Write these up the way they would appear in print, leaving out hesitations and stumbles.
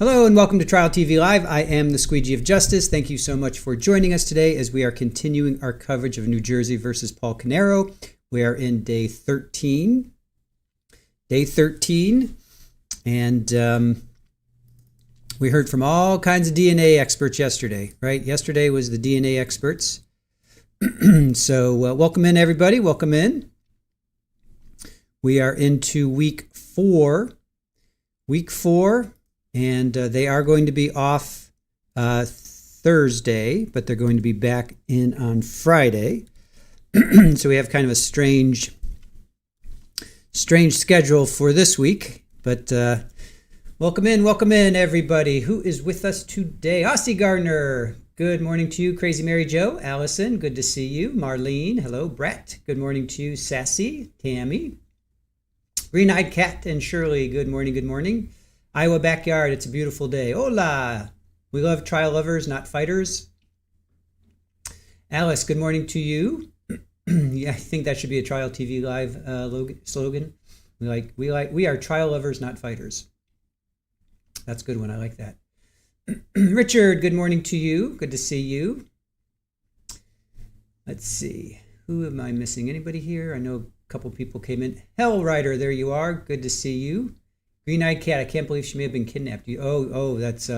Hello and welcome to Trial TV Live. I am the Squeegee of Justice. Thank you so much for joining us today as we are continuing our coverage of New Jersey versus Paul Caneiro. We are in day 13. And we heard from all kinds of DNA experts yesterday, right? Yesterday was the DNA experts. So welcome in, everybody. Welcome in. We are into week four. And they are going to be off Thursday, but they're going to be back in on Friday. So we have kind of a strange schedule for this week. But welcome in, everybody. Who is with us today? Aussie Gardner. Good morning to you. Crazy Mary Jo. Allison, good to see you. Marlene, hello. Brett, good morning to you. Sassy, Tammy. Green-eyed Cat and Shirley, good morning. Iowa backyard, it's a beautiful day. Hola! We love trial lovers, not fighters. Alice, good morning to you. Yeah, I think that should be a Trial TV Live slogan. We are trial lovers, not fighters. That's a good one. I like that. Richard, good morning to you. Good to see you. Let's see. Who am I missing? Anybody here? I know a couple people came in. Hell Rider, there you are. Good to see you. Green-eyed Cat, I can't believe she may have been kidnapped. That's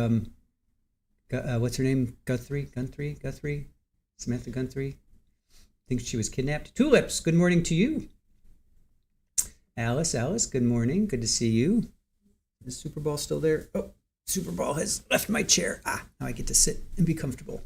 what's her name? Guthrie? Samantha Guthrie? Thinks she was kidnapped. Tulips, good morning to you. Alice, good morning. Good to see you. Is Super Ball still there? Oh, Super Ball has left my chair. Now I get to sit and be comfortable.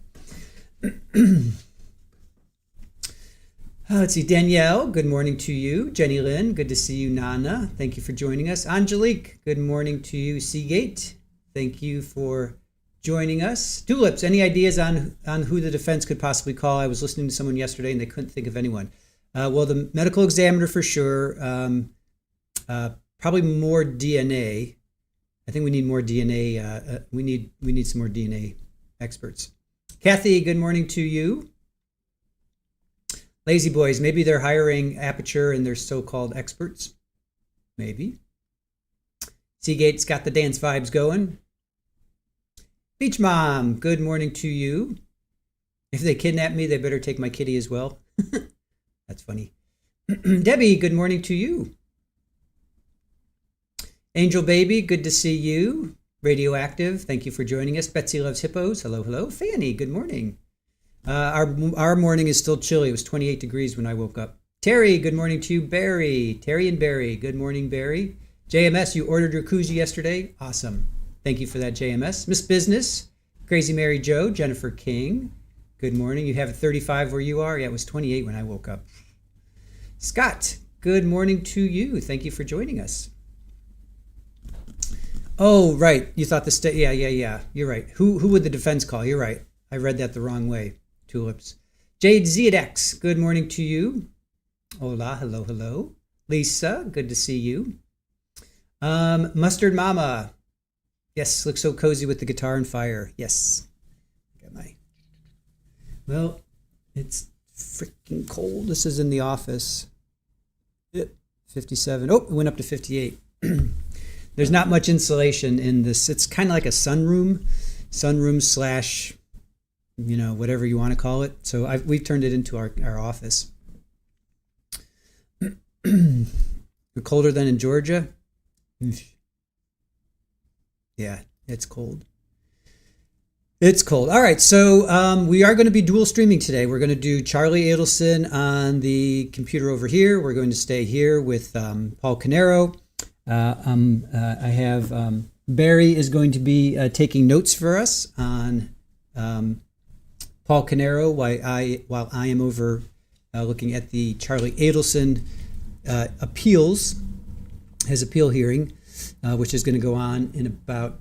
Let's see, Danielle, good morning to you. Jenny Lynn, good to see you. Nana, thank you for joining us. Angelique, good morning to you. Seagate, thank you for joining us. Tulips, any ideas on who the defense could possibly call? I was listening to someone yesterday and they couldn't think of anyone. Well, the medical examiner for sure. Probably more DNA. I think we need more DNA. We need some more DNA experts. Kathy, good morning to you. Lazy Boys, maybe they're hiring Aperture and their so-called experts. Maybe. Seagate's got the dance vibes going. Beach Mom, good morning to you. If they kidnap me, they better take my kitty as well. That's funny. Debbie, good morning to you. Angel Baby, good to see you. Radioactive, thank you for joining us. Betsy Loves Hippos, hello. Fanny, good morning. Our morning is still chilly. It was 28 degrees when I woke up. Terry, good morning to you. Barry, Terry and Barry, good morning, Barry. JMS, you ordered your koozie yesterday. Awesome. Thank you for that, JMS. Miss Business, Crazy Mary Jo, Jennifer King, good morning. You have a 35 where you are? Yeah, it was 28 when I woke up. Scott, good morning to you. Thank you for joining us. Oh, right. You thought the state. Yeah. You're right. Who would the defense call? You're right. I read that the wrong way. Tulips. Jade Zedex, good morning to you. Hola, hello. Lisa, good to see you. Mustard Mama. Yes, looks so cozy with the guitar and fire. Yes. Well, it's freaking cold. This is in the office. 57. Oh, it went up to 58. There's not much insulation in this. It's kind of like a sunroom slash, whatever you want to call it. So we've turned it into our office. We're colder than in Georgia. Yeah, it's cold. All right, so we are going to be dual streaming today. We're going to do Charlie Adelson on the computer over here. We're going to stay here with Paul Caneiro. I have Barry is going to be taking notes for us on Paul Caneiro while I am over looking at the Charlie Adelson his appeal hearing, which is going to go on in about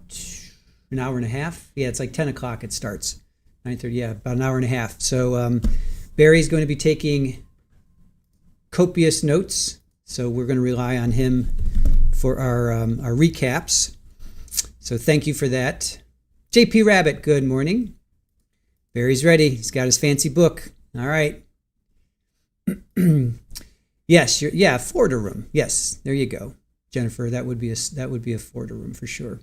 an hour and a half. Yeah, it's like 10 o'clock it starts. 9:30, yeah, about an hour and a half. So Barry's going to be taking copious notes. So we're going to rely on him for our recaps. So thank you for that. JP Rabbit, good morning. Barry's ready. He's got his fancy book. All right. Yes, Florida room. Yes, there you go, Jennifer. That would be a Florida room for sure.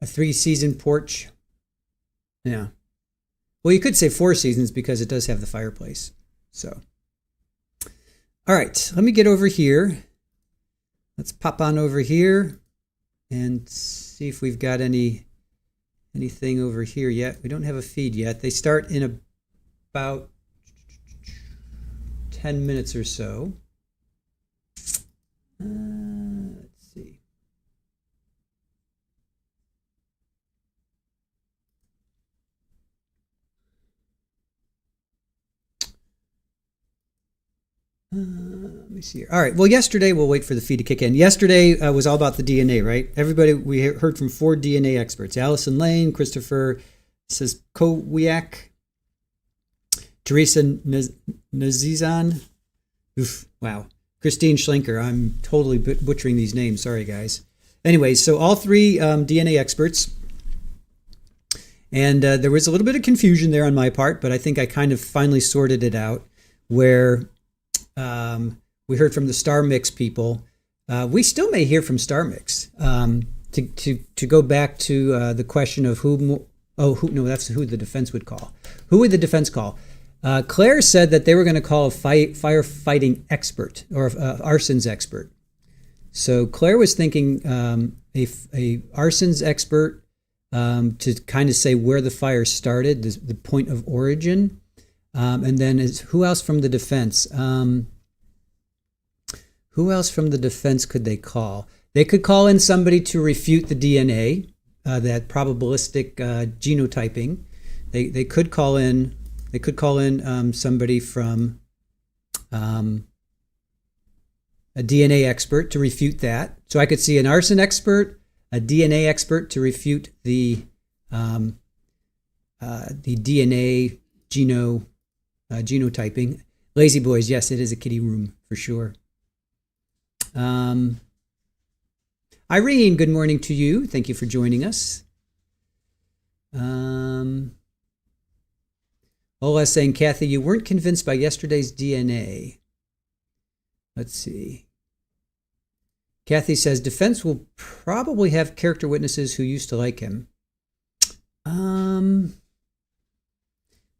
A 3-season porch. Yeah. Well, you could say 4 seasons because it does have the fireplace. So, all right, let me get over here. Let's pop on over here and see if we've got anything over here yet. We don't have a feed yet. They start in about 10 minutes or so. Let's see. Let me see here. All right. Well, yesterday, we'll wait for the feed to kick in. Yesterday was all about the DNA, right? Everybody, we heard from 4 DNA experts: Allison Lane, Christopher Saskowiak, Teresa Nazizan. Oof, wow. Christine Schlenker. I'm totally butchering these names. Sorry, guys. Anyway, so all 3 DNA experts. And there was a little bit of confusion there on my part, but I think I kind of finally sorted it out where we heard from the Star Mix people. We still may hear from Star Mix. To go back to the question of that's who the defense would call. Who would the defense call? Claire said that they were going to call a firefighting expert or arsons expert. So Claire was thinking a arsons expert to kind of say where the fire started, the point of origin. And then who else from the defense? Who else from the defense could they call? They could call in somebody to refute the DNA, that probabilistic genotyping. They could call in. They could call in somebody from a DNA expert to refute that. So I could see an arson expert, a DNA expert to refute the DNA genotyping. Lazy boys, yes, it is a kitty room for sure. Irene, good morning to you. Thank you for joining us. Ola saying, Kathy, you weren't convinced by yesterday's DNA. Let's see. Kathy says, defense will probably have character witnesses who used to like him.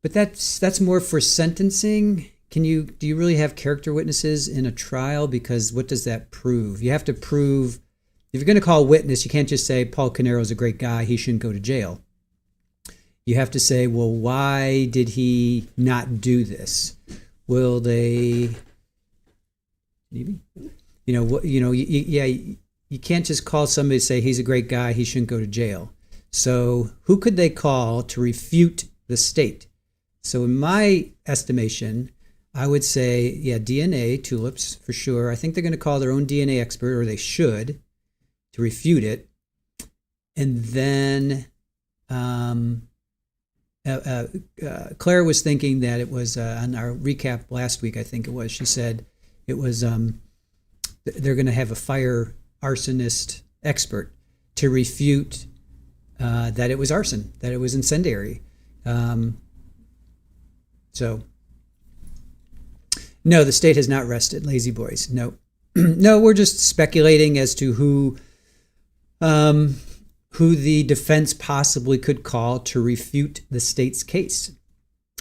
But that's more for sentencing. Do you really have character witnesses in a trial? Because what does that prove? You have to prove, if you're going to call a witness, you can't just say, Paul Caneiro is a great guy, he shouldn't go to jail. You have to say, well, why did he not do this? Will they, you can't just call somebody to say he's a great guy, he shouldn't go to jail. So who could they call to refute the state? So in my estimation, I would say, DNA, tulips, for sure. I think they're going to call their own DNA expert, or they should, to refute it. And then Claire was thinking that it was, on our recap last week, I think it was, she said it was, they're going to have a fire arsonist expert to refute that it was arson, that it was incendiary. So, no, the state has not rested, lazy boys. No, no, we're just speculating as to who the defense possibly could call to refute the state's case.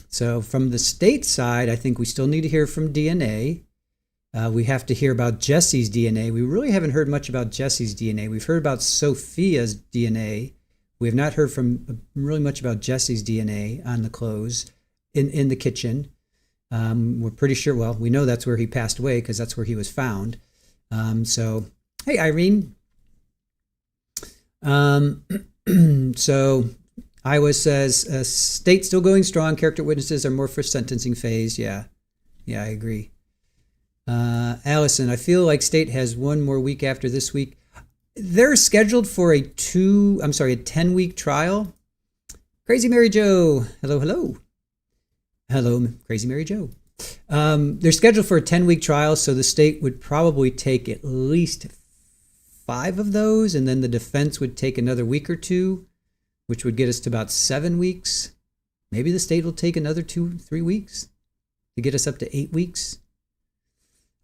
So from the state side, I think we still need to hear from DNA. We have to hear about Jesse's DNA. We really haven't heard much about Jesse's DNA. We've heard about Sophia's DNA. We have not heard from really much about Jesse's DNA on the clothes in the kitchen. We're pretty sure, well, we know that's where he passed away because that's where he was found. So, hey, Irene. So Iowa says, state still going strong. Character witnesses are more for sentencing phase. Yeah, I agree. Allison, I feel like state has one more week after this week. They're scheduled for a 10-week trial. Crazy Mary Jo. Hello. Hello, Crazy Mary Jo. They're scheduled for a 10-week trial, so the state would probably take at least 5 of those, and then the defense would take another week or 2, which would get us to about 7 weeks. Maybe the state will take another 2-3 weeks to get us up to 8 weeks.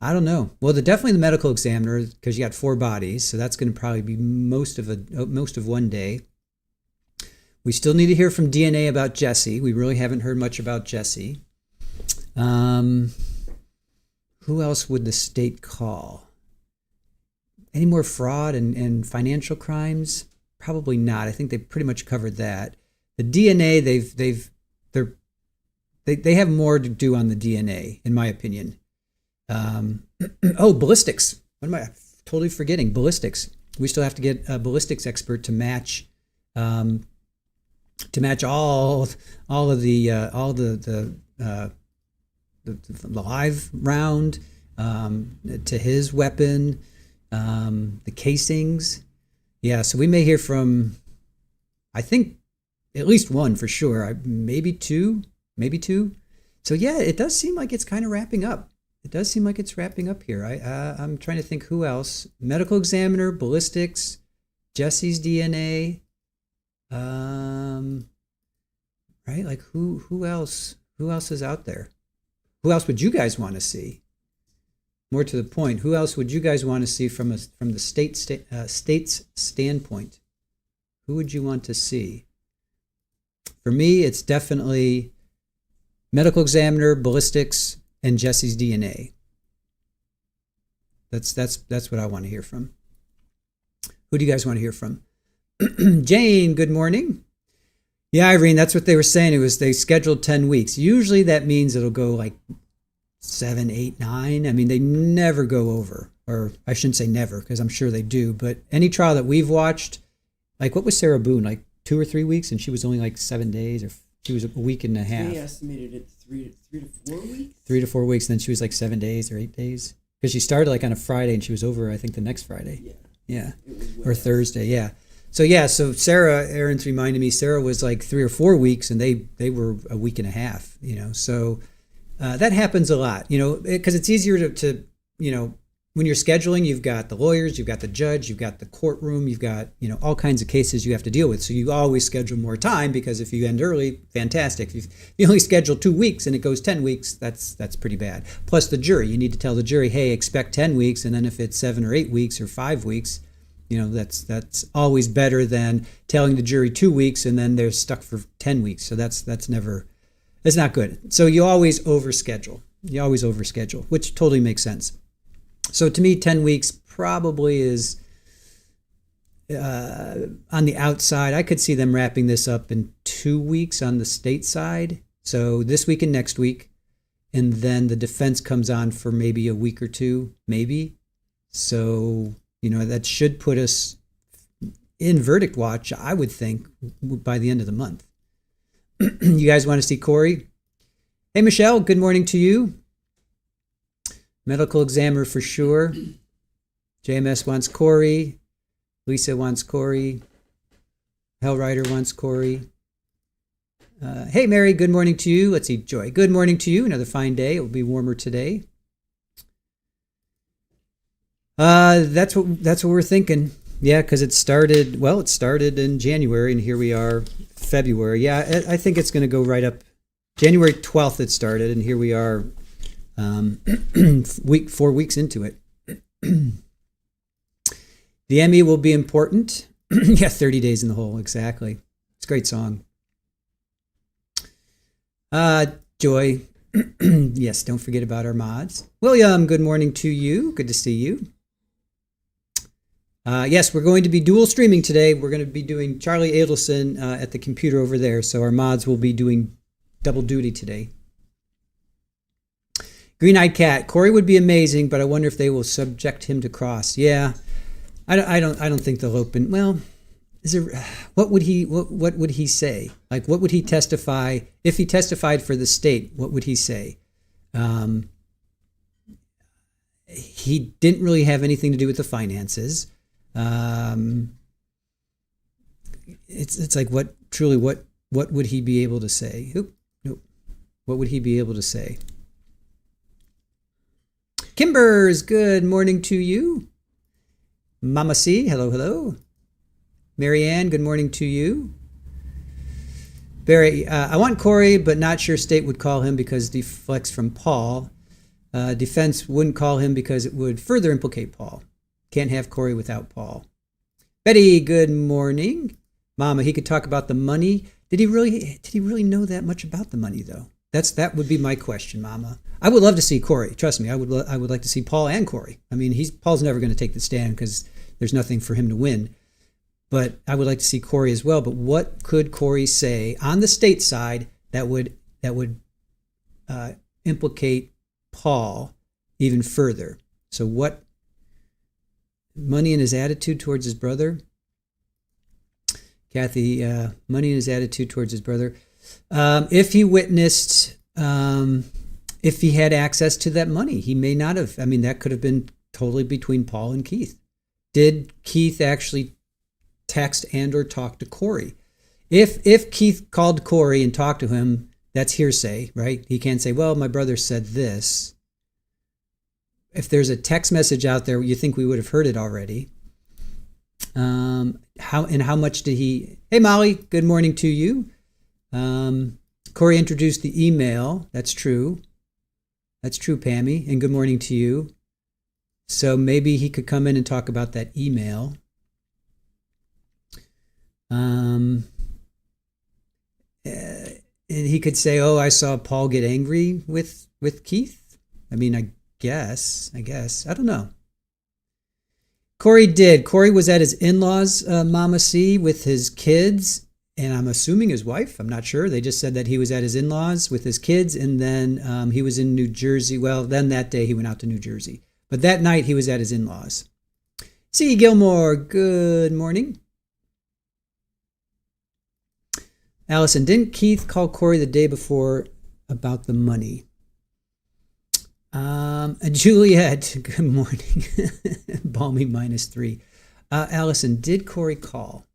I don't know. Well, definitely the medical examiner, because you got 4 bodies, so that's going to probably be most of one day. We still need to hear from DNA about Jesse. We really haven't heard much about Jesse. Who else would the state call? Any more fraud and financial crimes? Probably not. I think they pretty much covered that. The DNA, they have more to do on the DNA, in my opinion. Ballistics. What am I totally forgetting? Ballistics. We still have to get a ballistics expert to match all of the live round to his weapon, the casings. Yeah, so we may hear from, I think, at least one for sure. Maybe two. So yeah, it does seem like it's kind of wrapping up. It does seem like it's wrapping up here. I'm trying to think who else. Medical examiner, ballistics, Jesse's DNA. Right? Like who else? Who else is out there? Who else would you guys want to see? More to the point, who else would you guys want to see from the state's standpoint? Who would you want to see? For me, it's definitely medical examiner, ballistics, and Jesse's DNA. That's what I want to hear from. Who do you guys want to hear from? Jane, good morning. Yeah, Irene, that's what they were saying. It was they scheduled 10 weeks. Usually that means it'll go like 7, 8, 9. I mean, they never go over, or I shouldn't say never because I'm sure they do. But any trial that we've watched, like what was Sarah Boone, like 2 or 3 weeks, and she was only like 7 days, or she was a week and a half. They estimated it 3 to 4 weeks. 3 to 4 weeks, and then she was like 7 days or 8 days because she started like on a Friday and she was over, I think, the next Friday. Yeah. Or Thursday. Yeah. So Sarah, Aaron's reminded me, Sarah was like 3 or 4 weeks, and they were a week and a half. So that happens a lot. Because it's easier to when you're scheduling, you've got the lawyers, you've got the judge, you've got the courtroom, you've got all kinds of cases you have to deal with. So you always schedule more time because if you end early, fantastic. If you only schedule 2 weeks and it goes 10 weeks, that's pretty bad. Plus the jury, you need to tell the jury, hey, expect 10 weeks, and then if it's 7 or 8 weeks or 5 weeks. That's always better than telling the jury 2 weeks and then they're stuck for 10 weeks. So that's not good. So you always overschedule. Which totally makes sense. So to me, 10 weeks probably is on the outside. I could see them wrapping this up in 2 weeks on the state side. So this week and next week. And then the defense comes on for maybe a week or two, maybe. So that should put us in verdict watch, I would think, by the end of the month. You guys want to see Corey? Hey, Michelle, good morning to you. Medical examiner for sure. JMS wants Corey. Lisa wants Corey. Hellrider wants Corey. Hey, Mary, good morning to you. Let's see, Joy. Good morning to you. Another fine day. It will be warmer today. That's what we're thinking. Yeah, because it started in January, and here we are, February. Yeah, I think it's going to go right up. January 12th it started, and here we are 4 weeks into it. The Emmy will be important. Yeah, 30 Days in the Hole, exactly. It's a great song. Joy, yes, don't forget about our mods. William, good morning to you. Good to see you. Yes, we're going to be dual streaming today. We're going to be doing Charlie Adelson at the computer over there. So our mods will be doing double duty today. Green-eyed cat. Corey would be amazing, but I wonder if they will subject him to cross. Yeah, I don't think they'll open. Well, what would he say? Like, what would he testify if he testified for the state? What would he say? He didn't really have anything to do with the finances. It's like what would he be able to say? Nope. What would he be able to say? Kimbers, good morning to you. Mama C, hello. Marianne, good morning to you. Barry, I want Corey, but not sure state would call him because deflects from Paul. Defense wouldn't call him because it would further implicate Paul. Can't have Corey without Paul. Betty, good morning. Mama, he could talk about the money. Did he really know that much about the money, though? That would be my question, Mama. I would love to see Corey. Trust me, I would like to see Paul and Corey. I mean, Paul's never going to take the stand because there's nothing for him to win. But I would like to see Corey as well. But what could Corey say on the state side that would implicate Paul even further? So what money and his attitude towards his brother? Kathy, money and his attitude towards his brother. If he witnessed, if he had access to that money, he may not have. I mean, that could have been totally between Paul and Keith. Did Keith actually text and or talk to Corey? If Keith called Corey and talked to him, that's hearsay, right? He can't say, well, my brother said this. If there's a text message out there, you think we would have heard it already. How much did he? Hey, Molly, good morning to you. Corey introduced the email. That's true. That's true, Pammy. And good morning to you. So maybe he could come in and talk about that email. And he could say, oh, I saw Paul get angry with Keith. I mean, I guess. I don't know. Corey did. Corey was at his in-laws, Mama C, with his kids, and I'm assuming his wife. I'm not sure. They just said that he was at his in-laws with his kids, and then he was in New Jersey. Well, then that day he went out to New Jersey. But that night he was at his in-laws. C. Gilmore, good morning. Allison, didn't Keith call Corey the day before about the money? Juliet, good morning. Balmy -3. Allison, did Corey call?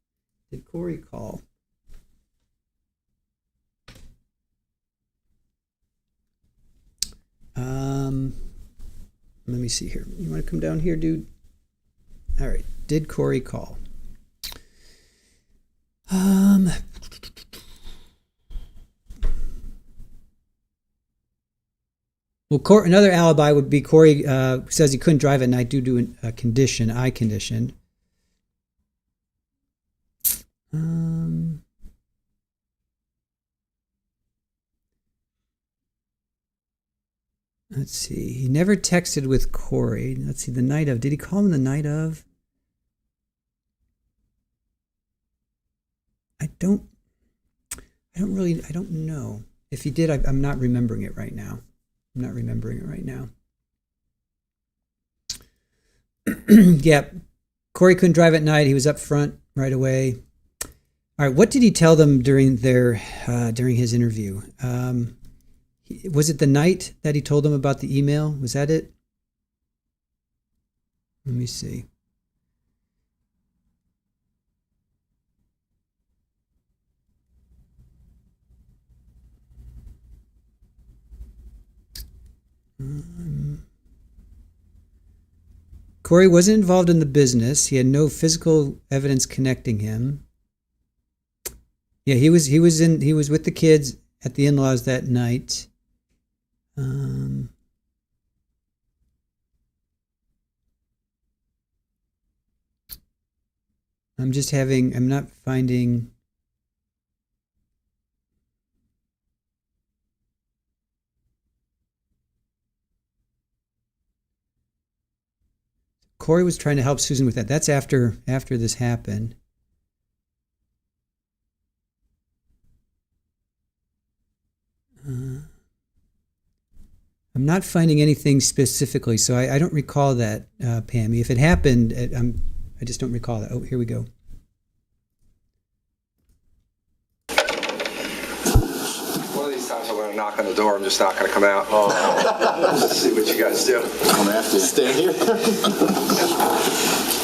Let me see here. You want to come down here, dude? All right. Did Corey call? Well, another alibi would be Corey says he couldn't drive at night due to a condition, eye condition. Let's see. He never texted with Corey. Let's see. The night of. Did he call him the night of? I don't know. If he did, I'm not remembering it right now. Yeah, Corey couldn't drive at night. He was up front right away. All right, what did he tell them during his interview? Was it the night that he told them about the email? Was that it? Let me see. Corey wasn't involved in the business. He had no physical evidence connecting him. Yeah, he was with the kids at the in-laws that night. I'm not finding. Corey was trying to help Susan with that. That's after this happened. I'm not finding anything specifically, so I don't recall that, Pammy. If it happened, I just don't recall that. Oh, here we go. One of these times I'm going to knock on the door. I'm just not going to come out. Let's see what you guys do. I'm after you. Stand here.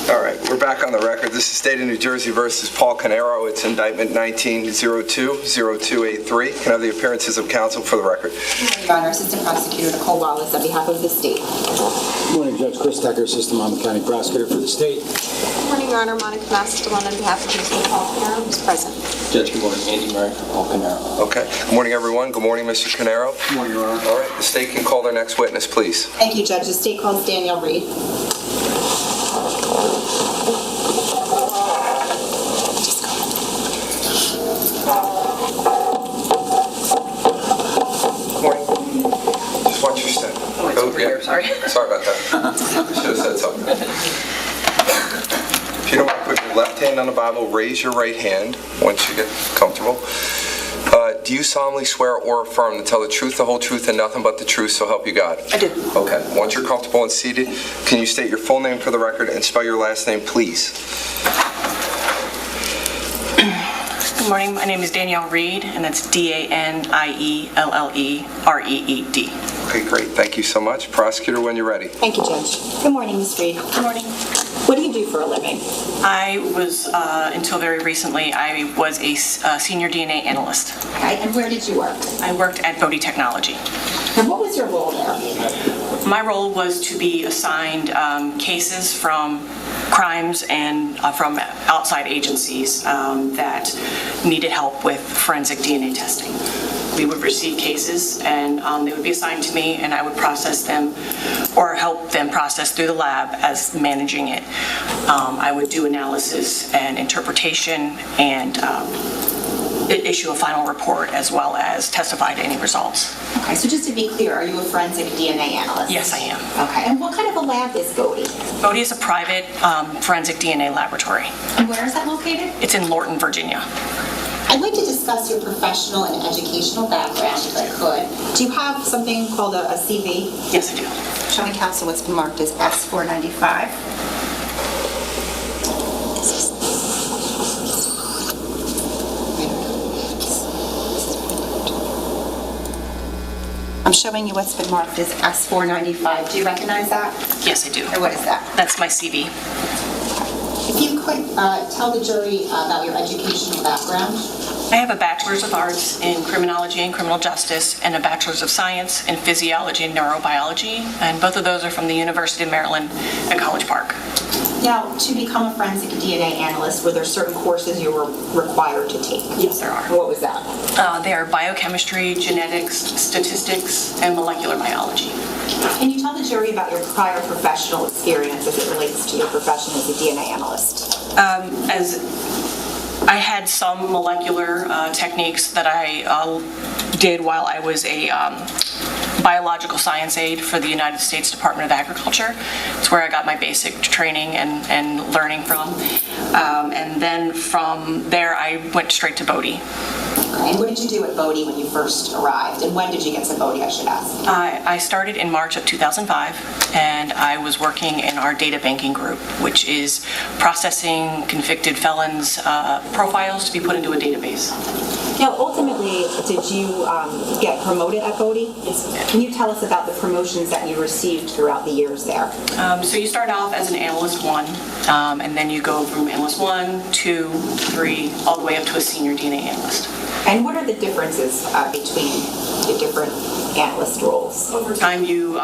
All right, we're back on the record. This is State of New Jersey versus Paul Caneiro. It's indictment 19-02-0283. Can I have the appearances of counsel for the record? Your Honor, Assistant Prosecutor Nicole Wallace on behalf of the state. Good morning, Judge Chris Tucker, Assistant Monmouth County Prosecutor for the state. Good morning, Your Honor. Monica Masterlon on behalf of Mr. Paul Caneiro, who's present. Judge, good morning. Andy Murray for Paul Caneiro. Okay. Good morning, everyone. Good morning, Mr. Caneiro. Good morning, Your Honor. All right, the state can call their next witness, please. Thank you, Judge. The state calls Daniel Reed. over here. Sorry. Sorry about that. Should have said something. If you don't mind, put your left hand on the Bible, raise your right hand once you get comfortable. Do you solemnly swear or affirm to tell the truth, the whole truth, and nothing but the truth, so help you God? I do. Okay. Once you're comfortable and seated, can you state your full name for the record and spell your last name, please? Good morning. My name is Danielle Reed, and that's DANIELLEREED. Okay, great. Thank you so much. Prosecutor, when you're ready. Thank you, Judge. Good morning, Ms. Reed. Good morning. What do you do for a living? I was, until very recently, I was a senior DNA analyst. Okay, and where did you work? I worked at Bodie Technology. And what was your role there? My role was to be assigned cases from crimes and from outside agencies that needed help with forensic DNA testing. We would receive cases and they would be assigned to me, and I would process them or help them process through the lab as managing it. I would do analysis and interpretation and issue a final report as well as testify to any results. Okay, so just to be clear, are you a forensic DNA analyst? Yes, I am. Okay, and what kind of a lab is Bodie? Bodie is a private forensic DNA laboratory. And where is that located? It's in Lorton, Virginia. I'd like to discuss your professional and educational background, if I could. Do you have something called a CV? Yes, I do. Show me, counsel, what's been marked as S495. I'm showing you what's been marked as S495. Do you recognize that? Yes, I do. Or what is that? That's my CV. If you could tell the jury about your educational background. I have a Bachelor's of Arts in Criminology and Criminal Justice and a Bachelor's of Science in Physiology and Neurobiology, and both of those are from the University of Maryland at College Park. Now, to become a forensic DNA analyst, were there certain courses you were required to take? Yes, there are. What was that? They are biochemistry, genetics, statistics, and molecular biology. Can you tell the jury about your prior professional experience as it relates to your profession as a DNA analyst? As I had some molecular techniques that I did while I was a biological science aide for the United States Department of Agriculture. It's where I got my basic training and learning from. And then from there, I went straight to Bodie. Okay. And what did you do at Bodie when you first arrived? And when did you get to Bodie, I should ask? I started in March of 2005, and I was working in our data banking group, which is processing convicted felons' profiles to be put into a database. Now, ultimately, did you get promoted at Bodie? Yes. Can you tell us about the promotions that you received throughout the years there? So you start off as an analyst 1, and then you go from analyst 1, 2, 3, all the way up to a senior DNA analyst. And what are the differences between the different analyst roles? Over time, you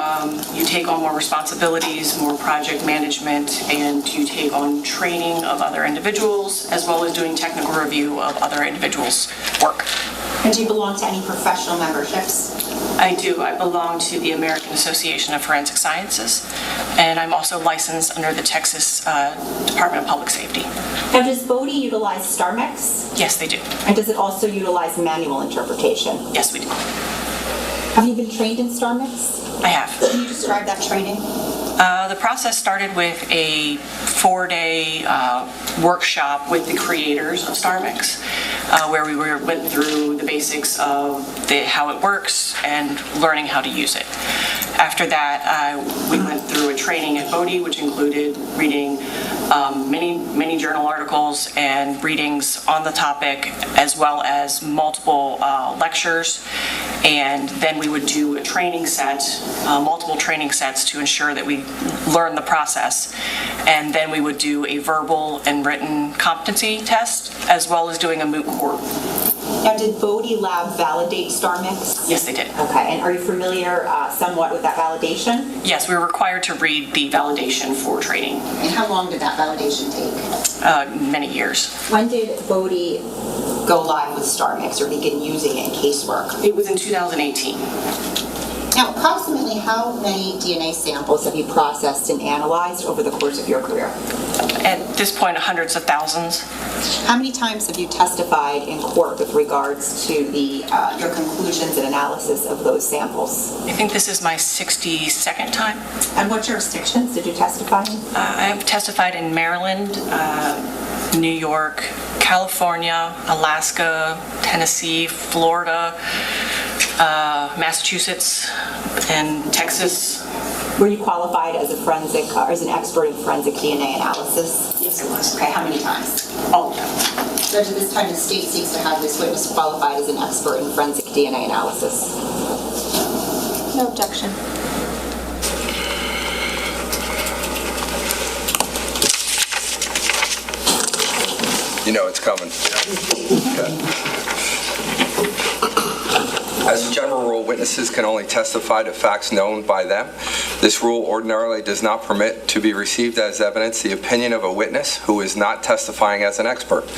take on more responsibilities, more project management, and you take on training of other individuals, as well as doing technical review of other individuals' work. And do you belong to any professional memberships? I do. I belong to the American Association of Forensic Sciences, and I'm also licensed under the Texas Department of Public Safety. Now, does Bodie utilize StarMex? Yes, they do. And does it also utilize manual interpretation? Yes, we do. Have you been trained in StarMex? I have. Can you describe that training? The process started with a 4-day workshop with the creators of StarMex, where we went through the basics of how it works and learning how to use it. After that, we went through a training at Bodie, which included reading many journal articles and readings on the topic, as well as multiple lectures. And then we would do a training set, multiple training sets to ensure that we learn the process. And then we would do a verbal and written competency test, as well as doing a moot court. Now, did Bodie Lab validate StarMex? Yes, they did. Okay, and are you familiar somewhat with that validation? Yes, we were required to read the validation for training. And how long did that validation take? Many years. When did Bodie go live with StarMex or begin using it in casework? It was in 2018. Now, approximately how many DNA samples have you processed and analyzed over the course of your career? At this point, hundreds of thousands. How many times have you testified in court with regards to your conclusions and analysis of those samples? I think this is my 62nd time. And what jurisdictions did you testify in? I have testified in Maryland, New York, California, Alaska, Tennessee, Florida, Massachusetts, and Texas. Were you qualified as as an expert in forensic DNA analysis? Yes, it was. Okay, how many times? All of them. Judge, at this time, the state seeks to have this witness qualified as an expert in forensic DNA analysis. No objection. You know it's coming. Okay. As a general rule, witnesses can only testify to facts known by them. This rule ordinarily does not permit to be received as evidence the opinion of a witness who is not testifying as an expert.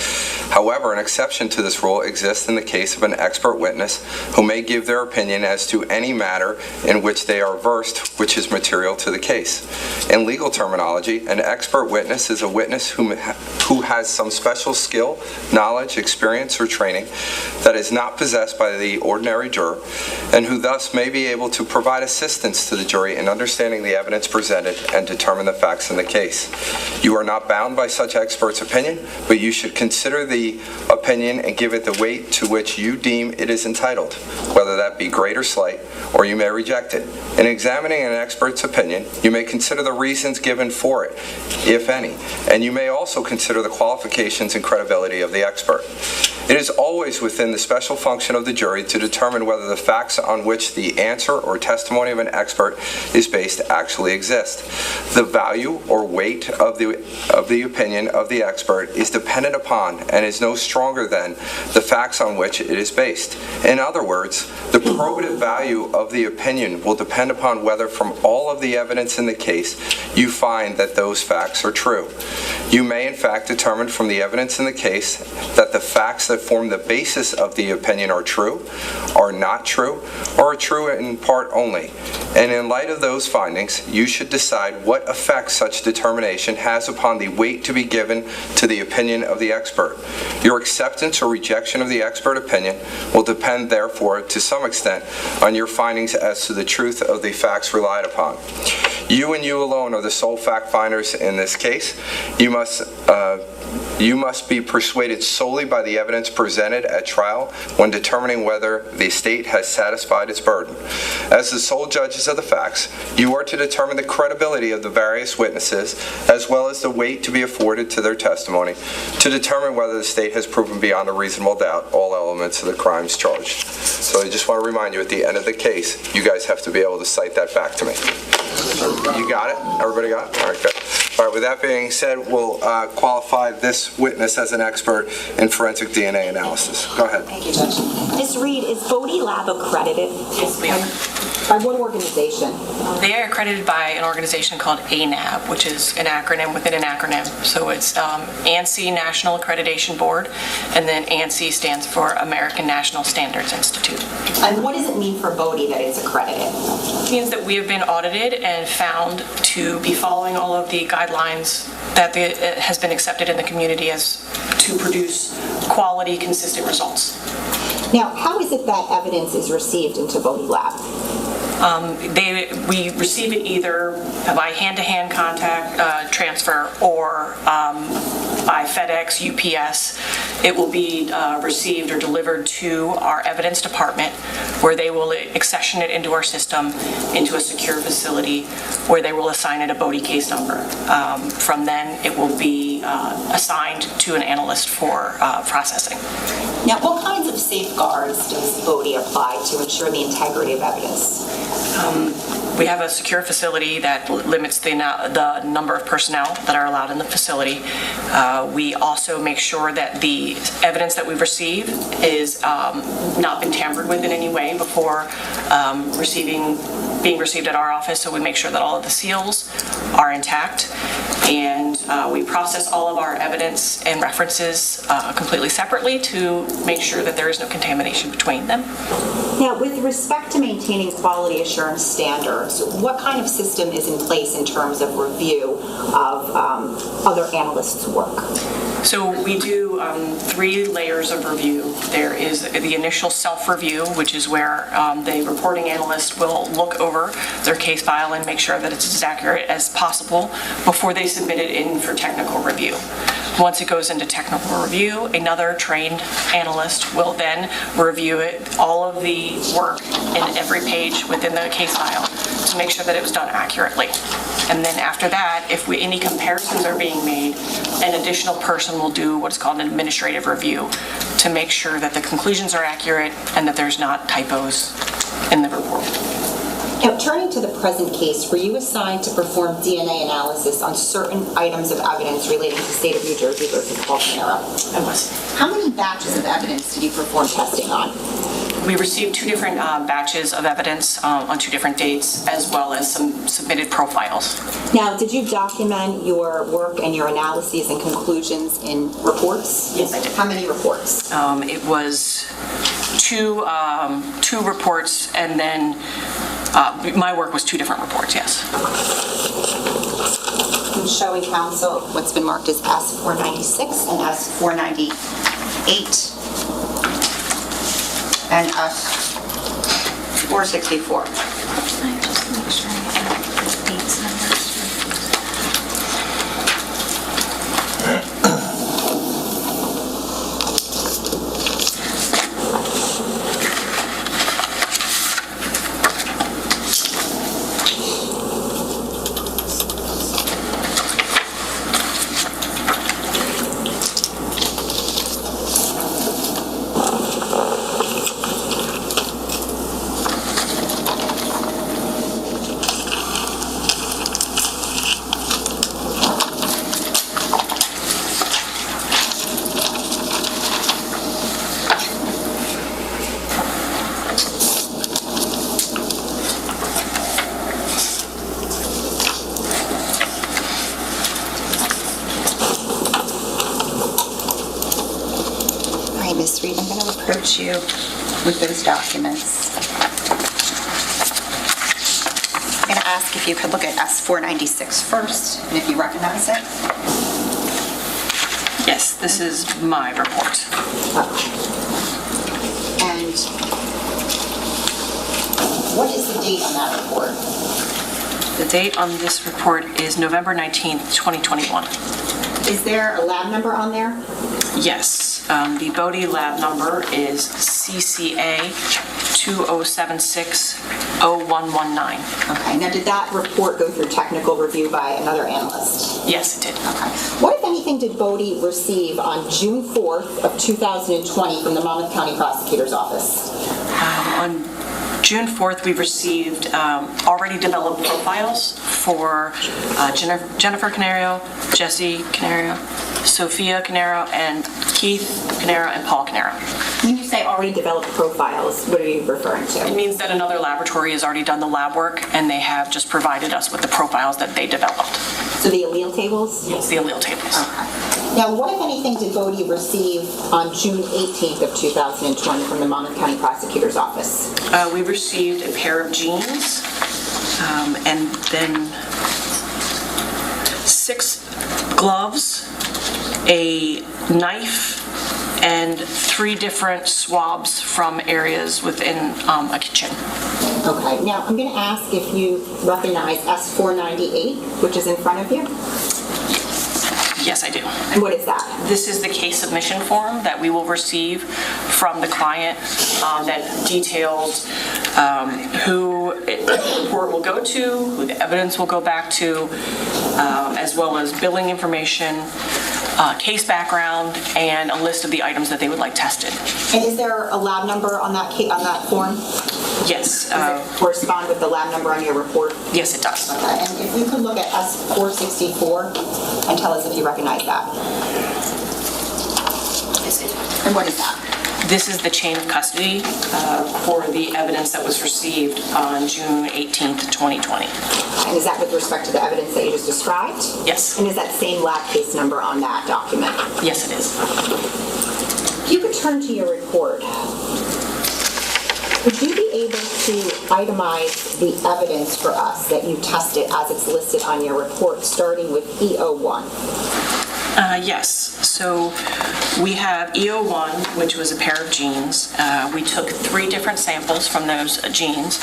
However, an exception to this rule exists in the case of an expert witness who may give their opinion as to any matter in which they are versed, which is material to the case. In legal terminology, an expert witness is a witness who has some special skill, knowledge, experience, or training that is not possessed by the ordinary juror, and who thus may be able to provide assistance to the jury in understanding the evidence presented and determine the facts in the case. You are not bound by such expert's opinion, but you should consider the opinion and give it the weight to which you deem it is entitled, whether that be great or slight, or you may reject it. In examining an expert's opinion, you may consider the reasons given for it, if any, and you may also consider the qualifications and credibility of the expert. It is always within the special function of the jury to determine whether the facts on which the answer or testimony of an expert is based actually exist. The value or weight of the opinion of the expert is dependent upon and is no stronger than the facts on which it is based. In other words, the probative value of the opinion will depend upon whether from all of the evidence in the case you find that those facts are true. You may in fact determine from the evidence in the case that the facts that form the basis of the opinion are true, are not true, or are true in part only. And in light of those findings, you should decide what effect such determination has upon the weight to be given to the opinion of the expert. Your acceptance or rejection of the expert opinion will depend, therefore, to some extent, on your findings as to the truth of the facts relied upon. You and you alone are the sole fact finders in this case. You must be persuaded solely by the evidence presented at trial when determining whether the state has satisfied its burden. As the sole judges of the facts, you are to determine the credibility of the various witnesses as well as the weight to be afforded to their testimony to determine whether the state has proven beyond a reasonable doubt all elements of the crimes charged. So I just want to remind you, at the end of the case, you guys have to be able to cite that back to me. You got it? Everybody got it? All right, good. All right, with that being said, we'll qualify this witness as an expert in forensic DNA analysis. Go ahead. Thank you, Judge. Ms. Reed, is Bodie Lab accredited? Yes, we are. By what organization? They are accredited by an organization called ANAB, which is an acronym within an acronym. So it's ANSI National Accreditation Board, and then ANSI stands for American National Standards Institute. And what does it mean for Bodie that it's accredited? It means that we have been audited and found to be following all of the guidelines that has been accepted in the community as to produce quality, consistent results. Now, how is it that evidence is received into Bodie Lab? We receive it either by hand-to-hand contact transfer or by FedEx, UPS. It will be received or delivered to our evidence department, where they will accession it into our system into a secure facility where they will assign it a Bodie case number. From then, it will be assigned to an analyst for processing. Now, what kinds of safeguards does Bodie apply to ensure the integrity of evidence? We have a secure facility that limits the number of personnel that are allowed in the facility. We also make sure that the evidence that we receive is not been tampered with in any way before being received at our office, so we make sure that all of the seals are intact, and we process all of our evidence and references completely separately to make sure that there is no contamination between them. Now, with respect to maintaining quality assurance standards, what kind of system is in place in terms of review of other analysts' work? So we do 3 layers of review. There is the initial self-review, which is where the reporting analyst will look over their case file and make sure that it's as accurate as possible before they submit it in for technical review. Once it goes into technical review, another trained analyst will then review it, all of the work in every page within the case file to make sure that it was done accurately. And then after that, if any comparisons are being made, an additional person will do what's called an administrative review to make sure that the conclusions are accurate and that there's not typos in the report. Now, turning to the present case, were you assigned to perform DNA analysis on certain items of evidence relating to the state of New Jersey versus Paul Caneiro? I was. How many batches of evidence did you perform testing on? We received 2 different batches of evidence on 2 different dates, as well as some submitted profiles. Now, did you document your work and your analyses and conclusions in reports? Yes, I did. How many reports? It was two reports, and then my work was 2 different reports, yes. I'm showing counsel what's been marked as S-496 and S-498 and S-464. Can I just make sure I have the dates numbers? Ms. Reed, I'm going to approach you with those documents. I'm going to ask if you could look at S-496 first, and if you recognize it. Yes, this is my report. And what is the date on that report? The date on this report is November 19th, 2021. Is there a lab number on there? Yes, the Bodie lab number is CCA 2076-0119. Okay, now did that report go through technical review by another analyst? Yes, it did. Okay. What, if anything, did Bodie receive on June 4th of 2020 from the Monmouth County Prosecutor's Office? On June 4th, we received already developed profiles for Jennifer Caneiro, Jesse Caneiro, Sophia Caneiro, and Keith Caneiro, and Paul Caneiro. When you say already developed profiles, what are you referring to? It means that another laboratory has already done the lab work, and they have just provided us with the profiles that they developed. So the allele tables? Yes, the allele tables. Okay. Now, what, if anything, did Bodie receive on June 18th of 2020 from the Monmouth County Prosecutor's Office? We received a pair of jeans, and then 6 gloves, a knife, and 3 different swabs from areas within a kitchen. Okay, now I'm going to ask if you recognize S-498, which is in front of you. Yes, I do. And what is that? This is the case submission form that we will receive from the client that details who the report will go to, who the evidence will go back to, as well as billing information, case background, and a list of the items that they would like tested. And is there a lab number on that form? Yes. Does it correspond with the lab number on your report? Yes, it does. Okay, and if you could look at S-464 and tell us if you recognize that. And what is that? This is the chain of custody for the evidence that was received on June 18th, 2020. And is that with respect to the evidence that you just described? Yes. And is that same lab case number on that document? Yes, it is. If you could turn to your report. Would you be able to itemize the evidence for us that you tested as it's listed on your report, starting with EO1? Yes. So we have EO1, which was a pair of jeans. We took 3 different samples from those jeans.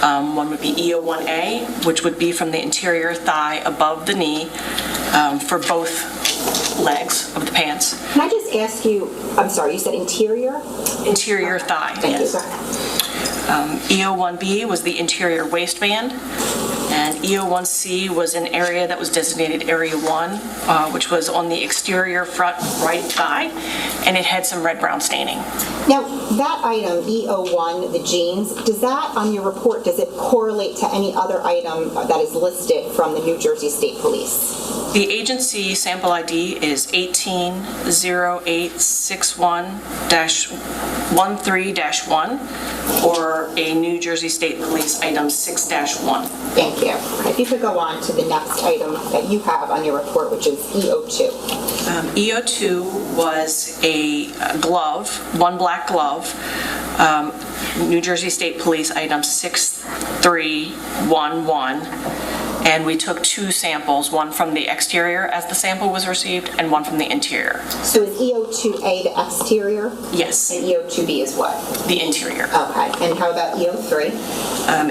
One would be EO1A, which would be from the interior thigh above the knee for both legs of the pants. Can I just ask you, I'm sorry, you said interior? Interior thigh, Thank yes. you. EO1B was the interior waistband, and EO1C was an area that was designated Area 1, which was on the exterior front right thigh, and it had some red-brown staining. Now, that item, EO1, the jeans, does that, on your report, does it correlate to any other item that is listed from the New Jersey State Police? The agency sample ID is 180861-13-1 or a New Jersey State Police item 6-1. Thank you. If you could go on to the next item that you have on your report, which is EO2. EO2 was a glove, one black glove, New Jersey State Police item 6311, and we took 2 samples, one from the exterior as the sample was received and one from the interior. So is EO2A the exterior? Yes, And EO2B is what? the interior. Okay. And how about EO3?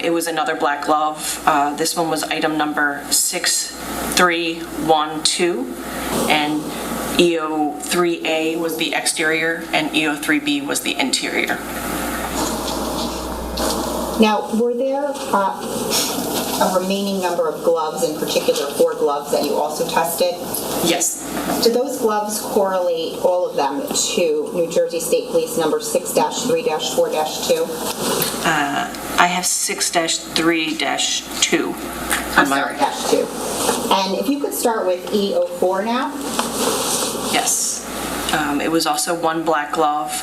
It was another black glove. This one was item number 6312, and EO3A was the exterior and EO3B was the interior. Now, were there a remaining number of gloves, in particular 4 gloves that you also tested? Yes. Did those gloves correlate, all of them, to New Jersey State Police number 6-3-4-2? I have 6-3-2. I'm sorry, -2. And if you could start with EO4 now? Yes. It was also one black glove.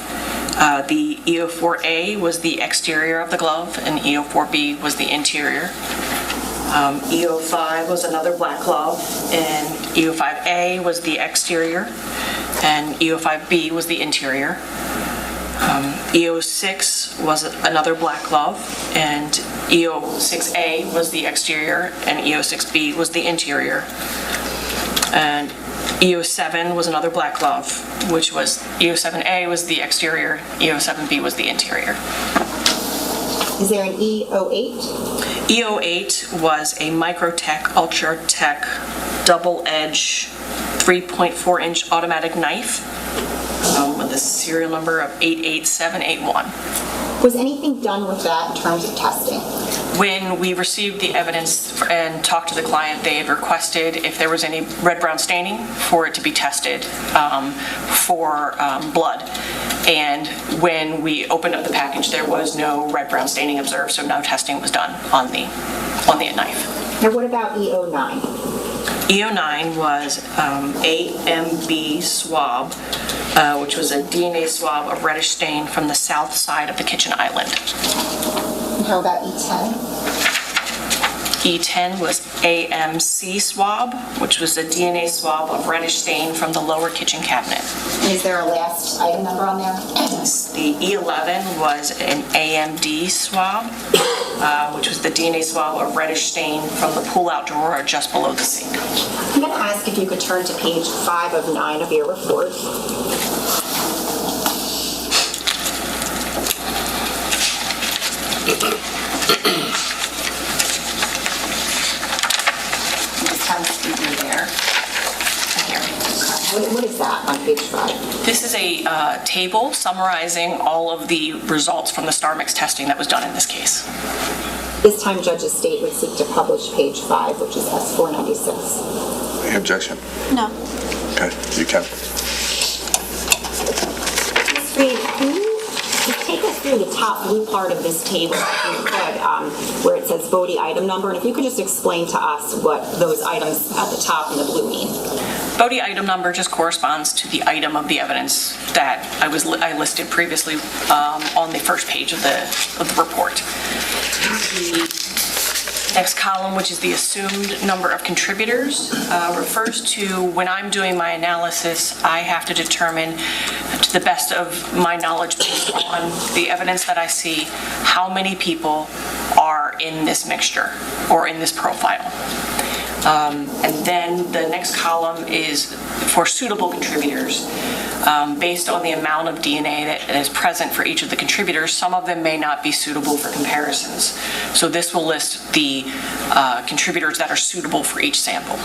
The EO4A was the exterior of the glove, and EO4B was the interior. EO5 was another black glove, and EO5A was the exterior, and EO5B was the interior. EO6 was another black glove, and EO6A was the exterior, and EO6B was the interior. And EO7 was another black glove, which was EO7A was the exterior, EO7B was the interior. Is there an EO8? EO8 was a Microtech Ultra Tech double edge 3.4-inch automatic knife with a serial number of 88781. Was anything done with that in terms of testing? When we received the evidence and talked to the client, they had requested if there was any red-brown staining for it to be tested for blood. And when we opened up the package, there was no red-brown staining observed, so no testing was done on the knife. Now, what about EO9? EO9 was AMB swab, which was a DNA swab of reddish stain from the south side of the kitchen island. And how about E10? E10 was AMC swab, which was a DNA swab of reddish stain from the lower kitchen cabinet. And is there a last item number on there? Yes. The E11 was an AMD swab, which was the DNA swab of reddish stain from the pull-out drawer just below the sink. I'm going to ask if you could turn to page 5 of 9 of your report. There. Here. What is that on page 5? This is a table summarizing all of the results from the star mix testing that was done in this case. This time, Judge's State would seek to publish page 5, which is S496. Any objection? No. Okay, you can. Ms. Reed, can you just take us through the top blue part of this table, if you could, where it says Bodie item number, and if you could just explain to us what those items at the top in the blue mean. Bodie item number just corresponds to the item of the evidence that I listed previously on the first page of the report. The Next column, which is the assumed number of contributors, refers to when I'm doing my analysis, I have to determine, to the best of my knowledge based on the evidence that I see, how many people are in this mixture or in this profile. And then the next column is for suitable contributors. Based on the amount of DNA that is present for each of the contributors, some of them may not be suitable for comparisons. So this will list the contributors that are suitable for each sample.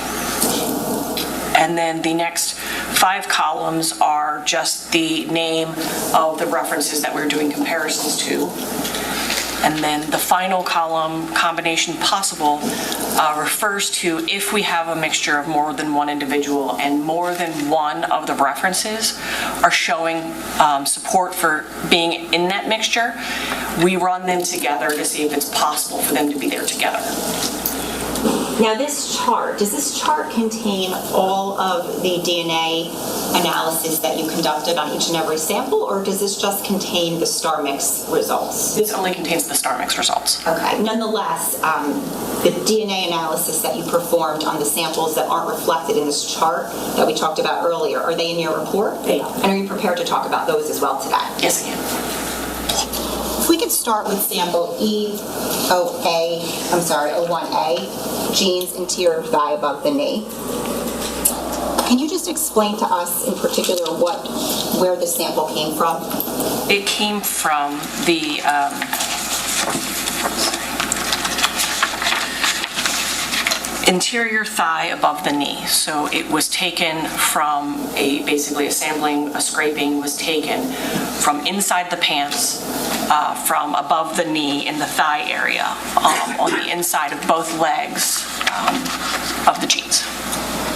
And then the next 5 columns are just the name of the references that we're doing comparisons to. And then the final column, combination possible, refers to if we have a mixture of more than one individual and more than one of the references are showing support for being in that mixture, we run them together to see if it's possible for them to be there together. Now this chart, does this chart contain all of the DNA analysis that you conducted on each and every sample, or does this just contain the star mix results? This only contains the star mix results. Okay. Nonetheless, the DNA analysis that you performed on the samples that aren't reflected in this chart that we talked about earlier, are they in your report? They are. And are you prepared to talk about those as well today? Yes, I am. If we could start with sample O1A, jeans anterior thigh above the knee. Can you just explain to us in particular where the sample came from? It came from the interior thigh above the knee. So it was taken from basically a sampling, a scraping was taken from inside the pants, from above the knee in the thigh area, on the inside of both legs of the jeans.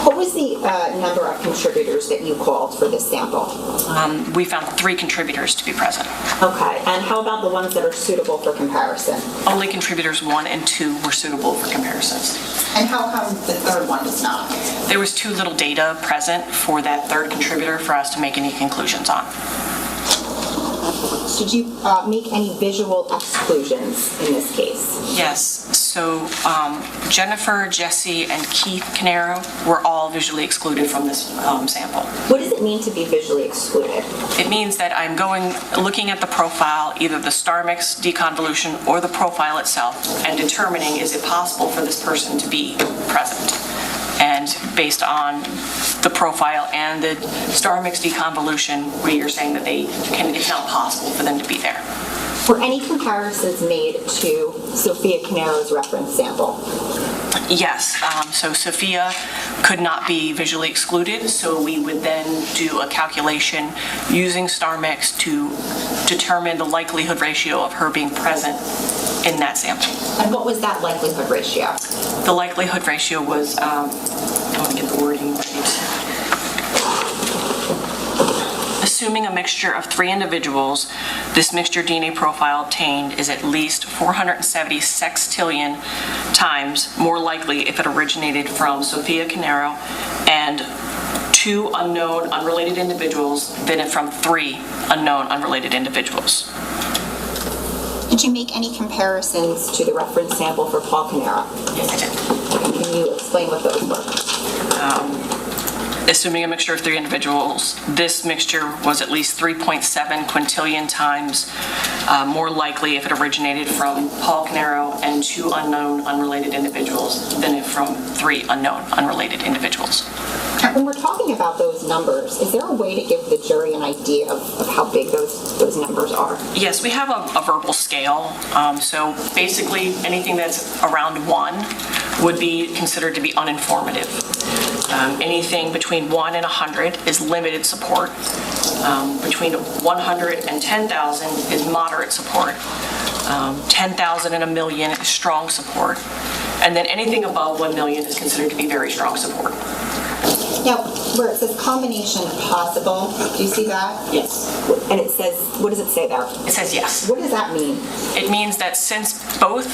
What was the number of contributors that you called for this sample? We found 3 contributors to be present. Okay, and how about the ones that are suitable for comparison? Only contributors 1 and 2 were suitable for comparisons. And how come the third one is not? There was too little data present for that third contributor for us to make any conclusions on. Did you make any visual exclusions in this case? Yes, so Jennifer, Jesse, and Keith Caneiro were all visually excluded from this sample. What does it mean to be visually excluded? It means that I'm looking at the profile, either the star mix deconvolution or the profile itself, and determining is it possible for this person to be present. And based on the profile and the star mix deconvolution, we are saying that it's not possible for them to be there. Were any comparisons made to Sophia Caneiro's reference sample? Yes, so Sophia could not be visually excluded, so we would then do a calculation using star mix to determine the likelihood ratio of her being present in that sample. And what was that likelihood ratio? The likelihood ratio was, I want to get the wording right. Assuming a mixture of 3 individuals, this mixture DNA profile obtained is at least 470 sextillion times more likely if it originated from Sophia Caneiro and 2 unknown unrelated individuals than if from 3 unknown unrelated individuals. Did you make any comparisons to the reference sample for Paul Caneiro? Yes, I did. Can you explain what those were? Assuming a mixture of 3 individuals, this mixture was at least 3.7 quintillion times more likely if it originated from Paul Caneiro and 2 unknown unrelated individuals than if from 3 unknown unrelated individuals. When we're talking about those numbers, is there a way to give the jury an idea of how big those numbers are? Yes, we have a verbal scale. So basically anything that's around 1 would be considered to be uninformative. Anything between 1 and 100 is limited support. Between 100 and 10,000 is moderate support. 10,000 and 1 million is strong support. And then anything above 1 million is considered to be very strong support. Now, where it says combination possible, do you see that? Yes. And it says, what does it say there? It says yes. What does that mean? It means that since both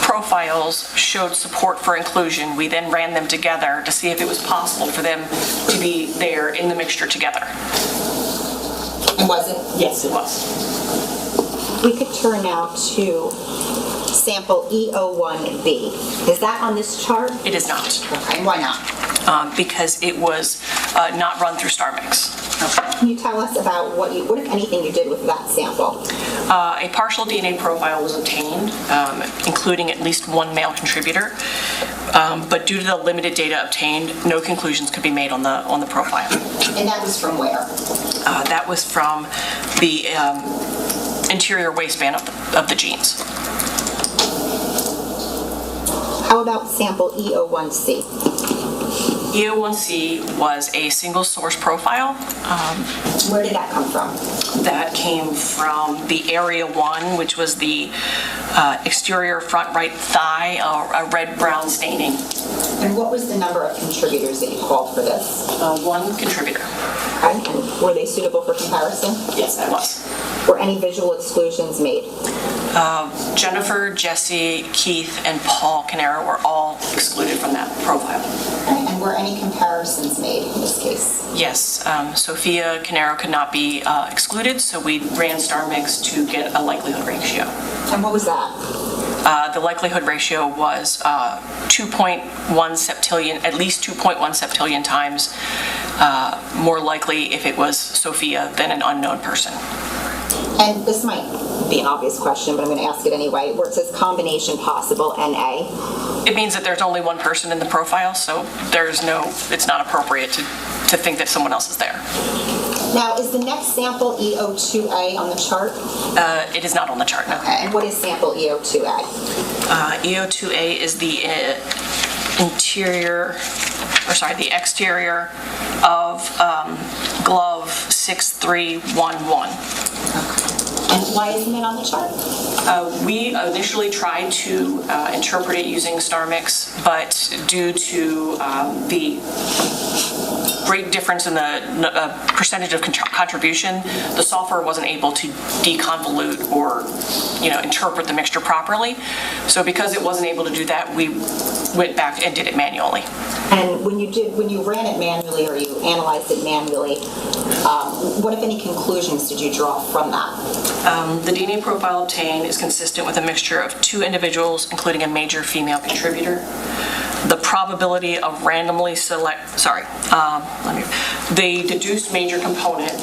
profiles showed support for inclusion, we then ran them together to see if it was possible for them to be there in the mixture together. And was it? Yes, it was. We could turn now to sample E01B. Is that on this chart? It is not, Okay, and why not? because it was not run through StarMix. Can you tell us about what if anything, you did with that sample? A partial DNA profile was obtained, including at least one male contributor, but due to the limited data obtained, no conclusions could be made on the profile. And that was from where? That was from the interior waistband of the jeans. How about sample E01C? E01C was a single source profile. Where did that come from? That came from the Area 1, which was the exterior front right thigh, a red-brown staining. And what was the number of contributors that you called for this? One contributor. Okay, and were they suitable for comparison? Yes, that was. Were any visual exclusions made? Jennifer, Jesse, Keith, and Paul Caneiro were all excluded from that profile. Okay, and were any comparisons made in this case? Yes, Sophia Caneiro could not be excluded, so we ran StarMix to get a likelihood ratio. And what was that? The likelihood ratio was 2.1 septillion, at least 2.1 septillion times more likely if it was Sophia than an unknown person. And this might be an obvious question, but I'm going to ask it anyway, where it says combination possible NA. It means that there's only one person in the profile, so it's not appropriate to think that someone else is there. Now, is the next sample E02A on the chart? It is not on the chart, no. Okay, and what is sample E02A? EO2A is the the exterior of glove 6311. And why isn't it on the chart? We initially tried to interpret it using StarMix, but due to the great difference in the percentage of contribution, the software wasn't able to deconvolute or interpret the mixture properly. So because it wasn't able to do that, we went back and did it manually. And when you ran it manually or you analyzed it manually, what if any conclusions did you draw from that? The DNA profile obtained is consistent with a mixture of two individuals, including a major female contributor. The probability of randomly the deduced major component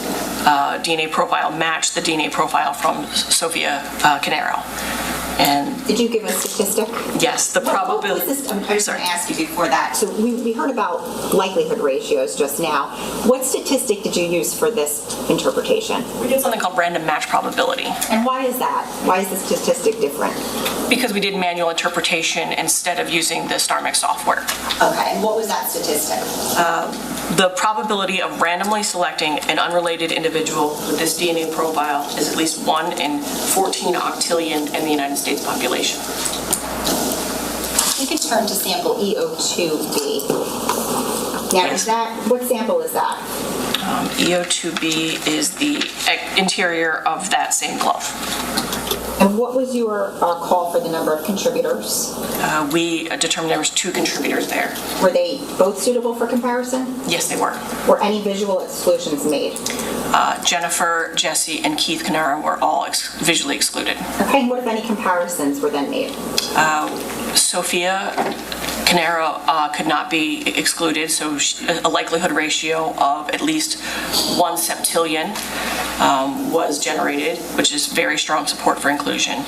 DNA profile matched the DNA profile from Sophia Caneiro. And did you give a statistic? Yes, the probability. I was going to ask you before that. So we heard about likelihood ratios just now. What statistic did you use for this interpretation? We did something called random match probability. And why is that? Why is the statistic different? Because we did manual interpretation instead of using the StarMix software. Okay, and what was that statistic? The probability of randomly selecting an unrelated individual with this DNA profile is at least 1 in 14 octillion in the United States population. You could turn to sample E02B. Now, Yes. what sample is that? EO2B is the interior of that same glove. And what was your call for the number of contributors? We determined there was 2 contributors there. Were they both suitable for comparison? Yes, they were. Were any visual exclusions made? Jennifer, Jesse, and Keith Caneiro were all visually excluded. Okay, and what if any comparisons were then made? Sophia Caneiro could not be excluded, so a likelihood ratio of at least 1 septillion was generated, which is very strong support for inclusion.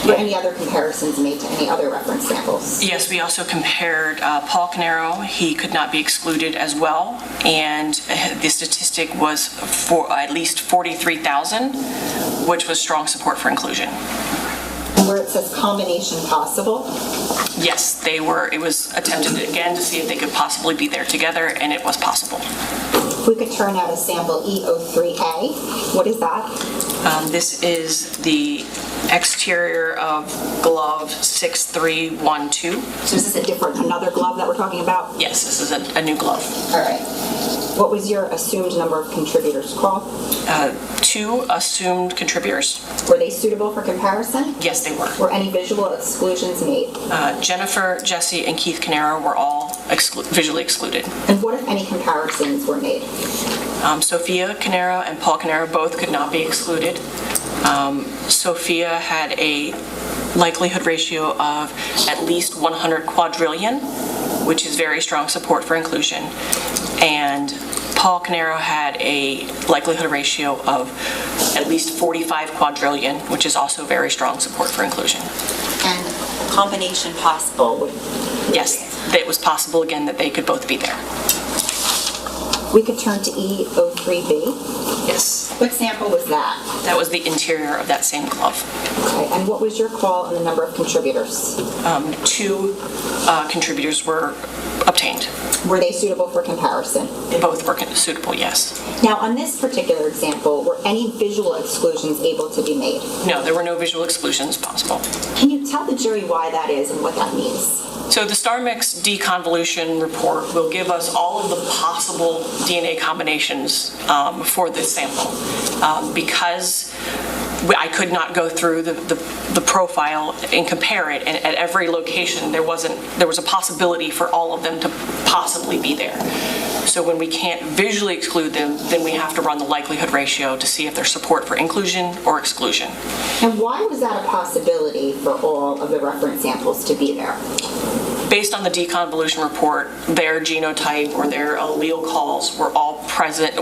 Were any other comparisons made to any other reference samples? Yes, we also compared Paul Caneiro. He could not be excluded as well, and the statistic was for at least 43,000, which was strong support for inclusion. And where it says combination possible? Yes, they were. It was attempted again to see if they could possibly be there together, and it was possible. We could turn out a sample E03A. What is that? This is the exterior of glove 6312. So is this another glove that we're talking about? Yes, this is a new glove. All right. What was your assumed number of contributors called? 2 assumed contributors. Were they suitable for comparison? Yes, they were. Were any visual exclusions made? Jennifer, Jesse, and Keith Caneiro were all visually excluded. And what if any comparisons were made? Sophia Caneiro and Paul Caneiro both could not be excluded. Sophia had a likelihood ratio of at least 100 quadrillion, which is very strong support for inclusion. And Paul Caneiro had a likelihood ratio of at least 45 quadrillion, which is also very strong support for inclusion. And combination possible? Yes, it was possible again that they could both be there. We could turn to E03B. Yes, What sample was that? that was the interior of that same glove. Okay, and what was your call on the number of contributors? 2 contributors were obtained. Were they suitable for comparison? Both were suitable, yes. Now, on this particular example, were any visual exclusions able to be made? No, there were no visual exclusions possible. Can you tell the jury why that is and what that means? So the StarMix deconvolution report will give us all of the possible DNA combinations for this sample. Because I could not go through the profile and compare it, and at every location there was a possibility for all of them to possibly be there. So when we can't visually exclude them, then we have to run the likelihood ratio to see if there's support for inclusion or exclusion. And why was that a possibility for all of the reference samples to be there? Based on the deconvolution report, their genotype or their allele calls were all present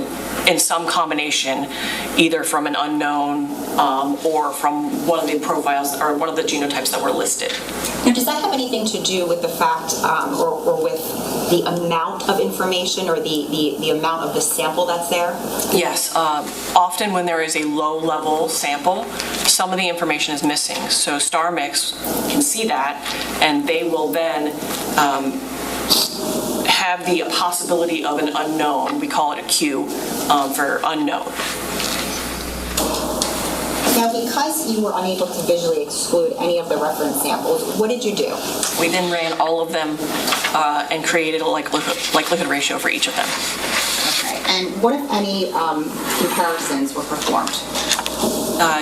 in some combination, either from an unknown or from one of the profiles or one of the genotypes that were listed. Now, does that have anything to do with the fact or with the amount of information or the amount of the sample that's there? Yes, often when there is a low-level sample, some of the information is missing. So StarMix can see that, and they will then have the possibility of an unknown. We call it a Q for unknown. Now, because you were unable to visually exclude any of the reference samples, what did you do? We then ran all of them and created a likelihood ratio for each of them. Okay. And what, if any, comparisons were performed?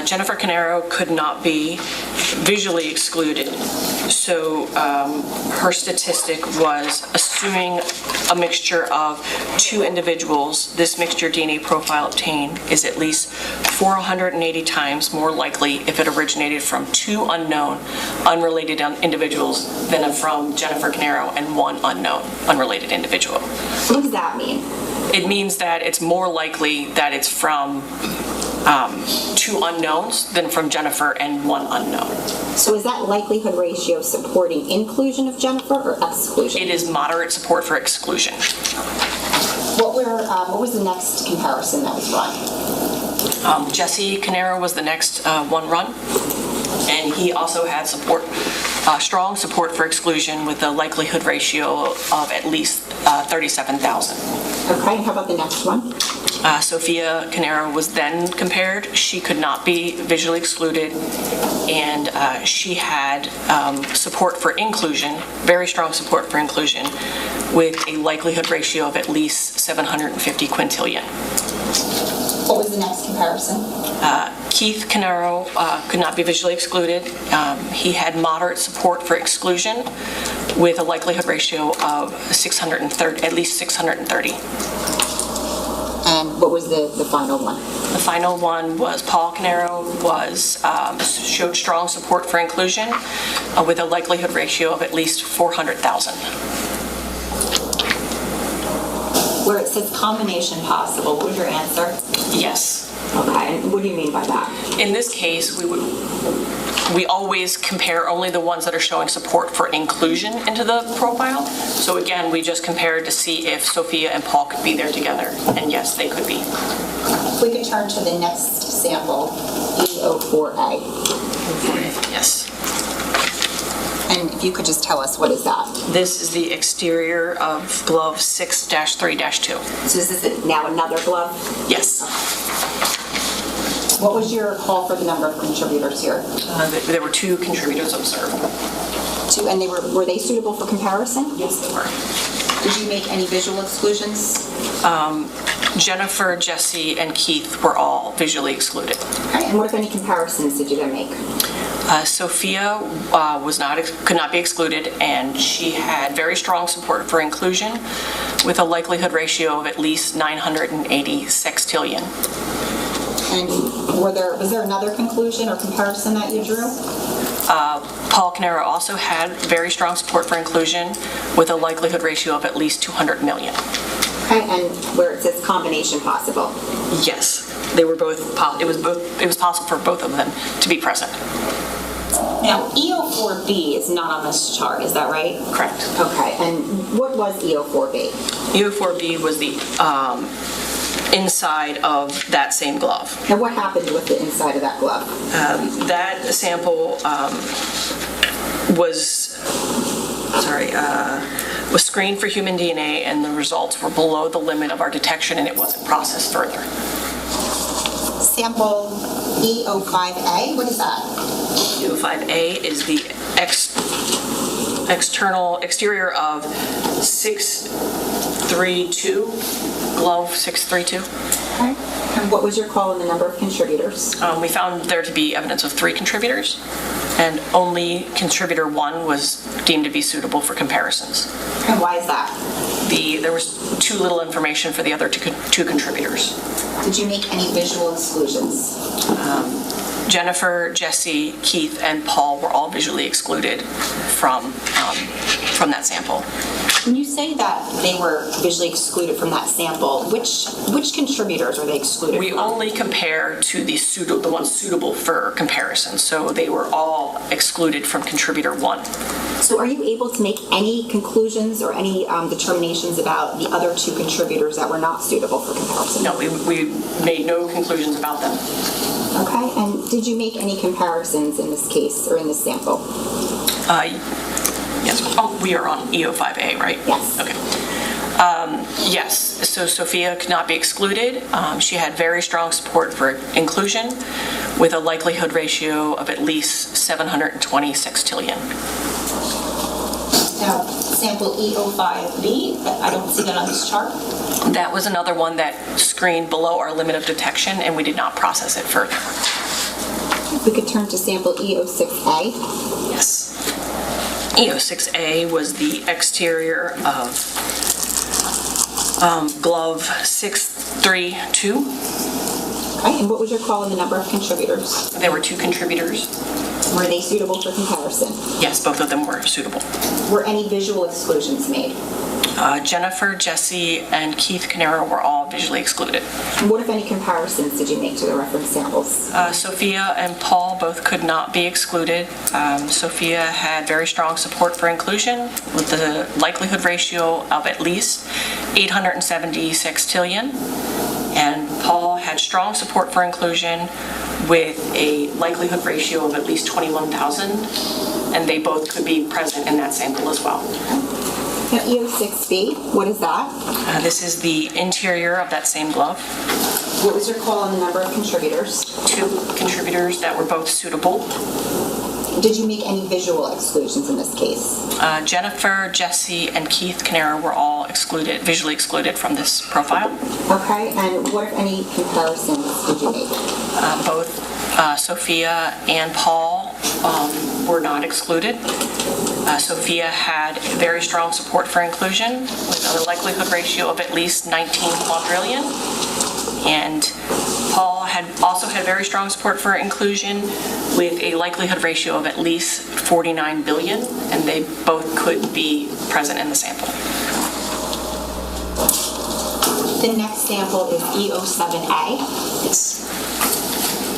Jennifer Caneiro could not be visually excluded. So her statistic was assuming a mixture of 2 individuals. This mixture DNA profile obtained is at least 480 times more likely if it originated from 2 unknown, unrelated individuals than from Jennifer Caneiro and 1 unknown, unrelated individual. What does that mean? It means that it's more likely that it's from 2 unknowns than from Jennifer and 1 unknown. So is that likelihood ratio supporting inclusion of Jennifer or exclusion? It is moderate support for exclusion. What was the next comparison that was run? Jesse Caneiro was the next one run, and he also had support, strong support for exclusion with a likelihood ratio of at least 37,000. Okay, and how about the next one? Sophia Caneiro was then compared. She could not be visually excluded, and she had support for inclusion, very strong support for inclusion, with a likelihood ratio of at least 750 quintillion. What was the next comparison? Keith Caneiro could not be visually excluded. He had moderate support for exclusion with a likelihood ratio of 630, at least 630. And what was the final one? The final one was Paul Caneiro showed strong support for inclusion with a likelihood ratio of at least 400,000. Where it says combination possible, what was your answer? Yes. Okay, and what do you mean by that? In this case, we always compare only the ones that are showing support for inclusion into the profile. So again, we just compared to see if Sophia and Paul could be there together, and yes, they could be. We could turn to the next sample, E04A. Yes. And if you could just tell us, what is that? This is the exterior of glove 6-3-2. So is this now another glove? Yes. What was your call for the number of contributors here? There were 2 contributors observed. And were they suitable for comparison? Yes, they were. Did you make any visual exclusions? Jennifer, Jesse, and Keith were all visually excluded. Okay, and what, if any, comparisons did you then make? Sophia could not be excluded, and she had very strong support for inclusion with a likelihood ratio of at least 980 sextillion. And was there another conclusion or comparison that you drew? Paul Caneiro also had very strong support for inclusion with a likelihood ratio of at least 200 million. Okay, and where it says combination possible. Yes, they were both, it was possible for both of them to be present. Now, EO4B is not on this chart, is that right? Correct. Okay, and what was EO4B? EO4B was the inside of that same glove. And what happened with the inside of that glove? That sample was screened for human DNA, and the results were below the limit of our detection, and it wasn't processed further. Sample EO5A, what is that? EO5A is the exterior of 632, glove 632. Okay. And what was your call on the number of contributors? We found there to be evidence of 3 contributors, and only contributor 1 was deemed to be suitable for comparisons. And why is that? There was too little information for the other two contributors. Did you make any visual exclusions? Jennifer, Jesse, Keith, and Paul were all visually excluded from that sample. When you say that they were visually excluded from that sample, which contributors are they excluded We from? only compare to the ones suitable for comparison, so they were all excluded from contributor 1. So are you able to make any conclusions or any determinations about the other 2 contributors that were not suitable for comparison? No, we made no conclusions about them. Okay, and did you make any comparisons in this case or in this sample? Yes. Oh, we are on EO5A, right? Yes. Okay. Yes. So Sophia could not be excluded. She had very strong support for inclusion with a likelihood ratio of at least 720 sextillion. Now, sample EO5B, I don't see that on this chart. That was another one that screened below our limit of detection, and we did not process it further. If we could turn to sample EO6A. Yes. EO6A was the exterior of glove 632. Okay, and what was your call on the number of contributors? There were 2 contributors. Were they suitable for comparison? Yes, both of them were suitable. Were any visual exclusions made? Jennifer, Jesse, and Keith Caneiro were all visually excluded. And what, if any, comparisons did you make to the reference samples? Sophia and Paul both could not be excluded. Sophia had very strong support for inclusion with the likelihood ratio of at least 870 sextillion. And Paul had strong support for inclusion with a likelihood ratio of at least 21,000. And they both could be present in that sample as well. Now, EO6B, what is that? This is the interior of that same glove. What was your call on the number of contributors? 2 contributors that were both suitable. Did you make any visual exclusions in this case? Jennifer, Jesse, and Keith Caneiro were all visually excluded from this profile. Okay, and what, if any, comparisons did you make? Both Sophia and Paul were not excluded. Sophia had very strong support for inclusion with a likelihood ratio of at least 19 quadrillion. And Paul also had very strong support for inclusion with a likelihood ratio of at least 49 billion, and they both could be present in the sample. The next sample is EO7A.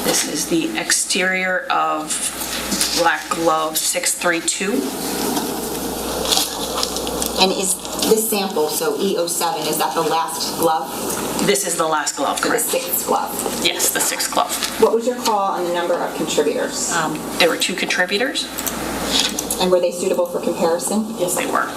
This is the exterior of black glove 632. And is this sample, so EO7, is that the last glove? This is the last glove, For the correct? 6th glove. Yes, the 6th glove. What was your call on the number of contributors? There were 2 contributors. And were they suitable for comparison? Yes, they were.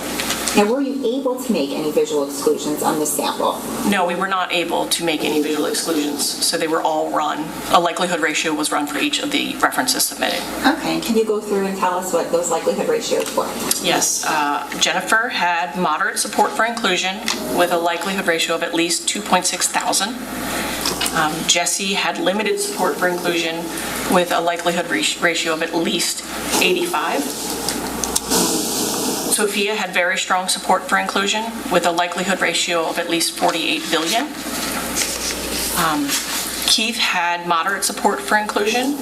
Now, were you able to make any visual exclusions on this sample? No, we were not able to make any visual exclusions, so they were all run. A likelihood ratio was run for each of the references submitted. Okay, and can you go through and tell us what those likelihood ratios were? Yes, Jennifer had moderate support for inclusion with a likelihood ratio of at least 2.6 thousand. Jesse had limited support for inclusion with a likelihood ratio of at least 85. Sophia had very strong support for inclusion with a likelihood ratio of at least 48 billion. Keith had moderate support for inclusion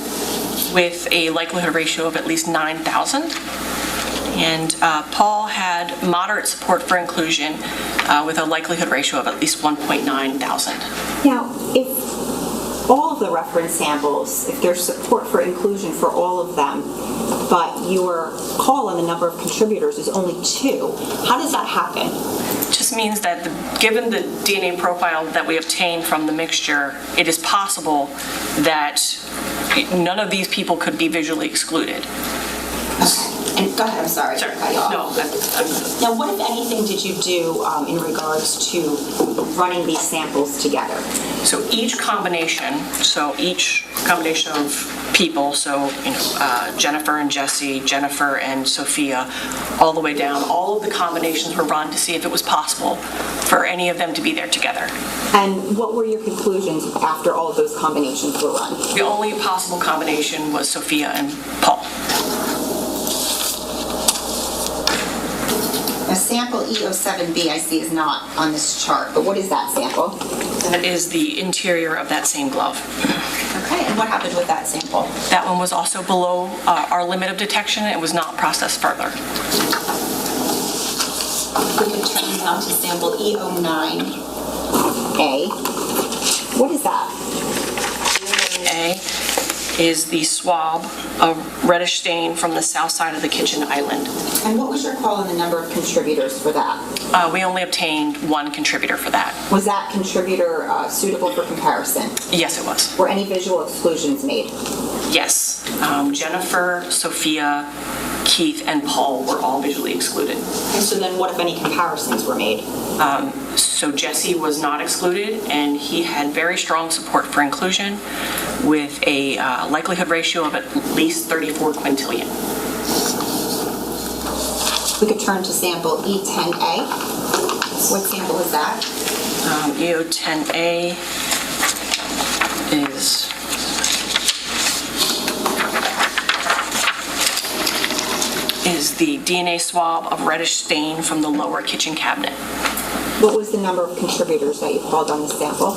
with a likelihood ratio of at least 9,000. And Paul had moderate support for inclusion with a likelihood ratio of at least 1.9 thousand. Now, if all of the reference samples, if there's support for inclusion for all of them, but your call on the number of contributors is only 2, how does that happen? Just means that given the DNA profile that we obtained from the mixture, it is possible that none of these people could be visually excluded. And go ahead, I'm sorry. Sure. To cut you off. No, Now, what, if anything, did you do in regards to running these samples together? so each combination of people, so Jennifer and Jesse, Jennifer and Sophia, all the way down, all of the combinations were run to see if it was possible for any of them to be there together. And what were your conclusions after all of those combinations were run? The only possible combination was Sophia and Paul. A sample E07B I see is not on this chart, but what is that sample? That is the interior of that same glove. Okay, and what happened with that sample? That one was also below our limit of detection. It was not processed further. We can turn now to sample E09A. What is that? A is the swab of reddish stain from the south side of the kitchen island. And what was your call on the number of contributors for that? We only obtained 1 contributor for that. Was that contributor suitable for comparison? Yes, it was. Were any visual exclusions made? Yes. Jennifer, Sophia, Keith, and Paul were all visually excluded. And so then what, if any, comparisons were made? So Jesse was not excluded, and he had very strong support for inclusion with a likelihood ratio of at least 34 quintillion. We could turn to sample E10A. What sample is that? EO10A is the DNA swab of reddish stain from the lower kitchen cabinet. What was the number of contributors that you called on the sample?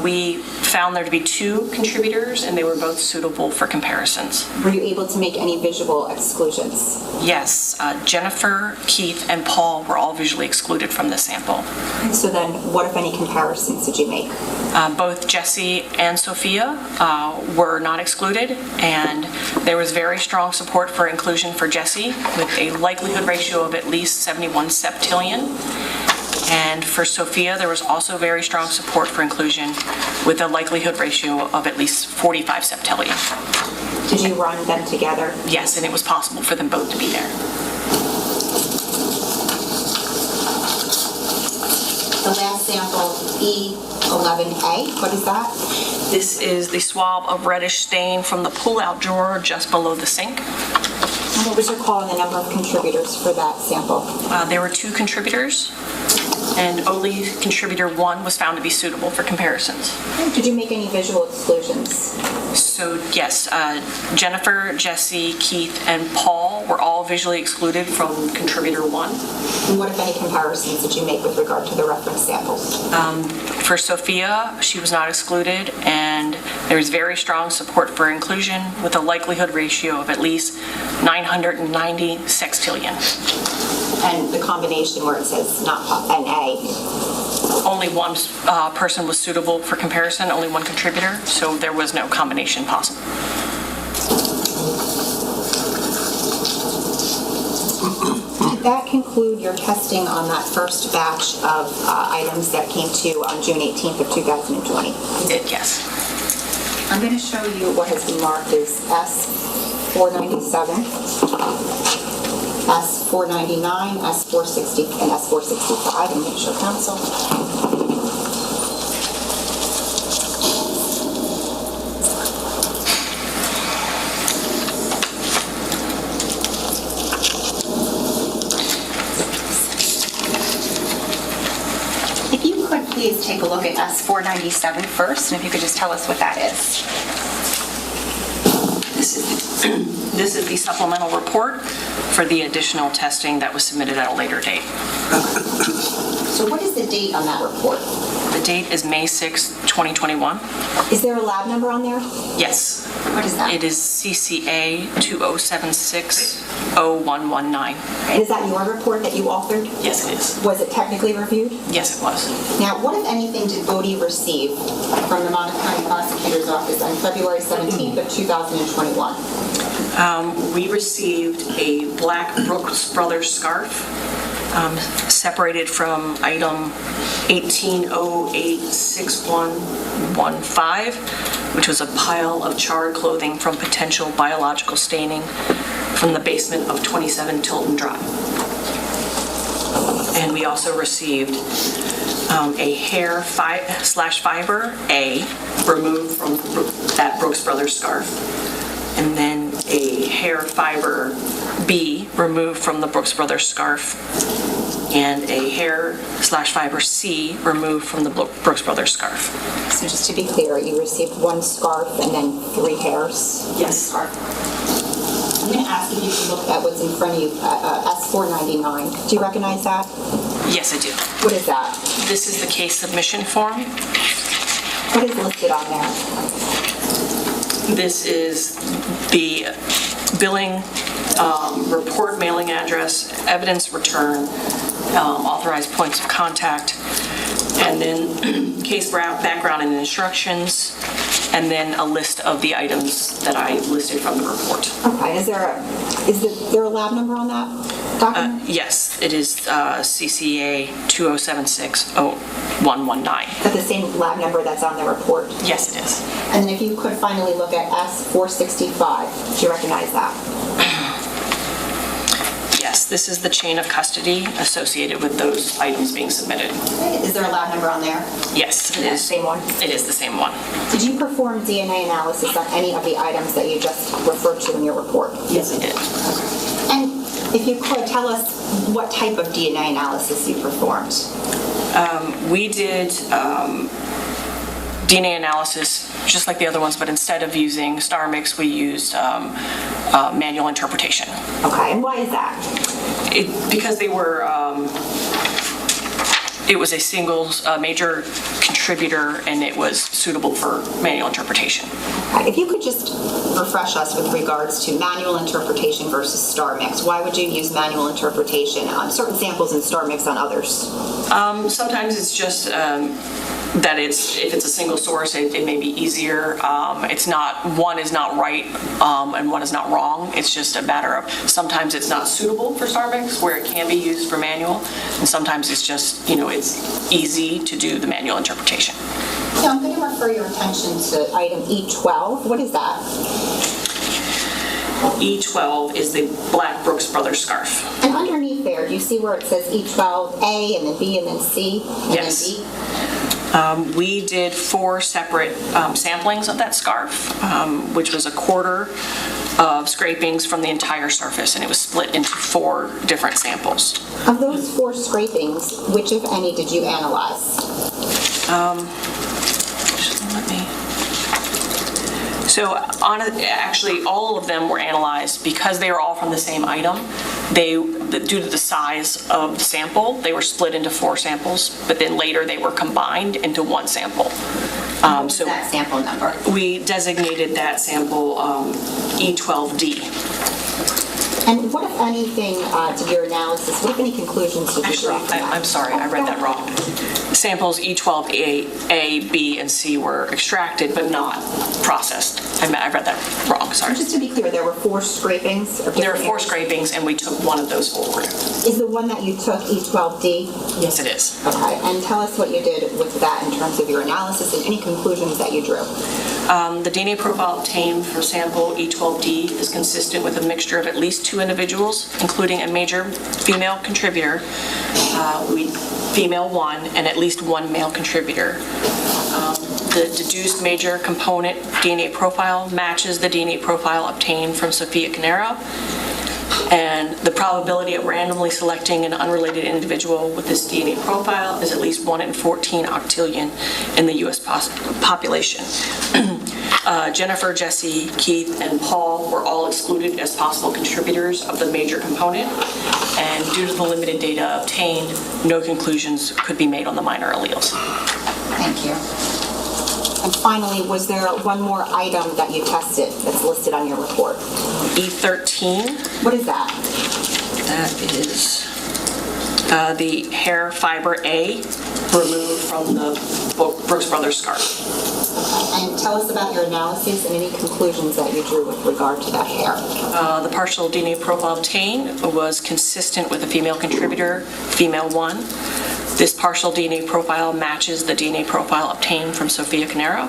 We found there to be 2 contributors, and they were both suitable for comparisons. Were you able to make any visual exclusions? Yes, Jennifer, Keith, and Paul were all visually excluded from the sample. And so then what, if any, comparisons did you make? Both Jesse and Sophia were not excluded, and there was very strong support for inclusion for Jesse with a likelihood ratio of at least 71 septillion. And for Sophia, there was also very strong support for inclusion with a likelihood ratio of at least 45 septillion. Did you run them together? Yes, and it was possible for them both to be there. The last sample, E11A, what is that? This is the swab of reddish stain from the pull-out drawer just below the sink. And what was your call on the number of contributors for that sample? There were 2 contributors, and only contributor 1 was found to be suitable for comparisons. Did you make any visual exclusions? So yes, Jennifer, Jesse, Keith, and Paul were all visually excluded from contributor 1. And what, if any, comparisons did you make with regard to the reference samples? For Sophia, she was not excluded, and there was very strong support for inclusion with a likelihood ratio of at least 990 sextillion. And the combination where it says not NA? Only 1 person was suitable for comparison, only 1 contributor, so there was no combination possible. Did that conclude your testing on that first batch of items that came to you on June 18th of 2020? It did, yes. I'm going to show you what has been marked as S497, S499, S460, and S465, and make sure counsel. If you could please take a look at S497 first, and if you could just tell us what that is. This is the supplemental report for the additional testing that was submitted at a later date. So what is the date on that report? The The date is May 6, 2021. Is there a lab number on there? Yes. What is that? It is CCA 2076-0119. And is that your report that you authored? Yes, it is. Was it technically reviewed? Yes, it was. Now, what, if anything, did Bodie receive from the Monmouth County Prosecutor's Office on February 17th of 2021? We received a black Brooks Brothers scarf, separated from item 18086115, which was a pile of charred clothing from potential biological staining from the basement of 27 Tilton Drive. And we also received a hair /fiber A removed from that Brooks Brothers scarf, and then a hair fiber B removed from the Brooks Brothers scarf, and a hair /fiber C removed from the Brooks Brothers scarf. So just to be clear, you received one scarf and then 3 hairs? Yes. I'm going to ask if you can look at what's in front of you, S499. Do you recognize that? Yes, I do. What is that? This is the case submission form. What is listed on there? This is the billing, report mailing address, evidence return, authorized points of contact, and then case background and instructions, and then a list of the items that I listed from the report. Okay, is there a lab number on that document? Yes, it is CCA 2076-0119. Is that the same lab number that's on the report? Yes, it is. And then if you could finally look at S465, do you recognize that? Yes, this is the chain of custody associated with those items being submitted. Is there a lab number on there? Yes, it That is. same one? It is the same one. Did you perform DNA analysis on any of the items that you just referred to in your report? Yes, I did. And if you could, tell us what type of DNA analysis you performed. We did DNA analysis just like the other ones, but instead of using star mix, we used manual interpretation. Okay, and why is that? Because they were, it was a single major contributor, and it was suitable for manual interpretation. If you could just refresh us with regards to manual interpretation versus star mix. Why would you use manual interpretation on certain samples and star mix on others? Sometimes it's just that if it's a single source, it may be easier. It's not, one is not right and one is not wrong. It's just a matter of sometimes it's not suitable for star mix where it can be used for manual, and sometimes it's just, it's easy to do the manual interpretation. So I'm going to refer your attention to item E12. What is that? E12 is the black Brooks Brothers scarf. And underneath there, do you see where it says E12A and then B and then C and Yes. then D? We did 4 separate samplings of that scarf, which was a quarter of scrapings from the entire surface, and it was split into 4 different samples. Of those 4 scrapings, which, if any, did you analyze? Actually, all of them were analyzed because they were all from the same item. Due to the size of the sample, they were split into 4 samples, but then later they were combined into 1 sample. What's that sample number? We designated that sample E12D. And what, if anything, did your analysis, what, if any, conclusions did you draw from that? I'm sorry, I read that wrong. Samples E12A, B, and C were extracted but not processed. I read that wrong, sorry. Just to be clear, there were 4 scrapings? There were 4 scrapings, and we took one of those forward. Is the one that you took E12D? Yes, it is. Okay, and tell us what you did with that in terms of your analysis and any conclusions that you drew. The DNA profile obtained for sample E12D is consistent with a mixture of at least 2 individuals, including a major female contributor, female 1, and at least 1 male contributor. The deduced major component DNA profile matches the DNA profile obtained from Sophia Caneiro, and the probability of randomly selecting an unrelated individual with this DNA profile is at least 1 in 14 octillion in the U.S. population. Jennifer, Jesse, Keith, and Paul were all excluded as possible contributors of the major component, and due to the limited data obtained, no conclusions could be made on the minor alleles. Thank you. And finally, was there one more item that you tested that's listed on your report? E13. What is that? That is the hair fiber A removed from the Brooks Brothers scarf. And tell us about your analyses and any conclusions that you drew with regard to that hair. The partial DNA profile obtained was consistent with a female contributor, female 1. This partial DNA profile matches the DNA profile obtained from Sophia Caneiro,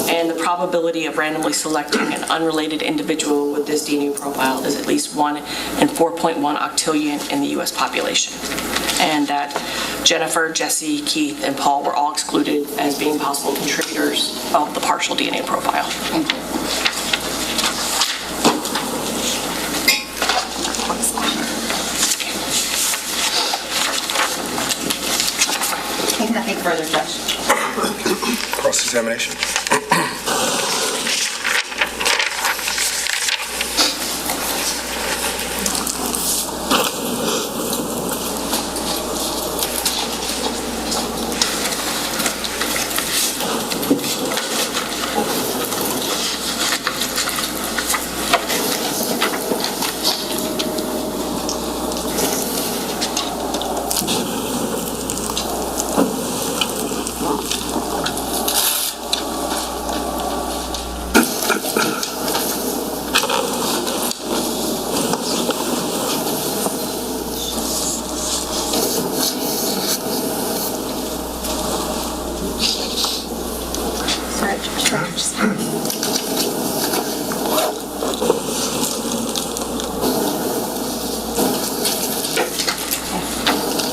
and the probability of randomly selecting an unrelated individual with this DNA profile is at least 1 in 4.1 octillion in the U.S. population, and that Jennifer, Jesse, Keith, and Paul were all excluded as being possible contributors of the partial DNA profile. Thank you. Nothing further, Judge. Cross-examination.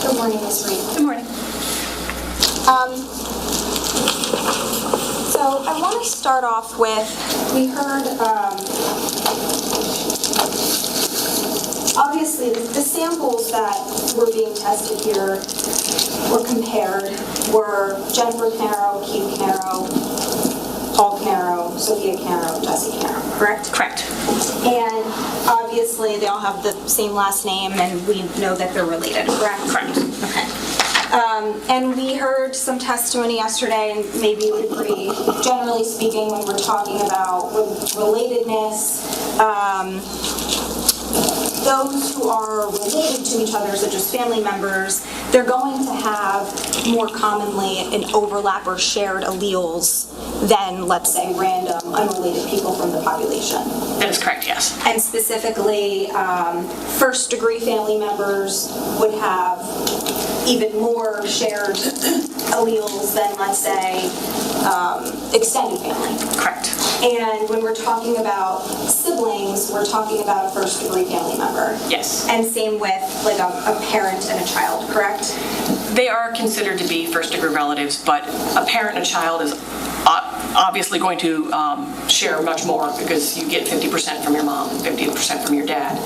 Good morning, Ms. Reed. Good morning. So I want to start off with, we heard, obviously the samples that were being tested here were compared were Jennifer Caneiro, Keith Caneiro, Paul Caneiro, Sophia Caneiro, Jesse Caneiro, correct? Correct. And obviously, they all have the same last name, and we know that they're related, correct? Correct. Okay. And we heard some testimony yesterday, and maybe you would agree, generally speaking, when we're talking about relatedness, those who are related to each other, such as family members, they're going to have more commonly an overlap or shared alleles than, let's say, random, unrelated people from the population. That is correct, yes. And specifically, first-degree family members would have even more shared alleles than, let's say, extended family. Correct. And when we're talking about siblings, we're talking about a first-degree family member. Yes. And same with like a parent and a child, correct? They are considered to be first-degree relatives, but a parent and a child is obviously going to share much more because you get 50% from your mom and 50% from your dad,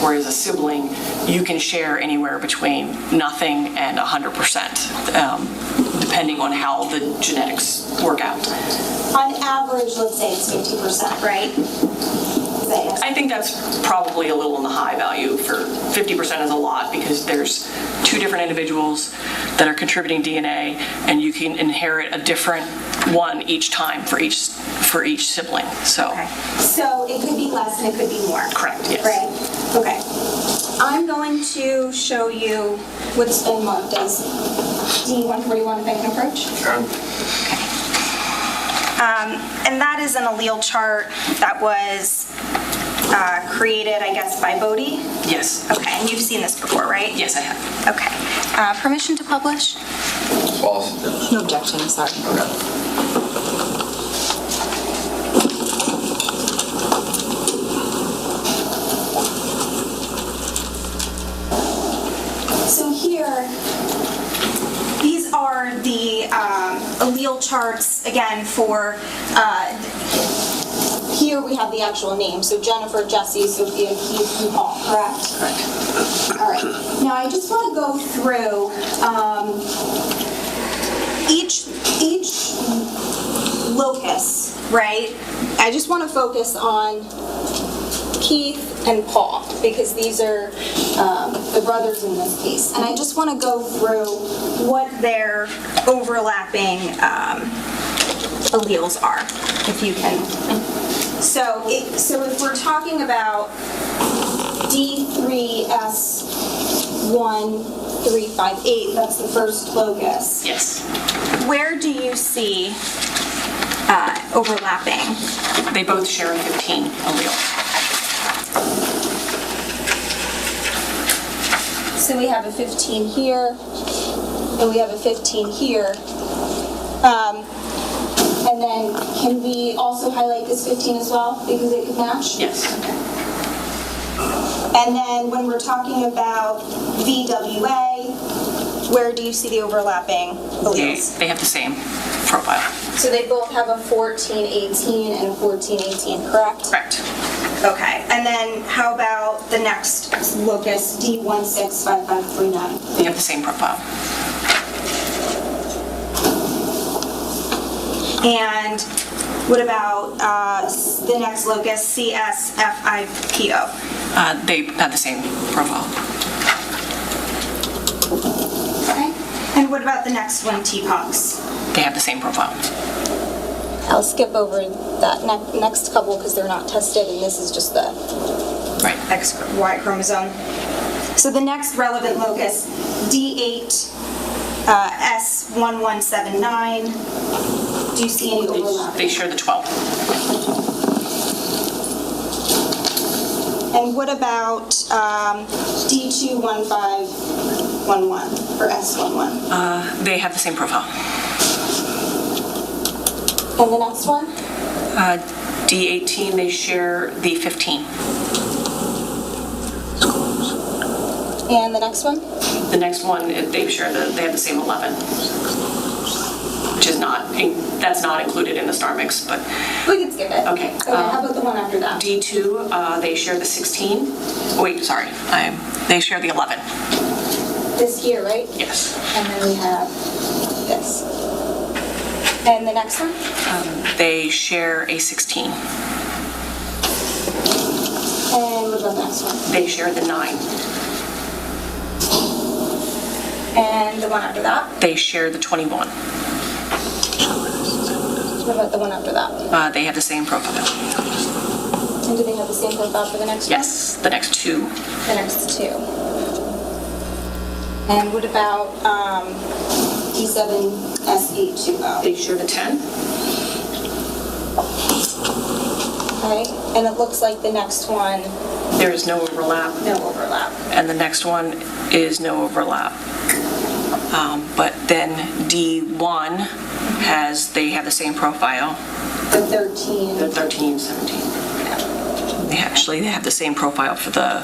whereas a sibling, you can share anywhere between nothing and 100%, depending on how the genetics work out. On average, let's say it's 50%, right? I think that's probably a little on the high value. For 50% is a lot because there's two different individuals that are contributing DNA, and you can inherit a different one each time for each sibling. So. Okay. So it could be less and it could be more. Correct. Yes. Right. Okay. I'm going to show you what's been marked as D141 bank approach. Sure. And that is an allele chart that was created, I guess, by Bodie. Yes. Okay, and you've seen this before, right? Yes, I have. Okay. Permission to publish? False. No objection, I'm sorry. So here, these are the allele charts, again, for, here we have the actual name, so Jennifer, Jesse, Sophia, Keith, and Paul, correct? Correct. All right. Now, I just want to go through each locus, right? I just want to focus on Keith and Paul, because these are the brothers in this case. And I just want to go through what their overlapping alleles are, if you can. So if we're talking about D3S1358, that's the first locus. Yes. Where do you see overlapping? They both share a 15 allele. So we have a 15 here, and we have a 15 here. And then can we also highlight this 15 as well, because it could match? Yes. And then when we're talking about VWA, where do you see the overlapping alleles? They have the same profile. So they both have a 1418 and a 1418, correct? Correct. Okay, and then how about the next locus, D165539? They have the same profile. And what about the next locus, CSFIPO? They have the same profile. Okay. And what about the next one, TPOX? They have the same profile. I'll skip over that next couple because they're not tested, and this is just the Right. XY chromosome. So the next relevant locus, D8 S1179. Do you see any overlap? They share the 12. And what about D21511 or S11? They have the same profile. And the next one? D18, they share the 15. And the next one? The next one, they have the same 11, which is that's not included in the star mix, but We can skip it. Okay. How about the one after that? D2, they share the 16. Wait, sorry, they share the 11. This here, right? Yes. And then we have this. And the next one? They share a 16. And what about the next one? They share the 9. And the one after that? They share the 21. What about the one after that? They have the same profile. And do they have the same profile for the next one? Yes, the next two. The next two. And what about D7S820? They share the 10. Okay, and it looks like the next one, There is no overlap. no overlap. And the next one is no overlap. But then D1 they have the same profile. The 13. The 13, 17. They have the same profile for the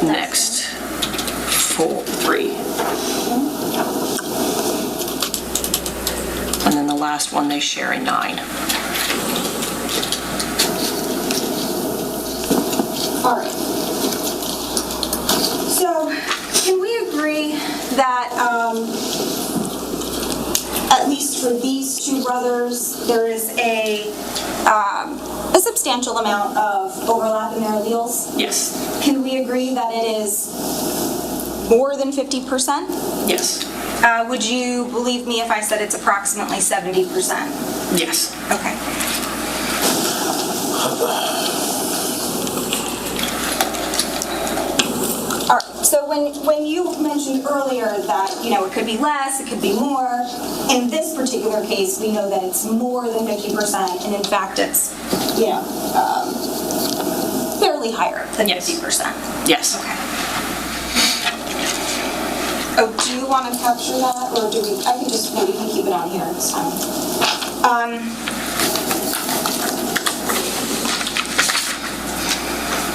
next 3. And then the last one, they share a 9. All right. So, can we agree that at least for these two brothers, there is a substantial amount of overlap in their alleles? Yes. Can we agree that it is more than 50%? Yes. Would you believe me if I said it's approximately 70%? Yes. Okay. All right. So when you mentioned earlier that, it could be less, it could be more, in this particular case, we know that it's more than 50%, and in fact, it's, fairly higher than 50%. Yes. Okay. Oh, do you want to capture that, or do we? I can just, we can keep it on here. It's fine.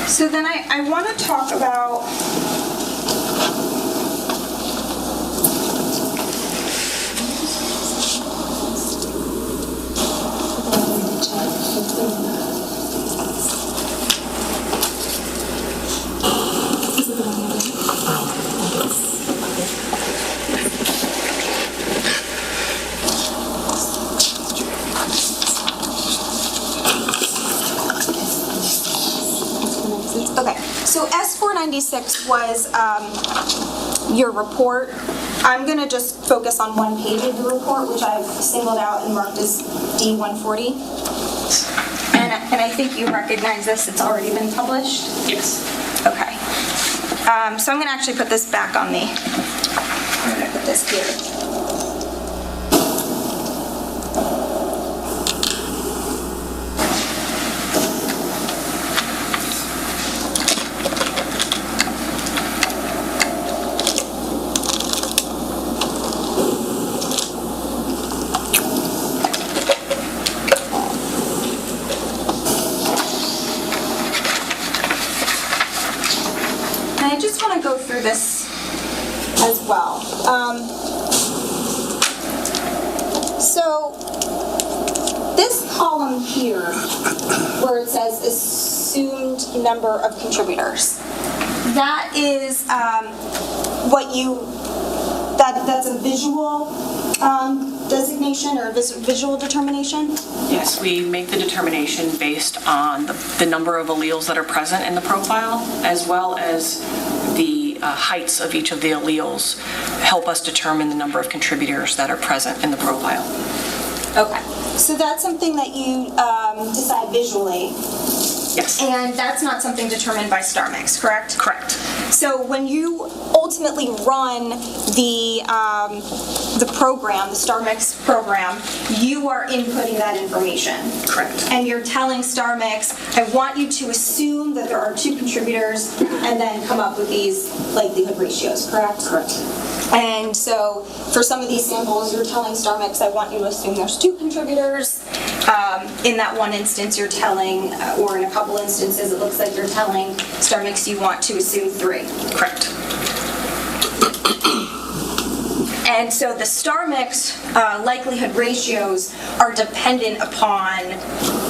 So then I want to talk about 176 was your report. I'm going to just focus on one page of the report, which I've singled out and marked as D140. And I think you recognize this. It's already been published? Yes. Okay. So I'm going to actually put this back on me. I'm going to put this here. Go through this as well. So this column here, where it says assumed number of contributors, that is that's a visual designation or visual determination? Yes, we make the determination based on the number of alleles that are present in the profile, as well as the heights of each of the alleles help us determine the number of contributors that are present in the profile. Okay, so that's something that you decide visually. Yes. And that's not something determined by StarMix, correct? Correct. So when you ultimately run the program, the StarMix program, you are inputting that information. Correct. And you're telling StarMix, I want you to assume that there are 2 contributors and then come up with these likelihood ratios, correct? Correct. And so for some of these samples, you're telling StarMix, I want you to assume there's 2 contributors. In that one instance, you're telling, or in a couple instances, it looks like you're telling StarMix you want to assume 3. Correct. And so the StarMix likelihood ratios are dependent upon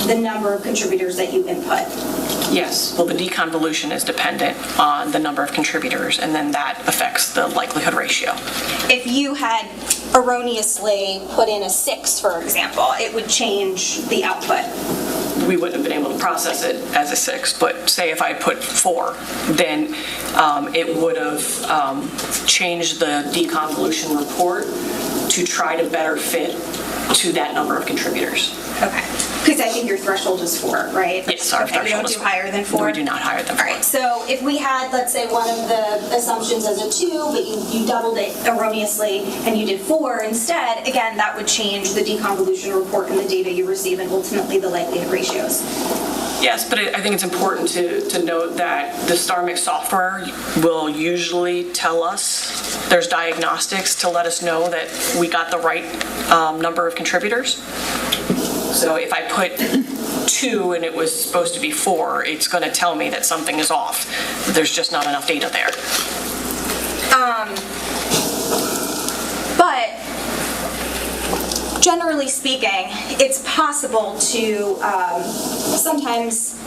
the number of contributors that you input. Yes. Well, the deconvolution is dependent on the number of contributors, and then that affects the likelihood ratio. If you had erroneously put in a 6, for example, it would change the output. We wouldn't have been able to process it as a 6, but say if I put 4, then it would have changed the deconvolution report to try to better fit to that number of contributors. Okay. Because I think your threshold is 4, right? Yes, our threshold we don't is do 4. higher than 4? We do not higher than 4. All right, so if we had, let's say, one of the assumptions as a 2, but you doubled it erroneously and you did 4 instead, again, that would change the deconvolution report and the data you receive and ultimately the likelihood ratios. Yes, but I think it's important to note that the StarMix software will usually tell us, there's diagnostics to let us know that we got the right number of contributors. So if I put 2 and it was supposed to be 4, it's going to tell me that something is off. There's just not enough data there. But generally speaking, it's possible to sometimes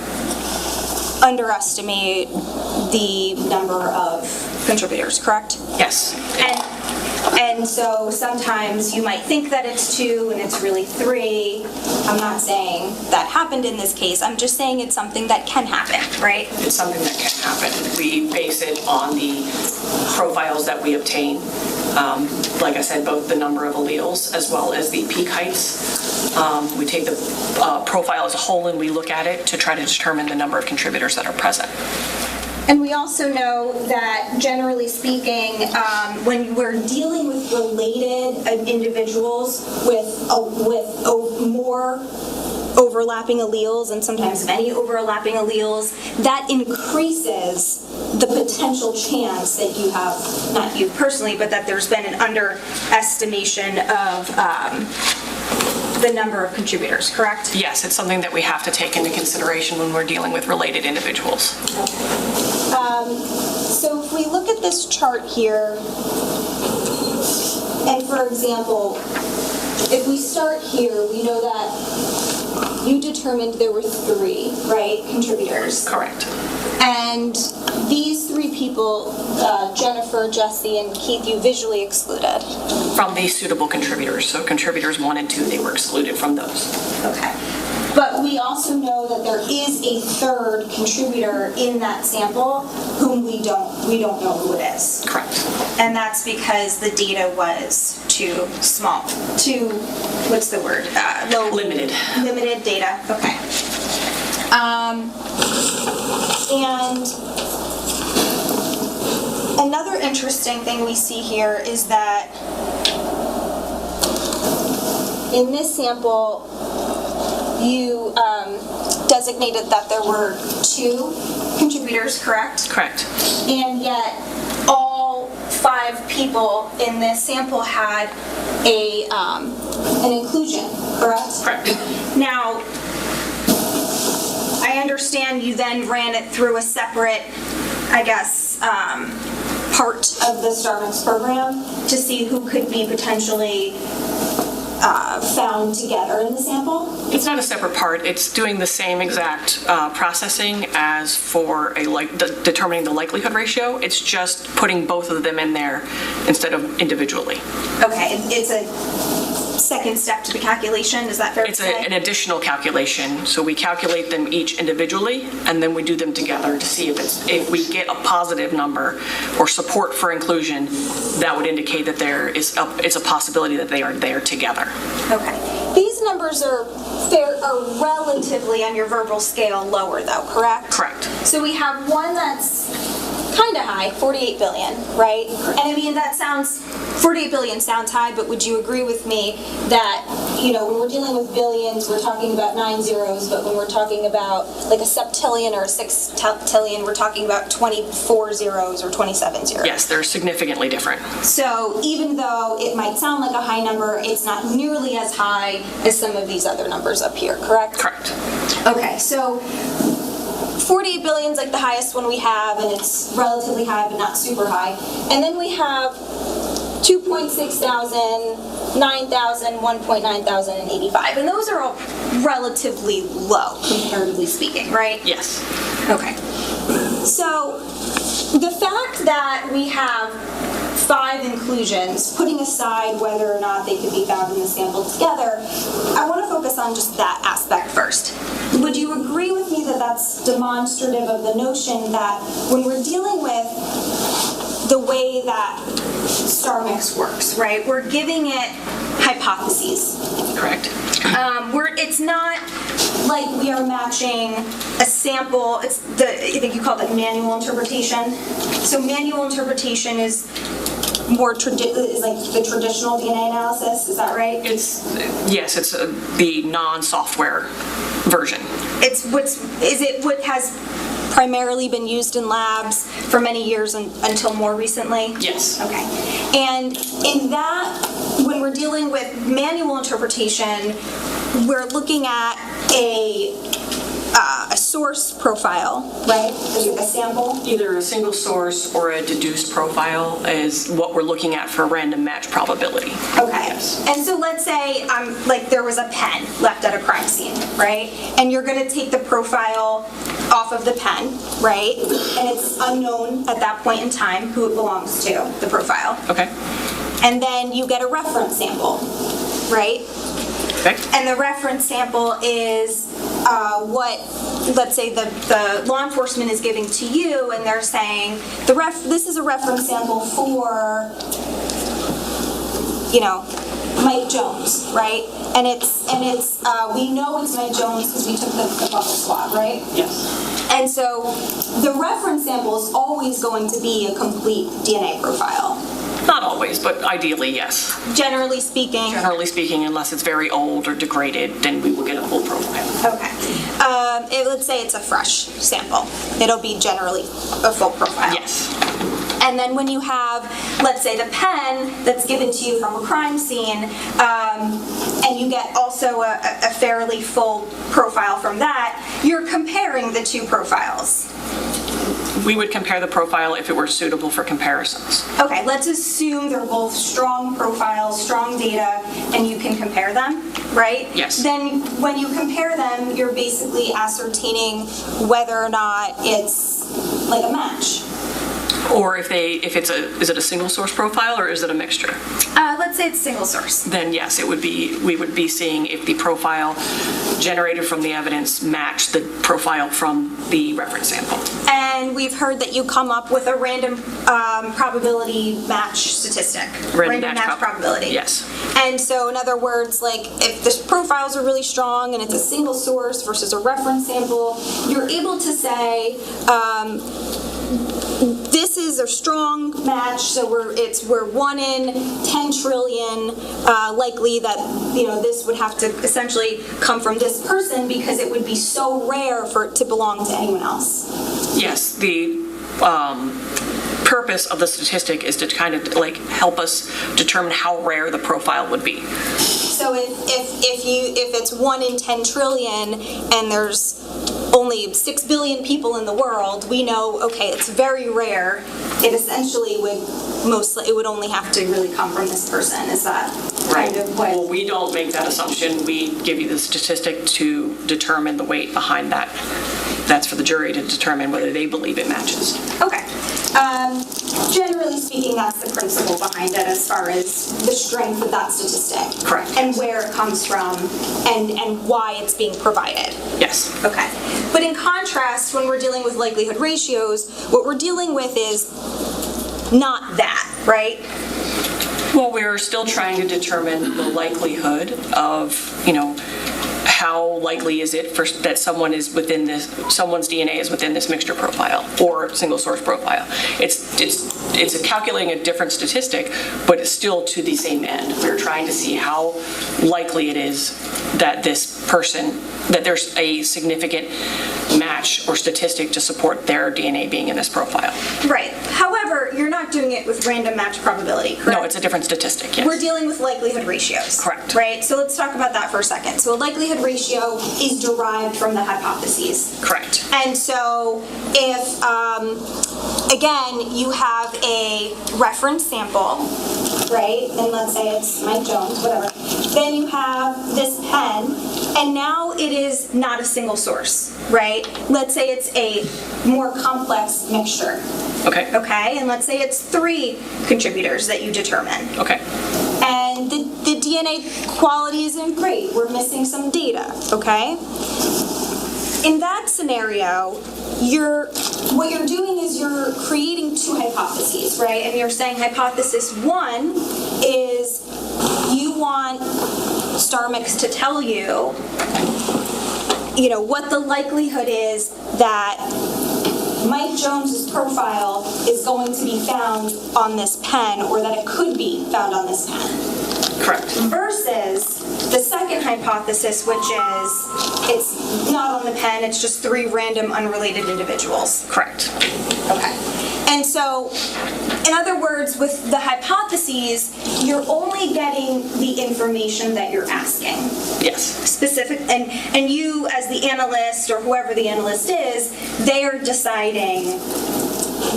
underestimate the number of contributors, correct? Yes. And so sometimes you might think that it's 2 and it's really 3. I'm not saying that happened in this case. I'm just saying it's something that can happen, right? It's something that can happen. We base it on the profiles that we obtain. Like I said, both the number of alleles as well as the peak heights. We take the profile as a whole and we look at it to try to determine the number of contributors that are present. And we also know that, generally speaking, when we're dealing with related individuals with more overlapping alleles and sometimes many overlapping alleles, that increases the potential chance that you have, not you personally, but that there's been an underestimation of the number of contributors, correct? Yes, it's something that we have to take into consideration when we're dealing with related individuals. So if we look at this chart here, and for example, if we start here, we know that you determined there were 3, right, contributors? Correct. And these 3 people, Jennifer, Jesse, and Keith, you visually excluded. From the suitable contributors, so contributors 1 and 2, they were excluded from those. Okay. But we also know that there is a third contributor in that sample whom we don't know who it is. Correct. And that's because the data was too small, what's the word? Limited. Limited data, okay. And another interesting thing we see here is that in this sample, you designated that there were 2 contributors, correct? Correct. And yet, all 5 people in this sample had an inclusion, correct? Correct. Now, I understand you then ran it through a separate, I guess, part of the StarMix program to see who could be potentially found together in the sample? It's not a separate part. It's doing the same exact processing as for determining the likelihood ratio. It's just putting both of them in there instead of individually. Okay, it's a second step to the calculation, is that fair to say? It's an additional calculation. So we calculate them each individually, and then we do them together to see if we get a positive number or support for inclusion, that would indicate that it's a possibility that they are there together. Okay. These numbers are relatively on your verbal scale lower though, correct? Correct. So we have one that's kind of high, 48 billion, right? And I mean, 48 billion sounds high, but would you agree with me that, when we're dealing with billions, we're talking about 9 zeros, but when we're talking about like a septillion or a sextillion, we're talking about 24 zeros or 27 zeros. Yes, they're significantly different. So even though it might sound like a high number, it's not nearly as high as some of these other numbers up here, correct? Correct. Okay, so 48 billion is like the highest one we have, and it's relatively high, but not super high. And then we have 2.6 thousand, 9,000, 1.9 thousand, and 85. And those are all relatively low, comparatively speaking, right? Yes. Okay. So the fact that we have 5 inclusions, putting aside whether or not they could be found in the sample together, I want to focus on just that aspect first. Would you agree with me that that's demonstrative of the notion that when we're dealing with the way that StarMix works, right, we're giving it hypotheses. Correct. It's not like we are matching a sample. I think you called it manual interpretation. So manual interpretation is more like the traditional DNA analysis. Is that right? It's the non-software version. Is it what has primarily been used in labs for many years until more recently? Yes. Okay. And in that, when we're dealing with manual interpretation, we're looking at a source profile, right? A sample. Either a single source or a deduced profile is what we're looking at for random match probability. Okay. Yes. And so let's say there was a pen left at a crime scene, right? And you're going to take the profile off of the pen, right? And it's unknown at that point in time who it belongs to, the profile. Okay. And then you get a reference sample, right? Okay. And the reference sample is what, let's say, the law enforcement is giving to you, and they're saying this is a reference sample for, Mike Jones, right? And we know it's Mike Jones because we took the bubble swab, right? Yes. And so the reference sample is always going to be a complete DNA profile. Not always, but ideally, yes. Generally speaking. Generally speaking, unless it's very old or degraded, then we will get a full profile. Okay. Let's say it's a fresh sample. It'll be generally a full profile. Yes. And then when you have, let's say, the pen that's given to you from a crime scene, and you get also a fairly full profile from that, you're comparing the 2 profiles. We would compare the profile if it were suitable for comparisons. Okay, let's assume they're both strong profiles, strong data, and you can compare them, right? Yes. Then when you compare them, you're basically ascertaining whether or not it's like a match. Or is it a single source profile or is it a mixture? Let's let's say it's single source. then yes, we would be seeing if the profile generated from the evidence matched the profile from the reference sample. And we've heard that you come up with a random probability match statistic. Random match probability. Yes. And so in other words, like if the profiles are really strong and it's a single source versus a reference sample, you're able to say, this is a strong match, so we're 1 in 10 trillion likely that this would have to essentially come from this person because it would be so rare for it to belong to anyone else. Yes, the purpose of the statistic is to kind of like help us determine how rare the profile would be. So if it's 1 in 10 trillion and there's only 6 billion people in the world, we know, okay, it's very rare. It essentially would only have to really come from this person. Is that kind of what? Well, we don't make that assumption. We give you the statistic to determine the weight behind that. That's for the jury to determine whether they believe it matches. Okay. Generally speaking, that's the principle behind it as far as the strength of that statistic. Correct. And where it comes from and why it's being provided. Yes. Okay. But in contrast, when we're dealing with likelihood ratios, what we're dealing with is not that, right? Well, we're still trying to determine the likelihood of, how likely is it that someone's DNA is within this mixture profile or single source profile. It's calculating a different statistic, but it's still to the same end. We're trying to see how likely it is that that there's a significant match or statistic to support their DNA being in this profile. Right. However, you're not doing it with random match probability, correct? No, it's a different statistic, yes. We're dealing with likelihood ratios. Correct. Right? So let's talk about that for a second. So a likelihood ratio is derived from the hypotheses. Correct. And so if, again, you have a reference sample, right? And let's say it's Mike Jones, whatever. Then you have this pen, and now it is not a single source, right? Let's say it's a more complex mixture. Okay. Okay? And let's say it's 3 contributors that you determine. Okay. And the DNA quality isn't great. We're missing some data, okay? In that scenario, what you're doing is you're creating 2 hypotheses, right? And you're saying hypothesis 1 is you want StarMix to tell you, what the likelihood is that Mike Jones's profile is going to be found on this pen, or that it could be found on this pen. Correct. Versus the second hypothesis, which is it's not on the pen, it's just 3 random unrelated individuals. Correct. Okay. And so, in other words, with the hypotheses, you're only getting the information that you're asking. Yes. Specific, and you as the analyst or whoever the analyst is, they are deciding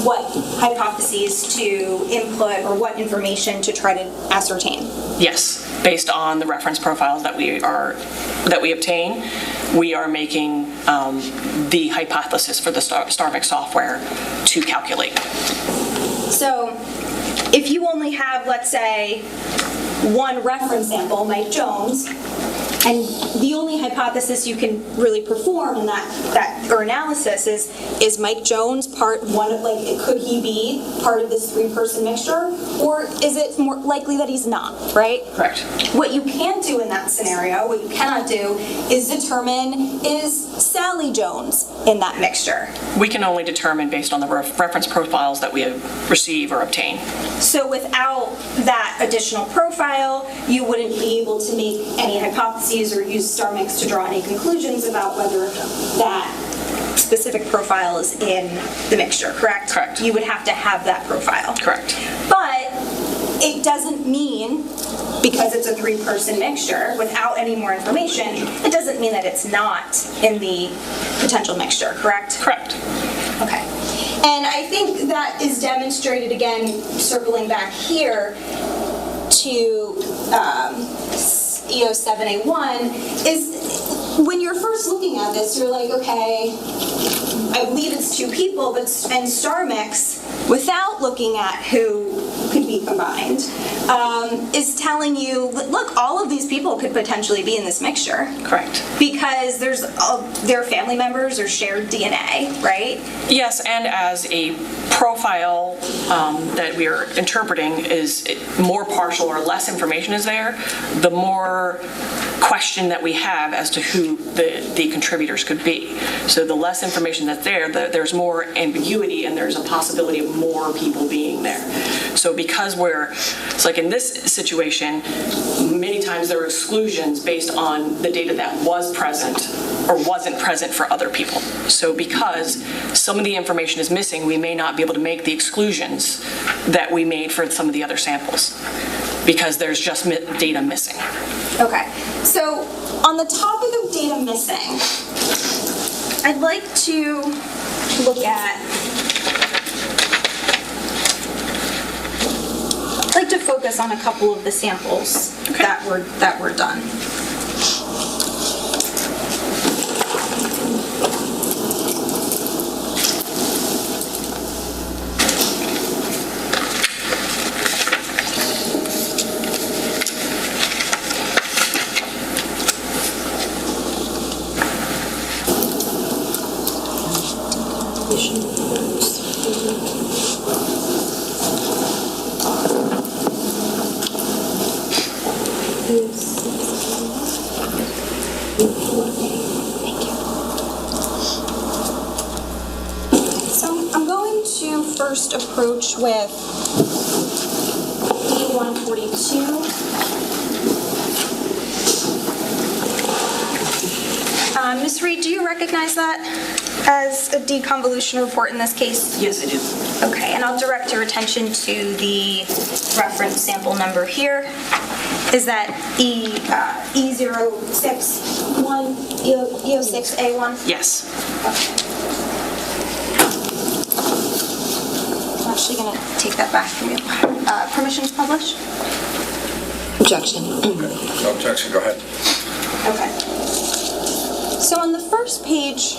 what hypotheses to input or what information to try to ascertain. Yes, based on the reference profiles that we obtain, we are making the hypothesis for the StarMix software to calculate. So, if you only have, let's say, 1 reference sample, Mike Jones, and the only hypothesis you can really perform in that or analysis is Mike Jones part one of, could he be part of this 3-person mixture, or is it more likely that he's not, right? Correct. What you can't do in that scenario, what you cannot do, is determine is Sally Jones in that mixture. We can only determine based on the reference profiles that we receive or obtain. So without that additional profile, you wouldn't be able to make any hypotheses or use StarMix to draw any conclusions about whether that specific profile is in the mixture, correct? Correct. You would have to have that profile. Correct. But it doesn't mean, because it's a 3-person mixture, without any more information, it doesn't mean that it's not in the potential mixture, correct? Correct. Okay. And I think that is demonstrated, again, circling back here to EO 7A1, is when you're first looking at this, you're like, okay, I believe it's 2 people, and StarMix, without looking at who could be combined, is telling you, look, all of these people could potentially be in this mixture. Correct. Because they're family members or shared DNA, right? Yes, and as a profile that we are interpreting is more partial or less information is there, the more question that we have as to who the contributors could be. So the less information that's there, there's more ambiguity and there's a possibility of more people being there. So because it's like in this situation, many times there are exclusions based on the data that was present or wasn't present for other people. So because some of the information is missing, we may not be able to make the exclusions that we made for some of the other samples because there's just data missing. Okay, so on the topic of data missing, I'd like to look at, I'd like to focus on a couple of the samples that were done. First approach with D142. Ms. Reed, do you recognize that as a deconvolution report in this case? Yes, I do. Okay, and I'll direct your attention to the reference sample number here. Is that E061, E06A1? Yes. Okay. I'm actually going to take that back from you. Permission to publish? Objection. No objection, go ahead. Okay. So on the first page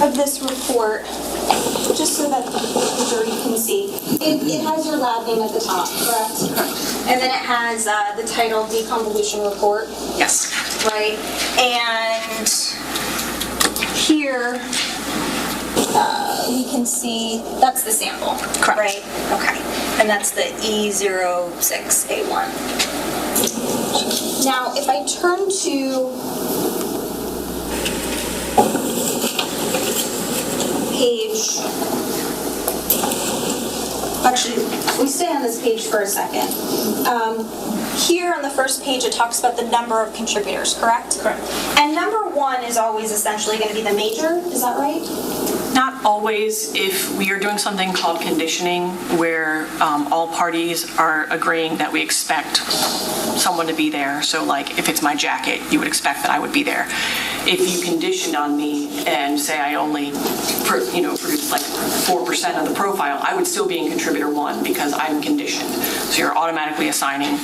of this report, just so that the jury can see, it has your lab name at the top, correct? And then it has the title, Deconvolution Report. Yes. Right? And here, we can see, that's the sample. Correct. Right? Okay. And that's the E06A1. Now, if I turn to page, actually, we stay on this page for a second. Here on the first page, it talks about the number of contributors, correct? Correct. And number one is always essentially going to be the major, is that right? Not always. If we are doing something called conditioning, where all parties are agreeing that we expect someone to be there. So like if it's my jacket, you would expect that I would be there. If you conditioned on me and say I only produced like 4% of the profile, I would still be in contributor 1 because I'm conditioned. So you're automatically assigning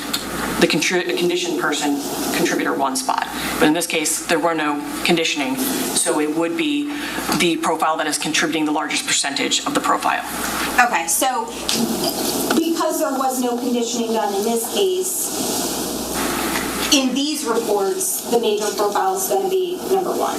the conditioned person contributor 1 spot. But in this case, there were no conditioning, so it would be the profile that is contributing the largest percentage of the profile. Okay, so because there was no conditioning done in this case, in these reports, the major profile is going to be number 1.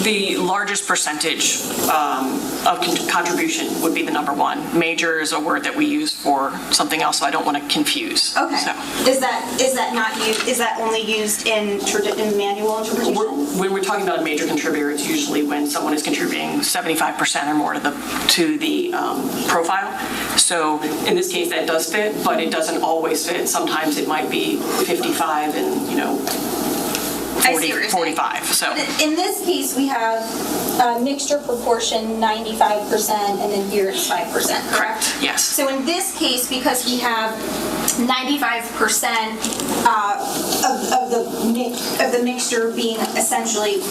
The largest percentage of contribution would be the number 1. Major is a word that we use for something else, so I don't want to confuse. Okay. So. Is that not used? Is that only used in manual interpretation? When we're talking about a major contributor, it's usually when someone is contributing 75% or more to the profile. So in this case, that does fit, but it doesn't always fit. Sometimes it might be 55 and 45. So in this case, we have mixture proportion 95%, and then here it's 5%. Correct? Yes. So in this case, because we have 95% of the mixture being essentially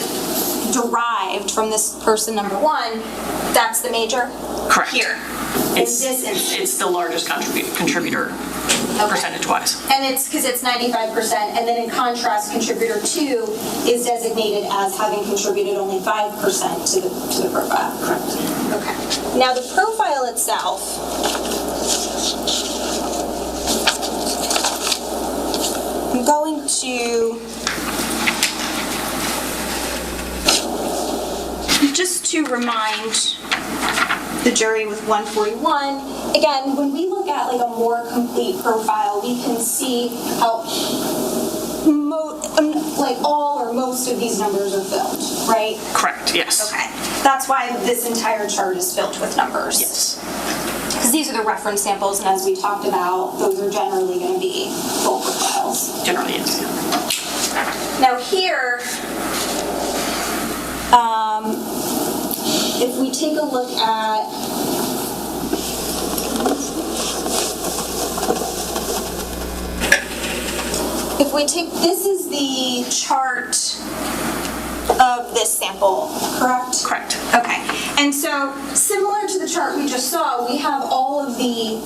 derived from this person number 1, that's the major. Correct. Here. It's the largest contributor. Okay. Percentage-wise. And it's because it's 95%, and then in contrast, contributor 2 is designated as having contributed only 5% to the profile. Correct. Okay. Now the profile itself, I'm going to, just to remind the jury with 141, again, when we look at like a more complete profile, we can see how like all or most of these numbers are filled, right? Correct, yes. Okay, that's why this entire chart is filled with numbers. Yes. Because these are the reference samples, and as we talked about, those are generally going to be full profiles. Generally, yes. Now here, if we take a look at this is the chart of this sample, correct? Correct. Okay, and so similar to the chart we just saw, we have all of the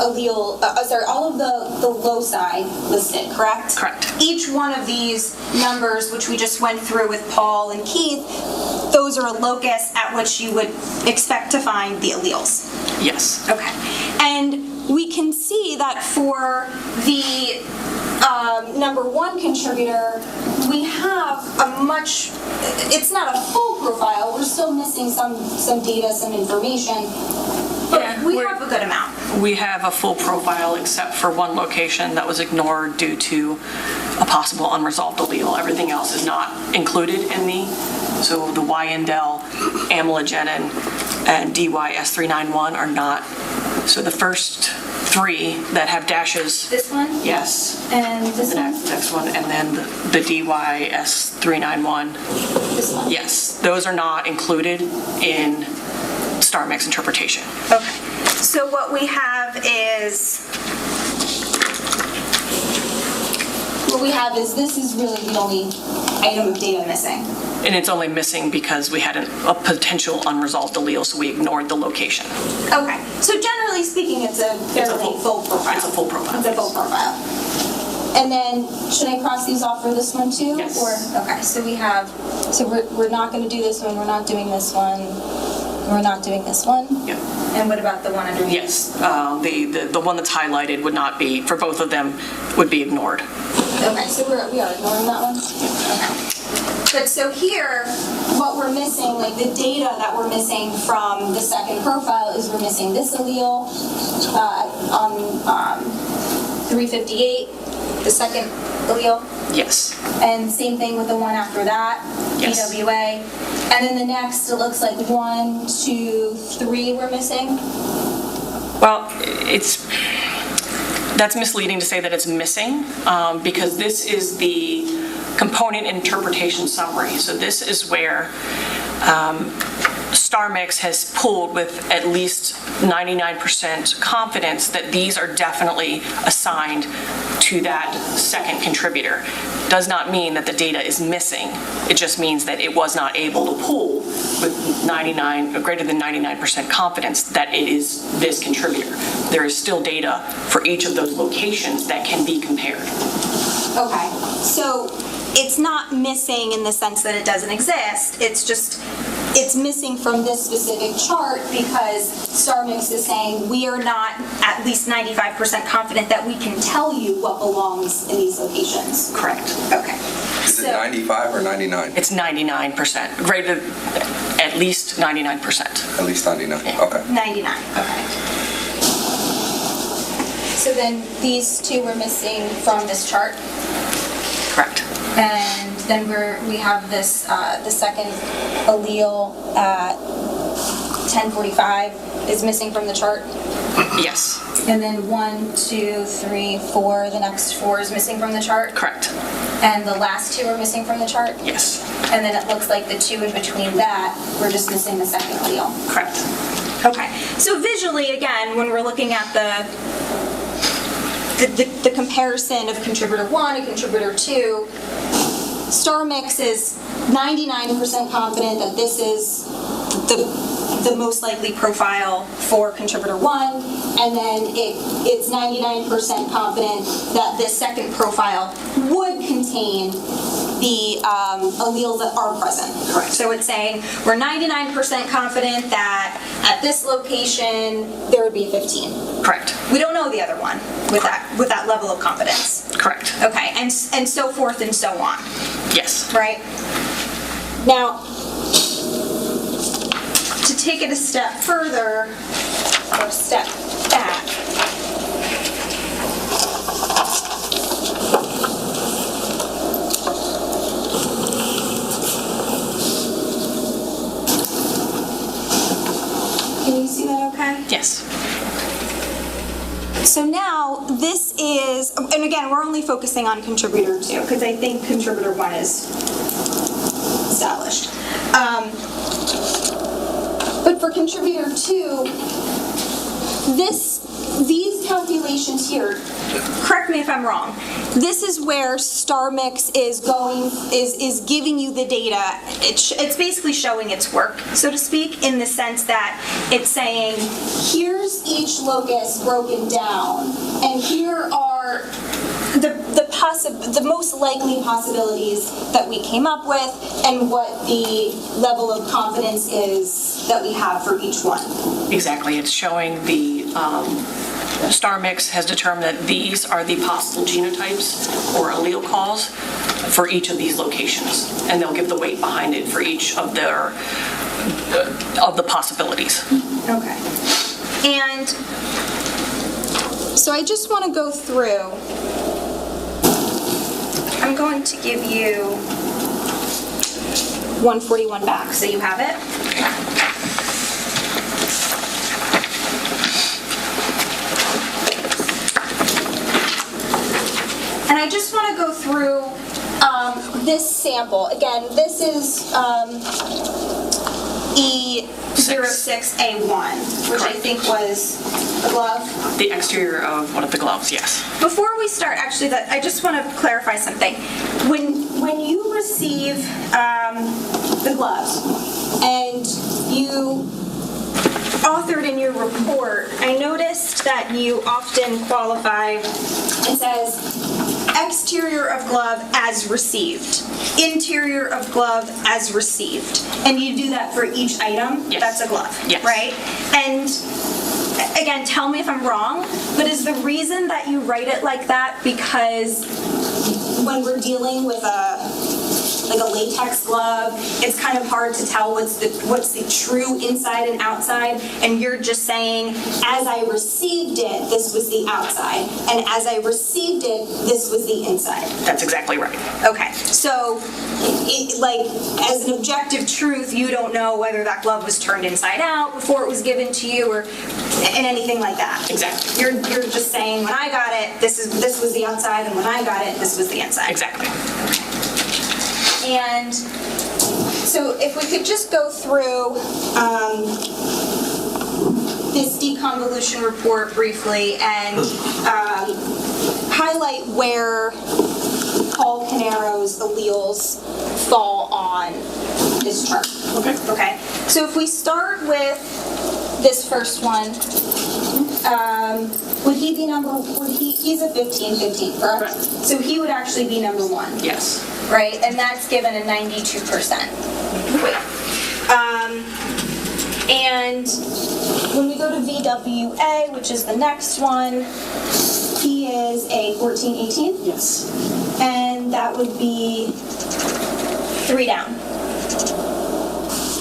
all of the loci listed, correct? Correct. Each one of these numbers, which we just went through with Paul and Keith, those are a locus at which you would expect to find the alleles. Yes. Okay, and we can see that for the number one contributor, we have a much, it's not a full profile, we're still missing some data, some information, but Yeah, we have a good amount. We have a full profile except for one location that was ignored due to a possible unresolved allele. Everything else is not included in so the Y-indel, amylogenin, and DYS391 are not. So the first three that have dashes. This one? Yes. And this The one? next one, and then the DYS391. This one? Yes, those are not included in StarMix interpretation. Okay, so what we have is, this is really the only item of data missing. And it's only missing because we had a potential unresolved allele, so we ignored the location. Okay, so generally speaking, it's a fairly full profile. It's a full profile. It's a full profile. And then, should I cross these off for this one too? Yes. Or, okay, so we have, so we're not going to do this one, we're not doing this one, we're not doing this one? Yep. And what about the one underneath? Yes, the one that's highlighted would not be, for both of them, would be ignored. Okay, so we are ignoring that one? Okay. But so here, what we're missing, like the data that we're missing from the second profile is we're missing this allele on 358, the second allele. Yes. And same thing with the one after that, Yes. BWA. And then the next, it looks like 1, 2, 3 we're missing. Well, that's misleading to say that it's missing because this is the component interpretation summary. So this is where StarMix has pulled with at least 99% confidence that these are definitely assigned to that second contributor. Does not mean that the data is missing. It just means that it was not able to pull with greater than 99% confidence that it is this contributor. There is still data for each of those locations that can be compared. Okay, so it's not missing in the sense that it doesn't exist, it's missing from this specific chart because StarMix is saying we are not at least 95% confident that we can tell you what belongs in these locations. Correct. Okay. Is it 95 or 99? It's 99%, at least 99%. At least 99, okay. 99, okay. So then these two were missing from this chart. Correct. And then we have this, the second allele at 1045 is missing from the chart. Yes. And then 1, 2, 3, 4, the next 4 is missing from the chart. Correct. And the last 2 are missing from the chart. Yes. And then it looks like the 2 in between that, we're just missing the second allele. Correct. Okay. So visually, again, when we're looking at the comparison of contributor 1 and contributor 2, StarMix is 99% confident that this is the most likely profile for contributor 1, and then it's 99% confident that this second profile would contain the alleles that are present. Correct. So it's saying we're 99% confident that at this location there would be a 15. Correct. We don't know the other one with that level of confidence. Correct. Okay, and so forth and so on. Yes. Right? Now, to take it a step further, or a step back, can you see that okay? Yes. So now this is, and again, we're only focusing on contributor 2 because I think contributor 1 is established. But for contributor 2, these calculations here, correct me if I'm wrong, this is where StarMix is giving you the data. It's basically showing its work, so to speak, in the sense that it's saying, here's each locus broken down, and here are the most likely possibilities that we came up with, and what the level of confidence is that we have for each one. Exactly. It's showing the StarMix has determined that these are the possible genotypes or allele calls for each of these locations, and they'll give the weight behind it for each of the possibilities. Okay. And so I just want to go through. I'm going to give you 141 back, so you have it. And I just want to go through this sample. Again, this is E06A1, which I think was a glove. The exterior of one of the gloves, yes. Before we start, actually, I just want to clarify something. When you receive the gloves and you authored in your report, I noticed that you often qualify, it says, exterior of glove as received, interior of glove as received. And you do that for each item? Yes. That's a glove, yes. Right? And again, tell me if I'm wrong, but is the reason that you write it like that because when we're dealing with a latex glove, it's kind of hard to tell what's the true inside and outside, and you're just saying, as I received it, this was the outside, and as I received it, this was the inside. That's exactly right. Okay, so as an objective truth, you don't know whether that glove was turned inside out before it was given to you, or and anything like that. Exactly. You're just saying, when I got it, this was the outside, and when I got it, this was the inside. Exactly. And so if we could just go through this deconvolution report briefly and highlight where Paul Caneiro's alleles fall on this chart. Okay. So if we start with this first one, would he be he's a 15-15, correct? So he would actually be number 1. Yes. Right, and that's given a 92% weight. And when we go to VWA, which is the next one, he is a 14-18. Yes. And that would be 3 down.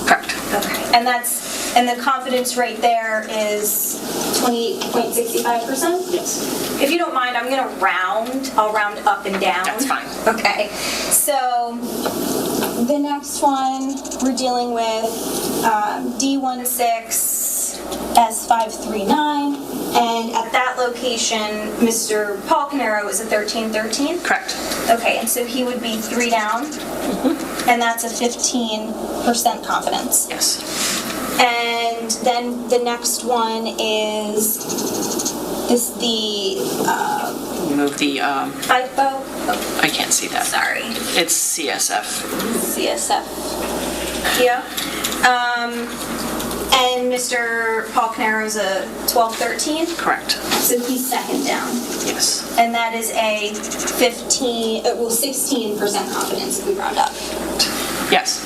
Correct. Okay. And the confidence rate there is 28.65%? Yes. If you don't mind, I'm going to round. I'll round up and down. That's fine. Okay. So the next one, we're dealing with D16S539. And at that location, Mr. Paul Caneiro is a 13-13? Correct. Okay, and so he would be 3 down. And that's a 15% confidence. Yes. And then the next one is Move the, FIFO. Oh, I can't see that. sorry. It's CSF. CSF. Yeah. And Mr. Paul Caneiro is a 12-13? Correct. So he's second down. Yes. And that is a 16% confidence if we round up. Yes.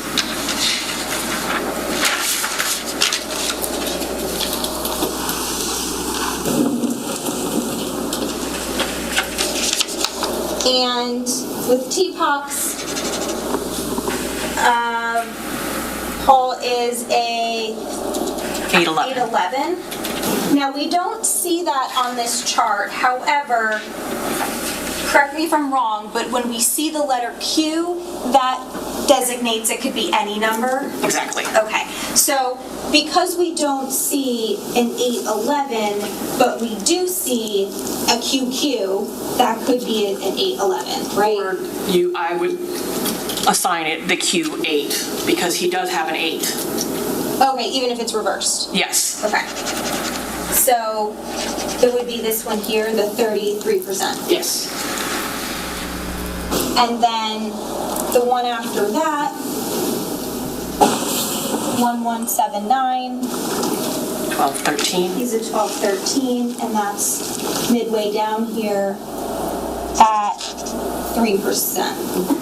And with TPOCs, Paul is a 8-11. 8-11. Now, we don't see that on this chart. However, correct me if I'm wrong, but when we see the letter Q, that designates it could be any number. Exactly. Okay, so because we don't see an 8-11, but we do see a QQ, that could be an 8-11, right? Or I would assign it the Q8 because he does have an 8. Okay, even if it's reversed. Yes. Okay. So it would be this one here, the 33%. Yes. And then the one after that, 1179. 12-13. He's a 12-13, and that's midway down here at 3%.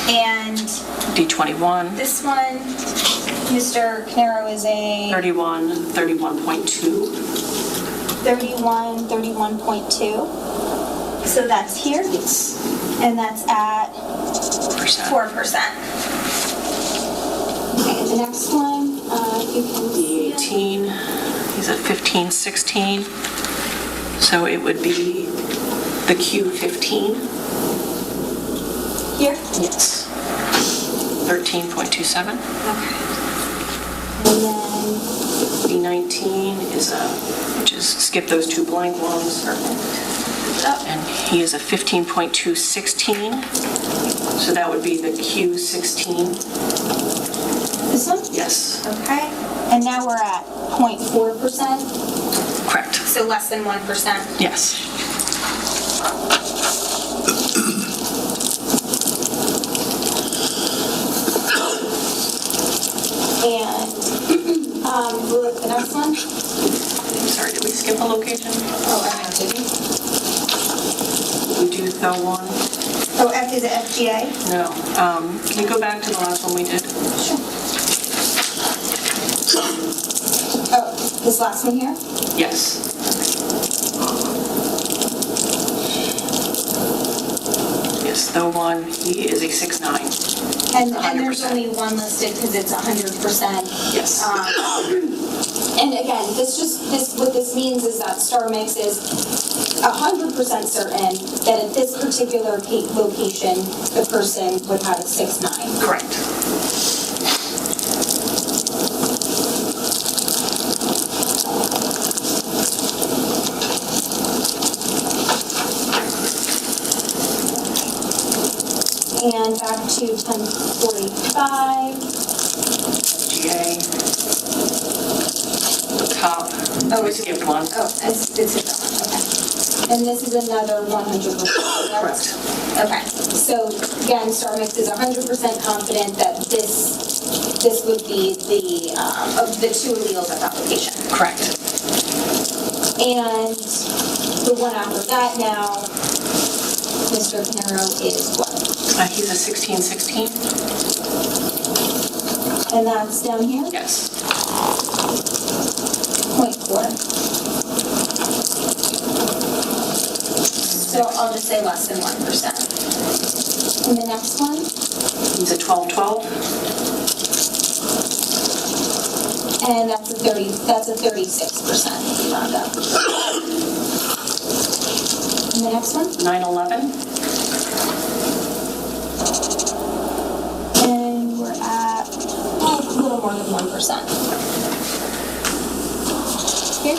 And D21. this one, Mr. Caneiro is a 31.2. 31.2. So that's here. Yes. And that's at 4%. Okay, the next one, if you can see it. D18. He's at 15-16. So it would be the Q15. Here? Yes. 13.27. Okay. And then, D19 is which is skip those two blank ones. And he is a 15.216. So that would be the Q16. this one? Yes. Okay. And now we're at 0.4%, Correct. so less than 1%. Yes. And we'll look at the next one. Sorry, did we skip a location? Oh, I have to. We do throw one. Oh, is it FGA? No. Can you go back to the last one we did? Sure. Oh, this last one here? Yes. Yes, the one, he is a 6'9". And there's 100%. only one listed because it's 100%. Yes. And again, what this means is that Star Mix is 100% certain that at this particular location, the person would have a 6'9". Correct. And back to 1045. GA. Top. Oh, We skipped one. Oh, it's that one, okay. And this is another 100%. Correct. Okay, so again, Star Mix is 100% confident that this would be the, of the two alleles at that location. Correct. And the one after that now, Mr. Caneiro is what? He's a 16-16. And that's down here? Yes. 0.4. So I'll just say less than 1%. And the next one? He's a 12-12. And that's a 36% if you round up. And the next one? 9-11. And we're at a little more than 1%. Here?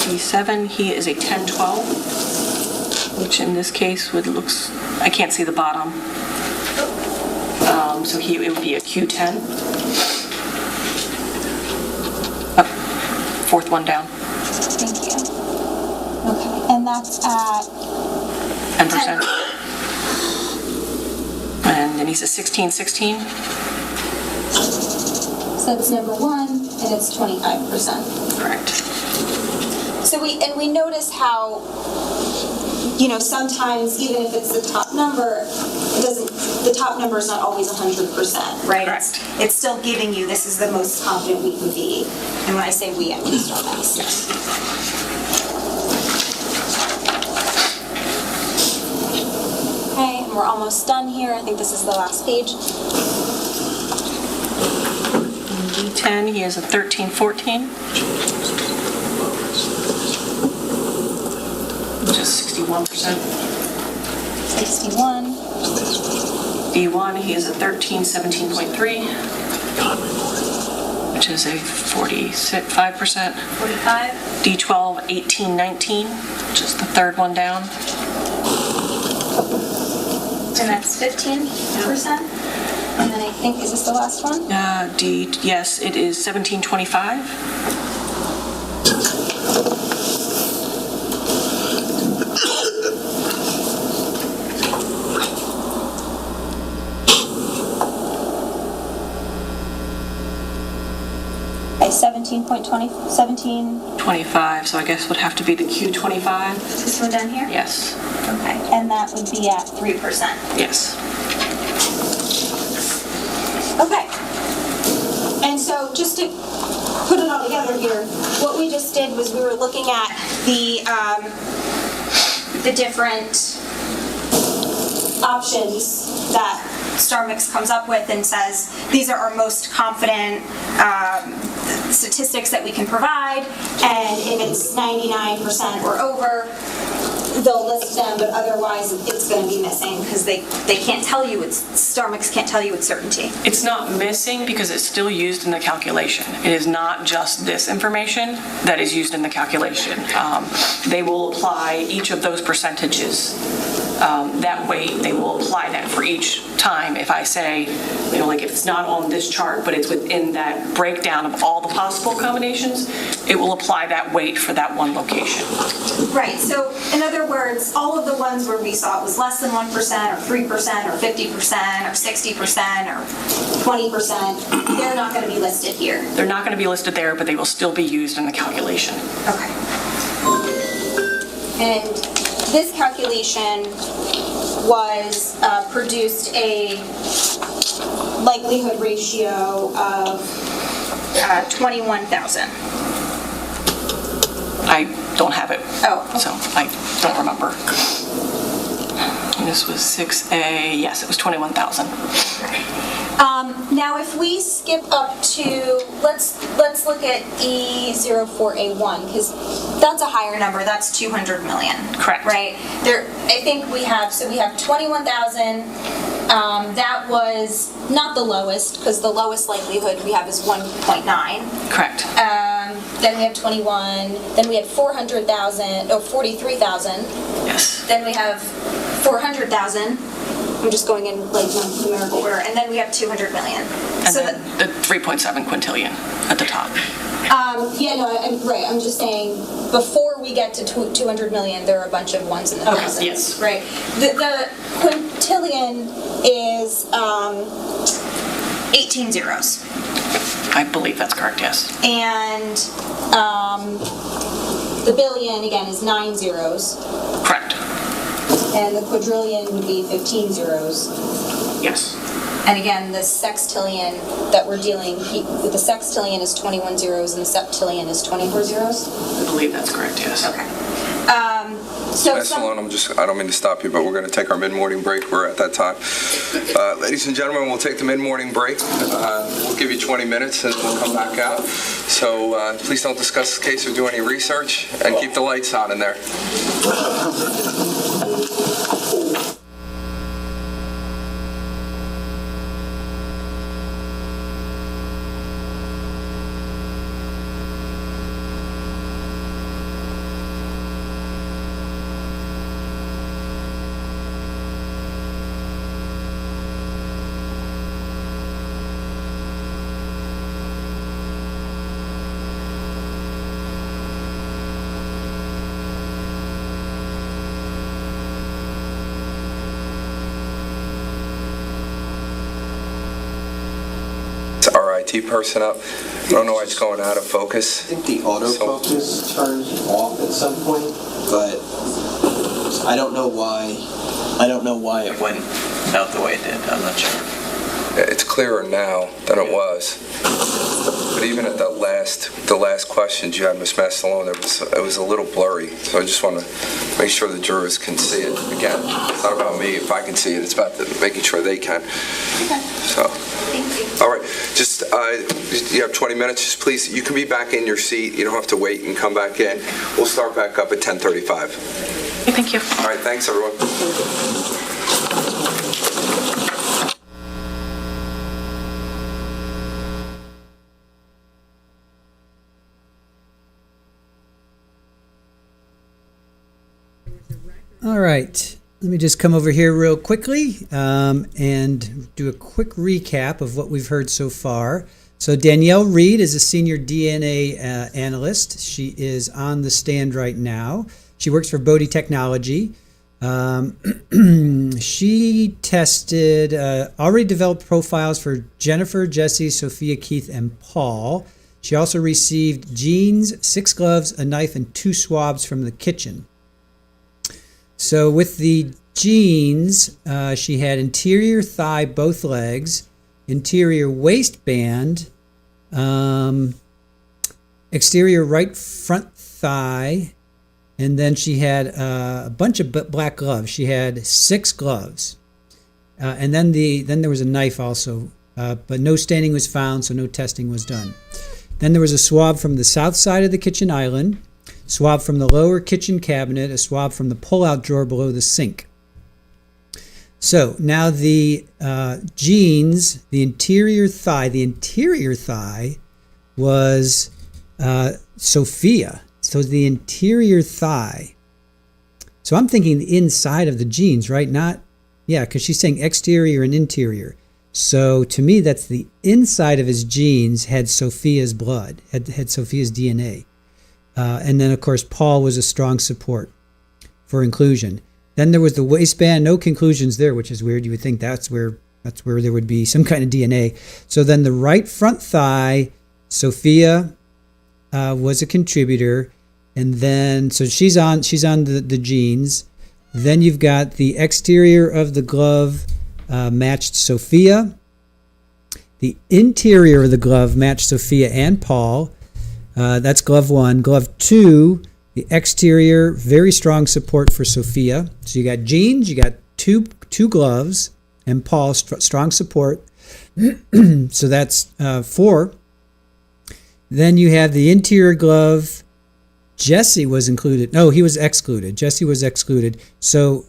D7, he is a 10-12, which in this case looks, I can't see the bottom. So it would be a Q10. Oh, fourth one down. Thank you. Okay, and that's at 10%. And then he's a 16-16. So that's number one, and it's 25%. Correct. So we notice how, sometimes even if it's the top number, the top number is not always 100%, right? Correct. It's still giving you, this is the most confident we can be. And when I say we, I mean Starbucks. Yes. Okay, and we're almost done here. I think this is the last page. D10, he has a 1314, which is 61%. 61. D1, he has a 1317.3, which is a 45%. 45. D12, 1819, which is the third one down. And that's 15%. And then I think, is this the last one? Yes, it is 1725. By 17.20, 17. 25, so I guess would have to be the Q25. Is this one down here? Yes. Okay, and that would be at 3%. Yes. Okay. And so just to put it all together here, what we just did was we were looking at the different options that StarMix comes up with and says, these are our most confident statistics that we can provide, and if it's 99% or over, they'll list them, but otherwise it's going to be missing because they can't tell you, StarMix can't tell you with certainty. It's not missing because it's still used in the calculation. It is not just this information that is used in the calculation. They will apply each of those percentages. That way, they will apply that for each time. If I say, like if it's not on this chart, but it's within that breakdown of all the possible combinations, it will apply that weight for that one location. Right, so in other words, all of the ones where we saw it was less than 1% or 3% or 50% or 60% or 20%, they're not going to be listed here. They're not going to be listed there, but they will still be used in the calculation. Okay. And this calculation was produced a likelihood ratio of 21,000. I don't have it. Oh, okay. So I don't remember. This was 6A. Yes, it was 21,000. Now, if we skip up to, let's look at E04A1, because that's a higher number. That's 200 million. Correct. Right? I think we have 21,000. That was not the lowest, because the lowest likelihood we have is 1.9. Correct. Then we have 21. Then we have 43,000. Yes. Then we have 400,000. I'm just going in like numerical order. And then we have 200 million. And So then the 3.7 quintillion at the top. right. I'm just saying, before we get to 200 million, there are a bunch of ones in the thousands. Yes. Right. The quintillion is 18 zeros. I believe that's correct, yes. And the billion, again, is 9 zeros. Correct. And the quadrillion would be 15 zeros. Yes. And again, the sextillion that we're dealing, the sextillion is 21 zeros and the septillion is 24 zeros? I believe that's correct, yes. Okay. Salon, I don't mean to stop you, but we're going to take our mid-morning break. We're at that time. Ladies and gentlemen, we'll take the mid-morning break. We'll give you 20 minutes and we'll come back out. So please don't discuss the case or do any research, and keep the lights on in there. CRT person up. I don't know why it's going out of focus. I think the autofocus turned off at some point, but I don't know why. I don't know why it went out the way it did. I'm not sure. It's clearer now than it was. But even at the last questions you had, Ms. Mastalone, it was a little blurry. So I just want to make sure the jurors can see it. Again, it's not about me. If I can see it, it's about making sure they can. Okay. So, Thank you. all right. Just you have 20 minutes. Just please, you can be back in your seat. You don't have to wait and come back in. We'll start back up at 10:35. Thank you. All right. Thanks, everyone. All right. Let me just come over here real quickly and do a quick recap of what we've heard so far. So Danielle Reed is a senior DNA analyst. She is on the stand right now. She works for Bodie Technology. She tested, already developed profiles for Jennifer, Jesse, Sophia, Keith, and Paul. She also received jeans, 6 gloves, a knife, and 2 swabs from the kitchen. So with the jeans, she had interior thigh, both legs, interior waistband, exterior right front thigh, and then she had a bunch of black gloves. She had 6 gloves, and then there was a knife also, but no staining was found, so no testing was done. Then there was a swab from the south side of the kitchen island, swab from the lower kitchen cabinet, a swab from the pull-out drawer below the sink. So now the jeans, the interior thigh was Sophia. So the interior thigh. So I'm thinking the inside of the jeans, right? Because she's saying exterior and interior. So to me, that's the inside of his jeans had Sophia's blood, had Sophia's DNA. And then, of course, Paul was a strong support for inclusion. Then there was the waistband, no conclusions there, which is weird. You would think that's where there would be some kind of DNA. So then the right front thigh, Sophia was a contributor. And then, so she's on the jeans. Then you've got the exterior of the glove matched Sophia. The interior of the glove matched Sophia and Paul. That's glove 1. Glove 2, the exterior, very strong support for Sophia. So you got jeans, you got two gloves, and Paul, strong support. So that's 4. Then you have the interior glove. Jesse was included. No, he was excluded. Jesse was excluded. So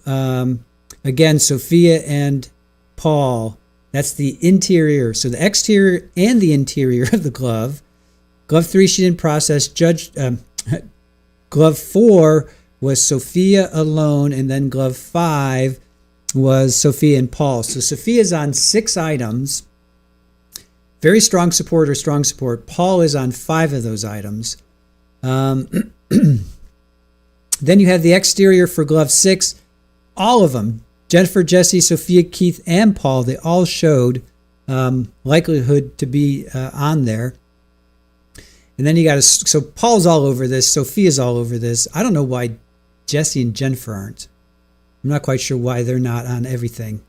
again, Sophia and Paul, that's the interior. So the exterior and the interior of the glove. Glove 3, she didn't process. Glove 4 was Sophia alone, and then glove 5 was Sophia and Paul. So Sophia's on 6 items. Very strong support. Paul is on 5 of those items. Then you have the exterior for glove 6. All of them, Jennifer, Jesse, Sophia, Keith, and Paul, they all showed likelihood to be on there. And then you got so Paul's all over this, Sophia's all over this. I don't know why Jesse and Jennifer aren't. I'm not quite sure why they're not on everything.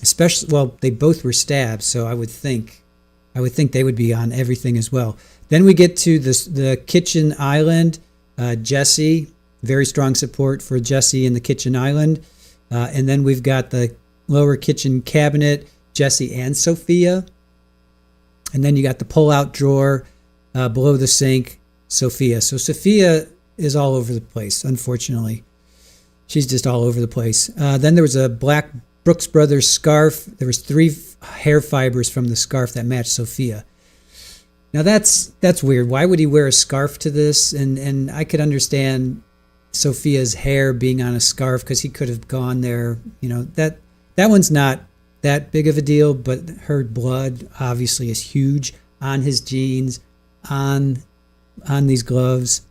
Especially, well, they both were stabbed, so I would think they would be on everything as well. Then we get to the kitchen island. Jesse, very strong support for Jesse in the kitchen island. And then we've got the lower kitchen cabinet, Jesse and Sophia. And then you got the pull-out drawer below the sink, Sophia. So Sophia is all over the place, unfortunately. She's just all over the place. Then there was a black Brooks Brothers scarf. There was 3 hair fibers from the scarf that matched Sophia. Now that's weird. Why would he wear a scarf to this? And I could understand Sophia's hair being on a scarf because he could have gone there. You know, that one's not that big of a deal, but her blood obviously is huge on his jeans, on these gloves.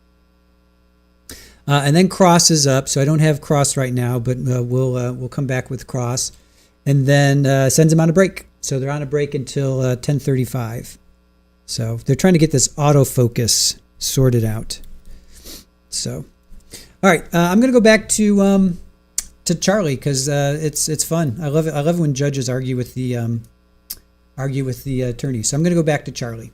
And then Cross is up, so I don't have Cross right now, but we'll come back with Cross, and then sends him on a break. So they're on a break until 10:35. So they're trying to get this autofocus sorted out. So, all right, I'm going to go back to Charlie because it's fun. I love it. I love when judges argue with the attorney. So I'm going to go back to Charlie.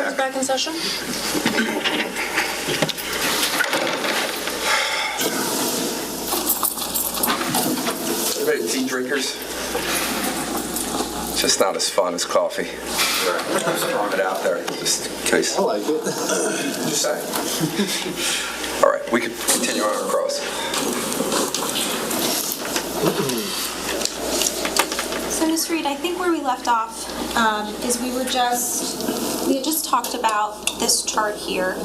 Court's back in session. Anybody tea drinkers? It's just not as fun as coffee. Just throwing it out there, just in case. I like it. Just saying. All right, we can continue on across. So, Ms. Reed, I think where we left off is we had just talked about this chart here,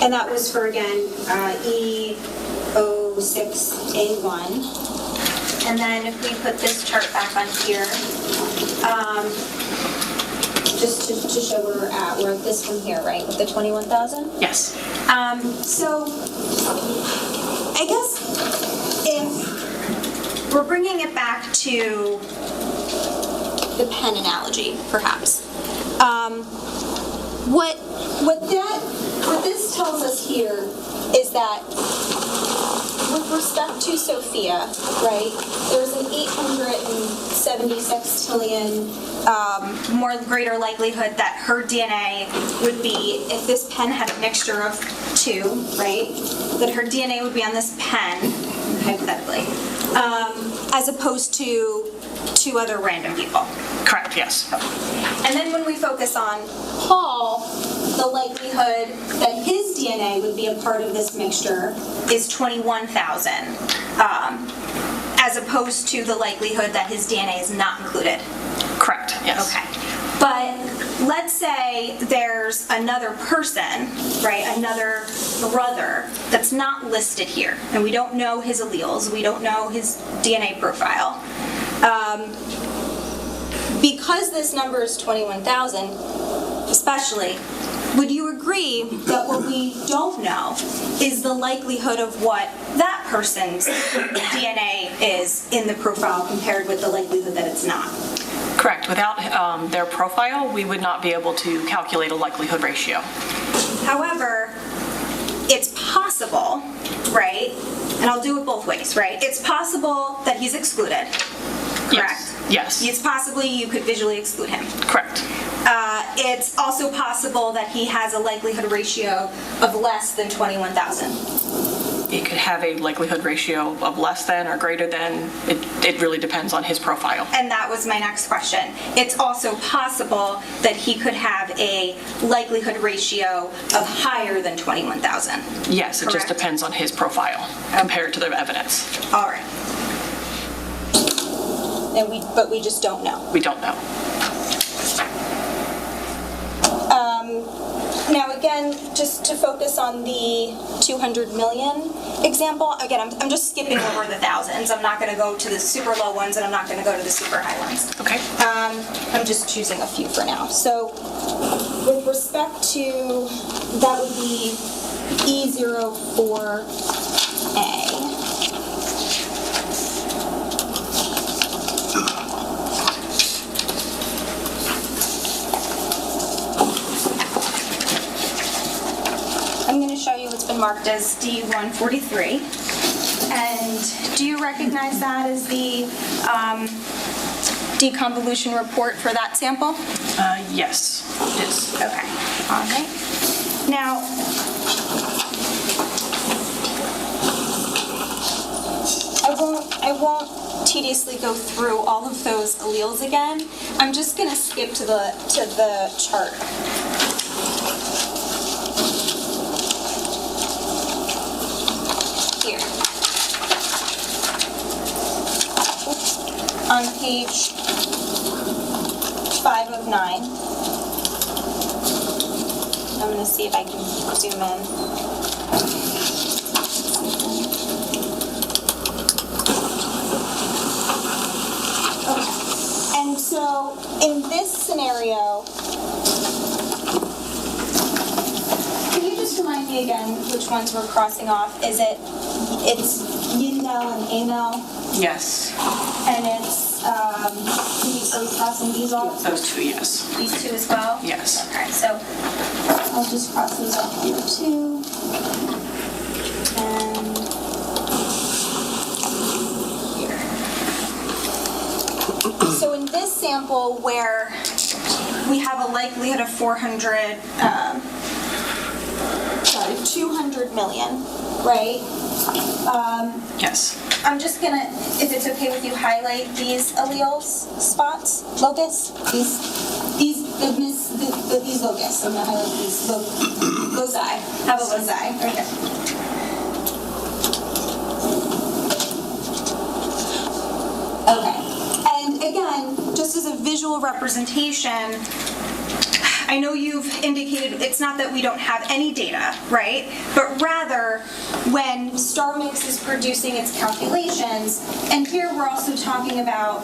and that was for again E06A1, and then if we put this chart back on here, just to show where we're at this one here, right, with the 21,000. Yes. So, I guess if we're bringing it back to the pen analogy, perhaps, what this tells us here is that with respect to Sophia, right, there's an 876 trillion more greater likelihood that her DNA would be, if this pen had a mixture of two, right, that her DNA would be on this pen, hypothetically, as opposed to two other random people. Correct, yes. And then when we focus on Paul, the likelihood that his DNA would be a part of this mixture is 21,000, as opposed to the likelihood that his DNA is not included. Correct, yes. Okay. But let's say there's another person, right, another brother that's not listed here, and we don't know his alleles, we don't know his DNA profile. Because this number is 21,000, especially, would you agree that what we don't know is the likelihood of what that person's DNA is in the profile compared with the likelihood that it's not? Correct. Without their profile, we would not be able to calculate a likelihood ratio. However, it's possible, right, and I'll do it both ways, right? It's possible that he's excluded, correct? Yes. It's possibly you could visually exclude him. Correct. It's also possible that he has a likelihood ratio of less than 21,000. It could have a likelihood ratio of less than or greater than. It really depends on his profile. And that was my next question. It's also possible that he could have a likelihood ratio of higher than 21,000. Yes, it just Correct. depends on his profile compared to the evidence. All right. But we just don't know. We don't know. Now again, just to focus on the 200 million example, again, I'm just skipping over the thousands. I'm not going to go to the super low ones and I'm not going to go to the super high ones. Okay. I'm just choosing a few for now. So with respect to, that would be E04A. I'm going to show you what's been marked as D143. And do you recognize that as the deconvolution report for that sample? Yes, it is. Okay. All right. Now, I won't tediously go through all of those alleles again. I'm just going to skip to the chart. Here. On page 5 of 9. I'm going to see if I can zoom in. Okay. And so in this scenario, can you just remind me again which ones we're crossing off? It's Yindel and Amel, Yes. and it's, are we crossing these off? Those two, yes. These two as well? Yes. Okay, so I'll just cross these off here too. And here. So in this sample where we have a likelihood of 200 million, right? Yes. I'm just gonna, if it's okay with you, highlight these alleles, spots, locus, these locus. I'm gonna highlight these loci. Have a loci, right here. Okay, and again, just as a visual representation, I know you've indicated it's not that we don't have any data, right? But rather, when StarMix is producing its calculations, and here we're also talking about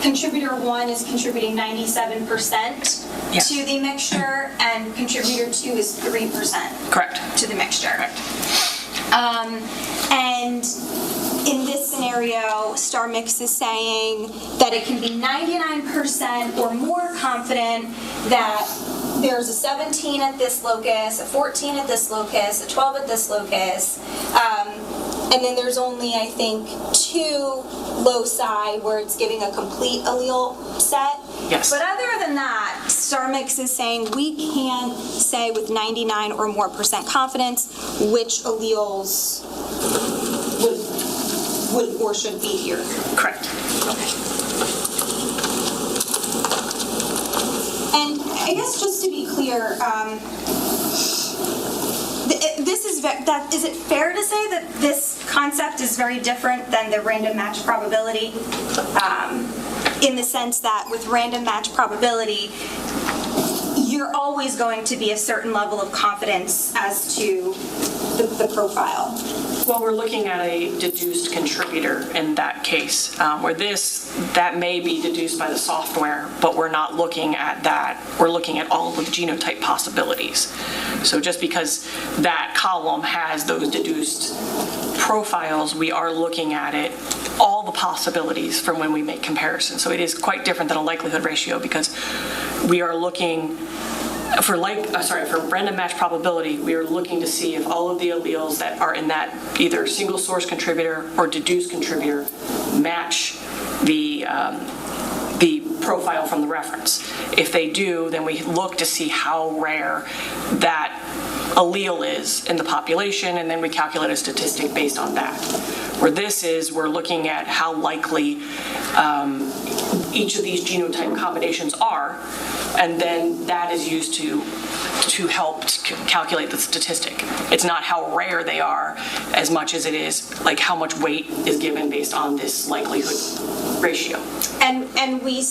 contributor 1 is contributing 97% Yes. to the mixture, and contributor 2 is 3% Correct. to the mixture. Correct. And in this scenario, StarMix is saying that it can be 99% or more confident that there's a 17 at this locus, a 14 at this locus, a 12 at this locus, and then there's only, I think, 2 loci where it's giving a complete allele set. Yes. But other than that, StarMix is saying we can't say with 99 or more % confidence which alleles would or should be here. Correct. And I guess just to be clear, is it fair to say that this concept is very different than the random match probability? In the sense that with random match probability, you're always going to be a certain level of confidence as to the profile. Well, we're looking at a deduced contributor in that case, where that may be deduced by the software, but we're not looking at that. We're looking at all of the genotype possibilities. So just because that column has those deduced profiles, we are looking at it, all the possibilities from when we make comparisons. So it is quite different than a likelihood ratio because we are looking for random match probability, we are looking to see if all of the alleles that are in that either single source contributor or deduced contributor match the profile from the reference. If they do, then we look to see how rare that allele is in the population, and then we calculate a statistic based on that. Where this is, we're looking at how likely each of these genotype combinations are, and then that is used to help calculate the statistic. It's not how rare they are as much as it is like how much weight is given based on this likelihood ratio. And when we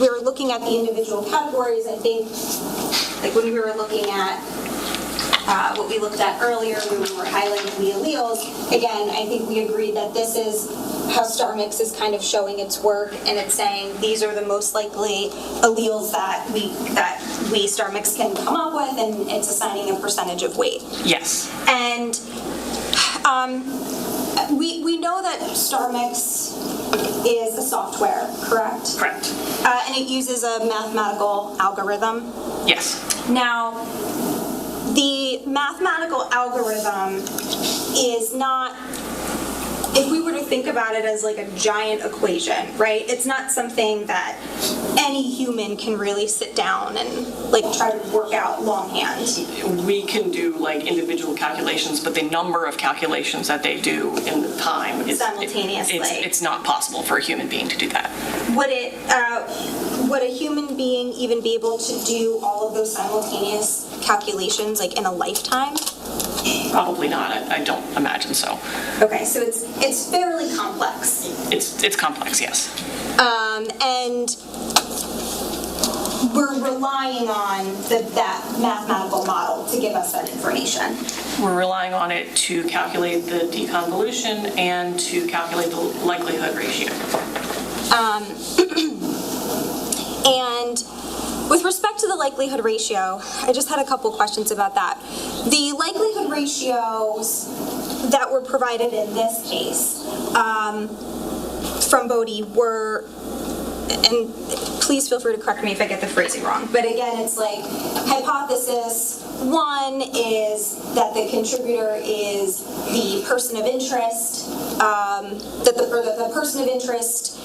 were looking at the individual categories, I think, like when we were looking at what we looked at earlier when we were highlighting the alleles, again, I think we agreed that this is how StarMix is kind of showing its work, and it's saying these are the most likely alleles that we StarMix can come up with, and it's assigning a percentage of weight. Yes. And we know that StarMix is a software, correct? Correct. And it uses a mathematical algorithm. Yes. Now, the mathematical algorithm is not, if we were to think about it as like a giant equation, right? It's not something that any human can really sit down and like try to work out longhand. We can do like individual calculations, but the number of calculations that they do in the time is simultaneously. It's not possible for a human being to do that. Would a human being even be able to do all of those simultaneous calculations like in a lifetime? Probably not. I don't imagine so. Okay, so it's fairly complex. It's complex, yes. And we're relying on that mathematical model to give us that information. We're relying on it to calculate the deconvolution and to calculate the likelihood ratio. And with respect to the likelihood ratio, I just had a couple questions about that. The likelihood ratios that were provided in this case from Bodie were, and please feel free to correct me if I get the phrasing wrong, but again, it's like hypothesis 1 is that the contributor is the person of interest, that the person of interest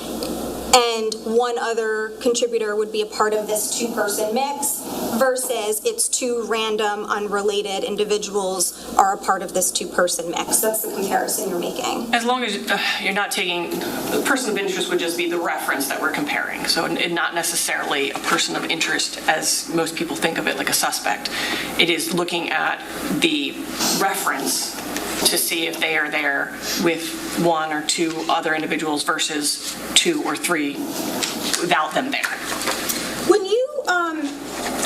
and one other contributor would be a part of this two-person mix versus it's two random, unrelated individuals are a part of this two-person mix. That's the comparison you're making. As long as you're not taking, the person of interest would just be the reference that we're comparing. So not necessarily a person of interest as most people think of it, like a suspect. It is looking at the reference to see if they are there with one or two other individuals versus two or three without them there. When you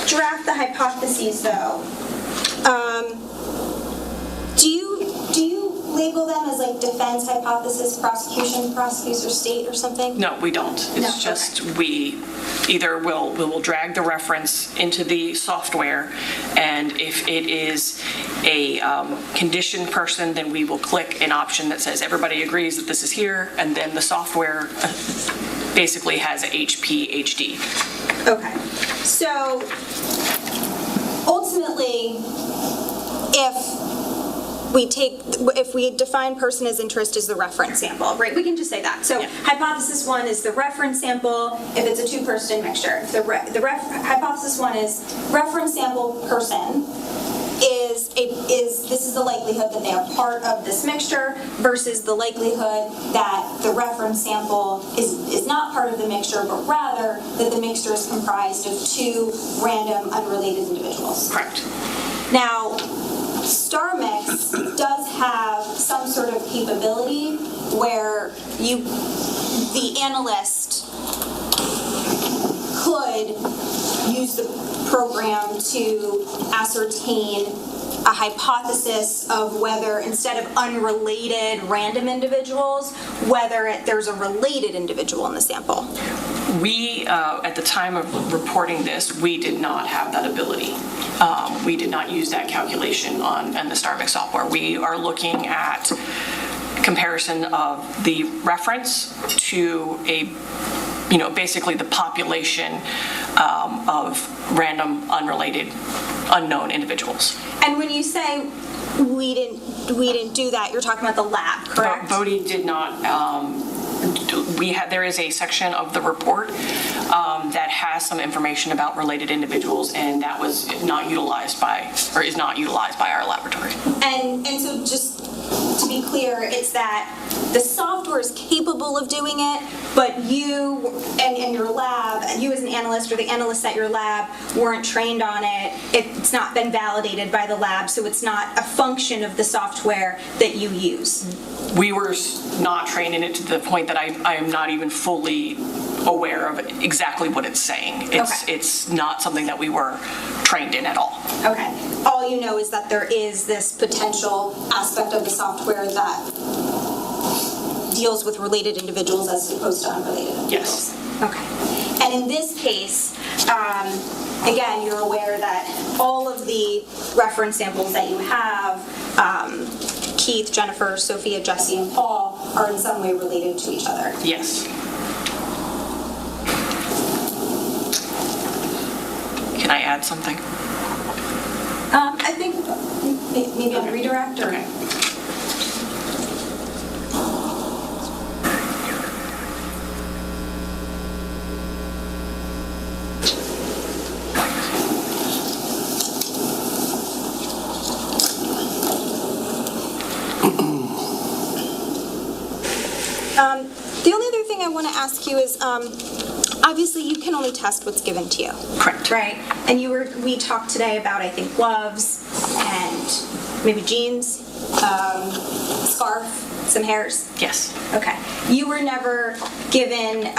draft the hypotheses, though, do you label them as like defense hypothesis, prosecution, prosecutor, state, or something? No, we don't. It's just we either will drag the reference into the software, and if it is a conditioned person, then we will click an option that says everybody agrees that this is here, and then the software basically has a HP HD. Okay. So ultimately, if we define person as interest as the reference sample, right? We can just say that. So hypothesis one is the reference sample if it's a two-person mixture. If hypothesis one is reference sample person this is the likelihood that they are part of this mixture versus the likelihood that the reference sample is not part of the mixture, but rather that the mixture is comprised of two random, unrelated individuals. Correct. Now, Star Mix does have some sort of capability where the analyst could use the program to ascertain a hypothesis of whether, instead of unrelated random individuals, whether there's a related individual in the sample. We, at the time of reporting this, we did not have that ability. We did not use that calculation on the StarMix software. We are looking at comparison of the reference to basically the population of random, unrelated, unknown individuals. And when you say we didn't do that, you're talking about the lab, correct? Bodie did not. There is a section of the report that has some information about related individuals, and that was not utilized by, or is not utilized by our laboratory. And so just to be clear, it's that the software is capable of doing it, but you and your lab, you as an analyst or the analysts at your lab weren't trained on it. It's not been validated by the lab, so it's not a function of the software that you use. We were not trained in it to the point that I am not even fully aware of exactly what it's saying. It's not something that we were trained in at all. Okay. All you know is that there is this potential aspect of the software that deals with related individuals as opposed to unrelated individuals. Yes. Okay. And in this case, again, you're aware that all of the reference samples that you have, Keith, Jennifer, Sophia, Jesse, and Paul, are in some way related to each other. Yes. Can I add something? I think maybe on redirect or... Okay. The only other thing I want to ask you is, obviously you can only test what's given to you. Correct. Right? And we talked today about, I think, gloves and maybe jeans, scarf, some hairs. Yes. Okay. You were never given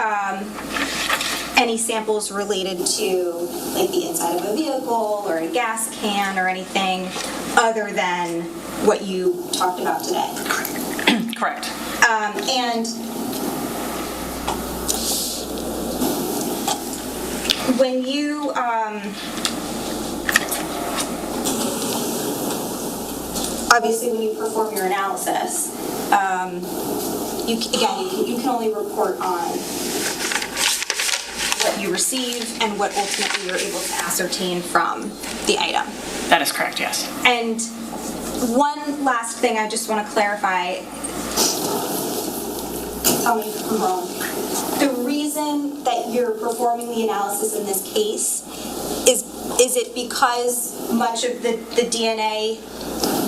any samples related to like the inside of a vehicle or a gas can or anything other than what you talked about today. Correct. And when you obviously when you perform your analysis, you can only report on what you receive and what ultimately you're able to ascertain from the item. That is correct, yes. And one last thing I just want to clarify. Tell me if I'm wrong. The reason reason that you're performing the analysis in this case is it because much of the DNA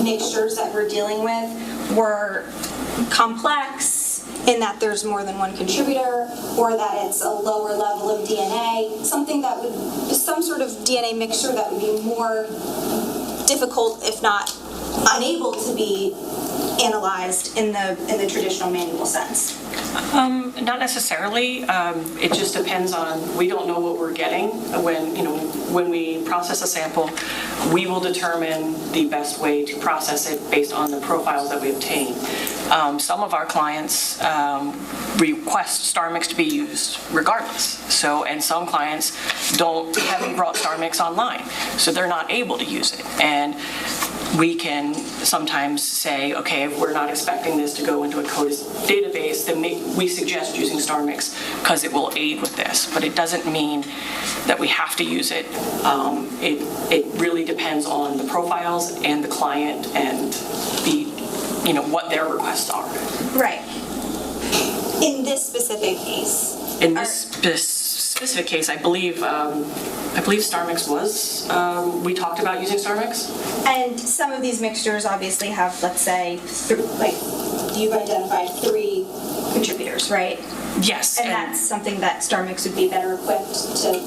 mixtures that we're dealing with were complex in that there's more than one contributor, or that it's a lower level of DNA, some sort of DNA mixture that would be more difficult, if not unable to be analyzed in the traditional manual sense? Not necessarily. It just depends on, we don't know what we're getting. When we process a sample, we will determine the best way to process it based on the profiles that we obtain. Some of our clients request Star Mix to be used regardless. And some clients haven't brought Star Mix online, so they're not able to use it. And we can sometimes say, okay, if we're not expecting this to go into a CODIS database, then we suggest using Star Mix because it will aid with this. But it doesn't mean that we have to use it. It really depends on the profiles and the client and what their requests are. Right. In this specific case. In this specific case, I believe Star Mix was. We talked about using Star Mix. And some of these mixtures obviously have, let's say, you've identified 3 contributors, right? Yes. And that's something that Star Mix would be better equipped to.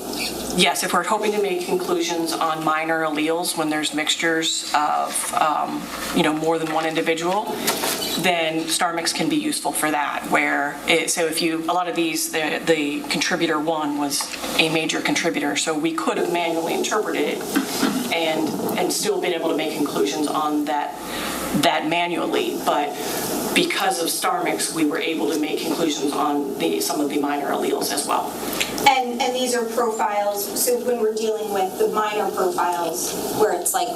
Yes, if we're hoping to make conclusions on minor alleles when there's mixtures of more than one individual, then Star Mix can be useful for that. A lot of these, the contributor 1 was a major contributor, so we could have manually interpreted it and still been able to make conclusions on that manually, but because of Star Mix, we were able to make conclusions on some of the minor alleles as well. And these are profiles, so when we're dealing with the minor profiles, where it's like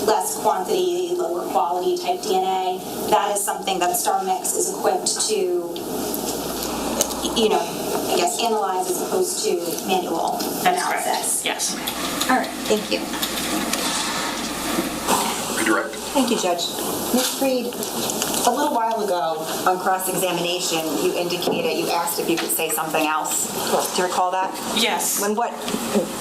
less quantity, lower quality type DNA, that is something that Star Mix is equipped to, analyze as opposed to manual analysis. That's correct, yes. All right, thank you. Redirect. Thank you, Judge. Ms. Freed, a little while ago on cross-examination, you asked if you could say something else. Do you recall that? Yes.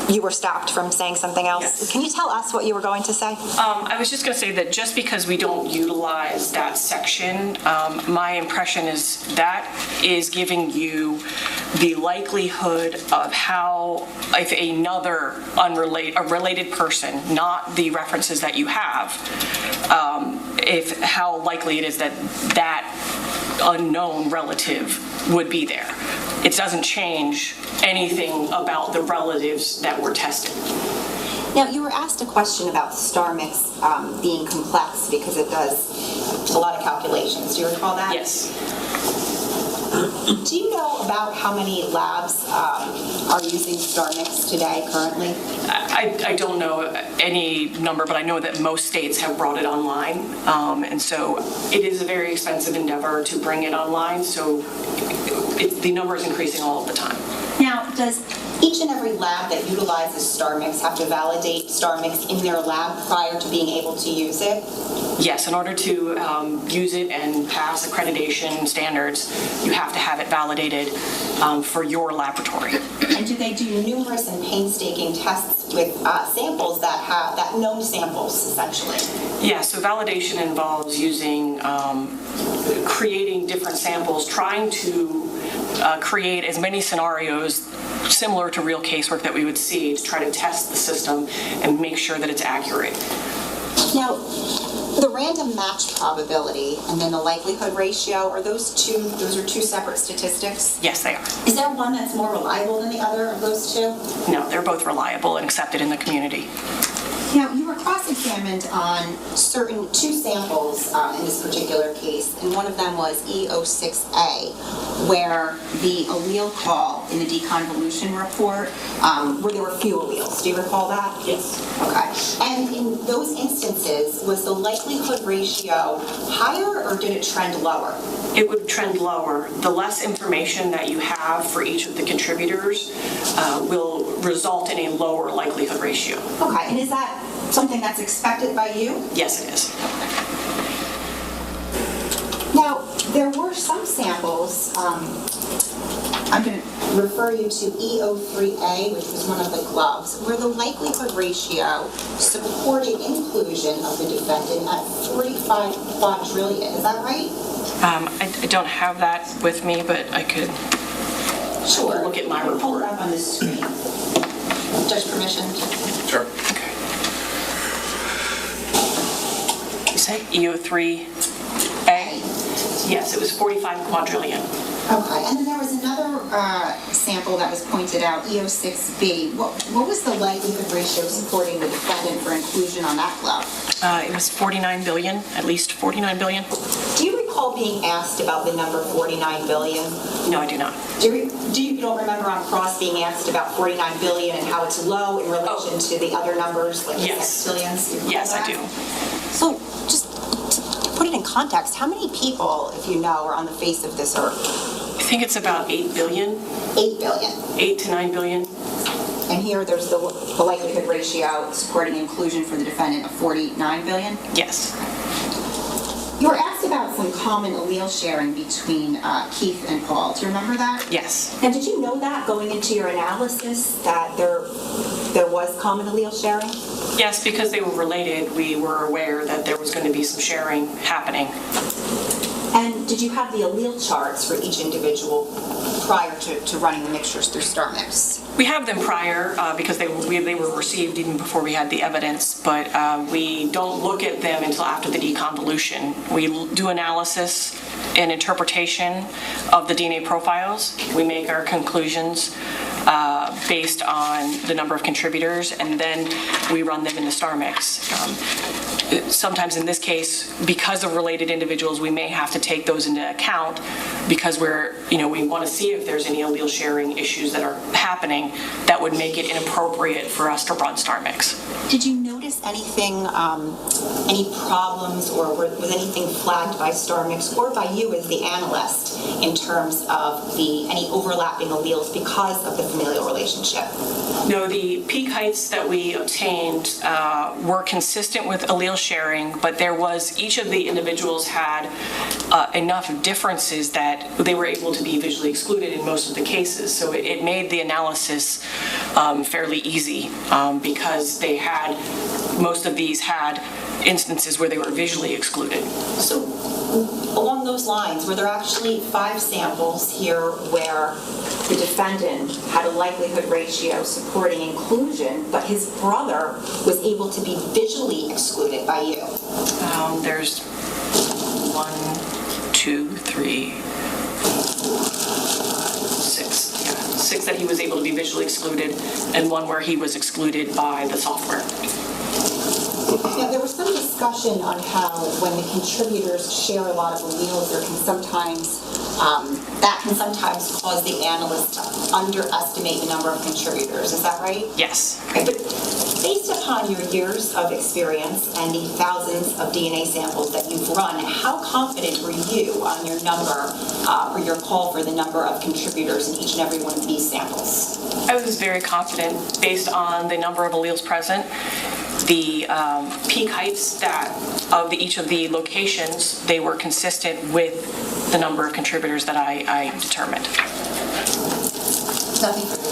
You were stopped from saying something else? Yes. Can you tell us what you were going to say? I was just going to say that just because we don't utilize that section, my impression is that is giving you the likelihood of how, if a related person, not the references that you have, how likely it is that unknown relative would be there. It doesn't change anything about the relatives that were tested. Now, you were asked a question about Star Mix being complex because it does a lot of calculations. Do you recall that? Yes. Do you know about how many labs are using Star Mix today currently? I don't know any number, but I know that most states have brought it online. And so it is a very expensive endeavor to bring it online. So the number is increasing all of the time. Now, does each and every lab that utilizes Star Mix have to validate Star Mix in their lab prior to being able to use it? Yes, in order to use it and pass accreditation standards, you have to have it validated for your laboratory. And do they do numerous and painstaking tests with samples that known samples, essentially? Yeah, so validation involves creating different samples, trying to create as many scenarios similar to real casework that we would see to try to test the system and make sure that it's accurate. Now, the random match probability and then the likelihood ratio, are those are two separate statistics? Yes, they are. Is there one that's more reliable than the other of those two? No, they're both reliable and accepted in the community. Now, you were cross-examined on two samples in this particular case, and one of them was E06A, where the allele call in the deconvolution report, where there were few alleles. Do you recall that? Yes. Okay. And in those instances, was the likelihood ratio higher or did it trend lower? It would trend lower. The less information that you have for each of the contributors will result in a lower likelihood ratio. Okay, and is that something that's expected by you? Yes, it is. Now, there were some samples, I'm going to refer you to EO3A, which was one of the gloves, where the likelihood ratio supported inclusion of the defendant at 45 quadrillion. Is that right? I don't have that with me, but I could Sure. look at my Pull it report. up on the screen. Judge, permission? Sure. Okay. You say EO3A? Yes, it was 45 quadrillion. Okay, and then there was another sample that was pointed out, EO6B. What was the likelihood ratio supporting the defendant for inclusion on that glove? It was 49 billion, at least 49 billion. Do you recall being asked about the number 49 billion? No, I do not. You don't remember on cross being asked about 49 billion and how it's low in relation to the other numbers, like the Yes. sextillions? You recall Yes, I that? do. So just to put it in context, how many people, if you know, are on the face of this earth? I think it's about 8 billion, 8 billion. 8 to 9 billion. And here there's the likelihood ratio supporting inclusion for the defendant of 49 billion. Yes. You were asked about some common allele sharing between Keith and Paul. Do you remember that? Yes. And did you know that going into your analysis that there was common allele sharing? Yes, because they were related, we were aware that there was going to be some sharing happening. And did you have the allele charts for each individual prior to running the mixtures through StarMix? We have them prior because they were received even before we had the evidence, but we don't look at them until after the deconvolution. We do analysis and interpretation of the DNA profiles. We make our conclusions based on the number of contributors, and then we run them in the StarMix. Sometimes in this case, because of related individuals, we may have to take those into account because we want to see if there's any allele sharing issues that are happening that would make it inappropriate for us to run StarMix. Did you notice anything, any problems, or was anything flagged by StarMix or by you as the analyst in terms of any overlapping alleles because of the familial relationship? No, the peak heights that we obtained were consistent with allele sharing, but each of the individuals had enough differences that they were able to be visually excluded in most of the cases. So it made the analysis fairly easy because most of these had instances where they were visually excluded. So along those lines, were there actually 5 samples here where the defendant had a likelihood ratio supporting inclusion, but his brother was able to be visually excluded by you? There's 1, 2, 3, 4, 6. Yeah, 6 that he was able to be visually excluded, and 1 where he was excluded by the software. Yeah, there was some discussion on how when the contributors share a lot of alleles, that can sometimes cause the analyst to underestimate the number of contributors. Is that right? Yes. Okay, but based upon your years of experience and the thousands of DNA samples that you've run, how confident were you on your number or your call for the number of contributors in each and every one of these samples? I was very confident based on the number of alleles present, the peak heights of each of the locations. They were consistent with the number of contributors that I determined. Nothing further.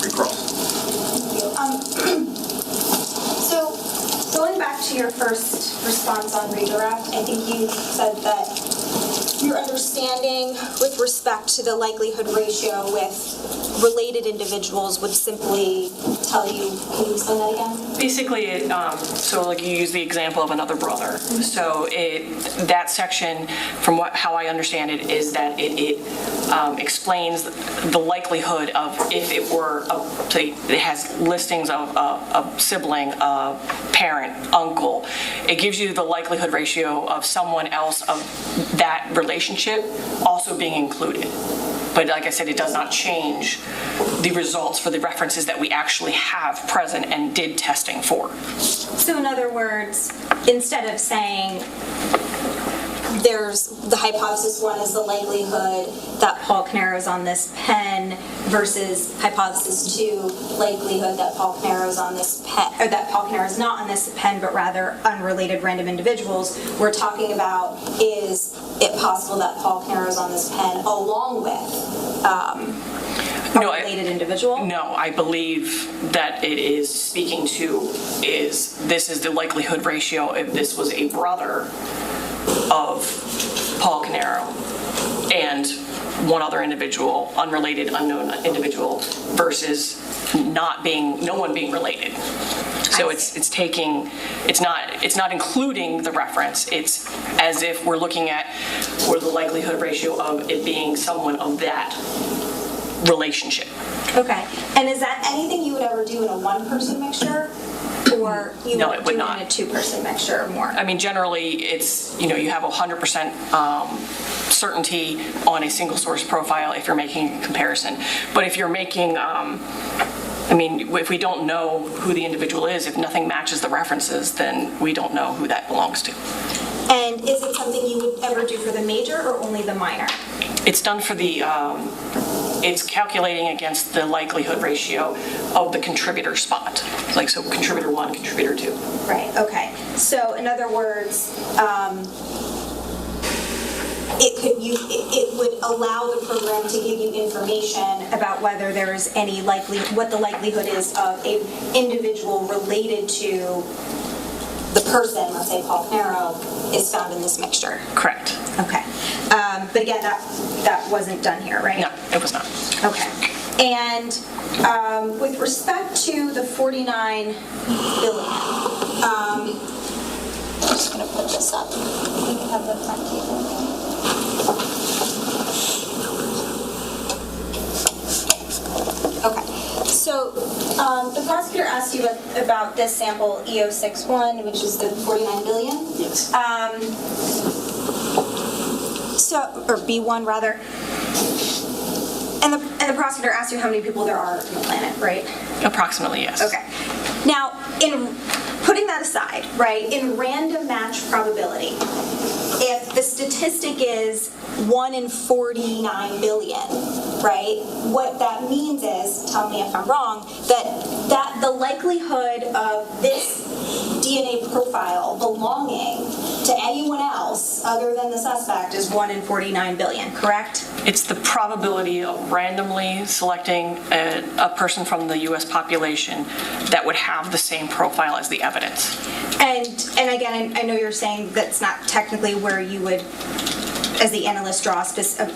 Recross. So, going back to your first response on redirect, I think you said that your understanding with respect to the likelihood ratio with related individuals would simply tell you, can you explain that again? Basically, so like you use the example of another brother. So that section, from how I understand it, is that it explains the likelihood of if it were, it has listings of a sibling, a parent, uncle. It gives you the likelihood ratio of someone else of that relationship also being included. But like I said, it does not change the results for the references that we actually have present and did testing for. So in other words, instead of saying there's the hypothesis 1 is the likelihood that Paul Caneiro is on this pen versus hypothesis 2, likelihood that Paul Caneiro is on this pen, or that Paul Caneiro is not on this pen, but rather unrelated random individuals. We're talking about, is it possible that Paul Caneiro is on this pen along with a No, related individual? No, I believe that it is speaking to this is the likelihood ratio if this was a brother of Paul Caneiro and one other individual, unrelated, unknown individual, versus no one being related. So it's not including the reference. It's as if we're looking at the likelihood ratio of it being someone of that relationship. Okay. And is that anything you would ever do in a one-person mixture? Or you No, would it would do not. it in a two-person mixture or more? I mean, generally, it's, you have 100% certainty on a single source profile if you're making a comparison. But if you're making, if we don't know who the individual is, if nothing matches the references, then we don't know who that belongs to. And is it something you would ever do for the major or only the minor? It's done for the, it's calculating against the likelihood ratio of the contributor spot. So contributor 1, contributor 2. Right, okay. So in other words, it would allow the program to give you information about whether there is any what the likelihood is of an individual related to the person, let's say Paul Caneiro, is found in this mixture. Correct. Okay. But again, that wasn't done here, right? No, it was not. Okay. And with respect to the 49 billion, I'm just going to put this up. We can have the front table again. Okay. So the prosecutor asked you about this sample EO61, which is the 49 billion. Yes. Or B1 rather. And the prosecutor asked you how many people there are on the planet, right? Approximately, yes. Okay. Now, in putting that aside, right, in random match probability, if the statistic is 1 in 49 billion, right, what that means is, tell me if I'm wrong, that the likelihood of this DNA profile belonging to anyone else other than the suspect is 1 in 49 billion, correct? It's the probability of randomly selecting a person from the U.S. population that would have the same profile as the evidence. And again, I know you're saying that's not technically where you would, as the analyst, draw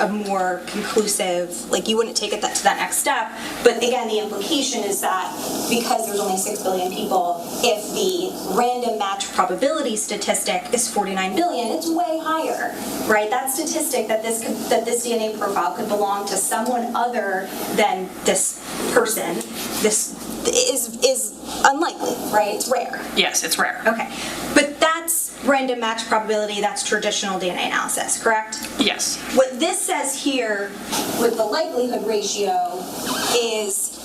a more conclusive, like you wouldn't take it to that next step. But again, the implication is that because there's only 6 billion people, if the random match probability statistic is 49 billion, it's way higher, right? That statistic that this DNA profile could belong to someone other than this person, this is unlikely, right? It's rare. Yes, it's rare. Okay. But that's random match probability, that's traditional DNA analysis, correct? Yes. What this says here with the likelihood ratio is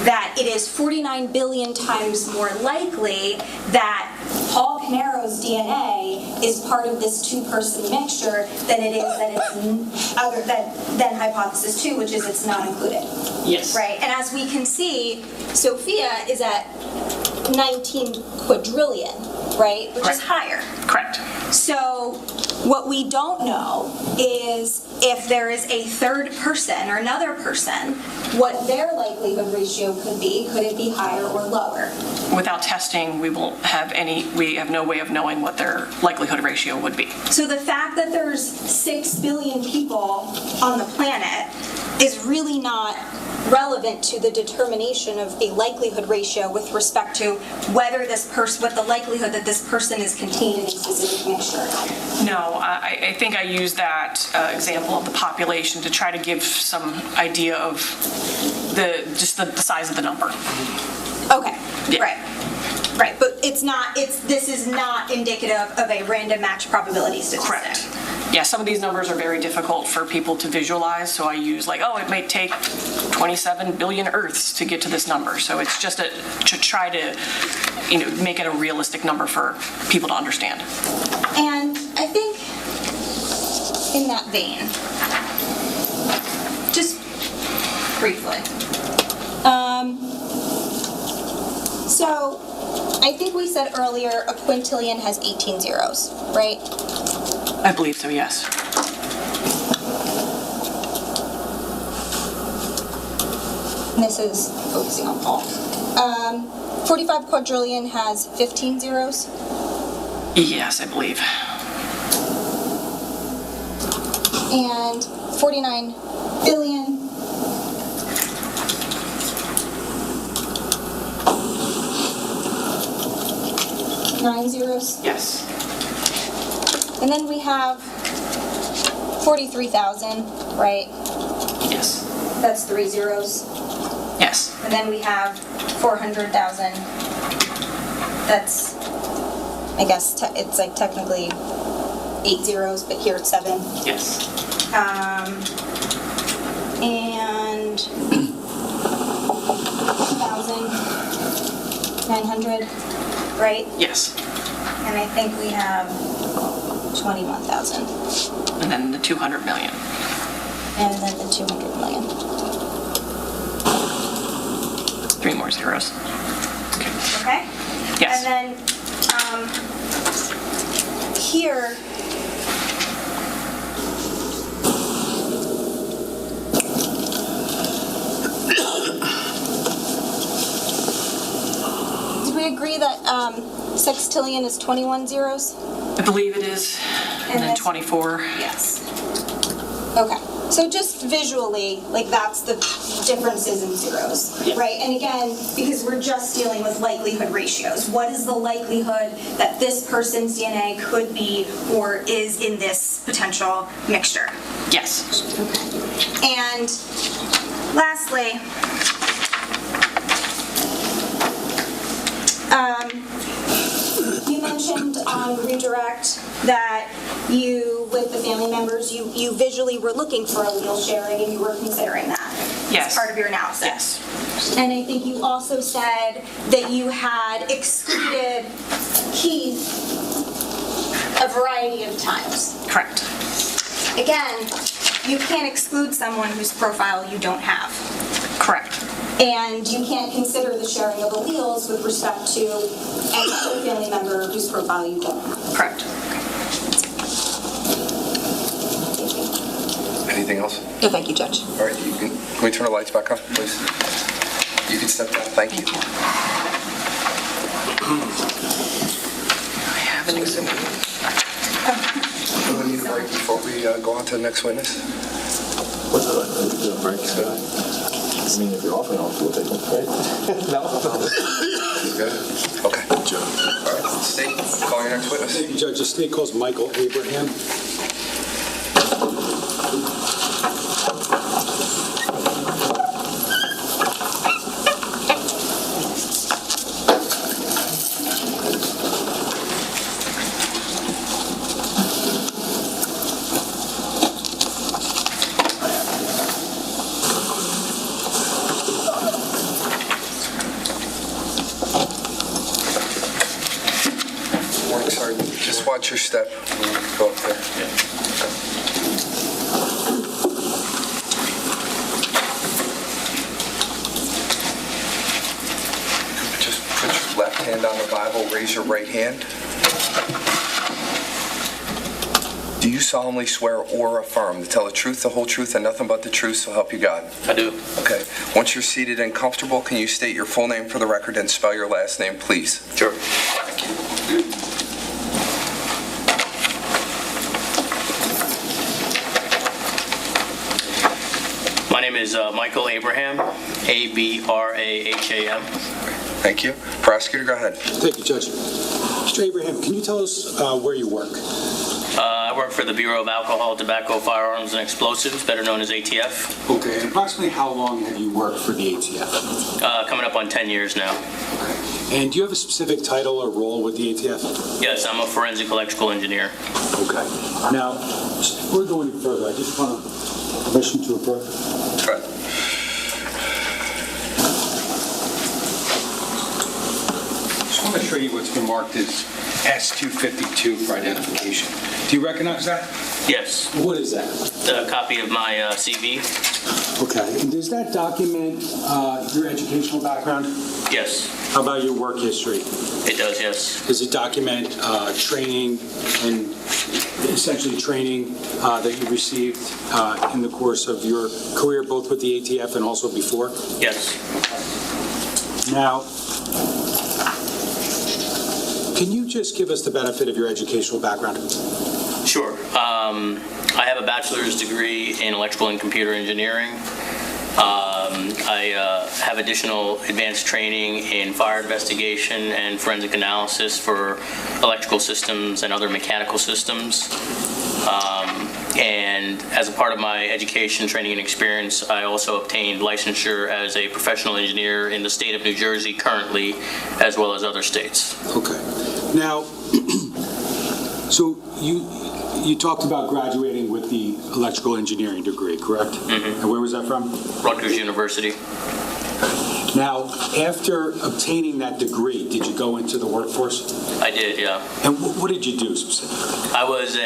that it is 49 billion times more likely that Paul Caneiro's DNA is part of this two-person mixture than it is that it's than hypothesis 2, which is it's not included. Yes. Right? And as we can see, Sophia is at 19 quadrillion, right? Which is higher. Correct. So what we don't know is if there is a third person or another person, what their likelihood ratio could be. Could it be higher or lower? Without testing, we have no way of knowing what their likelihood ratio would be. So the fact that there's 6 billion people on the planet is really not relevant to the determination of a likelihood ratio with respect to whether what the likelihood that this person is contained in a specific mixture. No, I think I used that example of the population to try to give some idea of the size of the number. Okay, Yeah. Right, but this is not indicative of a random match probability statistic. Correct. Yeah, some of these numbers are very difficult for people to visualize, so I use it may take 27 billion Earths to get to this number. So it's just to try to, make it a realistic number for people to understand. And I think in that vein, just briefly, so I think we said earlier a quintillion has 18 zeros, right? I believe so, yes. And this is focusing on Paul. 45 quadrillion has 15 zeros. Yes, I believe. And 49 billion. Nine zeros. Yes. And then we have 43,000, right? Yes. That's 3 zeros. Yes. And then we have 400,000. That's, I guess, it's like technically 8 zeros, but here it's 7. Yes. And 1,900, right? Yes. And I think we have 21,000. And then the 200 million. And then the 200 million. 3 more zeros. Okay? Yes. And then here, did we agree that sextillion is 21 zeros? I believe it is. And then this- 24. Yes. Okay. So just visually, like that's the differences in zeros, right? And again, because we're just dealing with likelihood ratios. What is the likelihood that this person's DNA could be or is in this potential mixture? Yes. And lastly, you mentioned on redirect that you, with the family members, you visually were looking for allele sharing and you were considering that Yes. as part of your analysis. Yes. And I think you also said that you had excluded Keith a variety of times. Correct. Again, you can't exclude someone whose profile you don't have. Correct. And you can't consider the sharing of alleles with respect to any other family member whose profile you don't have. Correct. Anything else? No, thank you, Judge. All right, can we turn the lights back on, please? You can step down, thank you. I have an exhibit. Do we need a break before we go on to the next witness? What's that? Do a break? I mean, if you're offering off, we'll take a break. No. Good? Okay. All right, State, call your next witness. Thank you, Judge. The state calls Michael Abraham. Morning, Sergeant. Just watch your step when you go up there. Just put your left hand on the Bible, raise your right hand. Do you solemnly swear or affirm to tell the truth, the whole truth, and nothing but the truth, so help you God? I do. Okay. Once you're seated and comfortable, can you state your full name for the record and spell your last name, please? Sure. Thank you. My name is Michael Abraham, Abraham. Thank you. Prosecutor, go ahead. Thank you, Judge. Mr. Abraham, can you tell us where you work? I work for the Bureau of Alcohol, Tobacco, Firearms, and Explosives, better known as ATF. Okay, and approximately how long have you worked for the ATF? Coming up on 10 years now. And do you have a specific title or role with the ATF? Yes, I'm a forensic electrical engineer. Okay. Now, before we go any further, I just want permission to approach. Go ahead. Just want to show you what's been marked as S-252 for identification. Do you recognize that? Yes, What is that? a copy of my CV. Okay. And does that document your educational background? Yes, How about your work history? it does, yes. Does it document training and essentially training that you received in the course of your career, both with the ATF and also before? Yes. Now, can you just give us the benefit of your educational background? Sure. I have a bachelor's degree in electrical and computer engineering. I have additional advanced training in fire investigation and forensic analysis for electrical systems and other mechanical systems. And as a part of my education, training, and experience, I also obtained licensure as a professional engineer in the state of New Jersey currently, as well as other states. Okay. Now, so you talked about graduating with the electrical engineering degree, correct? Mm-hmm. And where was that from? Rutgers University. Now, after obtaining that degree, did you go into the workforce? I did, yeah. And what did you do specifically? I was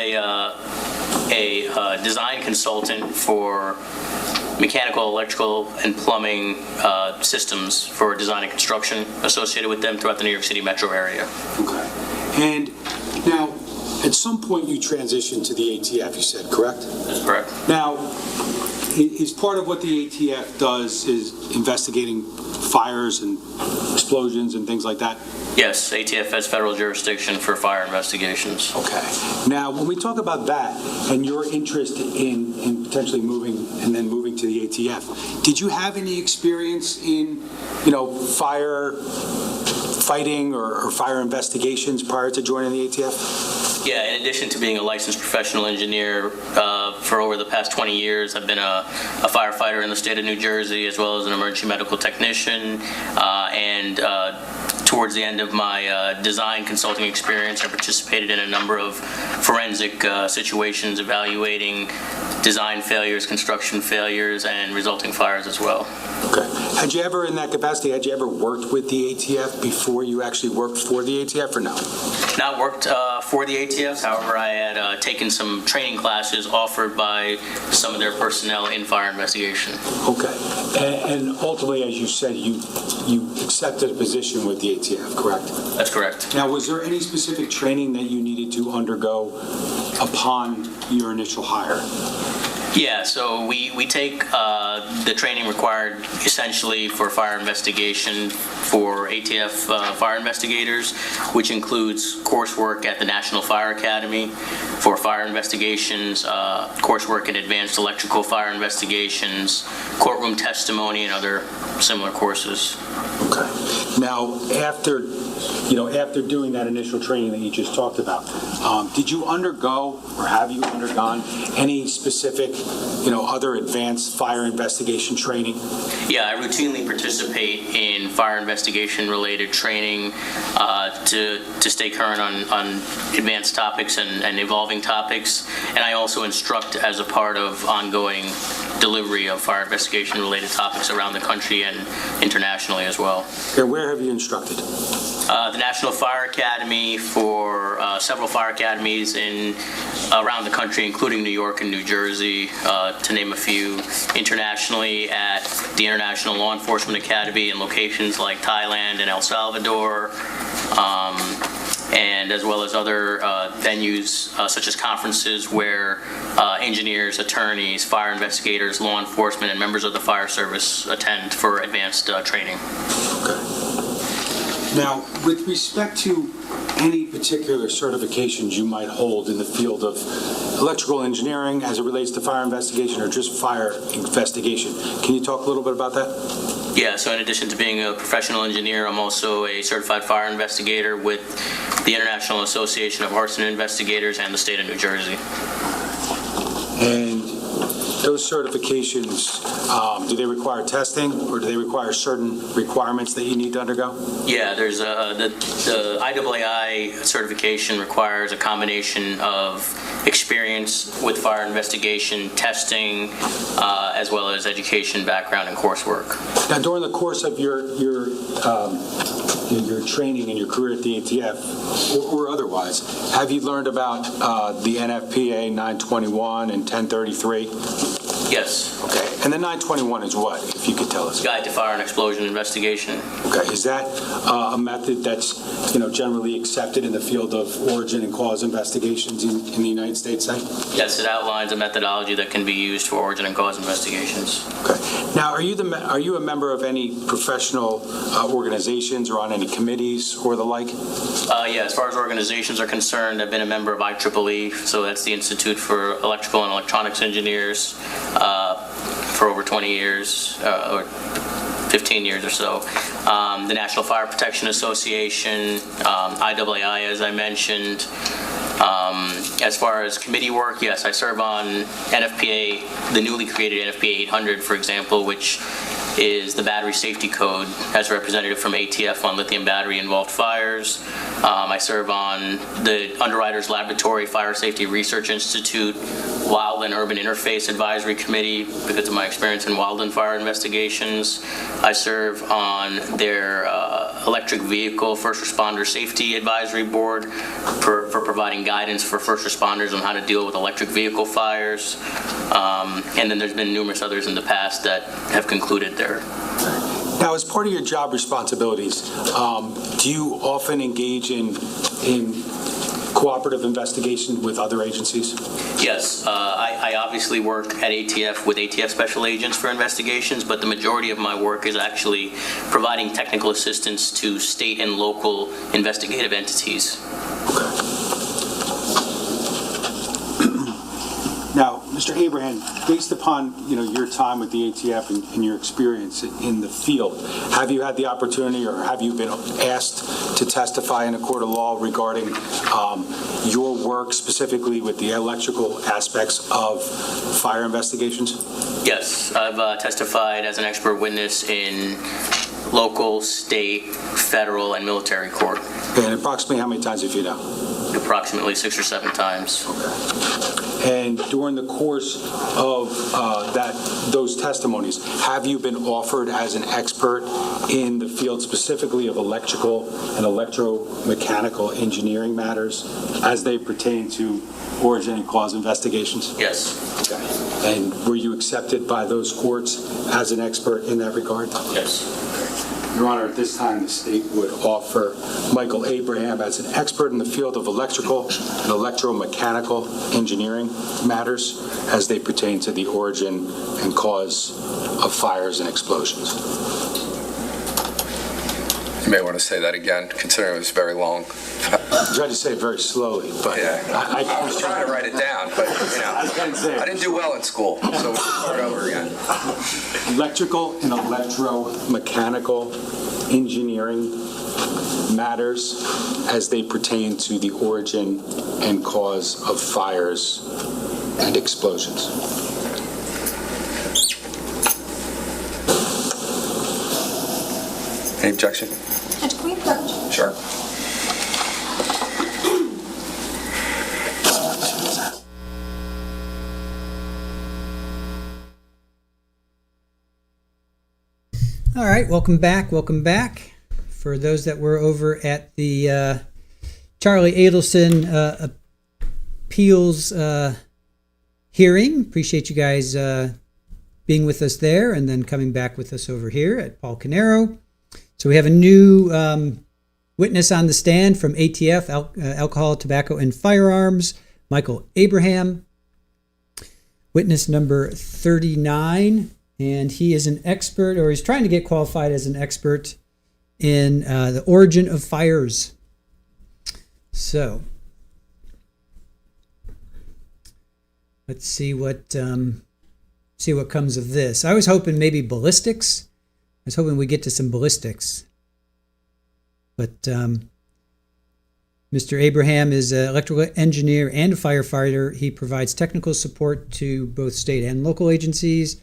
a design consultant for mechanical, electrical, and plumbing systems for design and construction associated with them throughout the New York City metro area. Okay. And now, at some point you transitioned to the ATF, you said, correct? That's correct. Now, is part of what the ATF does is investigating fires and explosions and things like that? Yes, ATF has federal jurisdiction for fire investigations. Okay. Now, when we talk about that and your interest in potentially moving to the ATF, did you have any experience in, fire fighting or fire investigations prior to joining the ATF? Yeah, in addition to being a licensed professional engineer for over the past 20 years, I've been a firefighter in the state of New Jersey, as well as an emergency medical technician, and towards the end of my design consulting experience, I participated in a number of forensic situations evaluating design failures, construction failures, and resulting fires as well. Okay. Had you ever, in that capacity, worked with the ATF before you actually worked for the ATF, or no? Not worked for the ATF. However, I had taken some training classes offered by some of their personnel in fire investigation. Okay. And ultimately, as you said, you accepted a position with the ATF, correct? That's correct. Now, was there any specific training that you needed to undergo upon your initial hire? Yeah, so we take the training required essentially for fire investigation for ATF fire investigators, which includes coursework at the National Fire Academy for fire investigations, coursework in advanced electrical fire investigations, courtroom testimony, and other similar courses. Okay. Now, after doing that initial training that you just talked about, did you undergo or have you undergone any specific, other advanced fire investigation training? Yeah, I routinely participate in fire investigation related training to stay current on advanced topics and evolving topics. And I also instruct as a part of ongoing delivery of fire investigation related topics around the country and internationally as well. And where have you instructed? The National Fire Academy for several fire academies around the country, including New York and New Jersey, to name a few. Internationally at the International Law Enforcement Academy in locations like Thailand and El Salvador, and as well as other venues such as conferences where engineers, attorneys, fire investigators, law enforcement, and members of the fire service attend for advanced training. Okay. Now, with respect to any particular certifications you might hold in the field of electrical engineering as it relates to fire investigation or just fire investigation, can you talk a little bit about that? Yeah, so in addition to being a professional engineer, I'm also a certified fire investigator with the International Association of Arson Investigators and the state of New Jersey. And those certifications, do they require testing or do they require certain requirements that you need to undergo? Yeah, there's the IAAI certification requires a combination of experience with fire investigation, testing, as well as education, background, and coursework. Now, during the course of your training and your career at the ATF or otherwise, have you learned about the NFPA 921 and 1033? Yes. Okay. And the 921 is what? if you could tell us? Guide to Fire and Explosion Investigation. Okay, is that a method that's, generally accepted in the field of origin and cause investigations in the United States, say? Yes, it outlines a methodology that can be used for origin and cause investigations. Okay. Now, are you a member of any professional organizations or on any committees or the like? Yeah, as far as organizations are concerned, I've been a member of IEEE, so that's the Institute for Electrical and Electronics Engineers, for over 20 years, or 15 years or so. The National Fire Protection Association, IAAI, as I mentioned. As far as committee work, yes, I serve on NFPA, the newly created NFPA 800, for example, which is the battery safety code as a representative from ATF on lithium battery involved fires. I serve on the Underwriters Laboratory Fire Safety Research Institute Wildland Urban Interface Advisory Committee because of my experience in wildland fire investigations. I serve on their Electric Vehicle First Responder Safety Advisory Board for providing guidance for first responders on how to deal with electric vehicle fires. And then there's been numerous others in the past that have concluded there. Now, as part of your job responsibilities, do you often engage in cooperative investigation with other agencies? Yes, I obviously work at ATF with ATF special agents for investigations, but the majority of my work is actually providing technical assistance to state and local investigative entities. Okay. Now, Mr. Abraham, based upon your time with the ATF and your experience in the field, have you had the opportunity or have you been asked to testify in a court of law regarding your work specifically with the electrical aspects of fire investigations? Yes, I've testified as an expert witness in local, state, federal, and military court. And approximately how many times have you done? Approximately 6 or 7 times. Okay. And during the course of those testimonies, have you been offered as an expert in the field specifically of electrical and electromechanical engineering matters as they pertain to origin and cause investigations? Yes. Okay. And were you accepted by those courts as an expert in that regard? Yes. Your Honor, at this time, the state would offer Michael Abraham as an expert in the field of electrical and electromechanical engineering matters as they pertain to the origin and cause of fires and explosions. You may want to say that again, considering it was very long. I tried to say it very slowly, but yeah. I was trying to write it down, but I didn't do well in school, so we'll start over again. Electrical and electromechanical engineering matters as they pertain to the origin and cause of fires and explosions. Any objection? Judge, can we approach? Sure. All right, welcome back. Welcome back. For those that were over at the Charlie Adelson appeals hearing, appreciate you guys being with us there and then coming back with us over here at Paul Caneiro. So we have a new witness on the stand from ATF, Alcohol, Tobacco, and Firearms, Michael Abraham, witness number 39. And he is an expert, or he's trying to get qualified as an expert in the origin of fires. So let's see what comes of this. I was hoping maybe ballistics. I was hoping we get to some ballistics. But Mr. Abraham is an electrical engineer and a firefighter. He provides technical support to both state and local agencies,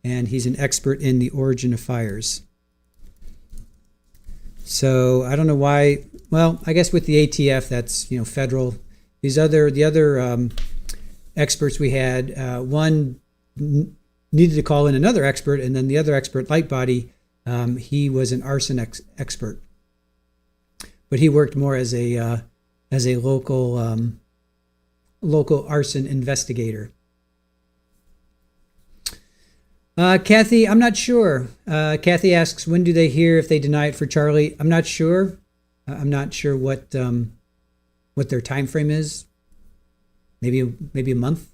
and he's an expert in the origin of fires. So I don't know why. Well, I guess with the ATF, that's federal. The other experts we had, one needed to call in another expert, and then the other expert, Lightbody, he was an arson expert, but he worked more as a local arson investigator. Kathy, I'm not sure. Kathy asks, when do they hear if they deny it for Charlie? I'm not sure. I'm not sure what their time frame is. Maybe a month.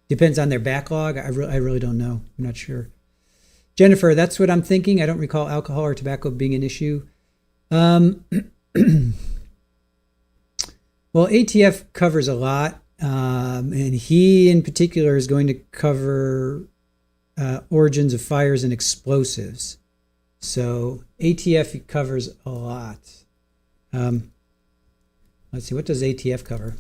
Depends on their backlog. I really don't know. I'm not sure. Jennifer, that's what I'm thinking. I don't recall alcohol or tobacco being an issue. Well, ATF covers a lot, and he in particular is going to cover origins of fires and explosives. So ATF covers a lot. Let's see, what does ATF cover?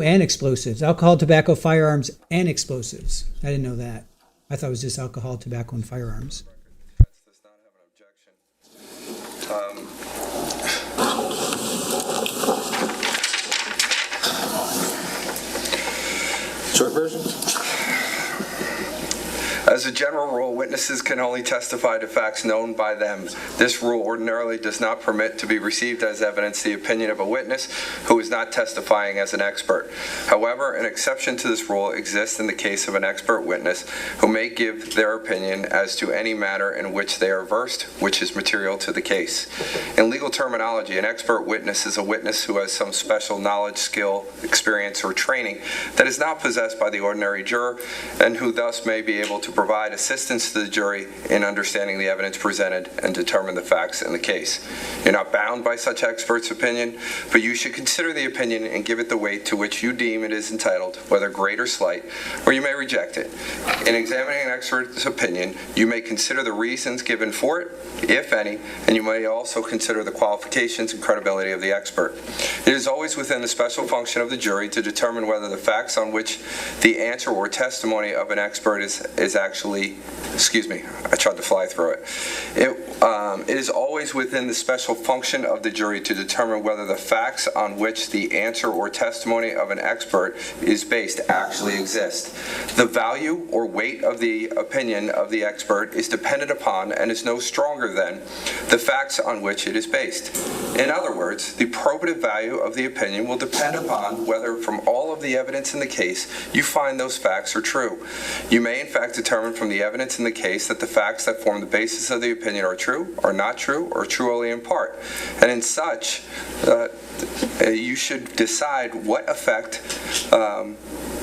And explosives. Alcohol, tobacco, firearms, and explosives. I didn't know that. I thought it was just alcohol, tobacco, and firearms. Short version? As a general rule, witnesses can only testify to facts known by them. This rule ordinarily does not permit to be received as evidence the opinion of a witness who is not testifying as an expert. However, an exception to this rule exists in the case of an expert witness who may give their opinion as to any matter in which they are versed, which is material to the case. In legal terminology, an expert witness is a witness who has some special knowledge, skill, experience, or training that is not possessed by the ordinary juror, and who thus may be able to provide assistance to the jury in understanding the evidence presented and determine the facts in the case. You're not bound by such expert's opinion, but you should consider the opinion and give it the weight to which you deem it is entitled, whether great or slight, or you may reject it. In examining an expert's opinion, you may consider the reasons given for it, if any, and you may also consider the qualifications and credibility of the expert. It is always within the special function of the jury to determine whether the facts on which the answer or testimony of an expert is actually, I tried to fly through it. It is always within the special function of the jury to determine whether the facts on which the answer or testimony of an expert is based actually exist. The value or weight of the opinion of the expert is dependent upon and is no stronger than the facts on which it is based. In other words, the probative value of the opinion will depend upon whether from all of the evidence in the case you find those facts are true. You may in fact determine from the evidence in the case that the facts that form the basis of the opinion are true, are not true, or true only in part. And in such, you should decide what effect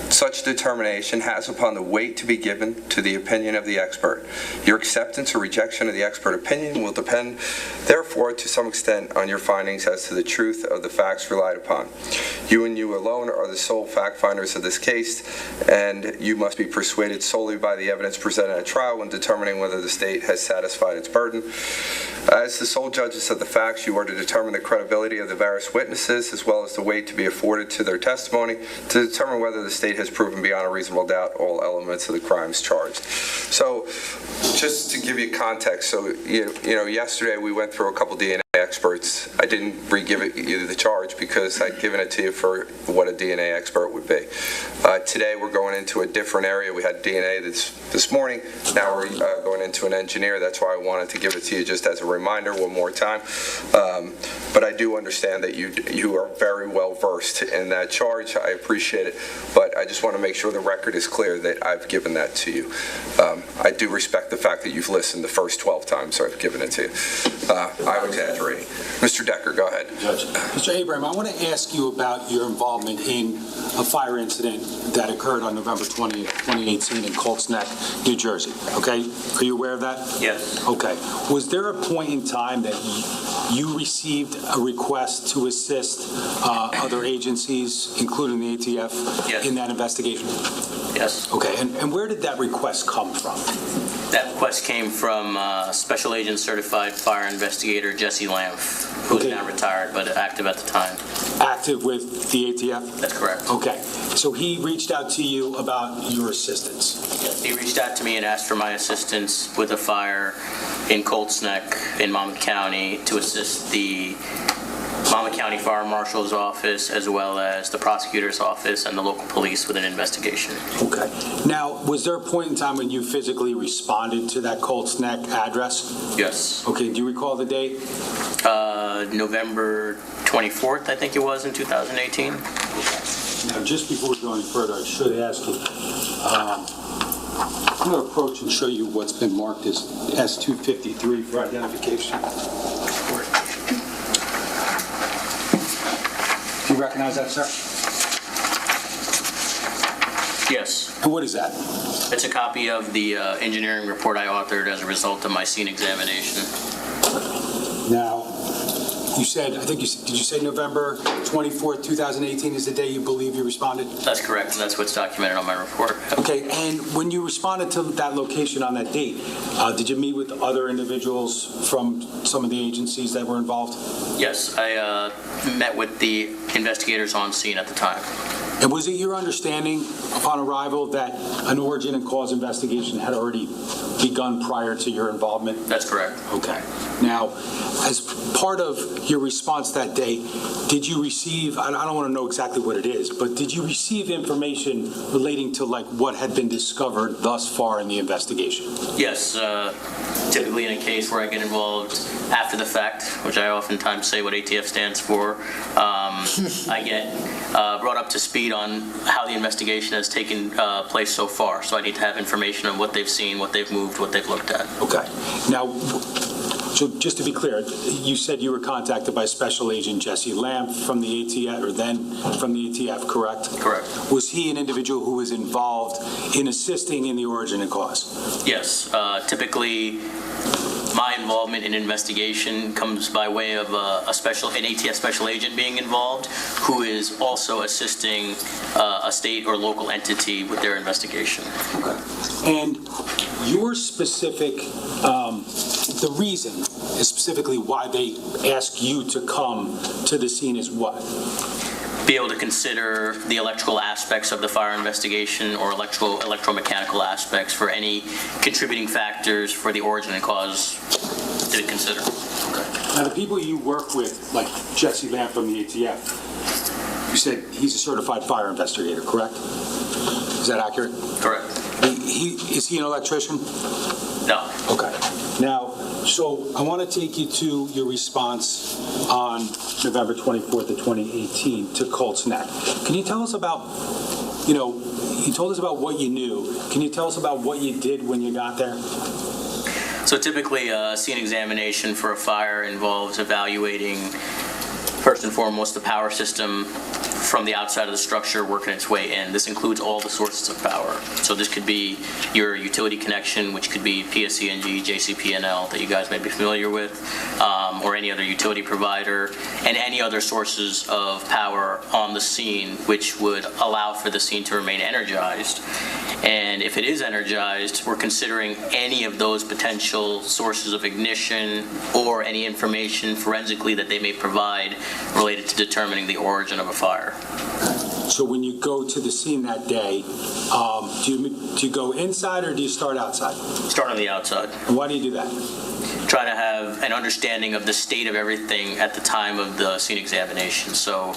such determination has upon the weight to be given to the opinion of the expert. Your acceptance or rejection of the expert opinion will depend, therefore, to some extent on your findings as to the truth of the facts relied upon. You and you alone are the sole fact finders of this case, and you must be persuaded solely by the evidence presented at trial when determining whether the state has satisfied its burden. As the sole judges of the facts, you are to determine the credibility of the various witnesses as well as the weight to be afforded to their testimony to determine whether the state has proven beyond a reasonable doubt all elements of the crimes charged. So, just to give you context, so yesterday we went through a couple DNA experts. I didn't re-give you the charge because I'd given it to you for what a DNA expert would be. Today we're going into a different area. We had DNA this morning. Now we're going into an engineer. That's why I wanted to give it to you just as a reminder one more time. But I do understand that you are very well versed in that charge. I appreciate it. But I just want to make sure the record is clear that I've given that to you. I do respect the fact that you've listened the first 12 times I've given it to you. I'm exaggerating. Mr. Decker, go ahead. Judge. Mr. Abraham, I want to ask you about your involvement in a fire incident that occurred on November 20th, 2018 in Colts Neck, New Jersey. Okay? Are you aware of that? Yes. Okay. Was there a point in time that you received a request to assist other agencies, including the ATF, yes, in that investigation? Yes. Okay. And where did that request come from? That request came from Special Agent Certified Fire Investigator Jesse Lamf, who is now retired but active at the time. Active with the ATF? That's correct. Okay. So he reached out to you about your assistance? Yes, he reached out to me and asked for my assistance with a fire in Colts Neck in Monmouth County to assist the Monmouth County Fire Marshal's office, as well as the prosecutor's office and the local police with an investigation. Okay. Now, was there a point in time when you physically responded to that Colts Neck address? Yes. Okay, do you recall the date? November 24th, I think it was, in 2018. Now, just before we go any further, I should ask you, I'm going to approach and show you what's been marked as S253 for identification. Do you recognize that, sir? Yes. And what is that? It's a copy of the engineering report I authored as a result of my scene examination. Now, you said, did you say November 24th, 2018 is the day you believe you responded? That's correct, and that's what's documented on my report. Okay, and when you responded to that location on that date, did you meet with other individuals from some of the agencies that were involved? Yes, I met with the investigators on scene at the time. And was it your understanding upon arrival that an origin and cause investigation had already begun prior to your involvement? That's correct. Okay. Now, as part of your response that day, did you receive, I don't want to know exactly what it is, but did you receive information relating to like what had been discovered thus far in the investigation? Yes, typically in a case where I get involved after the fact, which I oftentimes say what ATF stands for, I get brought up to speed on how the investigation has taken place so far. So I need to have information on what they've seen, what they've moved, what they've looked at. Okay. Now, so just to be clear, you said you were contacted by Special Agent Jesse Lamb from the ATF, or then from the ATF, correct? Correct. Was he an individual who was involved in assisting in the origin and cause? Yes. Typically, my involvement in investigation comes by way of an ATF special agent being involved, who is also assisting a state or local entity with their investigation. Okay. And your specific, the reason specifically why they ask you to come to the scene is what? Be able to consider the electrical aspects of the fire investigation or electromechanical aspects for any contributing factors for the origin and cause to consider. Okay. Now, the people you work with, like Jesse Lamb from the ATF, you said he's a certified fire investigator, correct? Is that accurate? Correct. Is he an electrician? No. Okay. Now, so I want to take you to your response on November 24th of 2018 to Colts Neck. Can you tell us about, you told us about what you knew. Can you tell us about what you did when you got there? So typically, a scene examination for a fire involves evaluating, first and foremost, the power system from the outside of the structure working its way in. This includes all the sources of power. So this could be your utility connection, which could be PSE&G, JCP&L that you guys may be familiar with, or any other utility provider, and any other sources of power on the scene which would allow for the scene to remain energized. And if it is energized, we're considering any of those potential sources of ignition or any information forensically that they may provide related to determining the origin of a fire. So when you go to the scene that day, do you go inside or do you start outside? Start on the outside. And why do you do that? Try to have an understanding of the state of everything at the time of the scene examination. So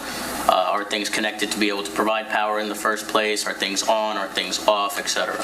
are things connected to be able to provide power in the first place? Are things on? Are things off, etc.?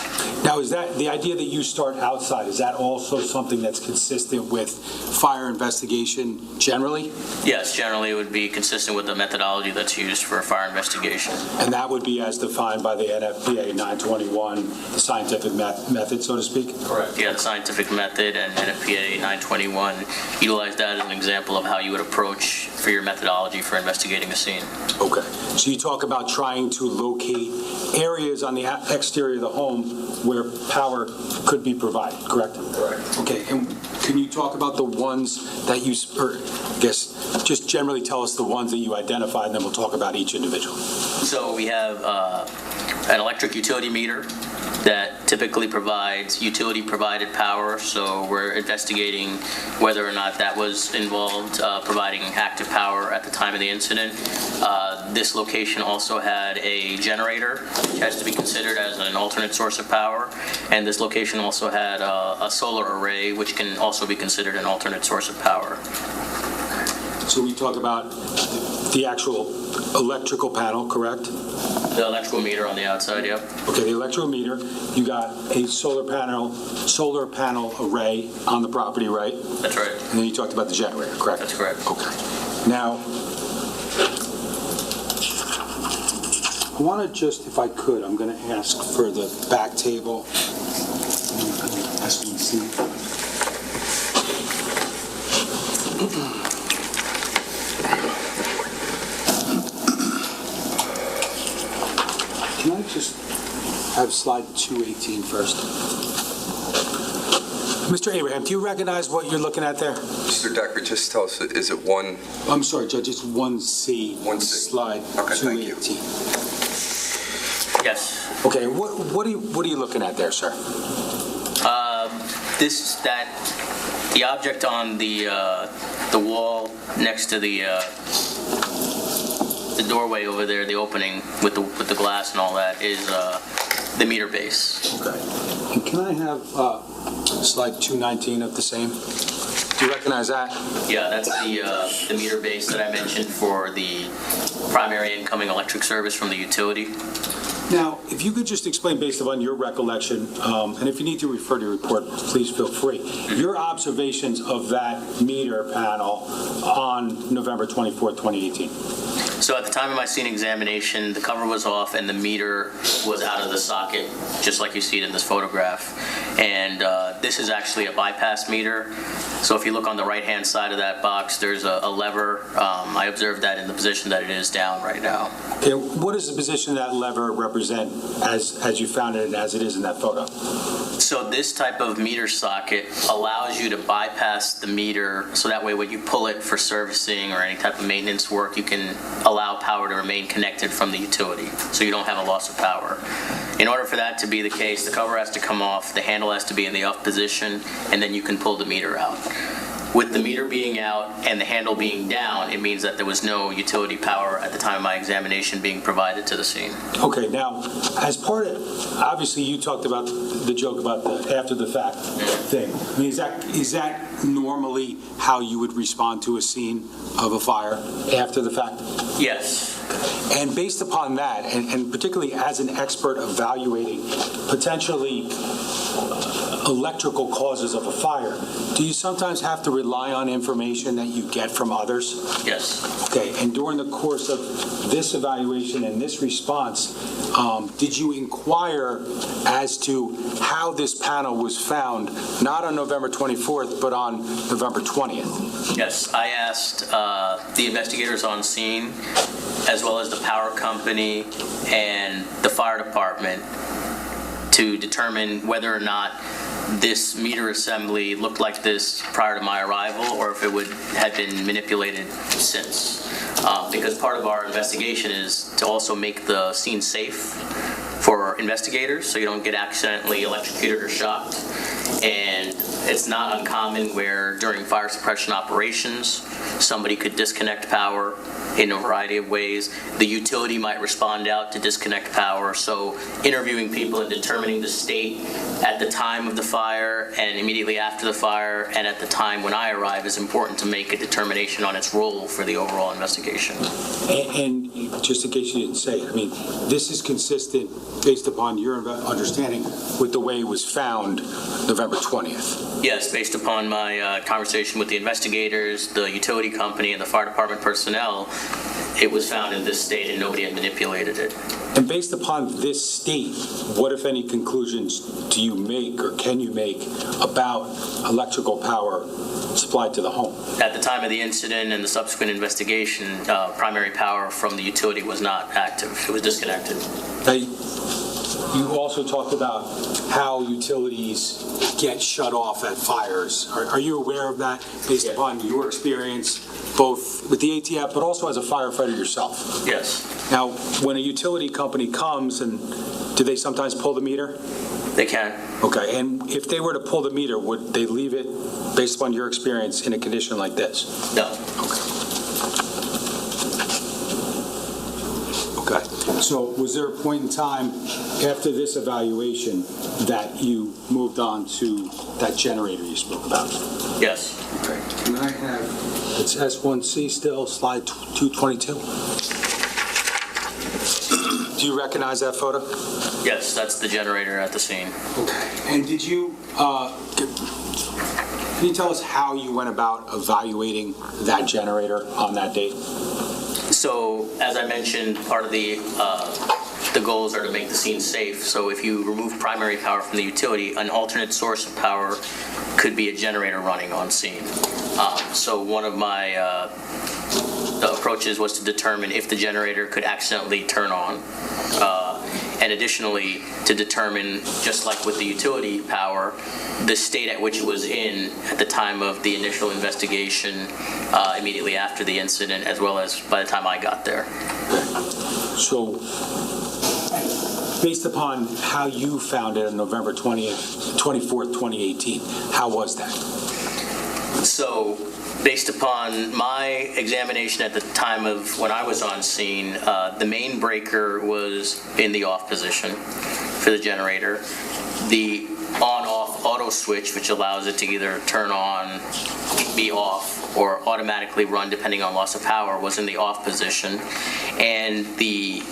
Now, is that the idea that you start outside, is that also something that's consistent with fire investigation generally? Yes, generally it would be consistent with the methodology that's used for a fire investigation. And that would be as defined by the NFPA 921, the scientific method, so to speak? Correct. Yeah, the scientific method and NFPA 921 utilize that as an example of how you would approach for your methodology for investigating a scene. Okay. So you talk about trying to locate areas on the exterior of the home where power could be provided, correct? Correct. Okay. And can you talk about the ones that you, or I guess just generally tell us the ones that you identified, and then we'll talk about each individual. So we have an electric utility meter that typically provides utility-provided power, so we're investigating whether or not that was involved providing active power at the time of the incident. This location also had a generator, which has to be considered as an alternate source of power, and this location also had a solar array, which can also be considered an alternate source of power. So we talk about the actual electrical panel, correct? The electrical meter on the outside, yep. Okay, the electrical meter, you got a solar panel array on the property, right? That's right. And then you talked about the generator, correct? That's correct. Okay. Now, I want to just, if I could, I'm going to ask for the back table. SBC. Can I just have slide 218 first? Mr. Abraham, do you recognize what you're looking at there? Mr. Decker, just tell us, is it one? I'm sorry, Judge, it's 1C. 1C. Slide Okay, thank you. 218. Yes. Okay, what are you looking at there, sir? The object on the wall next to the doorway over there, the opening with the glass and all that, is the meter base. Okay. And can I have slide 219 of the same? Do you recognize that? Yeah, that's the meter base that I mentioned for the primary incoming electric service from the utility. Now, if you could just explain based upon your recollection, and if you need to refer to your report, please feel free, your observations of that meter panel on November 24th, 2018. So at the time of my scene examination, the cover was off and the meter was out of the socket, just like you see it in this photograph. And this is actually a bypass meter. So if you look on the right-hand side of that box, there's a lever. I observed that in the position that it is down right now. Okay, what does the position of that lever represent as you found it and as it is in that photo? So this type of meter socket allows you to bypass the meter, so that way when you pull it for servicing or any type of maintenance work, you can allow power to remain connected from the utility, so you don't have a loss of power. In order for that to be the case, the cover has to come off, the handle has to be in the off position, and then you can pull the meter out. With the meter being out and the handle being down, it means that there was no utility power at the time of my examination being provided to the scene. Okay, now, as part of, obviously you talked about the joke about the after the fact thing. I mean, is that normally how you would respond to a scene of a fire after the fact? Yes. And based upon that, and particularly as an expert evaluating potentially electrical causes of a fire, do you sometimes have to rely on information that you get from others? Yes. Okay, and during the course of this evaluation and this response, did you inquire as to how this panel was found, not on November 24th, but on November 20th? Yes, I asked the investigators on scene, as well as the power company and the fire department, to determine whether or not this meter assembly looked like this prior to my arrival or if it had been manipulated since. Because part of our investigation is to also make the scene safe for investigators so you don't get accidentally electrocuted or shocked. And it's not uncommon where during fire suppression operations, somebody could disconnect power in a variety of ways. The utility might respond out to disconnect power. So interviewing people and determining the state at the time of the fire and immediately after the fire and at the time when I arrive is important to make a determination on its role for the overall investigation. And just in case you didn't say it, I mean, this is consistent based upon your understanding with the way it was found November 20th. Yes, based upon my conversation with the investigators, the utility company, and the fire department personnel, it was found in this state and nobody had manipulated it. And based upon this state, what, if any, conclusions do you make or can you make about electrical power supplied to the home? At the time of the incident and the subsequent investigation, primary power from the utility was not active. It was disconnected. You also talked about how utilities get shut off at fires. Are you aware of that based upon your experience, both with the ATF but also as a firefighter yourself? Yes. Now, when a utility company comes, and do they sometimes pull the meter? They can. Okay, and if they were to pull the meter, would they leave it, based upon your experience, in a condition like this? No. Okay. So was there a point in time after this evaluation that you moved on to that generator you spoke about? Yes. Okay. Can I have, it's S1C still, slide 222? Do you recognize that photo? Yes, that's the generator at the scene. Okay. And did you, can you tell us how you went about evaluating that generator on that date? So, as I mentioned, part of the goals are to make the scene safe. So if you remove primary power from the utility, an alternate source of power could be a generator running on scene. So one of my approaches was to determine if the generator could accidentally turn on. And additionally, to determine, just like with the utility power, the state at which it was in at the time of the initial investigation, immediately after the incident, as well as by the time I got there. So, based upon how you found it on November 24th, 2018, how was that? So, based upon my examination at the time of when I was on scene, the main breaker was in the off position for the generator. The on-off auto switch, which allows it to either turn on, be off, or automatically run depending on loss of power, was in the off position. And the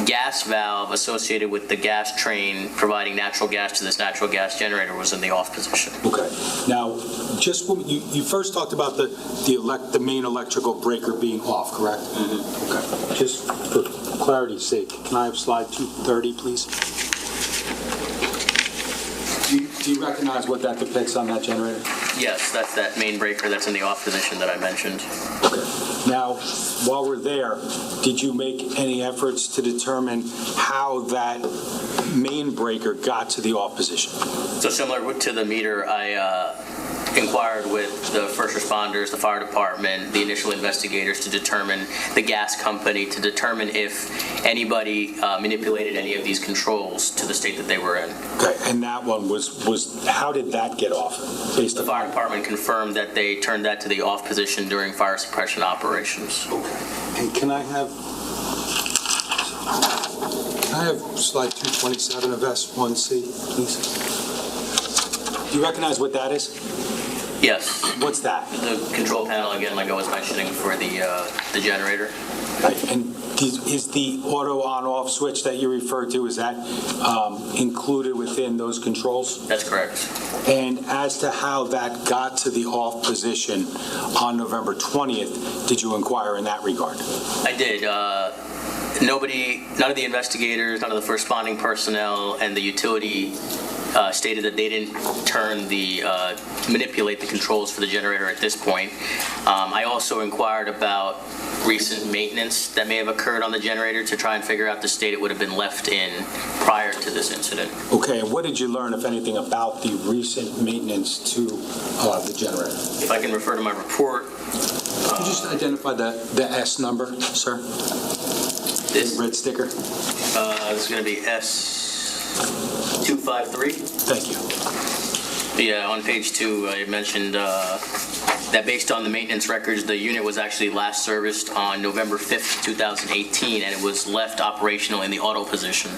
gas valve associated with the gas train providing natural gas to this natural gas generator was in the off position. Okay. Now, just when you first talked about the main electrical breaker being off, correct? Mm-hmm. Okay. Just for clarity's sake, can I have slide 230, please? Do you recognize what that depicts on that generator? Yes, that's that main breaker that's in the off position that I mentioned. Okay. Now, while we're there, did you make any efforts to determine how that main breaker got to the off position? So similar to the meter, I inquired with the first responders, the fire department, the initial investigators to determine, the gas company, to determine if anybody manipulated any of these controls to the state that they were in. Okay, and that one was how did that get off? The fire department confirmed that they turned that to the off position during fire suppression operations. Okay. And can I have slide 227 of S1C, please? Do you recognize what that is? Yes. What's that? The control panel, again, like I was mentioning, for the generator. Right. And is the auto on-off switch that you referred to, is that included within those controls? That's correct. And as to how that got to the off position on November 20th, did you inquire in that regard? I did. None of the investigators, none of the first responding personnel, and the utility stated that they didn't manipulate the controls for the generator at this point. I also inquired about recent maintenance that may have occurred on the generator to try and figure out the state it would have been left in prior to this incident. Okay, and what did you learn, if anything, about the recent maintenance to the generator? If I can refer to my report. Could you just identify the S number, sir? This red sticker? This is going to be S253. Thank you. Yeah, on page 2, I mentioned that based on the maintenance records, the unit was actually last serviced on November 5th, 2018, and it was left operational in the auto position.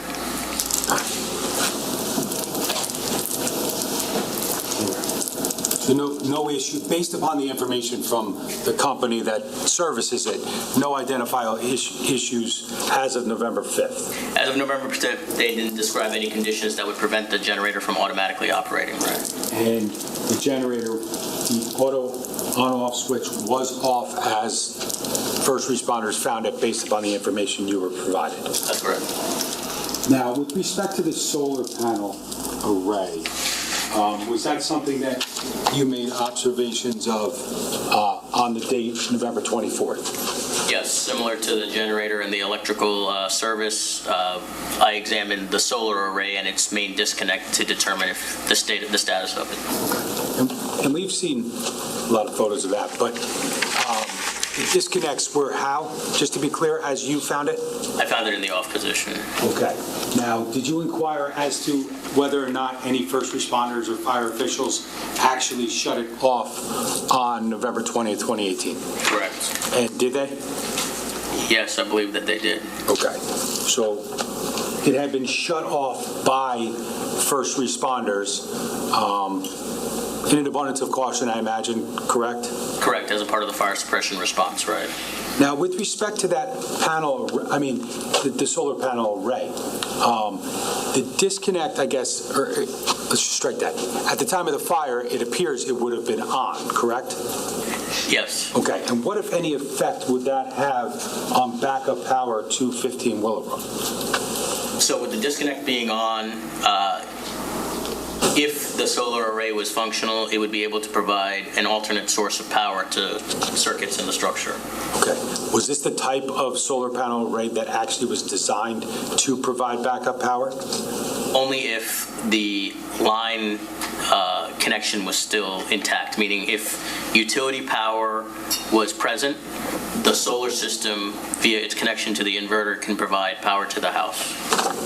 No issue, based upon the information from the company that services it, no identifiable issues as of November 5th. As of November 5th, they didn't describe any conditions that would prevent the generator from automatically operating, right? And the generator, the auto on-off switch was off as first responders found it based upon the information you were provided. That's correct. Now, with respect to the solar panel array, was that something that you made observations of on the date November 24th? Yes, similar to the generator and the electrical service, I examined the solar array and its main disconnect to determine if the status of it. And we've seen a lot of photos of that, but the disconnects were how? Just to be clear, as you found it? I found it in the off position. Okay. Now, did you inquire as to whether or not any first responders or fire officials actually shut it off on November 20th, 2018? Correct. And did they? Yes, I believe that they did. Okay. So it had been shut off by first responders in an abundance of caution, I imagine, correct? Correct, as a part of the fire suppression response, right? Now, with respect to that panel, the solar panel array, the disconnect, I guess, or let's just strike that. At the time of the fire, it appears it would have been on, correct? Yes. Okay, and what, if any, effect would that have on backup power to 15 Willow Road? So with the disconnect being on, if the solar array was functional, it would be able to provide an alternate source of power to circuits in the structure. Okay. Was this the type of solar panel array that actually was designed to provide backup power? Only if the line connection was still intact, meaning if utility power was present, the solar system, via its connection to the inverter, can provide power to the house.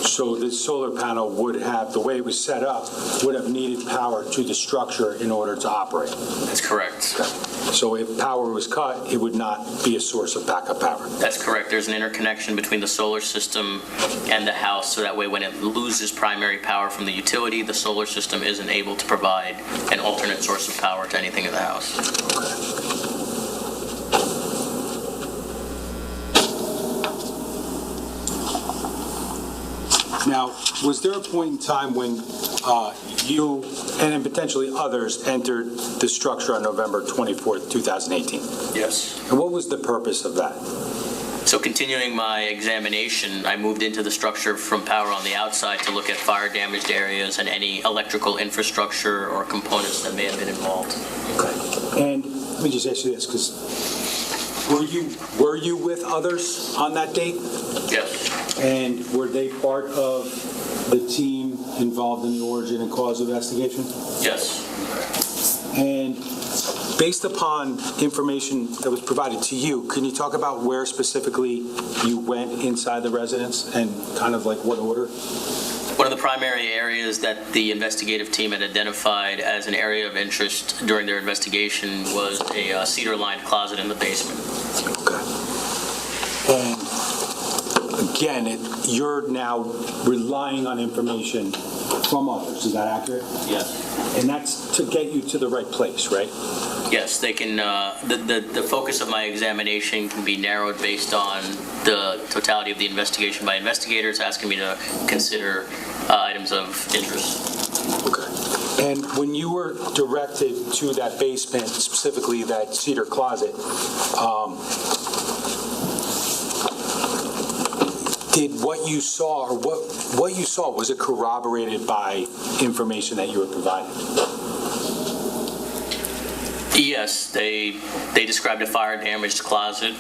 So this solar panel would have, the way it was set up, would have needed power to the structure in order to operate? That's correct. Okay. So if power was cut, it would not be a source of backup power? That's correct. There's an interconnection between the solar system and the house, so that way when it loses primary power from the utility, the solar system isn't able to provide an alternate source of power to anything in the house. Okay. Now, was there a point in time when you and then potentially others entered the structure on November 24th, 2018? Yes. And what was the purpose of that? So continuing my examination, I moved into the structure from power on the outside to look at fire damaged areas and any electrical infrastructure or components that may have been involved. Okay. And let me just ask you this, because were you with others on that date? Yes. And were they part of the team involved in the origin and cause investigation? Yes. And based upon information that was provided to you, can you talk about where specifically you went inside the residence and kind of like what order? One of the primary areas that the investigative team had identified as an area of interest during their investigation was a cedar-lined closet in the basement. Okay. And again, you're now relying on information from others. Is that accurate? Yes. And that's to get you to the right place, right? Yes, they can. The focus of my examination can be narrowed based on the totality of the investigation by investigators asking me to consider items of interest. Okay. And when you were directed to that basement, specifically that cedar closet, did what you saw, or what you saw, was it corroborated by information that you were provided? Yes, they described a fire-damaged closet,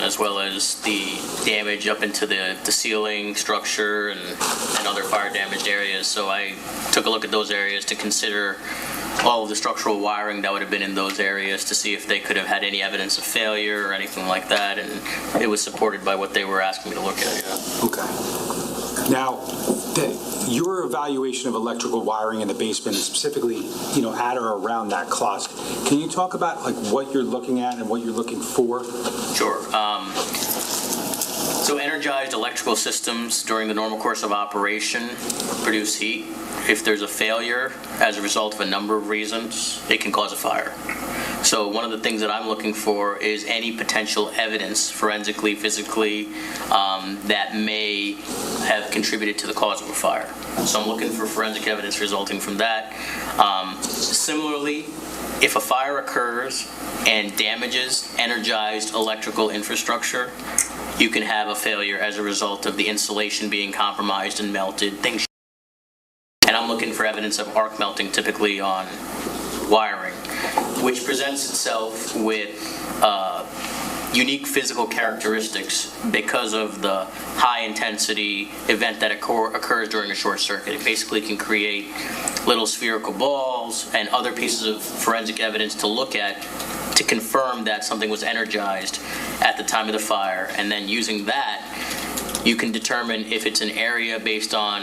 as well as the damage up into the ceiling structure and other fire-damaged areas. So I took a look at those areas to consider all of the structural wiring that would have been in those areas to see if they could have had any evidence of failure or anything like that, and it was supported by what they were asking me to look at. Yeah. Okay. Now, your evaluation of electrical wiring in the basement, and specifically, at or around that closet, can you talk about like what you're looking at and what you're looking for? Sure. So energized electrical systems during the normal course of operation produce heat. If there's a failure as a result of a number of reasons, it can cause a fire. So one of the things that I'm looking for is any potential evidence, forensically, physically, that may have contributed to the cause of a fire. So I'm looking for forensic evidence resulting from that. Similarly, if a fire occurs and damages energized electrical infrastructure, you can have a failure as a result of the insulation being compromised and melted, things. And I'm looking for evidence of arc melting, typically on wiring, which presents itself with unique physical characteristics because of the high-intensity event that occurs during a short circuit. It basically can create little spherical balls and other pieces of forensic evidence to look at to confirm that something was energized at the time of the fire. And then using that, you can determine if it's an area based on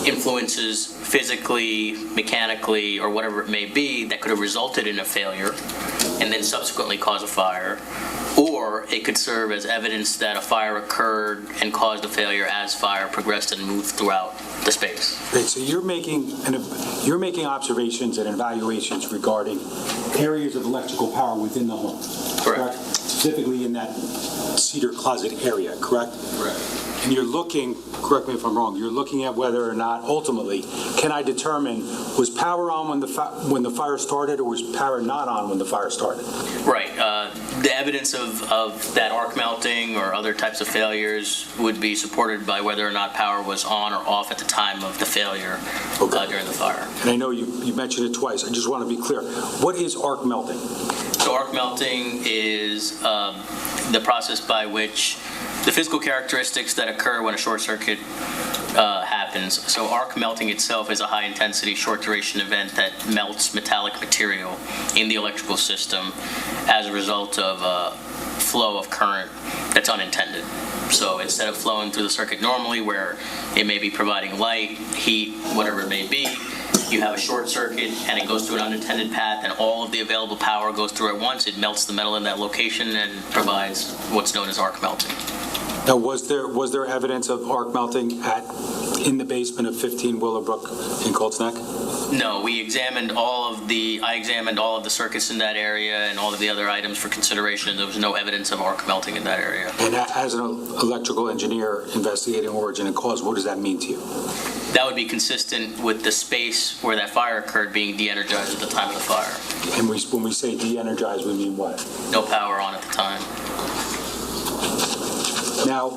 influences physically, mechanically, or whatever it may be that could have resulted in a failure and then subsequently cause a fire, or it could serve as evidence that a fire occurred and caused a failure as fire progressed and moved throughout the space. Great, so you're making observations and evaluations regarding areas of electrical power within the home. Correct. Specifically in that cedar closet area, correct? Correct. And you're looking, correct me if I'm wrong, you're looking at whether or not ultimately, can I determine, was power on when the fire started, or was power not on when the fire started? Right. The evidence of that arc melting or other types of failures would be supported by whether or not power was on or off at the time of the failure during the fire. And I know you mentioned it twice. I just want to be clear. What is arc melting? So arc melting is the process by which the physical characteristics that occur when a short circuit happens. So arc melting itself is a high-intensity, short-duration event that melts metallic material in the electrical system as a result of a flow of current that's unintended. So instead of flowing through the circuit normally, where it may be providing light, heat, whatever it may be, you have a short circuit and it goes through an unintended path, and all of the available power goes through at once. It melts the metal in that location and provides what's known as arc melting. Now, was there evidence of arc melting in the basement of 15 Willowbrook in Colts Neck? No, I examined all of the circuits in that area and all of the other items for consideration. There was no evidence of arc melting in that area. And as an electrical engineer investigating origin and cause, what does that mean to you? That would be consistent with the space where that fire occurred being de-energized at the time of the fire. And when we say de-energized, we mean what? No power on at the time. Now,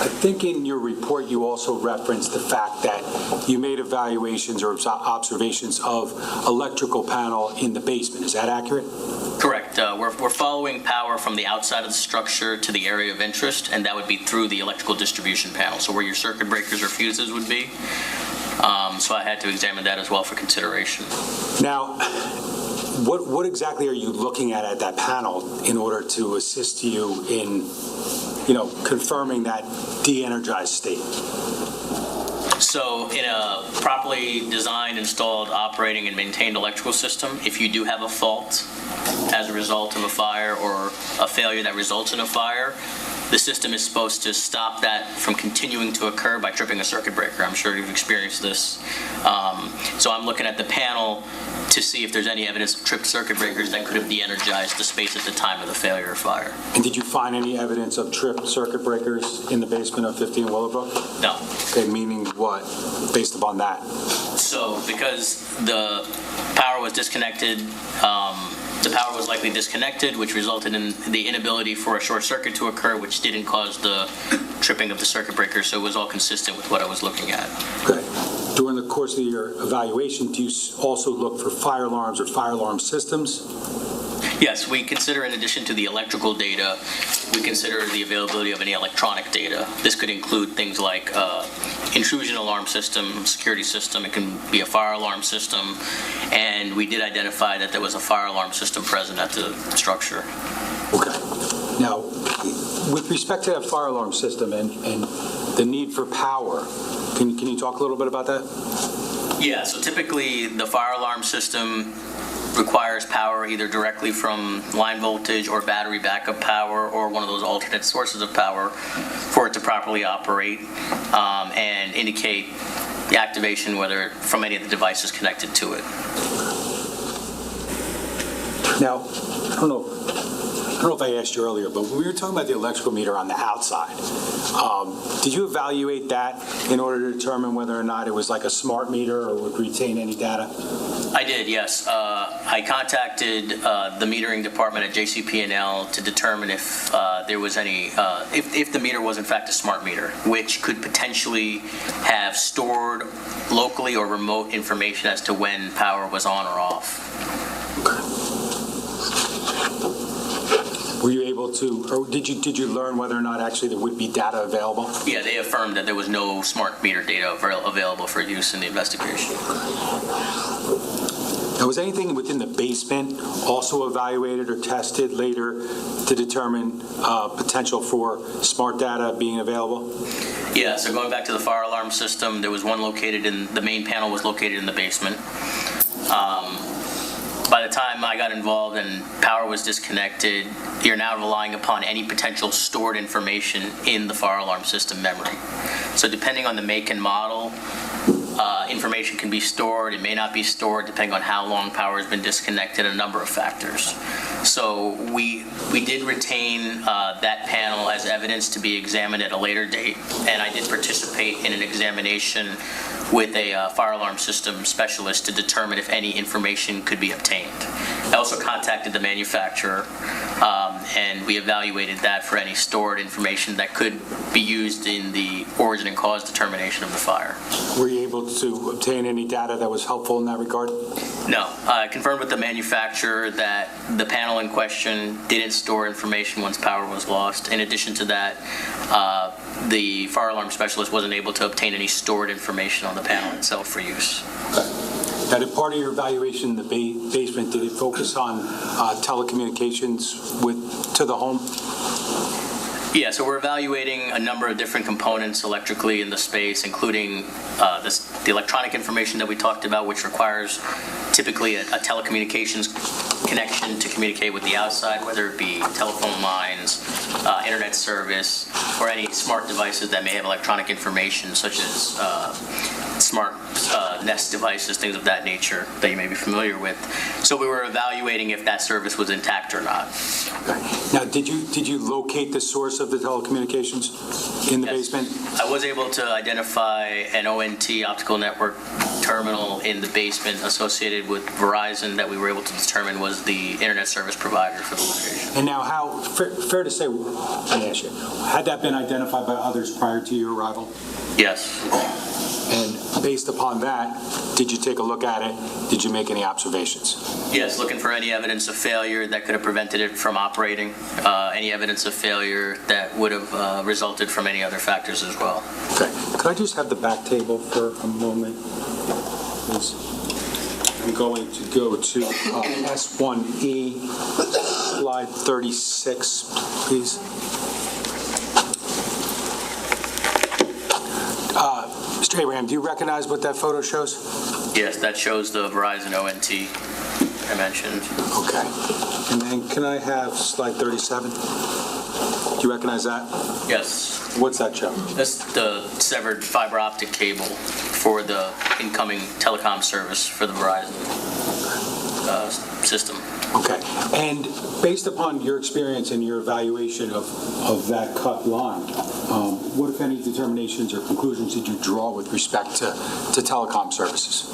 I think in your report you also referenced the fact that you made evaluations or observations of electrical panel in the basement. Is that accurate? Correct. We're following power from the outside of the structure to the area of interest, and that would be through the electrical distribution panel, so where your circuit breakers or fuses would be. So I had to examine that as well for consideration. Now, what exactly are you looking at that panel in order to assist you in, confirming that de-energized state? So in a properly designed, installed, operating, and maintained electrical system, if you do have a fault as a result of a fire or a failure that results in a fire, the system is supposed to stop that from continuing to occur by tripping a circuit breaker. I'm sure you've experienced this. So I'm looking at the panel to see if there's any evidence of tripped circuit breakers that could have de-energized the space at the time of the failure or fire. And did you find any evidence of tripped circuit breakers in the basement of 15 Willowbrook? No. Okay, meaning what, based upon that? So because the power was disconnected, the power was likely disconnected, which resulted in the inability for a short circuit to occur, which didn't cause the tripping of the circuit breaker. So it was all consistent with what I was looking at. Okay. During the course of your evaluation, do you also look for fire alarms or fire alarm systems? Yes, we consider, in addition to the electrical data, we consider the availability of any electronic data. This could include things like intrusion alarm system, security system. It can be a fire alarm system. And we did identify that there was a fire alarm system present at the structure. Okay. Now, with respect to that fire alarm system and the need for power, can you talk a little bit about that? Yeah, so typically the fire alarm system requires power either directly from line voltage or battery backup power or one of those alternate sources of power for it to properly operate and indicate the activation, whether from any of the devices connected to it. Now, I don't know if I asked you earlier, but when we were talking about the electrical meter on the outside, did you evaluate that in order to determine whether or not it was like a smart meter or would retain any data? I did, yes. I contacted the metering department at JCP&L to determine if there was any, if the meter was in fact a smart meter, which could potentially have stored locally or remote information as to when power was on or off. Were you able to, or did you learn whether or not actually there would be data available? Yeah, they affirmed that there was no smart meter data available for use in the investigation. Now, was anything within the basement also evaluated or tested later to determine potential for smart data being available? Yeah, so going back to the fire alarm system, there was one located in, the main panel was located in the basement. By the time time I got involved and power was disconnected, you're now relying upon any potential stored information in the fire alarm system memory. So depending on the make and model, information can be stored, it may not be stored, depending on how long power has been disconnected, a number of factors. So we did retain that panel as evidence to be examined at a later date, and I did participate in an examination with a fire alarm system specialist to determine if any information could be obtained. I also contacted the manufacturer, and we evaluated that for any stored information that could be used in the origin and cause determination of the fire. Were you able to obtain any data that was helpful in that regard? No. I confirmed with the manufacturer that the panel in question didn't store information once power was lost. In addition to that, the fire alarm specialist wasn't able to obtain any stored information on the panel itself for use. Now, did part of your evaluation in the basement, did it focus on telecommunications to the home? Yeah, so we're evaluating a number of different components electrically in the space, including the electronic information that we talked about, which requires typically a telecommunications connection to communicate with the outside, whether it be telephone lines, internet service, or any smart devices that may have electronic information, such as smart Nest devices, things of that nature that you may be familiar with. So we were evaluating if that service was intact or not. Okay. Now, did you locate the source of the telecommunications in the basement? I was able to identify an ONT, optical network terminal, in the basement associated with Verizon that we were able to determine was the internet service provider for the location. And now, how fair to say, let me ask you, had that been identified by others prior to your arrival? Yes. And based upon that, did you take a look at it? Did you make any observations? Yes, looking for any evidence of failure that could have prevented it from operating, any evidence of failure that would have resulted from any other factors as well. Okay. Could I just have the back table for a moment, please? I'm going to go to S1E, slide 36, please. Mr. Abraham, do you recognize what that photo shows? Yes, that shows the Verizon ONT I mentioned. Okay. And then can I have slide 37? Do you recognize that? Yes. What's that show? That's the severed fiber optic cable for the incoming telecom service for the Verizon system. Okay. And based upon your experience and your evaluation of that cut line, what, if any, determinations or conclusions did you draw with respect to telecom services?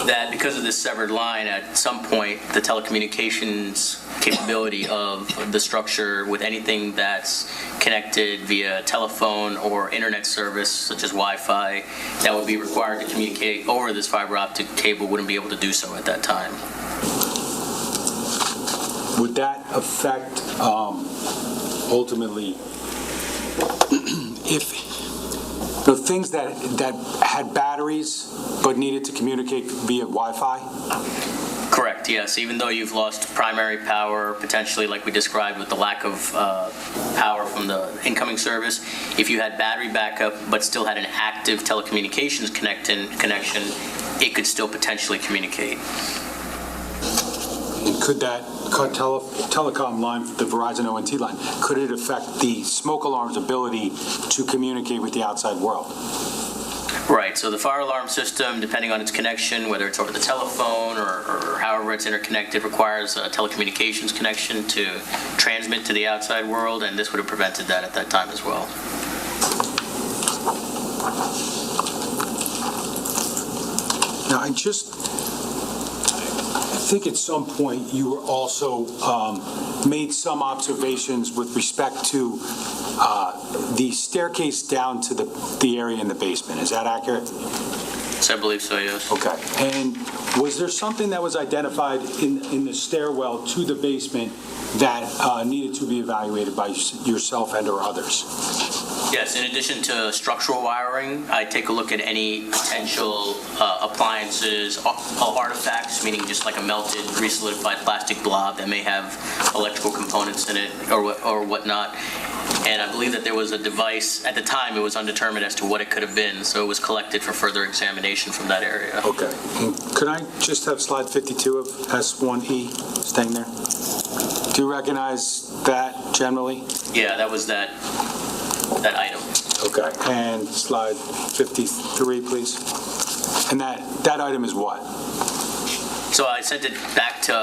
That because of this severed line, at some point, the telecommunications capability of the structure with anything that's connected via telephone or internet service, such as Wi-Fi, that would be required to communicate over this fiber optic cable wouldn't be able to do so at that time. Would that affect, ultimately, if the things that had batteries but needed to communicate via Wi-Fi? Correct, yes. Even though you've lost primary power, potentially like we described with the lack of power from the incoming service, if you had battery backup but still had an active telecommunications connection, it could still potentially communicate. And could that cut telecom line, the Verizon ONT line, could it affect the smoke alarm's ability to communicate with the outside world? Right, so the fire alarm system, depending on its connection, whether it's over the telephone or however it's interconnected, requires a telecommunications connection to transmit to the outside world, and this would have prevented that at that time as well. Now, I think at some point you were also made some observations with respect to the staircase down to the area in the basement. Is that accurate? Yes, I believe so, yes. Okay. And was there something that was identified in the stairwell to the basement that needed to be evaluated by yourself and or others? Yes, in addition to structural wiring, I take a look at any potential appliances, artifacts, meaning just like a melted, resolidified plastic blob that may have electrical components in it or whatnot. And I believe that there was a device, at the time it was undetermined as to what it could have been, so it was collected for further examination from that area. Okay. And could I just have slide 52 of S1E staying there? Do you recognize that generally? Yeah, that was that item. Okay. And slide 53, please. And that item is what? So I sent it back to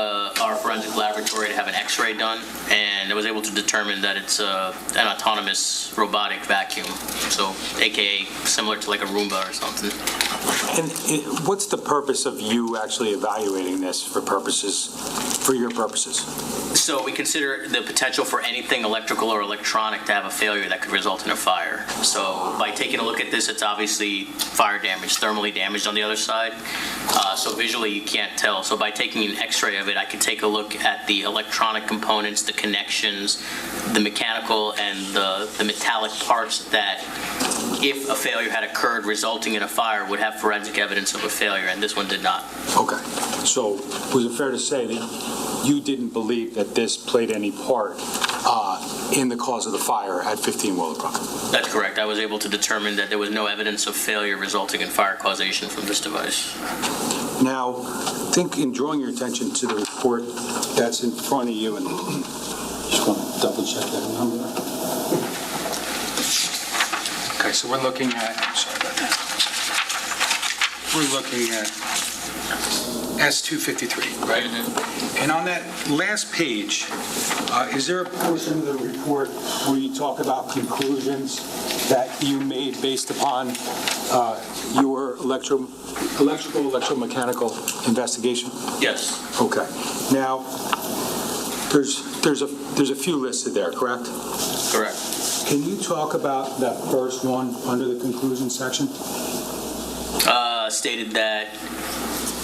our forensic laboratory to have an x-ray done, and I was able to determine that it's an autonomous robotic vacuum, so AKA similar to like a Roomba or something. And what's the purpose of you actually evaluating this for your purposes? So we consider the potential for anything electrical or electronic to have a failure that could result in a fire. So by taking a look at this, it's obviously fire damage, thermally damaged on the other side. So visually you can't tell. So by taking an x-ray of it, I can take a look at the electronic components, the connections, the mechanical and the metallic parts that, if a failure had occurred resulting in a fire, would have forensic evidence of a failure, and this one did not. Okay. So was it fair to say that you didn't believe that this played any part in the cause of the fire at 15 Willowbrook? That's correct. I was able to determine that there was no evidence of failure resulting in fire causation from this device. Now, I think in drawing your attention to the report that's in front of you, and just want to double check that number. Okay, so we're looking at, I'm sorry about that. We're looking at S253, right? And on that last page, is there a Portion of the report where you talk about conclusions that you made based upon your electromechanical investigation? Yes. Okay. Now, there's a few listed there, correct? Correct. Can you talk about that first one under the conclusion section? Stated that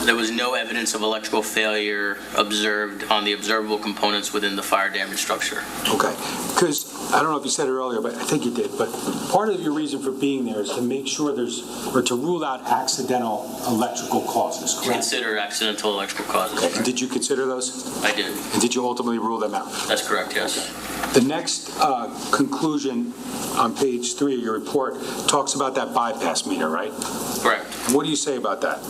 there was no evidence of electrical failure observed on the observable components within the fire damage structure. Okay. Because, I don't know if you said it earlier, but I think you did, but part of your reason for being there is to make sure to rule out accidental electrical causes, correct? Consider accidental electrical causes. Okay. And did you consider those? I did. And did you ultimately rule them out? That's correct, yes. The next conclusion on page 3 of your report talks about that bypass meter, right? Correct. And what do you say about that?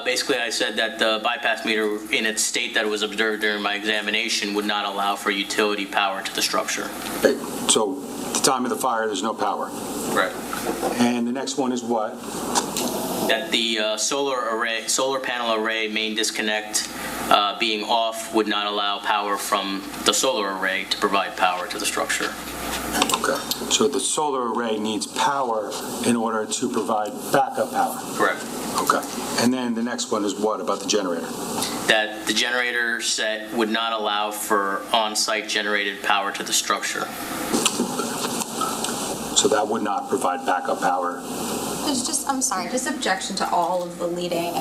Basically, I said that the bypass meter, in its state that it was observed during my examination, would not allow for utility power to the structure. Okay. So, at the time of the fire, there's no power. Right. And the next one is what? That the solar panel array main disconnect being off would not allow power from the solar array to provide power to the structure. Okay. So the solar array needs power in order to provide backup power. Correct. Okay. And then the next one is what about the generator? That the generator set would not allow for on-site generated power to the structure. So that would not provide backup power. There's just objection to all of the leading.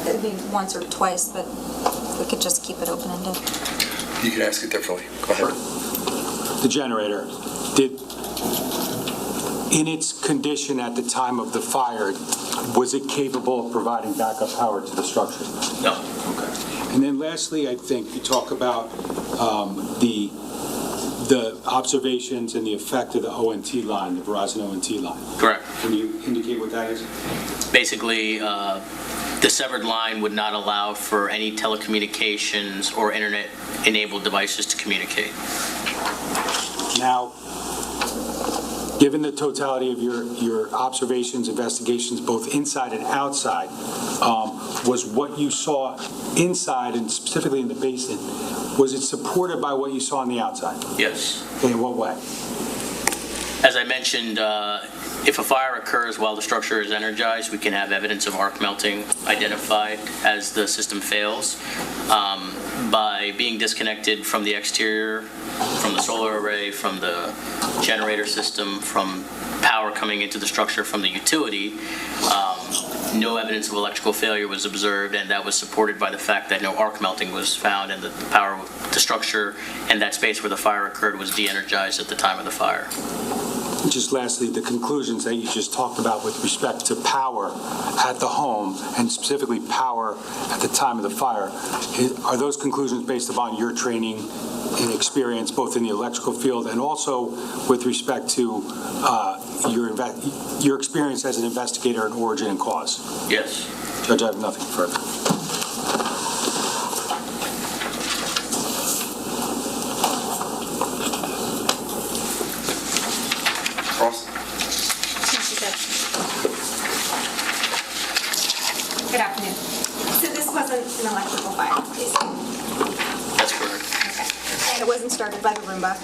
It'd be once or twice, but we could just keep it open-ended. You can ask it differently. Go ahead. The generator, in its condition at the time of the fire, was it capable of providing backup power to the structure? No. Okay. And then lastly, I think you talk about the observations and the effect of the ONT line, the Verizon ONT line. Correct. Can you indicate what that is? Basically, the severed line would not allow for any telecommunications or internet-enabled devices to communicate. Now, given the totality of your observations, investigations, both inside and outside, was what you saw inside and specifically in the basin, was it supported by what you saw on the outside? Yes. In what way? As I mentioned, if a fire occurs while the structure is energized, we can have evidence of arc melting identified as the system fails. By being disconnected from the exterior, from the solar array, from the generator system, from power coming into the structure from the utility, no evidence of electrical failure was observed, and that was supported by the fact that no arc melting was found, and that the structure and that space where the fire occurred was de-energized at the time of the fire. Just lastly, the conclusions that you just talked about with respect to power at the home, and specifically power at the time of the fire, are those conclusions based upon your training and experience both in the electrical field and also with respect to your experience as an investigator in origin and cause? Yes. Judge, I have nothing further. Good afternoon. So this wasn't an electrical fire, basically? That's correct. Okay. And it wasn't started by the Roomba?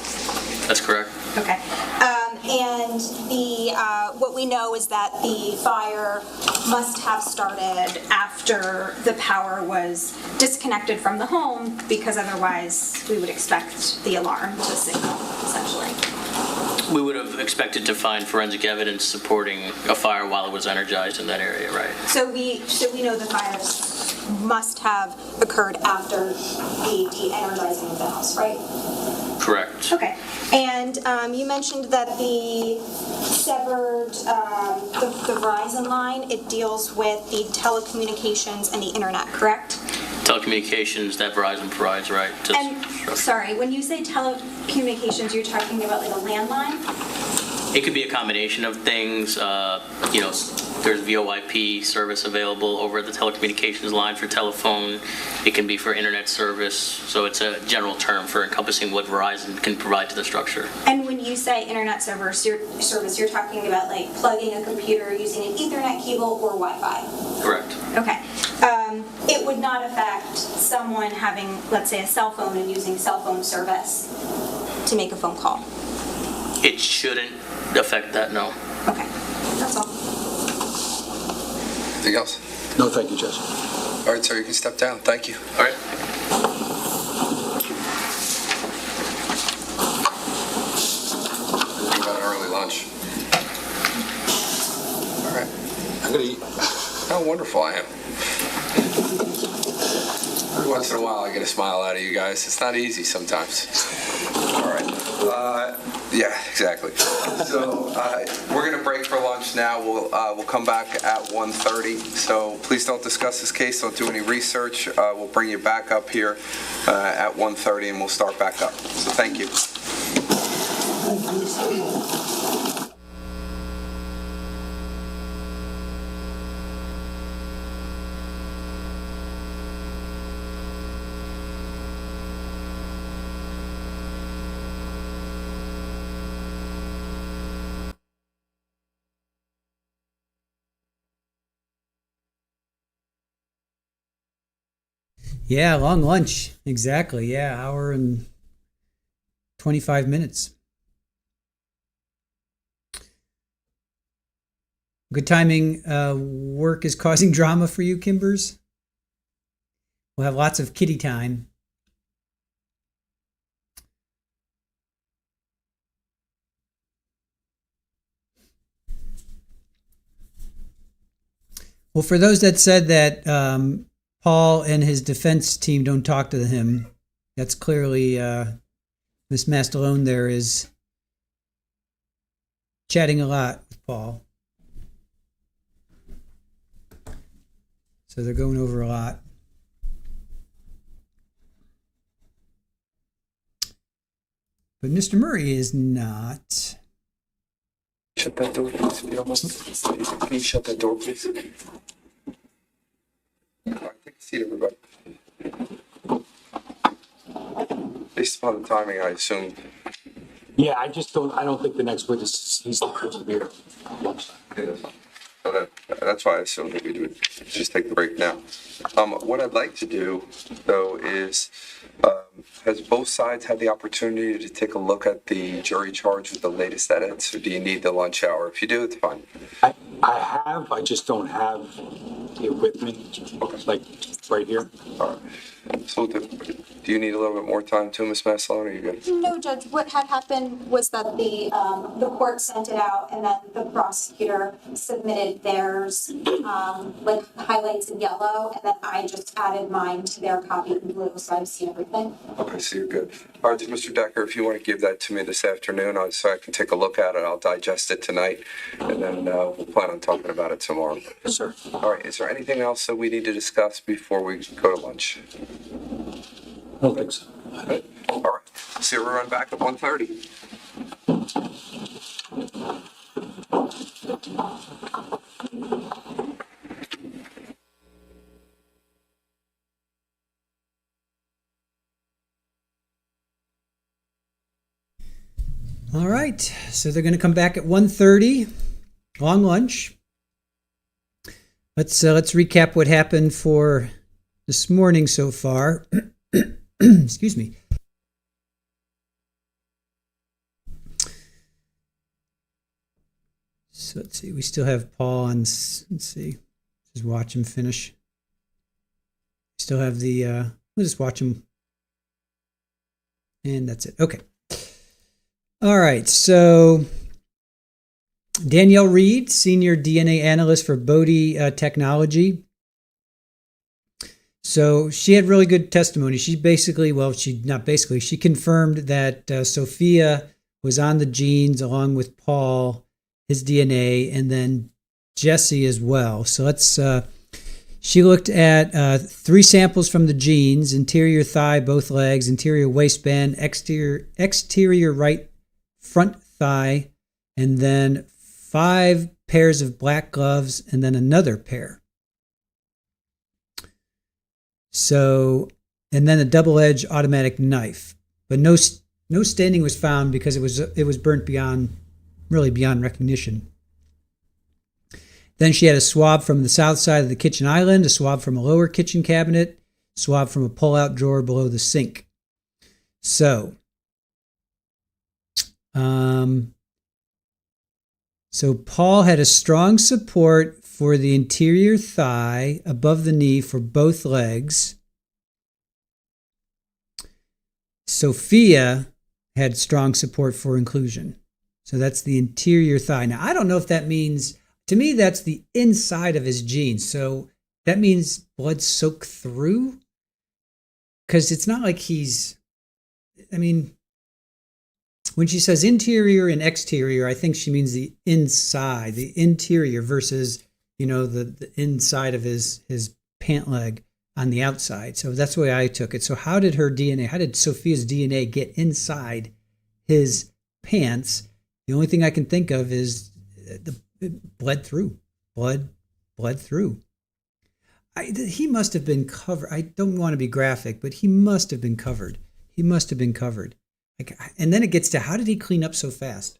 That's correct. Okay. And what we know is that the fire must have started after the power was disconnected from the home, because otherwise we would expect the alarm to signal, essentially. We would have expected to find forensic evidence supporting a fire while it was energized in that area, right? So we know the fires must have occurred after the de-energizing of the house, right? Correct. Okay. And you mentioned that the severed, the Verizon line, it deals with the telecommunications and the internet, correct? Telecommunications that Verizon provides, right? Sorry, when you say telecommunications, you're talking about like a landline? It could be a combination of things. There's VoIP service available over the telecommunications line for telephone. It can be for internet service. So it's a general term for encompassing what Verizon can provide to the structure. And when you say internet service, you're talking about like plugging a computer using an Ethernet cable or Wi-Fi? Correct. Okay. It would not affect someone having, let's say, a cell phone and using cell phone service to make a phone call? It shouldn't affect that, no. Okay. That's all. Anything else? No, thank you, Judge. All right, sir, you can step down. Thank you. All right. You got an early lunch. All right. I'm going to eat. How wonderful I am. Every once in a while, I get a smile out of you guys. It's not easy sometimes. All right. Yeah, exactly. So we're going to break for lunch now. We'll come back at 1:30. So please don't discuss this case. Don't do any research. We'll bring you back up here at 1:30, and we'll start back up. So thank you. Yeah, long lunch. Exactly. Yeah, hour and 25 minutes. Good timing. Work is causing drama for you, Kimbers. We'll have lots of kitty time. Well, for those that said that Paul and his defense team don't talk to him, that's clearly Miss Mastalone there is chatting a lot with Paul. So they're going over a lot. But Mr. Murray is not. Shut that door, please. If you don't mind. Can you shut that door, please? All right, take a seat, everybody. Based upon the timing, I assume. Yeah, I don't think the next witness, he's supposed to be here. So that's why I assumed that we would just take the break now. What I'd like to do, though, is has both sides had the opportunity to take a look at the jury charge with the latest edits, or do you need the lunch hour? If you do, it's fine. I have, I just don't have it with me. Like, right here. All right. So do you need a little bit more time too, Ms. Maslon, or are you good? No, Judge, what had happened was that the court sent it out and then the prosecutor submitted theirs, like highlights in yellow, and then I just added mine to their copy in blue, so I've seen everything. Okay, so you're good. All right, Mr. Decker, if you want to give that to me this afternoon, so I can take a look at it, I'll digest it tonight, and then we'll plan on talking about it tomorrow. Yes, sir. All right, is there anything else that we need to discuss before we go to lunch? I don't think so. All right, see you run back at 1:30. All right, so they're going to come back at 1:30, long lunch. Let's recap what happened for this morning so far. Excuse me. So let's see, we still have Paul on, let's see, just watch him finish. Still have the, we'll just watch him. And that's it, okay. All right, so Danielle Reed, Senior DNA Analyst for Bodie Technology. So she had really good testimony. She confirmed that Sophia was on the genes along with Paul, his DNA, and then Jesse as well. So she looked at 3 samples from the genes: interior thigh, both legs, interior waistband, exterior right front thigh, and then 5 pairs of black gloves, and then another pair. So, and then a double-edged automatic knife, but no staining was found because it was burnt beyond recognition. Then she had a swab from the south side of the kitchen island, a swab from a lower kitchen cabinet, swab from a pull-out drawer below the sink. So, so Paul had a strong support for the interior thigh above the knee for both legs. Sophia had strong support for inclusion. So that's the interior thigh. Now, I don't know if that means, to me, that's the inside of his jeans. So that means blood soaked through? Because it's not like when she says interior and exterior, I think she means the inside, the interior versus, the inside of his pant leg on the outside. So that's the way I took it. So how did Sophia's DNA get inside his pants? The only thing I can think of is bled through. Blood bled through. He must have been covered. I don't want to be graphic, but he must have been covered. And then it gets to, how did he clean up so fast?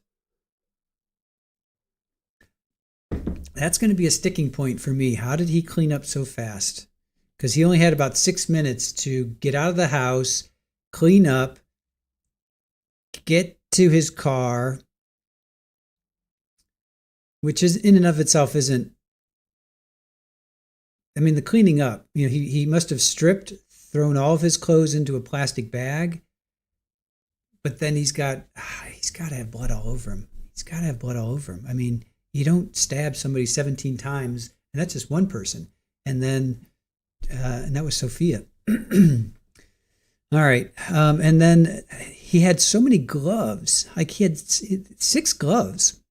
That's going to be a sticking point for me. How did he clean up so fast? Because he only had about 6 minutes to get out of the house, clean up, get to his car, which is in and of itself isn't, the cleaning up, he must have stripped, thrown all of his clothes into a plastic bag, but then he's got to have blood all over him. You don't stab somebody 17 times, and that's just one person. And then, and that was Sophia. All right. And then he had so many gloves. Like he had 6 gloves.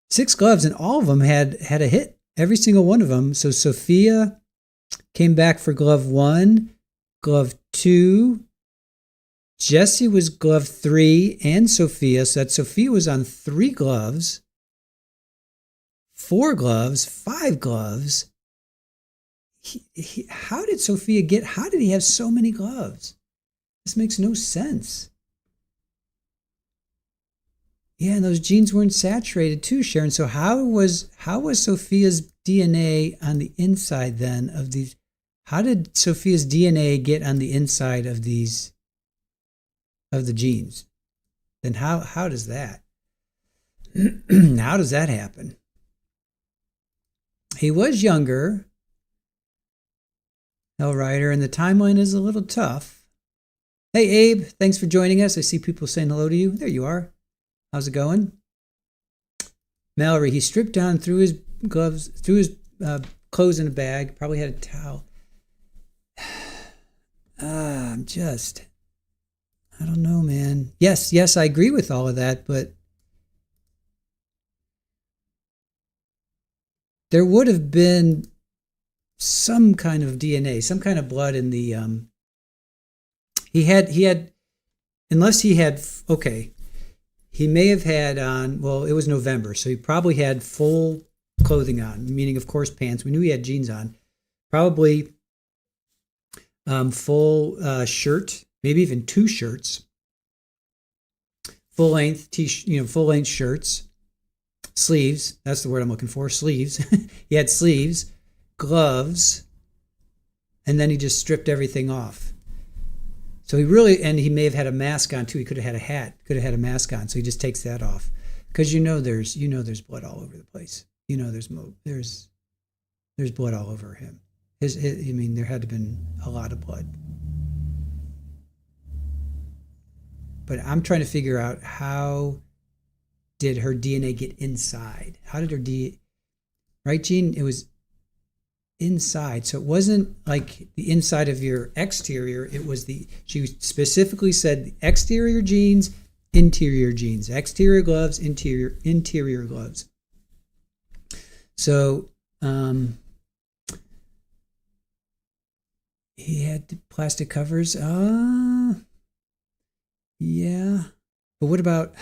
6 gloves, and all of them had a hit. Every single one of them. So Sophia came back for glove 1, glove 2. Jesse was glove 3, and Sophia. So that Sophia was on 3 gloves, 4 gloves, 5 gloves. How did he have so many gloves? This makes no sense. Yeah, and those genes weren't saturated too, Sharon. So how was Sophia's DNA on the inside then of these? How did Sophia's DNA get on the inside of these, of the genes? Then how does that? How does that happen? He was younger. Hell Rider, and the timeline is a little tough. Hey, Abe, thanks for joining us. I see people saying hello to you. There you are. How's it going? Mallory, he stripped down, threw his gloves, threw his clothes in a bag, probably had a towel. I don't know, man. Yes, I agree with all of that, but there would have been some kind of DNA, some kind of blood in the, he had, unless he had, okay, he may have had on, well, it was November, so he probably had full clothing on, meaning, of course, pants. We knew he had jeans on. Probably full shirt, maybe even 2 shirts. Full length full length shirts. Sleeves, that's the word I'm looking for, sleeves. He had sleeves, gloves, and then he just stripped everything off. So he may have had a mask on too. He could have had a hat, could have had a mask on. So he just takes that off, because there's blood all over the place. There's blood all over him. There had to have been a lot of blood. But I'm trying to figure out, how did her DNA get inside? How did her DNA, right, Gene? It was inside. So it wasn't like the inside of your exterior. It was she specifically said the exterior jeans, interior jeans, exterior gloves, interior gloves. So he had the plastic covers. Yeah. But what about,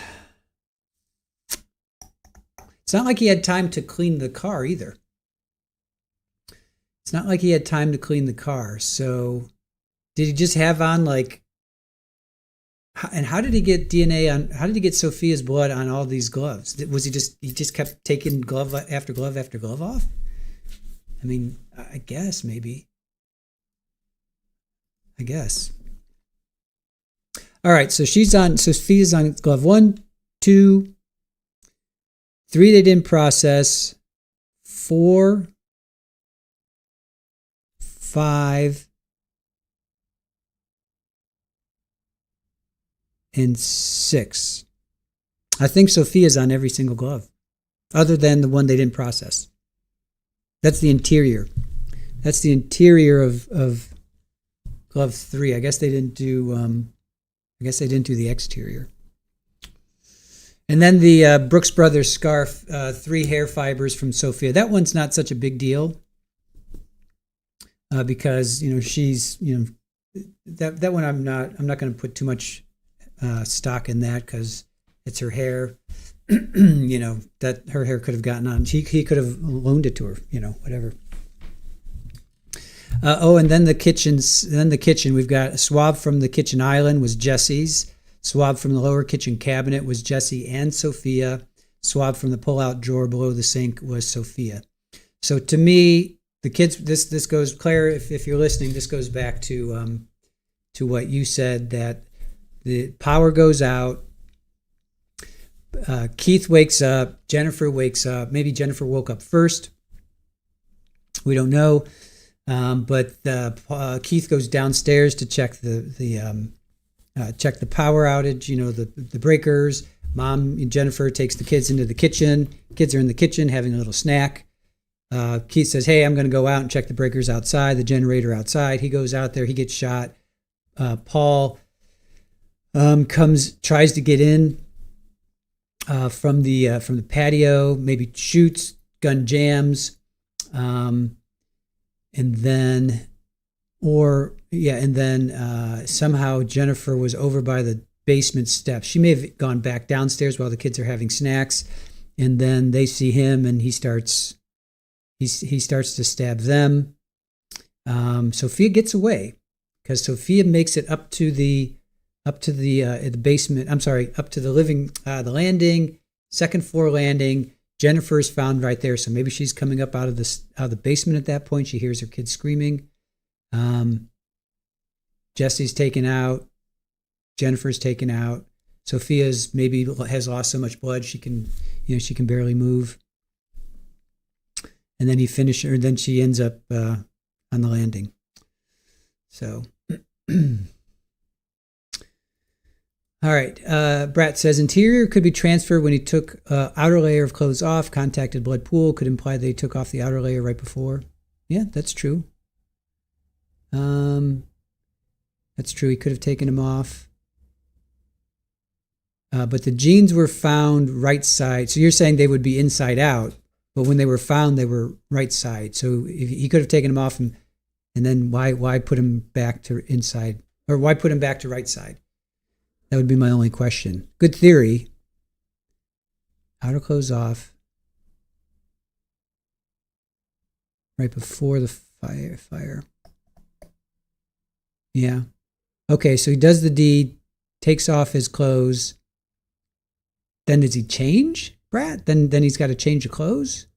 it's not like he had time to clean the car either. It's not like he had time to clean the car. So did he just have on and how did he get DNA on, how did he get Sophia's blood on all these gloves? Was he just kept taking glove after glove after glove off? I guess maybe. I guess. All right, so Sophia's on glove 1, 2, 3 they didn't process, 4, 5, and 6. I think Sophia's on every single glove, other than the one they didn't process. That's the interior. That's the interior of glove 3. I guess they didn't do the exterior. And then the Brooks Brothers scarf, 3 hair fibers from Sophia. That one's not such a big deal because she's that one I'm not going to put too much stock in that, because it's her hair. That her hair could have gotten on. He could have loaned it to her. Whatever. And then the kitchen. We've got a swab from the kitchen island was Jesse's. Swab from the lower kitchen cabinet was Jesse and Sophia. Swab from the pull-out drawer below the sink was Sophia. So to me, the kids. This goes, Claire. If you're listening, this goes back to what you said, that the power goes out. Keith wakes up. Jennifer wakes up. Maybe Jennifer woke up first. We don't know. But Keith goes downstairs to check the power outage, the breakers. Mom, Jennifer, takes the kids into the kitchen. Kids are in the kitchen having a little snack. Keith says, hey, I'm going to go out and check the breakers outside, the generator outside. He goes out there. He gets shot. Paul tries to get in from the patio, maybe shoots, gun jams. And then somehow Jennifer was over by the basement steps. She may have gone back downstairs while the kids are having snacks, and then they see him, and he starts to stab them. Sophia gets away because Sophia makes it up to the basement. I'm sorry, up to the landing, second floor landing. Jennifer is found right there, so maybe she's coming up out of the basement at that point. She hears her kids screaming. Jesse's taken out. Jennifer's taken out. Sophia's maybe has lost so much blood she can barely move. And then then she ends up on the landing. So, all right. Brat says interior could be transferred when he took outer layer of clothes off. Contacted blood pool could imply that he took off the outer layer right before. Yeah, that's true. That's true. He could have taken them off. But the jeans were found right side. So you're saying they would be inside out, but when they were found, they were right side. So if he could have taken them off, and then why put him back to inside, or why put him back to right side? That would be my only question. Good theory. Outer clothes off right before the fire. Yeah. Okay, so he does the deed, takes off his clothes. Then does he change, Brat? Then he's got to change the clothes?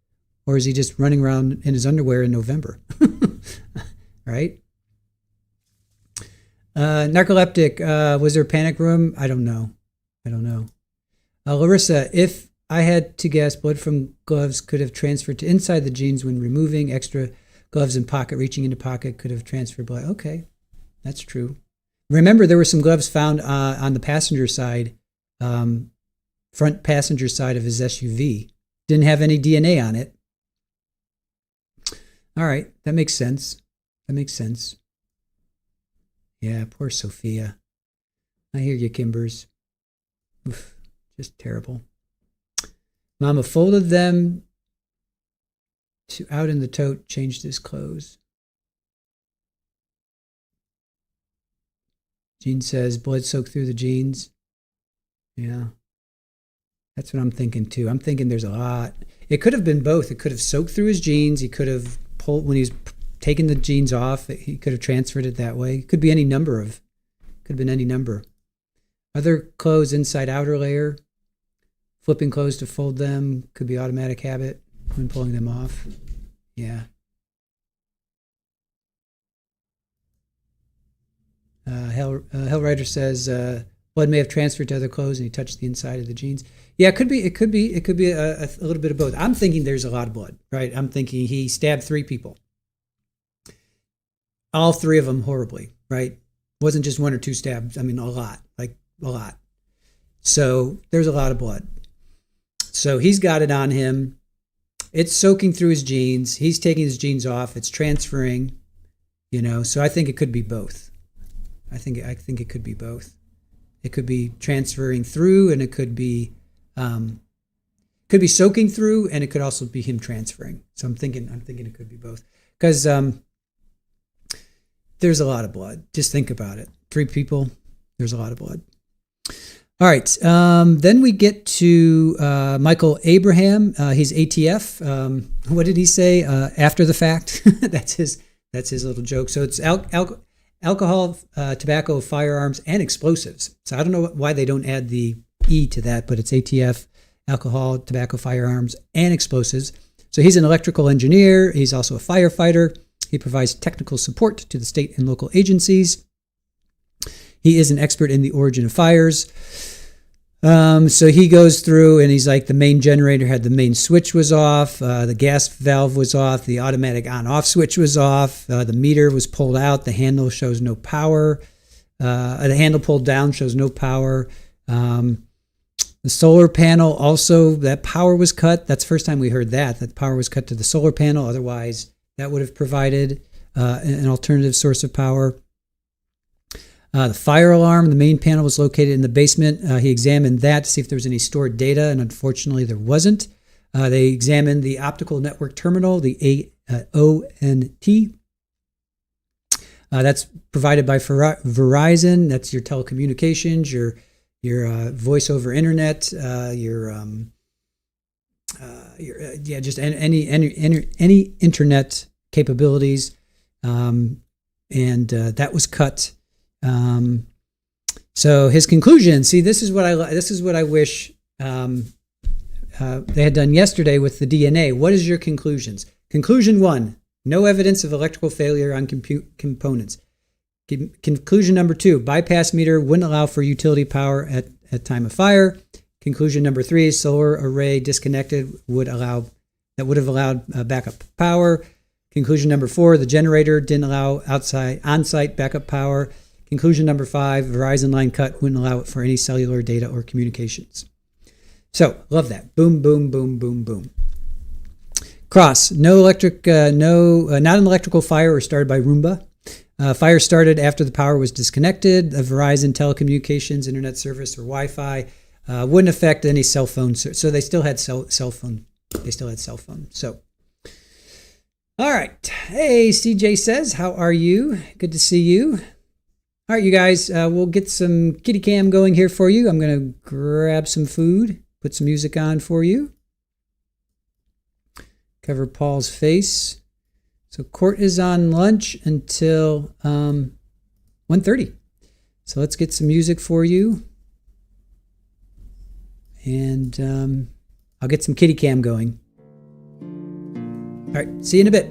Or is he just running around in his underwear in November? Right? Narcoleptic, was there a panic room? I don't know. Larissa, if I had to guess, blood from gloves could have transferred to inside the jeans when removing. Extra gloves in pocket, reaching into pocket could have transferred blood. Okay, that's true. Remember, there were some gloves found on the passenger side, front passenger side of his SUV. Didn't have any DNA on it. All right, that makes sense. Yeah, poor Sophia. I hear you, Kimbers. Oof, just terrible. Mama folded them to out in the tote, changed his clothes. Jean says blood soaked through the jeans. Yeah. That's what I'm thinking too. I'm thinking there's a lot. It could have been both. It could have soaked through his jeans. He could have pulled, when he was taking the jeans off, he could have transferred it that way. It could be any number. Other clothes inside outer layer. Flipping clothes to fold them could be automatic habit when pulling them off. Yeah. Hellwriter says blood may have transferred to other clothes and he touched the inside of the jeans. Yeah, it could be a little bit of both. I'm thinking there's a lot of blood, right? I'm thinking he stabbed 3 people. All 3 of them horribly, right? Wasn't just 1 or 2 stabs. I mean, a lot. So there's a lot of blood. So he's got it on him. It's soaking through his jeans. He's taking his jeans off. It's transferring, so I think it could be both. I think it could be both. It could be transferring through, and it could be soaking through, and it could also be him transferring. So I'm thinking it could be both, because there's a lot of blood. Just think about it. 3 people. There's a lot of blood. All right. Then we get to Michael Abraham. He's ATF. What did he say? After the fact. That's his little joke. So it's alcohol, tobacco, firearms, and explosives. So I don't know why they don't add the E to that, but it's ATF, alcohol, tobacco, firearms, and explosives. So he's an electrical engineer. He's also a firefighter. He provides technical support to the state and local agencies. He is an expert in the origin of fires. So he goes through and he's like, the main generator had the main switch was off, the gas valve was off, the automatic on-off switch was off, the meter was pulled out, the handle shows no power, the handle pulled down shows no power. The solar panel also, that power was cut. That's the first time we heard that power was cut to the solar panel. Otherwise, that would have provided an alternative source of power. The fire alarm, the main panel was located in the basement. He examined that to see if there was any stored data, and unfortunately there wasn't. They examined the optical network terminal, the ONT. That's provided by Verizon. That's your telecommunications, your voice over internet, just any internet capabilities, and that was cut. So his conclusion. See, this is what I wish they had done yesterday with the DNA. What is your conclusions? Conclusion 1: no evidence of electrical failure on components. Conclusion number 2: bypass meter wouldn't allow for utility power at time of fire. Conclusion number 3: solar array disconnected would have allowed backup power. Conclusion number 4, the generator didn't allow on-site backup power. Conclusion number 5, Verizon line cut wouldn't allow it for any cellular data or communications. So, love that. Boom, boom, boom, boom, boom. Cross, not an electrical fire or started by Roomba. Fire started after the power was disconnected. A Verizon telecommunications, internet service, or Wi-Fi wouldn't affect any cell phone. So they still had cell phone. They still had cell phone. So, all right. Hey, CJ says, how are you? Good to see you. All right, you guys, we'll get some kitty cam going here for you. I'm going to grab some food, put some music on for you. Cover Paul's face. So court is on lunch until 1:30. So let's get some music for you. And I'll get some kitty cam going. All right, see you in a bit.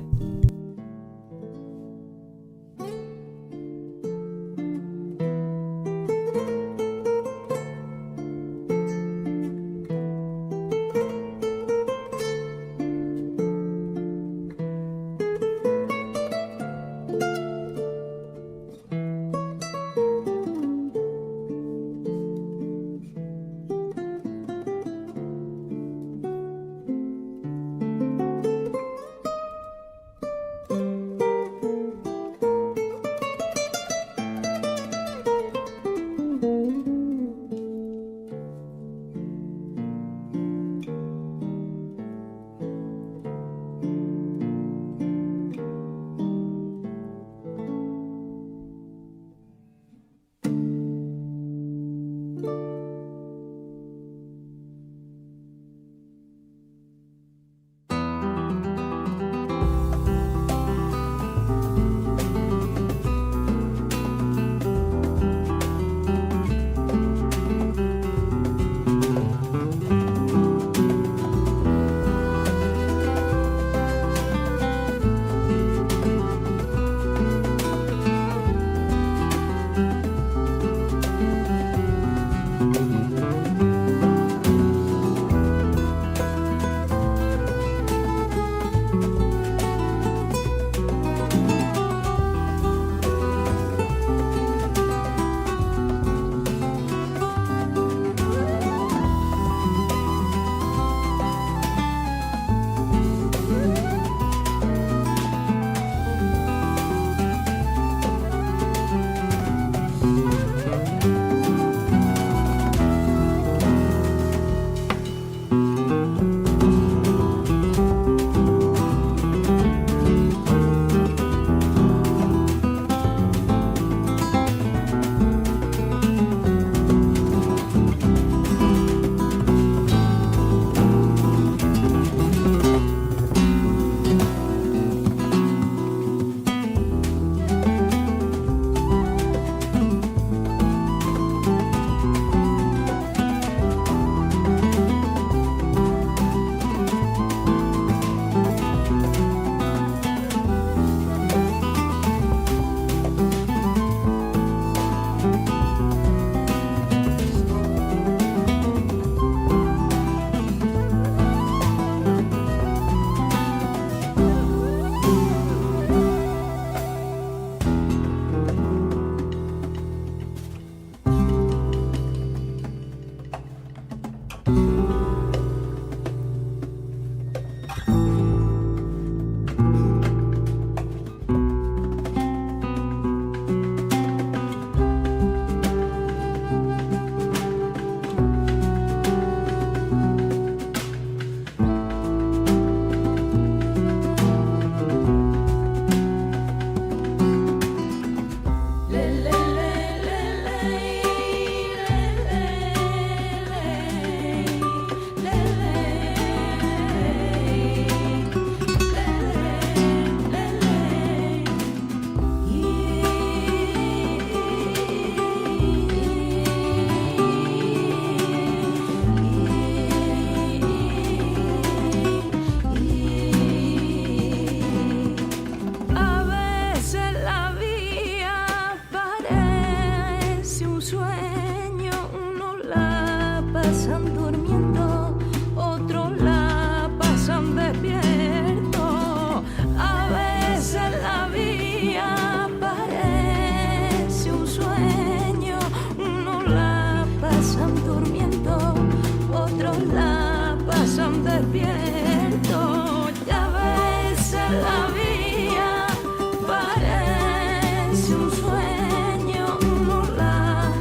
parece un sueño, unos la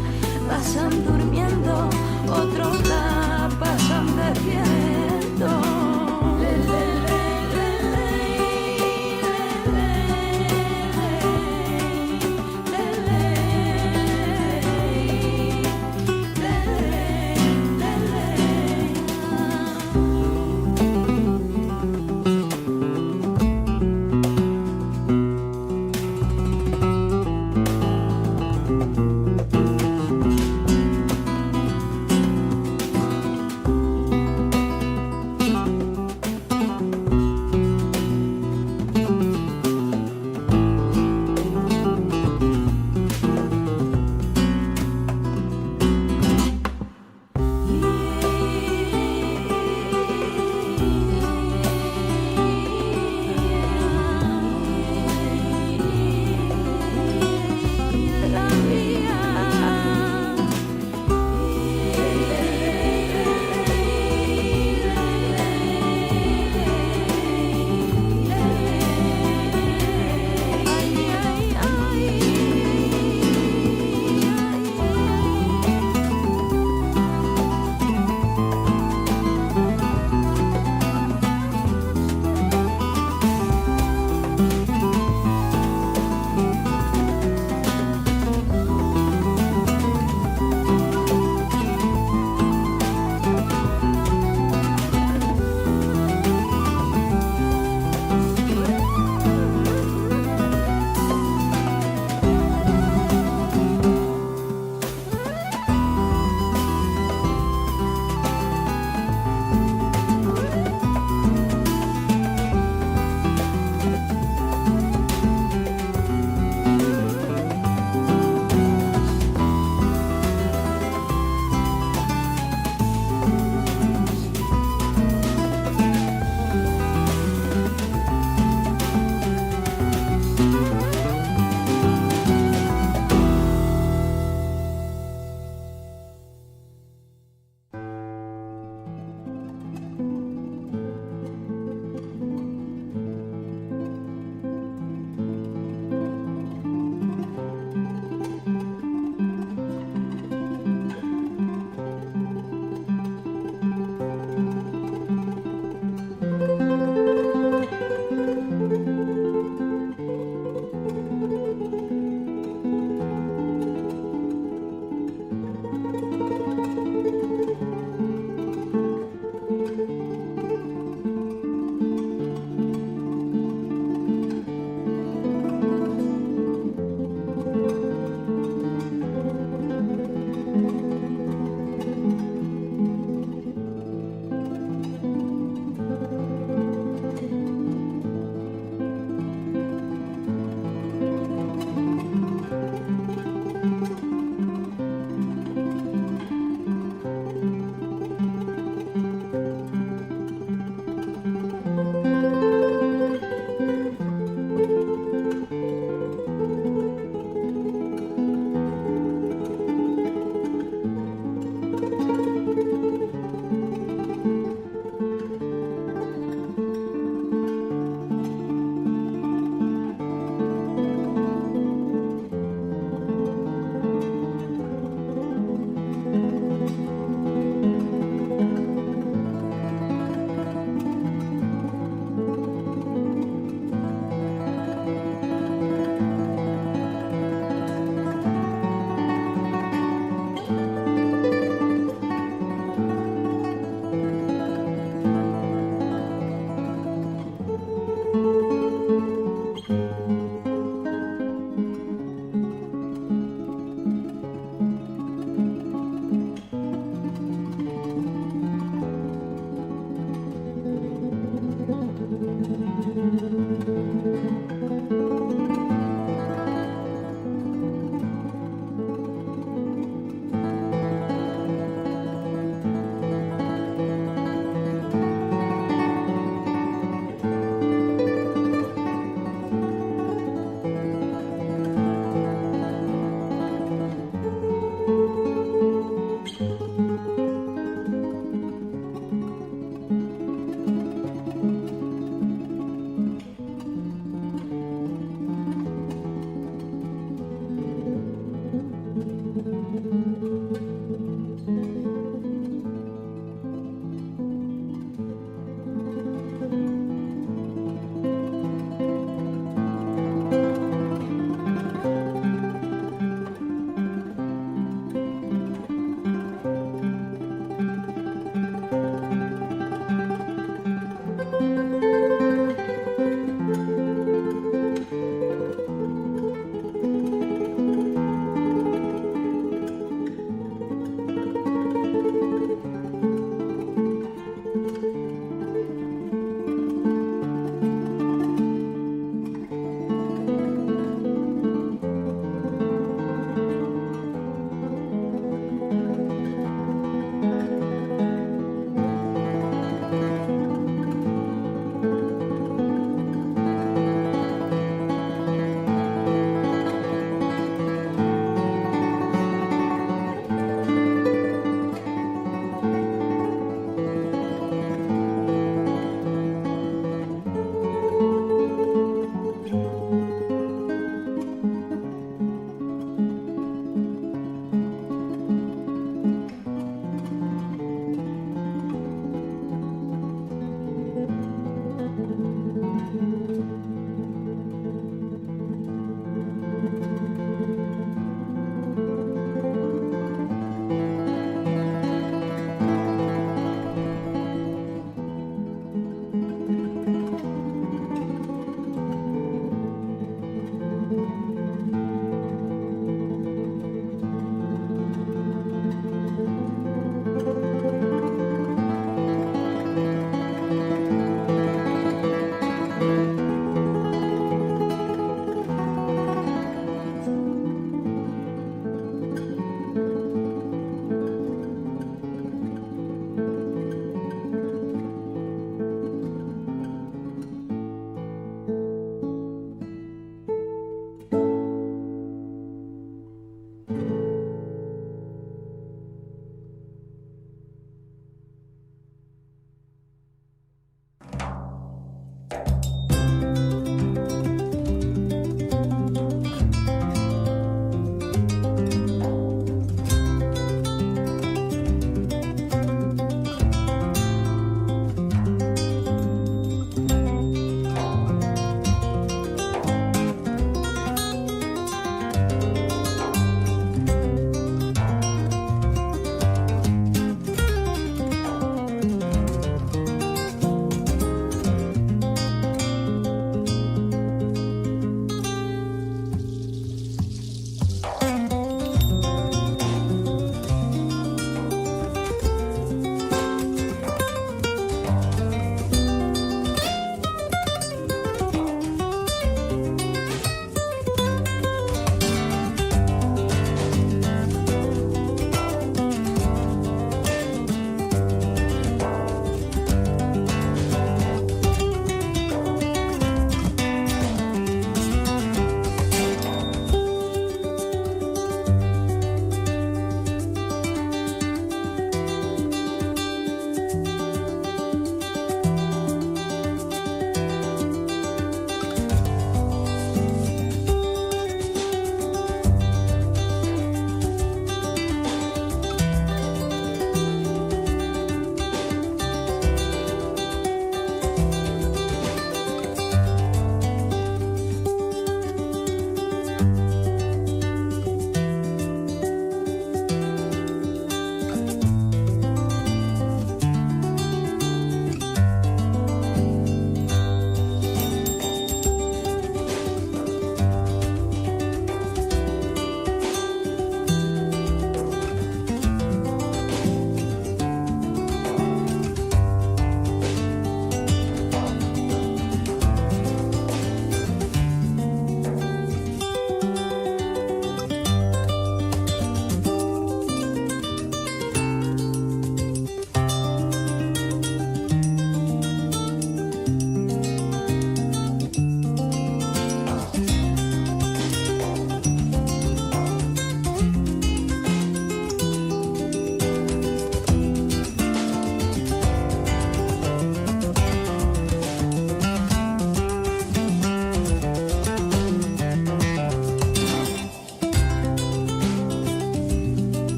pasan durmiendo, otros la pasan despierto. Le, le, le,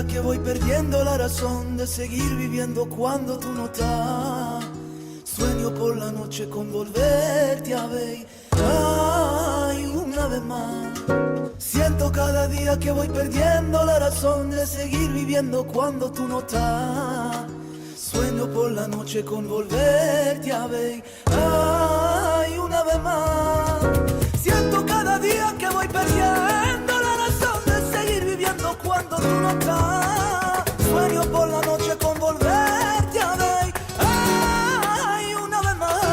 Que voy perdiendo la razón de seguir viviendo cuando tú no estás. Sueño por la noche con volverte a ver. Ay, una vez más. Siento cada día que voy perdiendo la razón de seguir viviendo cuando tú no estás. Sueño por la noche con volverte a ver. Ay, una vez más. Siento cada día que voy perdiendo la razón de seguir viviendo cuando tú no estás. Sueño por la noche con volverte a ver. Ay, una vez más.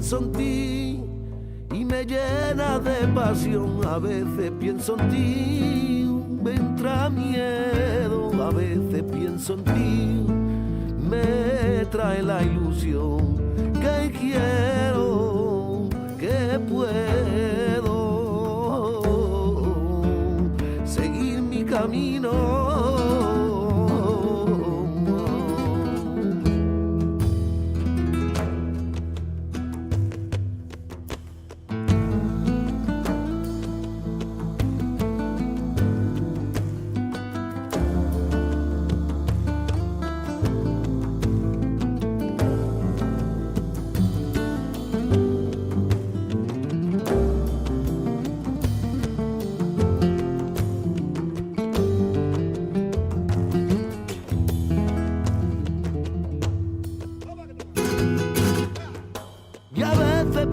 pienso en ti y me llena de pasión. A veces pienso en ti, me entra miedo. A veces pienso en ti, me trae la ilusión que quiero, que puedo seguir mi camino.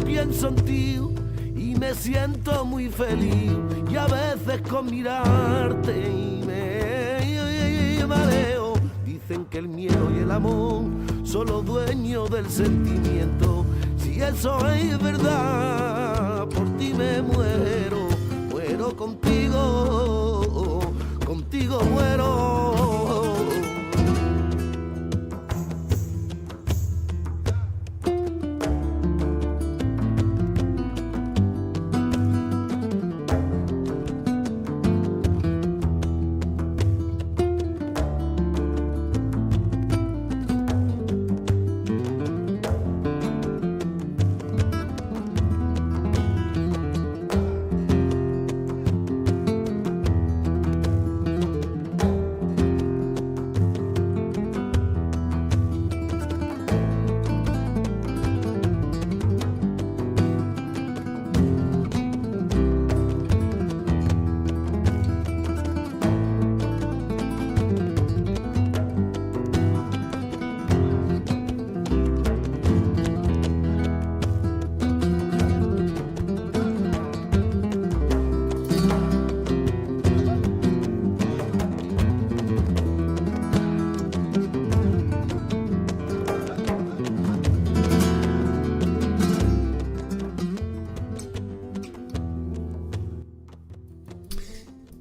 Pienso en ti y me siento muy feliz, y a veces con mirarte y me mareo. Dicen que el miedo y el amor son los dueños del sentimiento. Si eso es verdad, por ti me muero, muero contigo, contigo muero.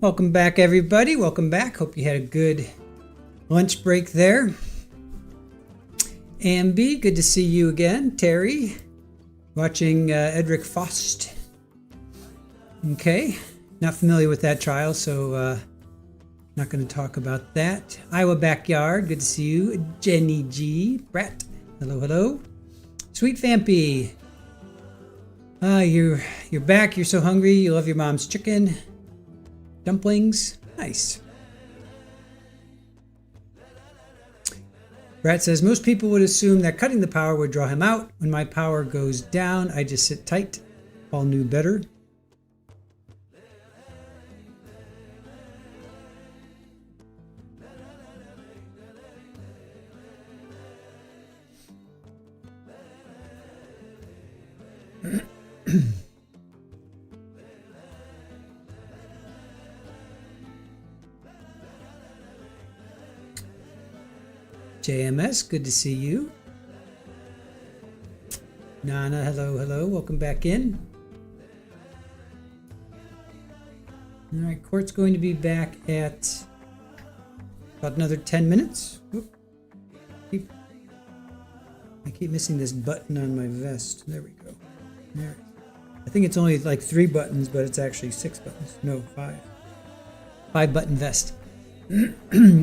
Welcome back, everybody. Welcome back. Hope you had a good lunch break there. Ambi, good to see you again. Terry, watching Edric Faust. Okay, not familiar with that trial, so not going to talk about that. Iowa Backyard, good to see you. Jenny G. Brett, hello, hello. Sweet Vampy, you're back. You're so hungry. You love your mom's chicken. Dumplings, nice. Brett says, most people would assume that cutting the power would draw him out. When my power goes down, I just sit tight. Paul knew better. JMS, good to see you. Nana, hello, hello. Welcome back in. All right, court's going to be back at about another 10 minutes. Oop. I keep missing this button on my vest. There we go. There. I think it's only like 3 buttons, but it's actually 6 buttons. No, 5. 5-button vest.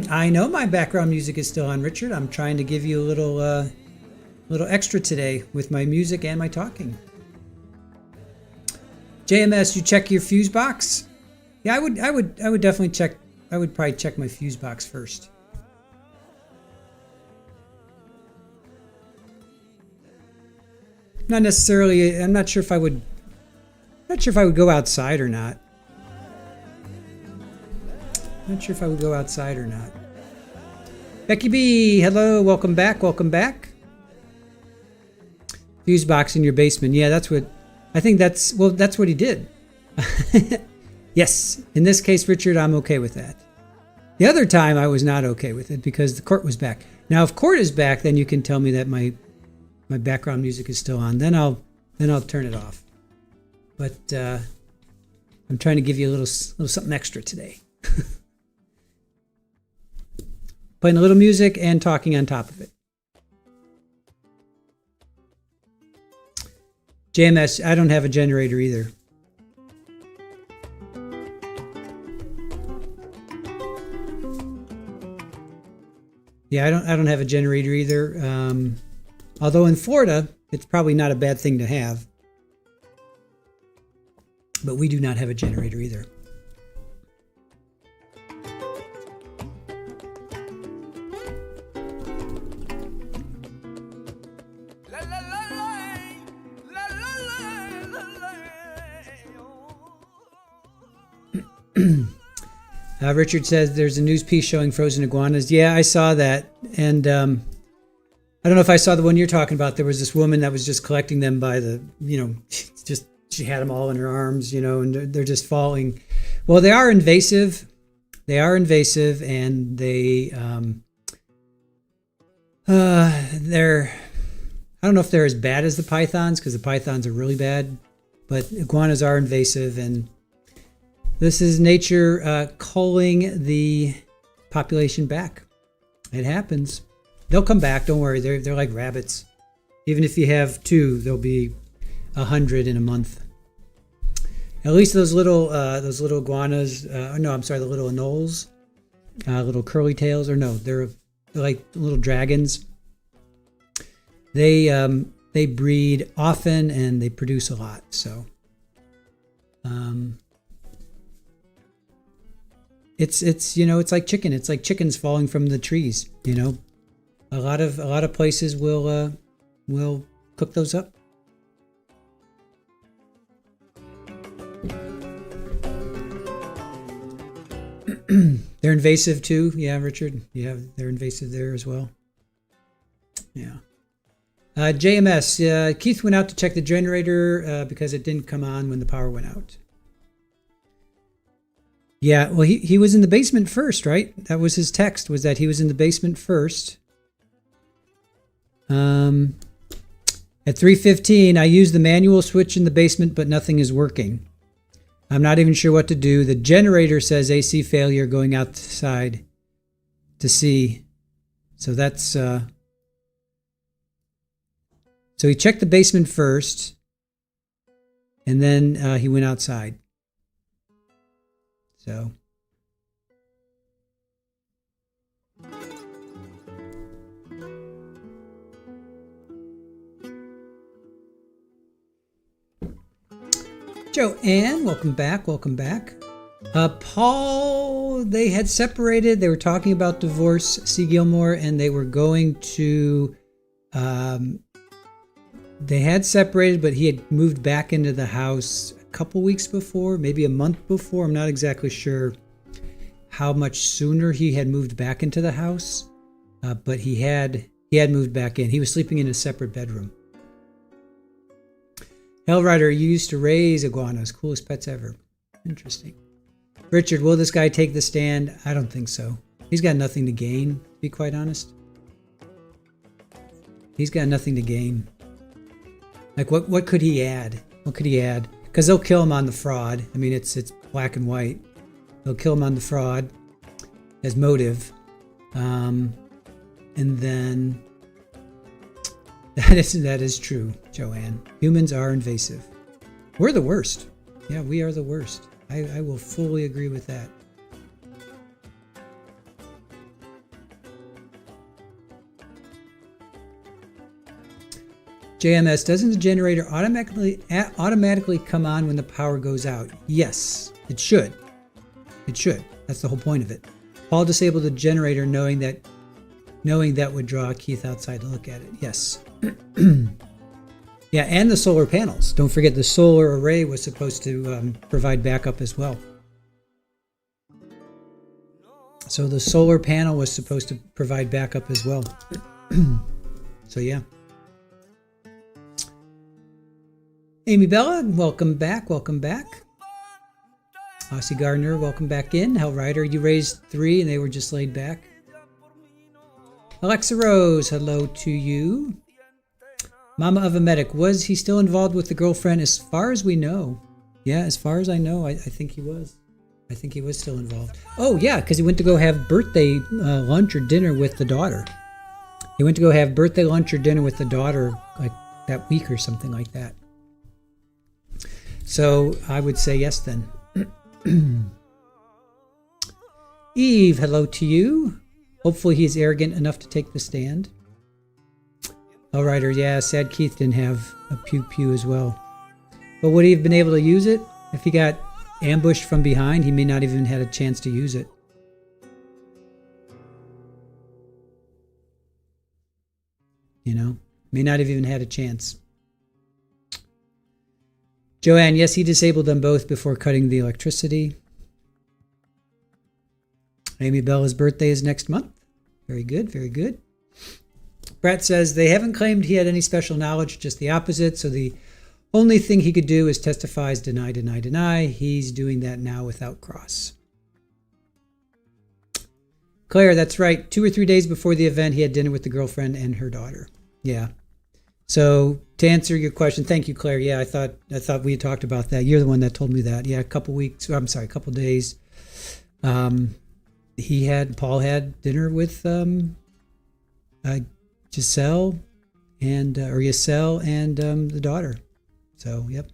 I know my background music is still on, Richard. I'm trying to give you a little extra today with my music and my talking. JMS, you check your fuse box? Yeah, I would definitely check. I would probably check my fuse box first. Not necessarily. I'm not sure if I would. Not sure if I would go outside or not. Not sure if I would go outside or not. Becky B, hello, welcome back, welcome back. Fuse box in your basement. Yeah, that's what, I think that's what he did. Yes, in this case, Richard, I'm okay with that. The other time I was not okay with it because the court was back. Now, if court is back, then you can tell me that my background music is still on. Then I'll then I'll turn it off. But I'm trying to give you a little something extra today. Playing a little music and talking on top of it. JMS, I don't have a generator either. Yeah, I don't have a generator either. Although in Florida, it's probably not a bad thing to have. But we do not have a generator either. Richard says there's a news piece showing frozen iguanas. Yeah, I saw that. And I don't know if I saw the one you're talking about. There was this woman that was just collecting them by the, just she had them all in her arms, and they're just falling. Well, they are invasive. They are invasive, and they're, I don't know if they're as bad as the pythons, because the pythons are really bad, but iguanas are invasive, and this is nature culling the population back. It happens. They'll come back. Don't worry. They're like rabbits. Even if you have 2, there'll be 100 in a month. At least those little iguanas. No, I'm sorry, the little anoles, little curly tails. Or no, they're like little dragons. They breed often and they produce a lot. So. It's it's like chicken. It's like chickens falling from the trees. A lot of places will cook those up. They're invasive too. Yeah, Richard. Yeah, they're invasive there as well. Yeah. JMS. Keith went out to check the generator because it didn't come on when the power went out. Yeah, well, he was in the basement first, right? That was his text, was that he was in the basement first. At 3:15, I used the manual switch in the basement, but nothing is working. I'm not even sure what to do. The generator says AC failure going outside to see. So that's... So he checked the basement first, and then he went outside. So, Joanne, welcome back. Paul, they had separated. They were talking about divorce, C. Gilmore, and they were going to, they had separated, but he had moved back into the house couple weeks before, maybe a month before. I'm not exactly sure how much sooner he had moved back into the house, but he had moved back in. He was sleeping in a separate bedroom. Hellrider, you used to raise iguanas. Coolest pets ever. Interesting. Richard, will this guy take the stand? I don't think so. He's got nothing to gain, to be quite honest. He's got nothing to gain. Like, what could he add? What could he add? Because they'll kill him on the fraud. I mean, it's black and white. They'll kill him on the fraud as motive. And then that is true, Joanne. Humans are invasive. We're the worst. Yeah, we are the worst. I will fully agree with that. JMS, doesn't the generator automatically come on when the power goes out? Yes, it should. It should. That's the whole point of it. Paul disabled the generator knowing that would draw Keith outside to look at it. Yes. Yeah, and the solar panels. Don't forget the solar array was supposed to provide backup as well. So the solar panel was supposed to provide backup as well. So yeah. Amy Bella, welcome back. Aussie Gardner, welcome back in. Hellrider, you raised 3 and they were just laid back. Alexa Rose, hello to you. Mama of a medic, was he still involved with the girlfriend? As far as we know. Yeah, as far as I know, I think he was. I think he was still involved. Oh, yeah, because he went to go have birthday lunch or dinner with the daughter. He went to go have birthday lunch or dinner with the daughter like that week or something like that. So I would say yes then. Eve, hello to you. Hopefully he's arrogant enough to take the stand. All right, or yeah, sad Keith didn't have a pew as well. But would he have been able to use it? If he got ambushed from behind, he may not even had a chance to use it. You know, may not have even had a chance. Joanne, yes, he disabled them both before cutting the electricity. Amy Bella's birthday is next month. Very good, very good. Brett says they haven't claimed he had any special knowledge, just the opposite. So the only thing he could do is testifies, deny, deny, deny. He's doing that now without cross. Claire, that's right. 2 or 3 days before the event, he had dinner with the girlfriend and her daughter. Yeah. So to answer your question, thank you, Claire. Yeah, I thought we had talked about that. You're the one that told me that. Yeah, a couple days. Paul had dinner with Giselle and the daughter. So, yep.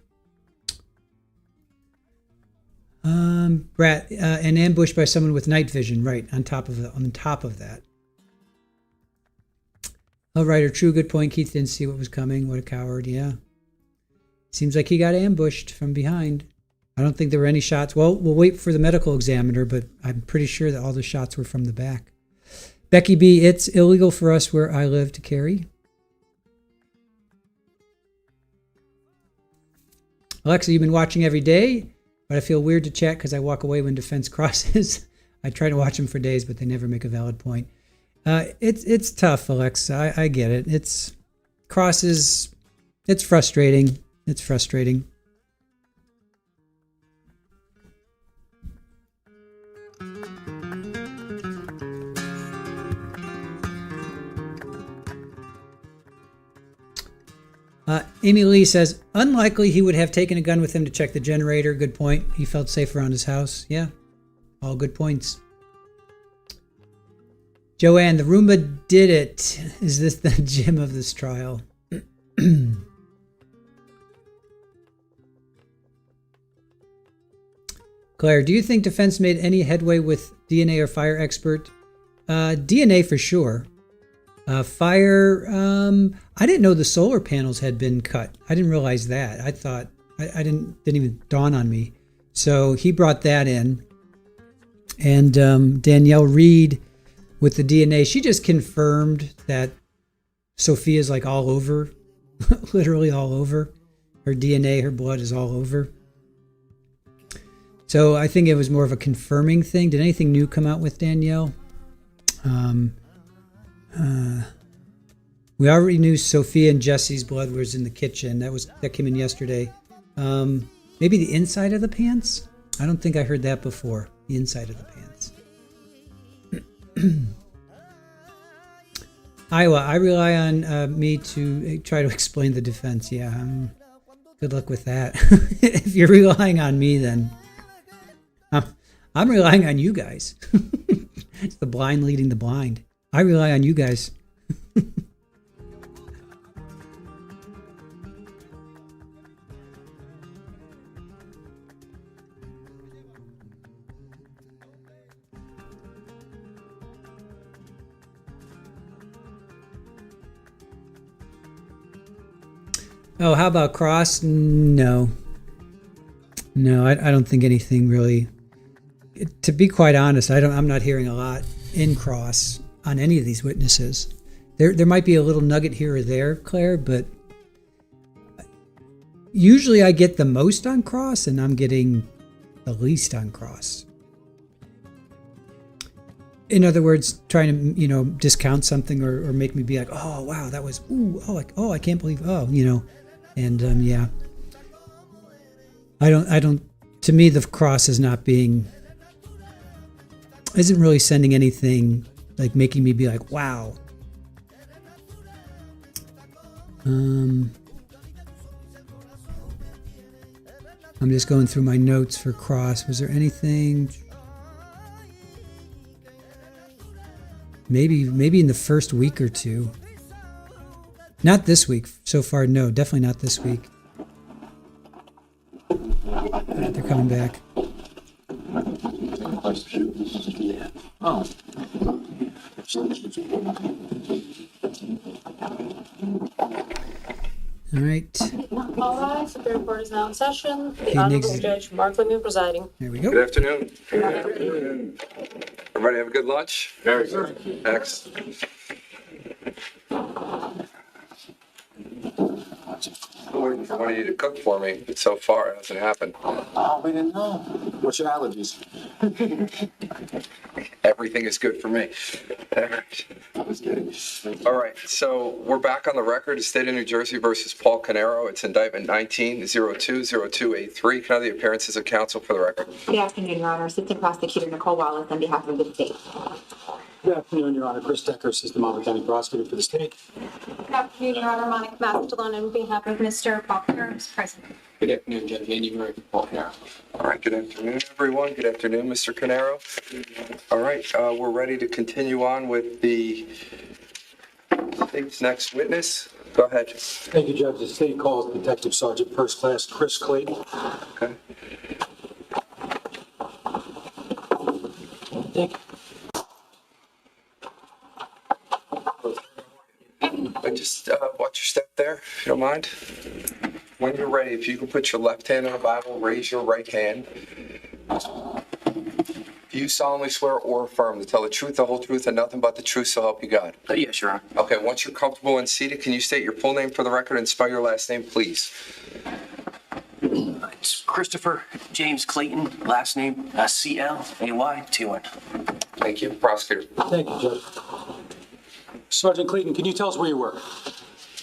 Brat, an ambush by someone with night vision, right, on top of that. Oh, right, or true, good point. Keith didn't see what was coming. What a coward, yeah. Seems like he got ambushed from behind. I don't think there were any shots. Well, we'll wait for the medical examiner, but I'm pretty sure that all the shots were from the back. Becky B, it's illegal for us where I live to carry. Alexa, you've been watching every day, but I feel weird to chat because I walk away when defense crosses. I try to watch them for days, but they never make a valid point. It's tough, Alexa. I get it. It's crosses. It's frustrating. It's frustrating. Amy Lee says, unlikely he would have taken a gun with him to check the generator. Good point. He felt safe around his house. Yeah, all good points. Joanne, the Roomba did it. Is this the gem of this trial? Claire, do you think defense made any headway with DNA or fire expert? DNA for sure. Fire, I didn't know the solar panels had been cut. I didn't realize that. I thought, I didn't even dawn on me. So he brought that in. And Danielle Reed with the DNA, she just confirmed that Sophia's like all over, literally all over. Her DNA, her blood is all over. So I think it was more of a confirming thing. Did anything new come out with Danielle? We already knew Sophia and Jesse's blood was in the kitchen. That came in yesterday. Maybe the inside of the pants? I don't think I heard that before. The inside of the pants. Iowa, I rely on me to try to explain the defense. Yeah, good luck with that. If you're relying on me, then I'm relying on you guys. It's the blind leading the blind. I rely on you guys. Oh, how about cross? No, I don't think anything really. To be quite honest, I'm not hearing a lot in cross on any of these witnesses. There might be a little nugget here or there, Claire, but usually I get the most on cross, and I'm getting the least on cross. In other words, trying to discount something or make me be like, oh wow, that was I can't believe and yeah. I don't. To me, the cross is isn't really sending anything like making me be like, wow. I'm just going through my notes for cross. Was there anything? Maybe in the first week or two. Not this week so far. No, definitely not this week. They're coming back. Oh. All right. All right, Superior Court is now in session. The Okay, Honorable next. Judge Mark Lemieux presiding. There we go. Good afternoon. Everybody have a good lunch? Very good. Excellent. I wanted you to cook for me, but so far it hasn't happened. Oh, we didn't know. What's your allergies? Everything is good for me. All right, so we're back on the record. The State of New Jersey versus Paul Caneiro. It's indictment 19-020283. Can I have the appearances of counsel for the record? Good afternoon, Your Honor. Assistant Prosecutor Nicole Wallace on behalf of the state. Good afternoon, Your Honor. Chris Decker, Assistant Monmouth County Prosecutor for the state. Good afternoon, Your Honor. Monica Mastalone on behalf of Mr. Paul Caneiro, is present. Good afternoon, Judge Andy Murray for Paul Caneiro. All right, good afternoon, everyone. Good afternoon, Mr. Caneiro. All right, we're ready to continue on with the state's next witness. Go ahead. Thank you, Judge. The state calls Detective Sergeant First Class Chris Clayton. Okay. Thank you. Just watch your step there, if you don't mind. When you're ready, if you can put your left hand on the Bible, raise your right hand. Do you solemnly swear or affirm to tell the truth, the whole truth, and nothing but the truth, so help you God? Yes, Your Honor. Okay, once you're comfortable and seated, can you state your full name for the record and spell your last name, please? It's Christopher James Clayton, last name C-L-A-Y-T-O-N. Thank you. Prosecutor. Thank you, Judge. Sergeant Clayton, can you tell us where you work?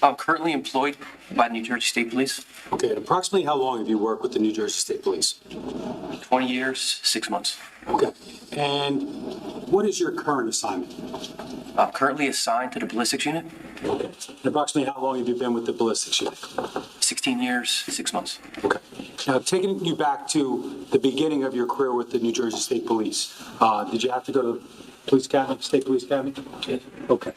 I'm currently employed by the New Jersey State Police. Okay, and approximately how long have you worked with the New Jersey State Police? 20 years, 6 months. Okay, and what is your current assignment? I'm currently assigned to the ballistics unit. Okay, and approximately how long have you been with the ballistics unit? 16 years, 6 months. Okay. Now, taking you back to the beginning of your career with the New Jersey State Police, did you have to go to Police Academy, State Police Academy? Yes. Okay.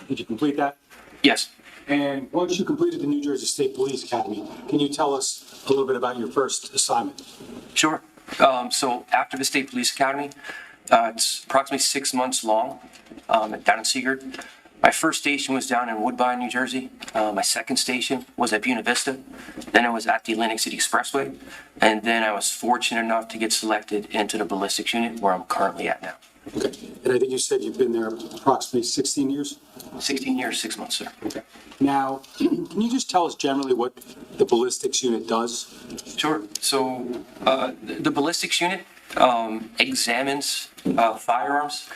Did you complete that? Yes. And once you completed the New Jersey State Police Academy, can you tell us a little bit about your first assignment? Sure. So after the State Police Academy, it's approximately 6 months long down in Seagard. My first station was down in Woodbine, New Jersey. My second station was at Buena Vista. Then I was at the Atlantic City Expressway. And then I was fortunate enough to get selected into the ballistics unit where I'm currently at now. Okay. And I think you said you've been there approximately 16 years? 16 years, 6 months, sir. Okay. Now, can you just tell us generally what the ballistics unit does? Sure. So the ballistics unit examines firearms,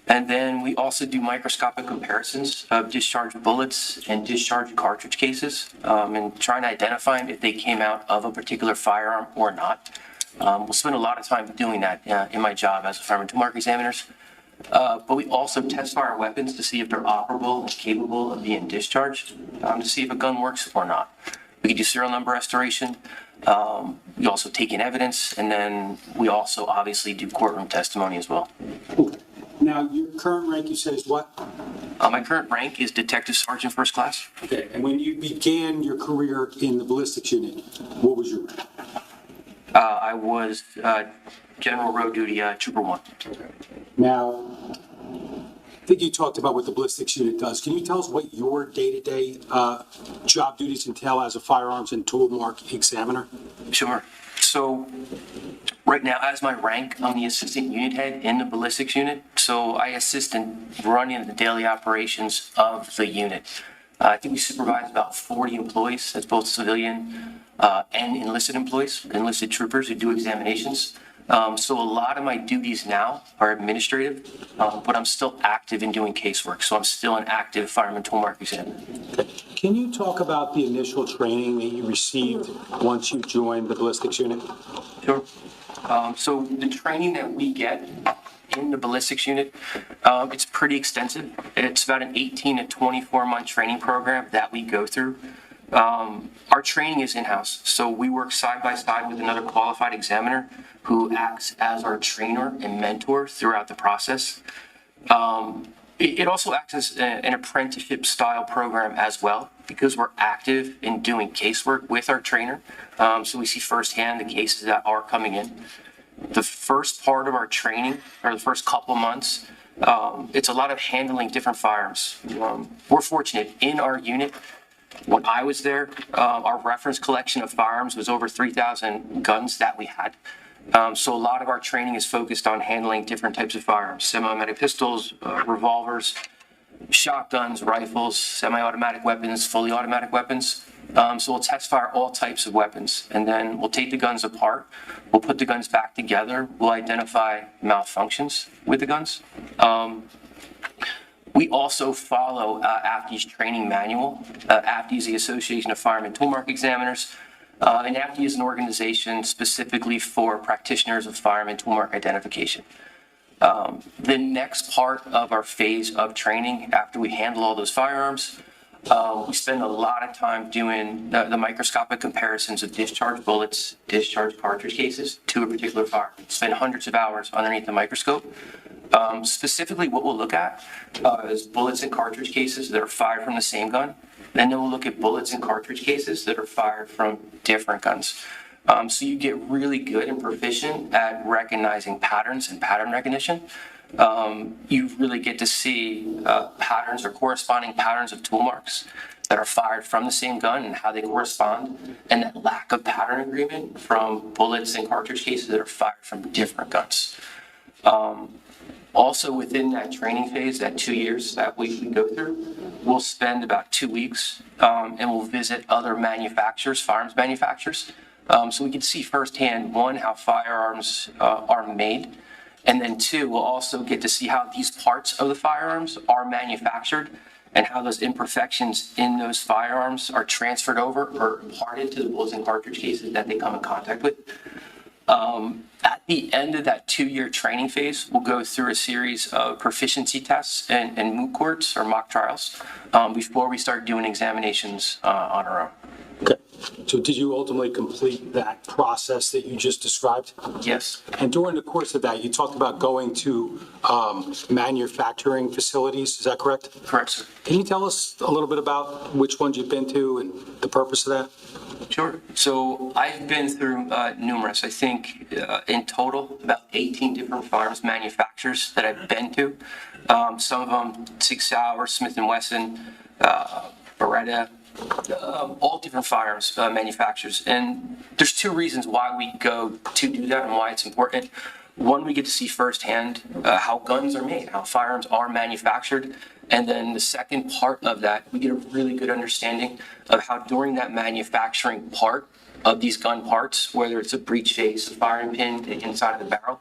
and then we also do microscopic comparisons of discharged bullets and discharged cartridge cases, and trying to identify if they came out of a particular firearm or not. We'll spend a lot of time doing that in my job as a fireman tool mark examiners. But we also test fire weapons to see if they're operable and capable of being discharged, to see if a gun works or not. We can do serial number restoration. We also take in evidence, and then we also obviously do courtroom testimony as well. Okay. Now, your current rank, you said, is what? My current rank is Detective Sergeant First Class. Okay. And when you began your career in the ballistics unit, what was your rank? I was General Road Duty Trooper 1. Now, I think you talked about what the ballistics unit does. Can you tell us what your day-to-day job duties entail as a firearms and tool mark examiner? Sure. So right now, as my rank, I'm the assistant unit head in the ballistics unit. So I assist in running the daily operations of the unit. I think we supervise about 40 employees. That's both civilian and enlisted employees, enlisted troopers who do examinations. So a lot of my duties now are administrative, but I'm still active in doing casework. So I'm still an active fireman tool mark examiner. Can you talk about the initial training that you received once you joined the ballistics unit? Sure. So the training that we get in the ballistics unit, it's pretty extensive. It's about an 18 to 24-month training program that we go through. Our training is in-house, so we work side by side with another qualified examiner who acts as our trainer and mentor throughout the process. It also acts as an apprenticeship style program as well, because we're active in doing casework with our trainer. So we see firsthand the cases that are coming in. The first part of our training, or the first couple months, it's a lot of handling different firearms. We're fortunate in our unit. When I was there, our reference collection of firearms was over 3,000 guns that we had. So a lot of our training is focused on handling different types of firearms: semi-automatic pistols, revolvers, shotguns, rifles, semi-automatic weapons, fully automatic weapons. So we'll test fire all types of weapons, and then we'll take the guns apart. We'll put the guns back together. We'll identify malfunctions with the guns. We also follow AFTI's training manual. AFTI is the Association of Firearm Toolmark Examiners. And AFTI is an organization specifically for practitioners of firearm and toolmark identification. The next part of our phase of training, after we handle all those firearms, we spend a lot of time doing the microscopic comparisons of discharged bullets, discharged cartridge cases to a particular fire. Spend hundreds of hours underneath the microscope. Specifically, what we'll look at is bullets and cartridge cases that are fired from the same gun. And then we'll look at bullets and cartridge cases that are fired from different guns. So you get really good and proficient at recognizing patterns and pattern recognition. You really get to see patterns or corresponding patterns of tool marks that are fired from the same gun and how they correspond, and that lack of pattern agreement from bullets and cartridge cases that are fired from different guns. Also within that training phase, that 2 years that we go through, we'll spend about 2 weeks and we'll visit other manufacturers, firearms manufacturers. So we can see firsthand, one, how firearms are made, and then two, we'll also get to see how these parts of the firearms are manufactured and how those imperfections in those firearms are transferred over or imparted to the bullets and cartridge cases that they come in contact with. At the end of that 2-year training phase, we'll go through a series of proficiency tests and moot courts or mock trials before we start doing examinations on our own. Okay. So did you ultimately complete that process that you just described? Yes. And during the course of that, you talked about going to manufacturing facilities. Is that correct? Correct, sir. Can you tell us a little bit about which ones you've been to and the purpose of that? Sure. So I've been through numerous, I think in total, about 18 different firearms manufacturers that I've been to. Some of them, Sig Sauer, Smith & Wesson, Beretta, all different firearms manufacturers. And there's two reasons why we go to do that and why it's important. One, we get to see firsthand how guns are made, how firearms are manufactured. And then the second part of that, we get a really good understanding of how during that manufacturing part of these gun parts, whether it's a breech face, a firing pin, the inside of the barrel,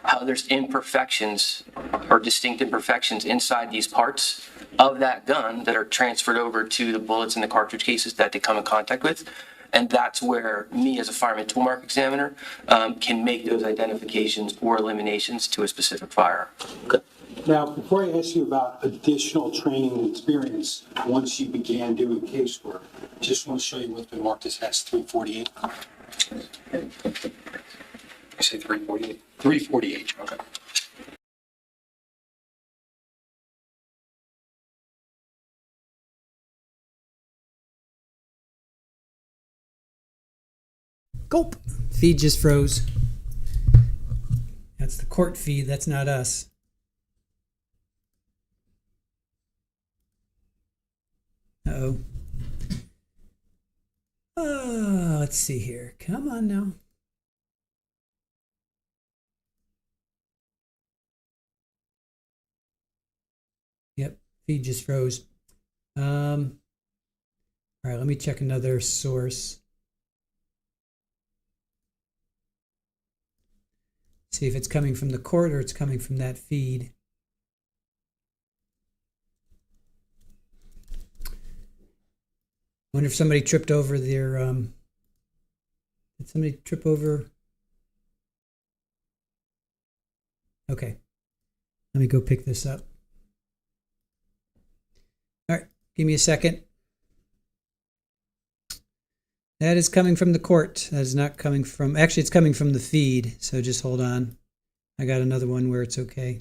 how there's imperfections or distinct imperfections inside these parts of that gun that are transferred over to the bullets and the cartridge cases that they come in contact with. And that's where me as a fireman toolmark examiner can make those identifications or eliminations to a specific firearm. Okay. Now, before I ask you about additional training and experience, once you began doing casework, I just want to show you what's been marked as S348. You say 348? 348. Okay. Gulp. Feed just froze. That's the court feed. That's not us. Uh-oh. Let's see here. Come on now. Yep, feed just froze. All right, let me check another source. See if it's coming from the court or it's coming from that feed. Wonder if somebody tripped over their, did somebody trip over? Okay. Let me go pick this up. All right, give me a second. That is coming from the court. That is not coming from, actually, it's coming from the feed. So just hold on. I got another one where it's okay.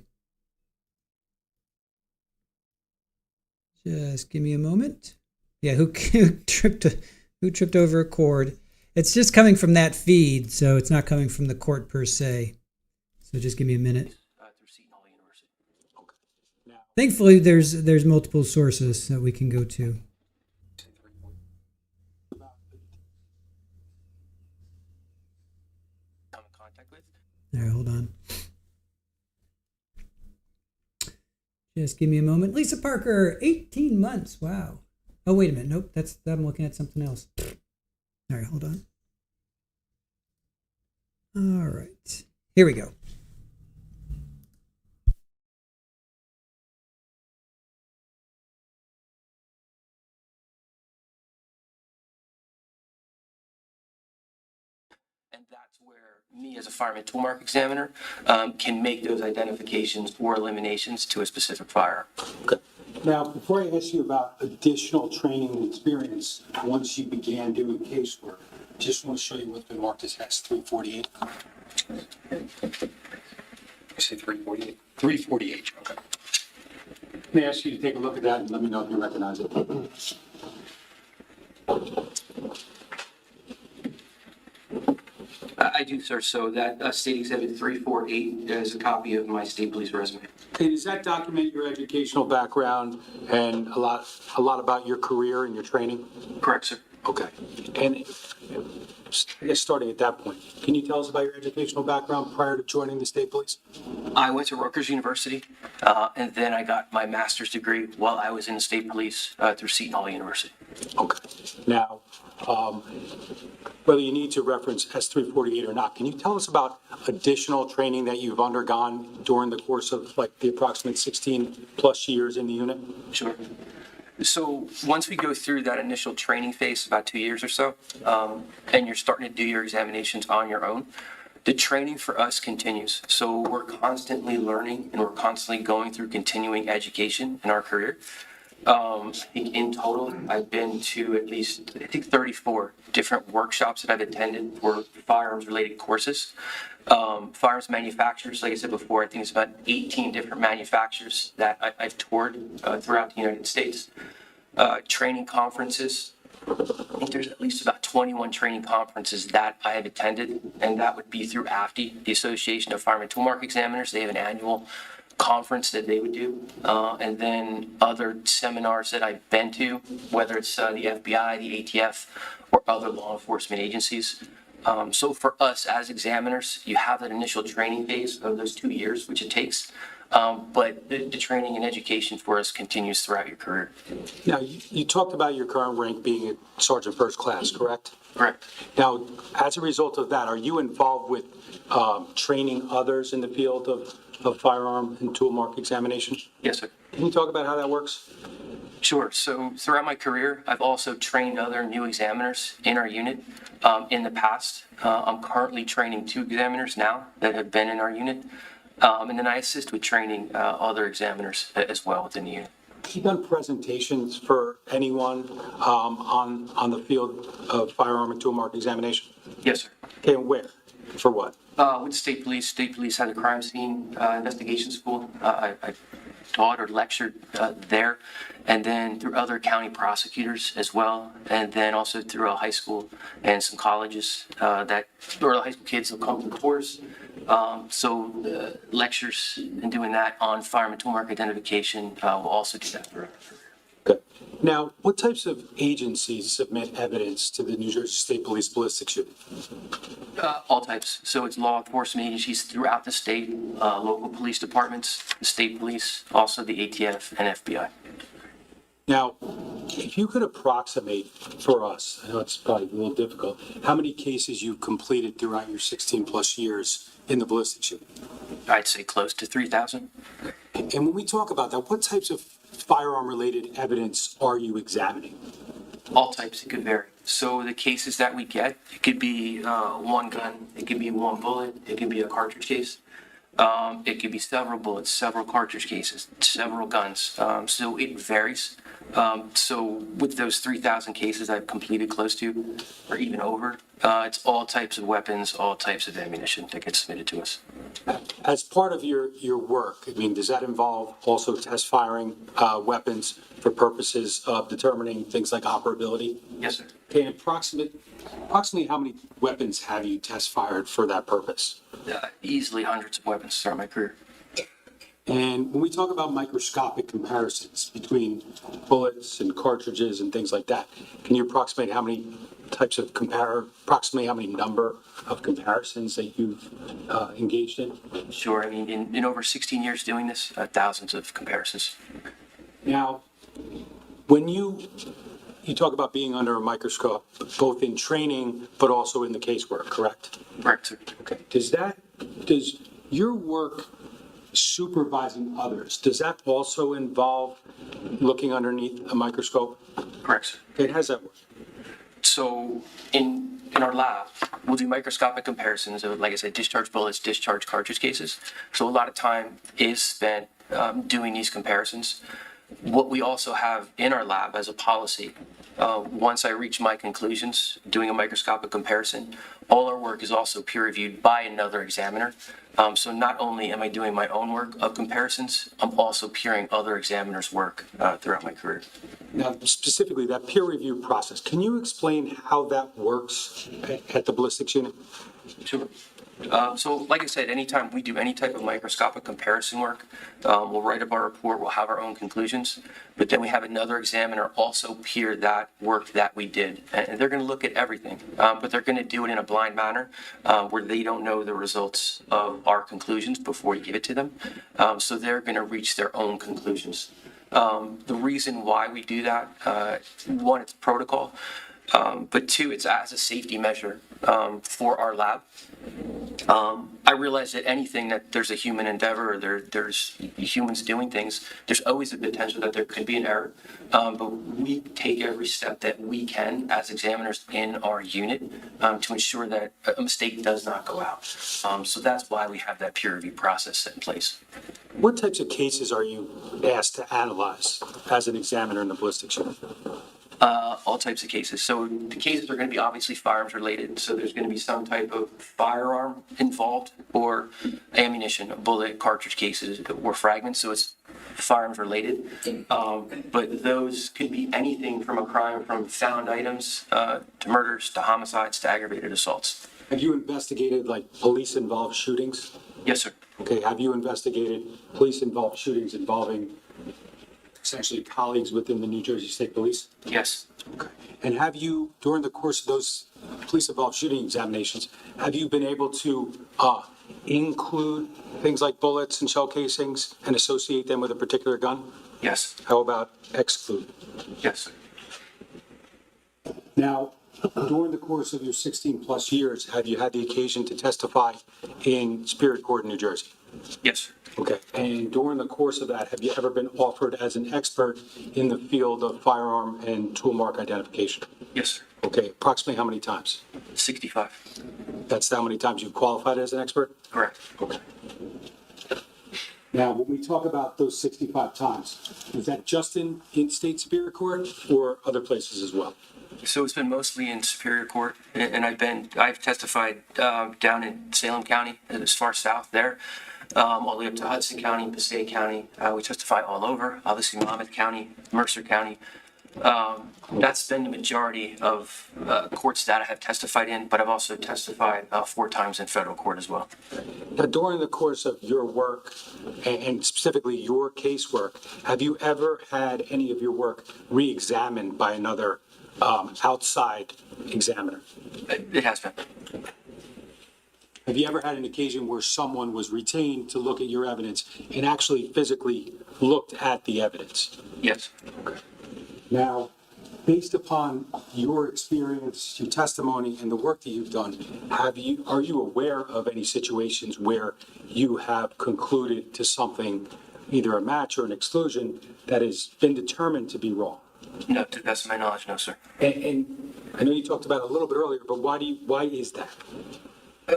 Just give me a moment. Yeah, who tripped over a cord? It's just coming from that feed, so it's not coming from the court per se. So just give me a minute. Thankfully, there's multiple sources that we can go to. All right, hold on. Just give me a moment. Lisa Parker, 18 months. Wow. Oh, wait a minute. Nope, I'm looking at something else. All right, hold on. All right. Here we go. And that's where me as a fireman toolmark examiner can make those identifications or eliminations to a specific firearm. Okay. Now, before I ask you about additional training and experience, once you began doing casework, just want to show you what's been marked as S348. You say 348? 348. Okay. Let me ask you to take a look at that and let me know if you recognize it. I do, sir. So that state exhibit 348 is a copy of my state police resume. Okay, does that document your educational background and a lot about your career and your training? Correct, sir. Okay. And I guess starting at that point, can you tell us about your educational background prior to joining the state police? I went to Rutgers University, and then I got my master's degree while I was in the state police through Seton Hall University. Okay. Now, whether you need to reference S348 or not, can you tell us about additional training that you've undergone during the course of like the approximate 16 plus years in the unit? Sure. So once we go through that initial training phase, about 2 years or so, and you're starting to do your examinations on your own, the training for us continues. So we're constantly learning and we're constantly going through continuing education in our career. I think in total, I've been to at least, 34 different workshops that I've attended for firearms related courses. Firearms manufacturers, like I said before, I think it's about 18 different manufacturers that I've toured throughout the United States. Training conferences, I think there's at least about 21 training conferences that I have attended, and that would be through AFTE, the Association of Fireman Toolmark Examiners. They have an annual conference that they would do, and then other seminars that I've been to, whether it's the FBI, the ATF, or other law enforcement agencies. So for us as examiners, you have that initial training phase of those 2 years, which it takes. But the training and education for us continues throughout your career. Now, you talked about your current rank being a sergeant first class, correct? Correct. Now, as a result of that, are you involved with training others in the field of firearm and tool mark examination? Yes, sir. Can you talk about how that works? Sure. So throughout my career, I've also trained other new examiners in our unit in the past. I'm currently training 2 examiners now that have been in our unit. And then I assist with training other examiners as well within the unit. Have you done presentations for anyone on the field of firearm and tool mark examination? Yes, sir. Okay, and where? For what? With state police. State police had a crime scene investigation school. I taught or lectured there, and then through other county prosecutors as well, and then also through a high school and some colleges or the high school kids will come to the tours. So lectures and doing that on firearm and tool mark identification will also do that for us. Good. Now, what types of agencies submit evidence to the New Jersey State Police Ballistics Unit? All types. So it's law enforcement agencies throughout the state, local police departments, the state police, also the ATF and FBI. Now, if you could approximate for us, I know it's probably a little difficult, how many cases you've completed throughout your 16 plus years in the ballistics unit? I'd say close to 3,000. And when we talk about that, what types of firearm related evidence are you examining? All types. It could vary. So the cases that we get, it could be one gun, it could be one bullet, it could be a cartridge case. It could be several bullets, several cartridge cases, several guns. So it varies. So with those 3,000 cases I've completed close to, or even over, it's all types of weapons, all types of ammunition that gets submitted to us. As part of your work, I mean, does that involve also test firing weapons for purposes of determining things like operability? Yes, sir. Okay, and approximately how many weapons have you test fired for that purpose? Easily hundreds of weapons throughout my career. And when we talk about microscopic comparisons between bullets and cartridges and things like that, can you approximate how many approximately how many number of comparisons that you've engaged in? Sure. I mean, in over 16 years doing this, thousands of comparisons. Now, when you talk about being under a microscope, both in training but also in the casework, correct? Correct, sir. Okay. Does your work supervising others, does that also involve looking underneath a microscope? Correct, sir. Okay, how does that work? So in our lab, we'll do microscopic comparisons of, like I said, discharge bullets, discharge cartridge cases. So a lot of time is spent doing these comparisons. What we also have in our lab as a policy, once I reach my conclusions, doing a microscopic comparison, all our work is also peer reviewed by another examiner. So not only am I doing my own work of comparisons, I'm also peering other examiners' work throughout my career. Now, specifically, that peer review process, can you explain how that works at the ballistics unit? Sure. So like I said, anytime we do any type of microscopic comparison work, we'll write up our report, we'll have our own conclusions, but then we have another examiner also peer that work that we did. And they're going to look at everything, but they're going to do it in a blind manner where they don't know the results of our conclusions before you give it to them. So they're going to reach their own conclusions. The reason why we do that, one, it's protocol, but two, it's as a safety measure for our lab. I realize that anything that there's a human endeavor or there's humans doing things, there's always a potential that there could be an error. But we take every step that we can as examiners in our unit to ensure that a mistake does not go out. So that's why we have that peer review process set in place. What types of cases are you asked to analyze as an examiner in the ballistics unit? All types of cases. So the cases are going to be obviously firearms related. So there's going to be some type of firearm involved or ammunition, bullet, cartridge cases, or fragments. So it's firearms related. But those could be anything from a crime, from found items to murders to homicides to aggravated assaults. Have you investigated like police involved shootings? Yes, sir. Okay. Have you investigated police involved shootings involving essentially colleagues within the New Jersey State Police? Yes. Okay. And have you, during the course of those police-involved shooting examinations, have you been able to include things like bullets and shell casings and associate them with a particular gun? Yes. How about exclude? Yes. Now, during the course of your 16-plus years, have you had the occasion to testify in Superior Court in New Jersey? Yes. Okay. And during the course of that, have you ever been offered as an expert in the field of firearm and tool mark identification? Yes, sir. Okay. Approximately how many times? 65. That's how many times you've qualified as an expert? Correct. Okay. Now, when we talk about those 65 times, is that just in state Superior Court or other places as well? So it's been mostly in Superior Court, and I've testified down in Salem County, as far south there, all the way up to Hudson County, Passaic County. We testify all over, obviously Monmouth County, Mercer County. That's been the majority of courts that I have testified in, but I've also testified 4 times in federal court as well. Now, during the course of your work, and specifically your casework, have you ever had any of your work re-examined by another outside examiner? It has been. Have you ever had an occasion where someone was retained to look at your evidence and actually physically looked at the evidence? Yes. Okay. Now, based upon your experience, your testimony, and the work that you've done, are you aware of any situations where you have concluded to something, either a match or an exclusion, that has been determined to be wrong? No, to the best of my knowledge, no, sir. And I know you talked about it a little bit earlier, but why is that?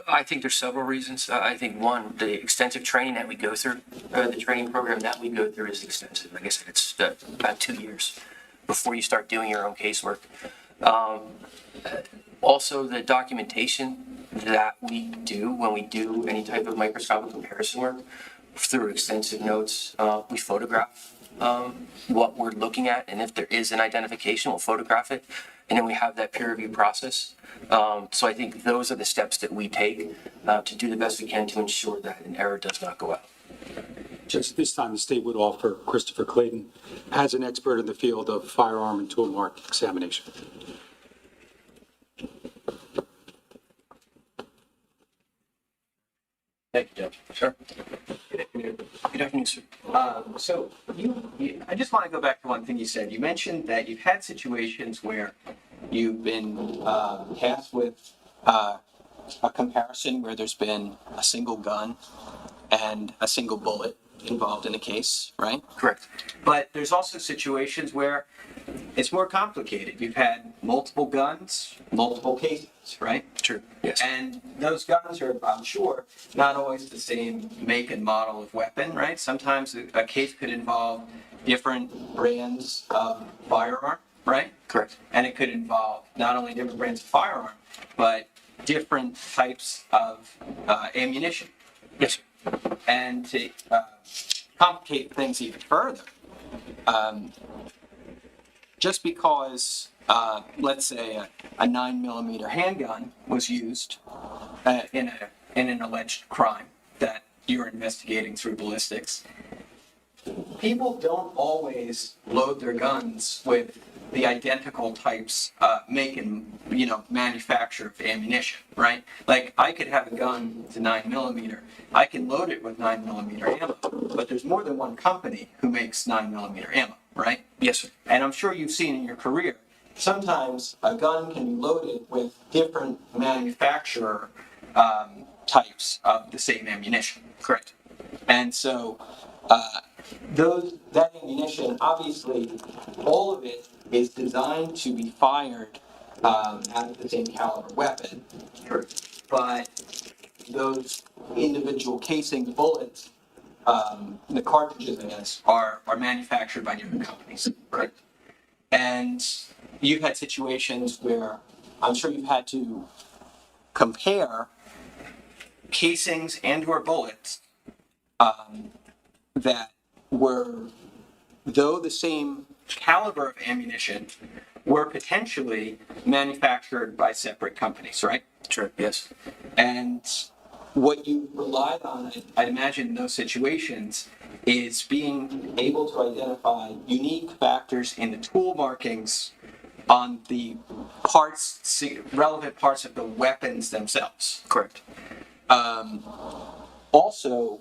I think there's several reasons. I think one, the extensive training that we go through, the training program that we go through is extensive. Like I said, it's about 2 years before you start doing your own casework. Also, the documentation that we do when we do any type of microscopic comparison work through extensive notes, we photograph what we're looking at, and if there is an identification, we'll photograph it, and then we have that peer review process. So I think those are the steps that we take to do the best we can to ensure that an error does not go out. Just this time, the state would offer Christopher Clayton as an expert in the field of firearm and tool mark examination. Thank you, Judge. Sure. Good afternoon, sir. So I just want to go back to one thing you said. You mentioned that you've had situations where you've been tasked with a comparison where there's been a single gun and a single bullet involved in a case, right? Correct. But there's also situations where it's more complicated. You've had multiple guns, multiple cases, right? True. Yes. And those guns are, I'm sure, not always the same make and model of weapon, right? Sometimes a case could involve different brands of firearm, right? Correct. And it could involve not only different brands of firearm, but different types of ammunition. Yes, sir. And to complicate things even further, just because, let's say, a 9mm handgun was used in an alleged crime that you're investigating through ballistics, people don't always load their guns with the identical types, make and manufacture of ammunition, right? Like I could have a gun to 9mm, I can load it with 9mm ammo, but there's more than one company who makes 9mm ammo, right? Yes, sir. And I'm sure you've seen in your career, sometimes a gun can be loaded with different manufacturer types of the same ammunition. Correct. And so that ammunition, obviously, all of it is designed to be fired out of the same caliber weapon. Sure. But those individual casing bullets, the cartridges, I guess, are manufactured by different companies. Right. And you've had situations where I'm sure you've had to compare casings and or bullets that were, though the same caliber of ammunition, were potentially manufactured by separate companies, right? Sure. Yes. And what you relied on, I'd imagine, in those situations is being able to identify unique factors in the tool markings on the parts, relevant parts of the weapons themselves. Correct. Also,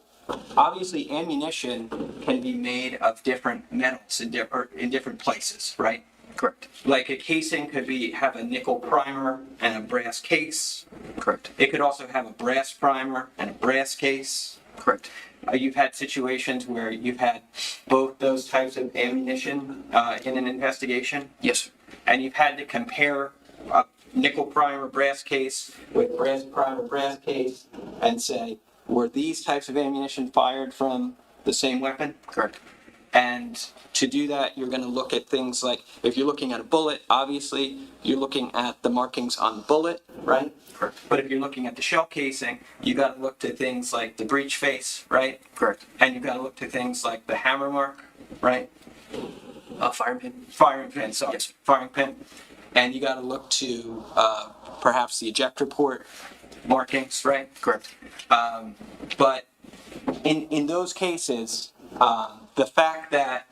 obviously, ammunition can be made of different metals in different places, right? Correct. Like a casing could have a nickel primer and a brass case. Correct. It could also have a brass primer and a brass case. Correct. You've had situations where you've had both those types of ammunition in an investigation. Yes, sir. And you've had to compare a nickel primer brass case with brass primer brass case and say, were these types of ammunition fired from the same weapon? Correct. And to do that, you're going to look at things like, if you're looking at a bullet, obviously, you're looking at the markings on the bullet, right? Correct. But if you're looking at the shell casing, you got to look to things like the breech face, right? Correct. And you've got to look to things like the hammer mark, right? Firing pin. Firing pin, sorry. Yes. Firing pin. And you got to look to perhaps the ejector port markings, right? Correct. But in those cases, the fact that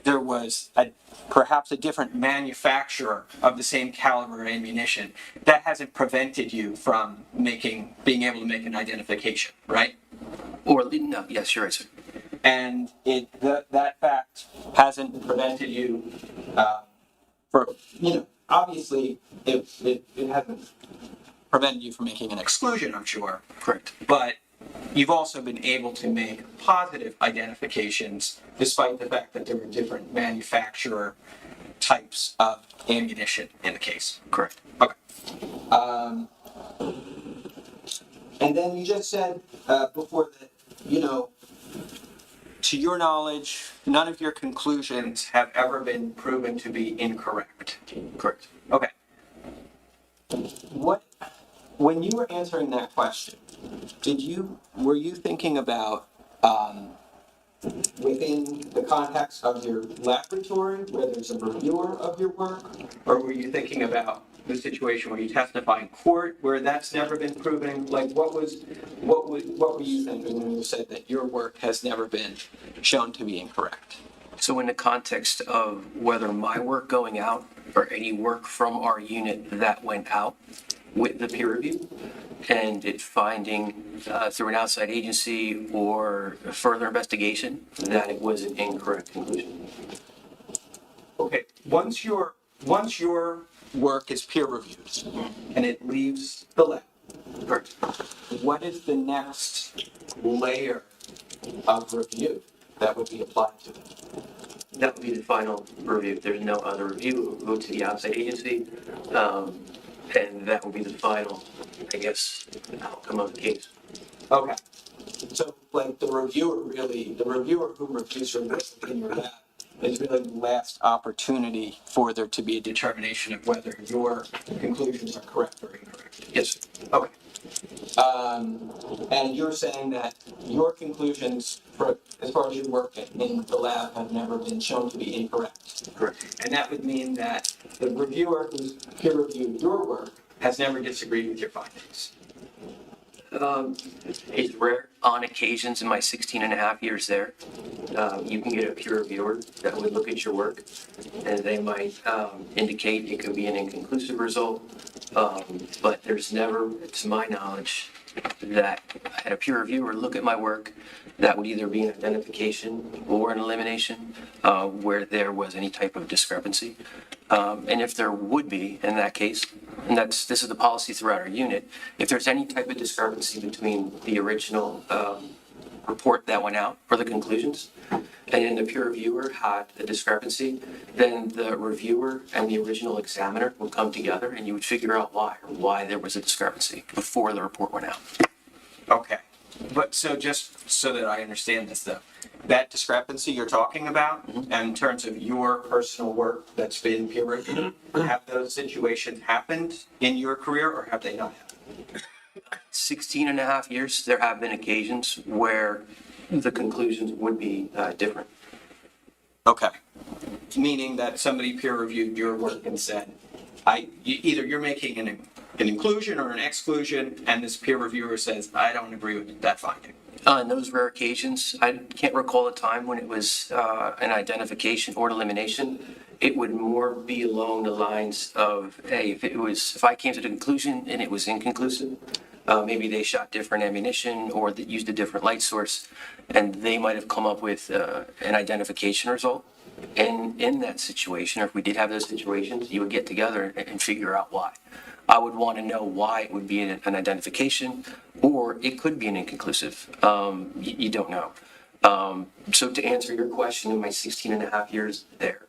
there was perhaps a different manufacturer of the same caliber that hasn't prevented you from being able to make an identification, right? Or no, yes, you're right, sir. And that fact hasn't prevented you obviously it hasn't prevented you from making an exclusion, I'm sure. Correct. But you've also been able to make positive identifications despite the fact that there were different manufacturer types of ammunition in the case. Correct. Okay. And then you just said before that, to your knowledge, none of your conclusions have ever been proven to be incorrect. Correct. Okay. When you were answering that question, were you thinking about within the context of your laboratory, where there's a reviewer of your work, or were you thinking about the situation where you testify in court, where that's never been proven? Like, what were you thinking when you said that your work has never been shown to be incorrect? So in the context of whether my work going out or any work from our unit that went out with the peer review and it finding through an outside agency or further investigation that it was an incorrect conclusion. Okay, once your work is peer reviewed and it leaves the lab, what is the next layer of review that would be applied to it? That would be the final review. If there's no other review, it would go to the outside agency, and that would be the final, I guess, outcome of the case. Okay. So, like, the reviewer who reviews your work in your lab is really the last opportunity for there to be a determination of whether your conclusions are correct or incorrect. Yes. Okay. And you're saying that your conclusions, as far as your work in the lab, have never been shown to be incorrect. Correct. And that would mean that the reviewer who's peer reviewed your work has never disagreed with your findings. It's rare. On occasions in my 16 and a half years there, you can get a peer reviewer that would look at your work and they might indicate it could be an inconclusive result, but there's never, to my knowledge, that I had a peer reviewer look at my work that would either be an identification or an elimination where there was any type of discrepancy. And if there would be in that case, and this is the policy throughout our unit, if there's any type of discrepancy between the original report that went out or the conclusions, and then the peer reviewer had a discrepancy, then the reviewer and the original examiner would come together and you would figure out why there was a discrepancy before the report went out. Okay. But so just so that I understand this though, that discrepancy you're talking about, and in terms of your personal work that's been peer reviewed, have those situations happened in your career or have they not happened? 16 and a half years, there have been occasions where the conclusions would be different. Okay. Meaning that somebody peer reviewed your work and said, either you're making an inclusion or an exclusion, and this peer reviewer says, I don't agree with that finding. On those rare occasions, I can't recall a time when it was an identification or an elimination. It would more be along the lines of, hey, if I came to the conclusion and it was inconclusive, maybe they shot different ammunition or they used a different light source, and they might have come up with an identification result. And in that situation, or if we did have those situations, you would get together and figure out why. I would want to know why it would be an identification, or it could be an inconclusive. You don't know. So to answer your question, in my 16 and a half years there,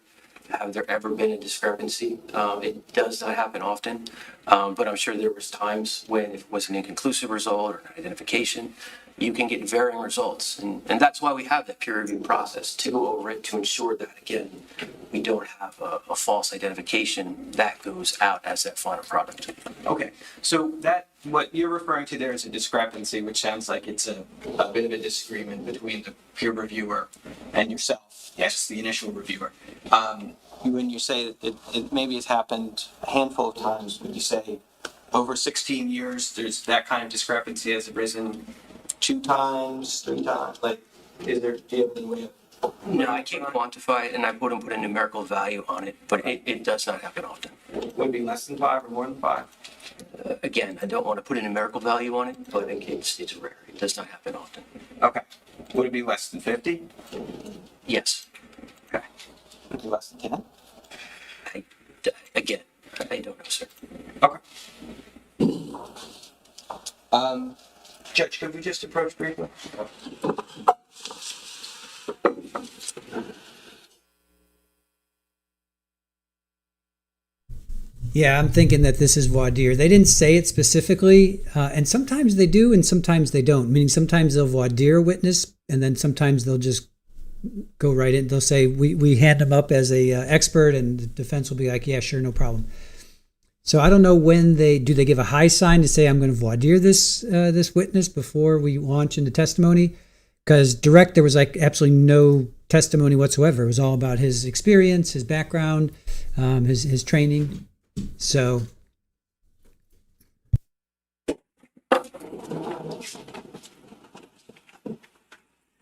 have there ever been a discrepancy? It does not happen often, but I'm sure there was times when it was an inconclusive result or an identification. You can get varying results, and that's why we have that peer review process to go over it to ensure that, again, we don't have a false identification that goes out as that final product. Okay, so that what you're referring to there is a discrepancy, which sounds like it's a bit of a disagreement between the peer reviewer and yourself. Yes, the initial reviewer. When you say that it maybe has happened a handful of times, would you say over 16 years there's that kind of discrepancy has arisen 2 times, 3 times? Like, do you have any way of? No, I can't quantify it, and I wouldn't put a numerical value on it, but it does not happen often. Would it be less than 5 or more than 5? Again, I don't want to put a numerical value on it, but it's rare. It does not happen often. Okay. Would it be less than 50? Yes. Okay. Would it be less than 10? Again, I don't know, sir. Okay. Judge, could we just approach briefly? Yeah, I'm thinking that this is voir dire. They didn't say it specifically, and sometimes they do, and sometimes they don't. Meaning, sometimes they'll voir dire a witness, and then sometimes they'll just go right in. They'll say we hand them up as a expert, and the defense will be like, yeah, sure, no problem. So I don't know when they give a high sign to say I'm going to voir dire this witness before we launch into testimony, because direct there was like absolutely no testimony whatsoever. It was all about his experience, his background, his training. So.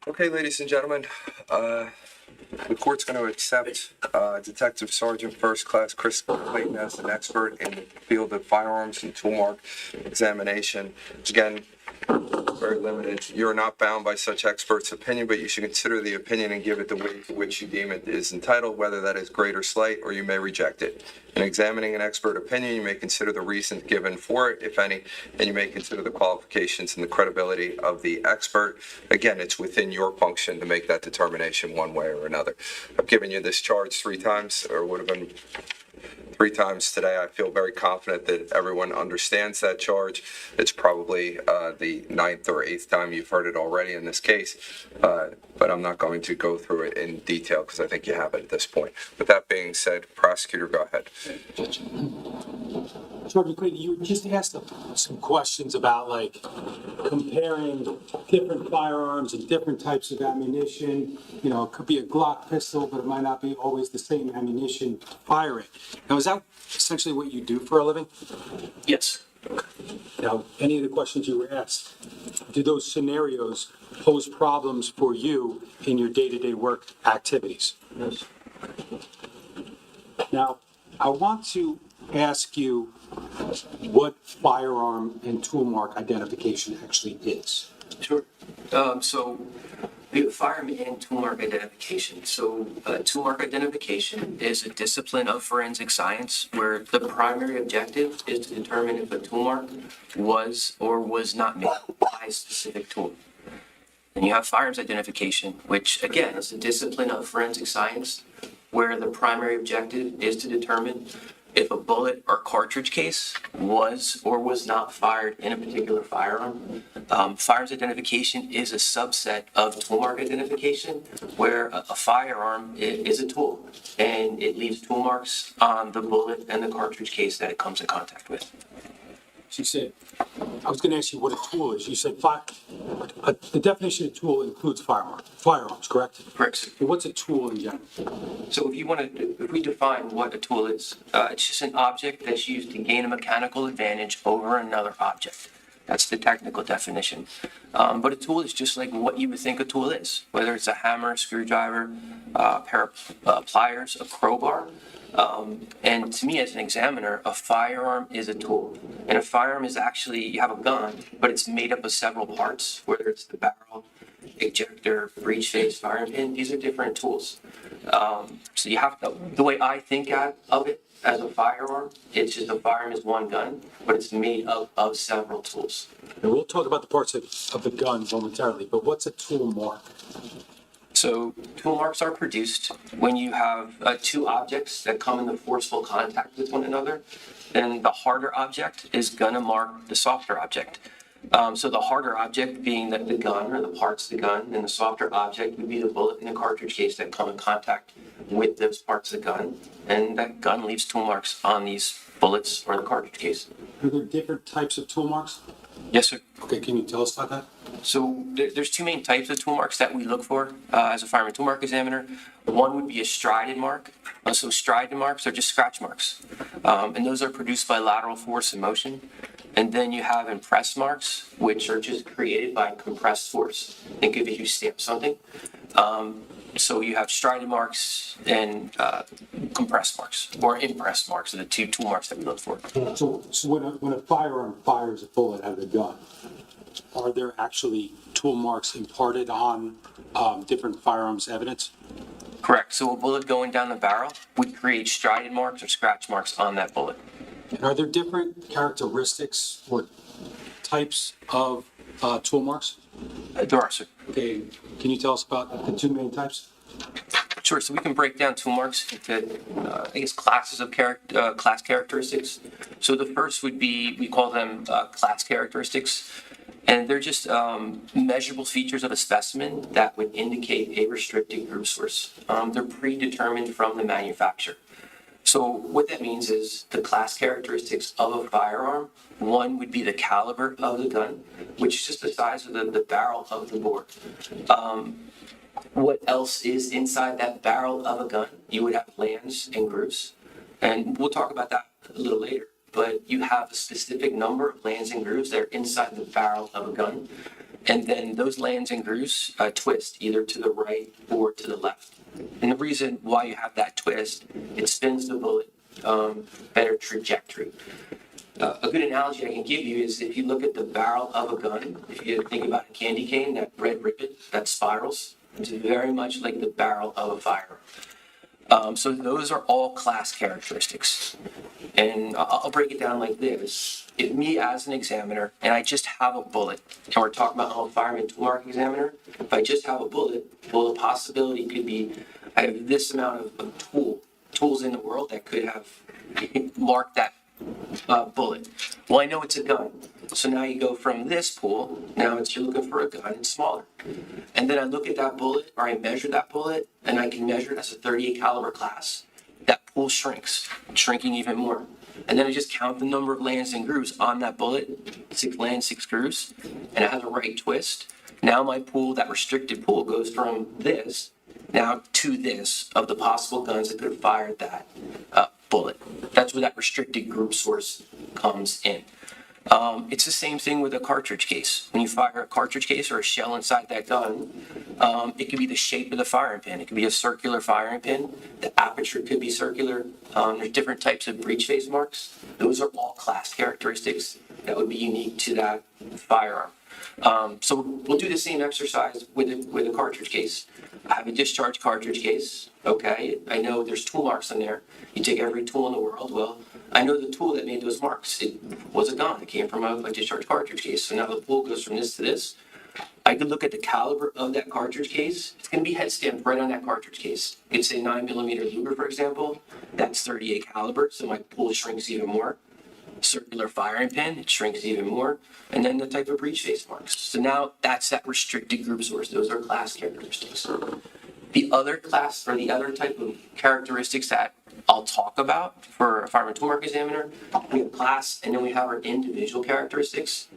Okay, ladies and gentlemen, the court's going to accept Detective Sergeant First Class Chris Clayton as an expert in the field of firearms and tool mark examination. Again, very limited. You're not bound by such expert's opinion, but you should consider the opinion and give it the weight to which you deem it is entitled, whether that is great or slight, or you may reject it. In examining an expert opinion, you may consider the reasons given for it, if any, and you may consider the qualifications and the credibility of the expert. Again, it's within your function to make that determination one way or another. I've given you this charge 3 times, or would have been 3 times today. I feel very confident that everyone understands that charge. It's probably the 9th or 8th time you've heard it already in this case, but I'm not going to go through it in detail because I think you have it at this point. With that being said, prosecutor, go ahead. Sergeant Clayton, you just asked some questions about like comparing different firearms and different types of ammunition. You know, it could be a Glock pistol, but it might not be always the same ammunition to fire it. Now, is that essentially what you do for a living? Yes. Now, any of the questions you were asked, do those scenarios pose problems for you in your day-to-day work activities? Yes. Now, I want to ask you what firearm and tool mark identification actually is. Sure. So we have firearm and tool mark identification. So tool mark identification is a discipline of forensic science where the primary objective is to determine if a tool mark was or was not made by a specific tool. And you have firearms identification, which again is a discipline of forensic science where the primary objective is to determine if a bullet or cartridge case was or was not fired in a particular firearm. Firearms identification is a subset of tool mark identification, where a firearm is a tool, and it leaves tool marks on the bullet and the cartridge case that it comes in contact with. She said, I was going to ask you what a tool is. You said the definition of tool includes firearms, correct? Correct. But what's a tool in general? So if we define what a tool is, it's just an object that's used to gain a mechanical advantage over another object. That's the technical definition. But a tool is just like what you would think a tool is, whether it's a hammer, a screwdriver, a pair of pliers, a crowbar. And to me, as an examiner, a firearm is a tool. And a firearm is actually, you have a gun, but it's made up of several parts, whether it's the barrel, ejector, breech face, firing pin. These are different tools. So you have to, the way I think of it as a firearm, it's just a firearm is one gun, but it's made up of several tools. And we'll talk about the parts of the gun momentarily, but what's a tool mark? So tool marks are produced when you have 2 objects that come into forceful contact with one another. Then the harder object is going to mark the softer object. So the harder object being the gun or the parts of the gun, and the softer object would be the bullet and the cartridge case that come in contact with those parts of the gun. And that gun leaves tool marks on these bullets or the cartridge case. Are there different types of tool marks? Yes, sir. Okay, can you tell us about that? So there's 2 main types of tool marks that we look for as a fireman tool mark examiner. One would be a strided mark. So strided marks are just scratch marks. And those are produced by lateral force and motion. And then you have impressed marks, which are just created by compressed force. Think of if you stamp something. So you have strided marks and compressed marks, or impressed marks are the 2 tool marks that we look for. So when a firearm fires a bullet out of the gun, are there actually tool marks imparted on different firearms evidence? Correct. So a bullet going down the barrel would create strided marks or scratch marks on that bullet. And are there different characteristics or types of tool marks? There are, sir. Okay, can you tell us about the 2 main types? Sure. So we can break down tool marks into, I guess, classes of class characteristics. So the first would be, we call them class characteristics, and they're just measurable features of a specimen that would indicate a restricted group source. They're predetermined from the manufacturer. So what that means is the class characteristics of a firearm. One would be the caliber of the gun, which is just the size of the barrel of the bore. What else is inside that barrel of a gun? You would have lands and grooves, and we'll talk about that a little later. But you have a specific number of lands and grooves that are inside the barrel of a gun, and then those lands and grooves twist either to the right or to the left. And the reason why you have that twist, it spins the bullet better trajectory. A good analogy I can give you is if you look at the barrel of a gun, if you think about a candy cane, that red ribbon that spirals, it's very much like the barrel of a firearm. So those are all class characteristics. And I'll break it down like this. If me as an examiner, and I just have a bullet, and we're talking about a fireman tool mark examiner, if I just have a bullet, well, the possibility could be I have this amount of tools in the world that could have marked that bullet. Well, I know it's a gun. So now you go from this pool, now you're looking for a gun, it's smaller. And then I look at that bullet, or I measure that bullet, and I can measure it as a 38 caliber class. That pool shrinks, shrinking even more. And then I just count the number of lands and grooves on that bullet, 6 lands, 6 grooves, and it has a right twist. Now my pool, that restricted pool, goes from this now to this of the possible guns that could have fired that bullet. That's where that restricted group source comes in. It's the same thing with a cartridge case. When you fire a cartridge case or a shell inside that gun, it could be the shape of the firing pin. It could be a circular firing pin. The aperture could be circular. There's different types of breech face marks. Those are all class characteristics that would be unique to that firearm. So we'll do the same exercise with a cartridge case. I have a discharge cartridge case. Okay, I know there's tool marks in there. You take every tool in the world. Well, I know the tool that made those marks. It was a gun. It came from a discharge cartridge case. So now the pool goes from this to this. I could look at the caliber of that cartridge case. It's going to be head stamped right on that cartridge case. You could say 9mm Luger, for example. That's 38 caliber, so my pool shrinks even more. Circular firing pin, it shrinks even more. And then the type of breech face marks. So now that's that restricted group source. Those are class characteristics. The other class, or the other type of characteristics that I'll talk about for a fireman tool mark examiner, we have class, and then we have our individual characteristics.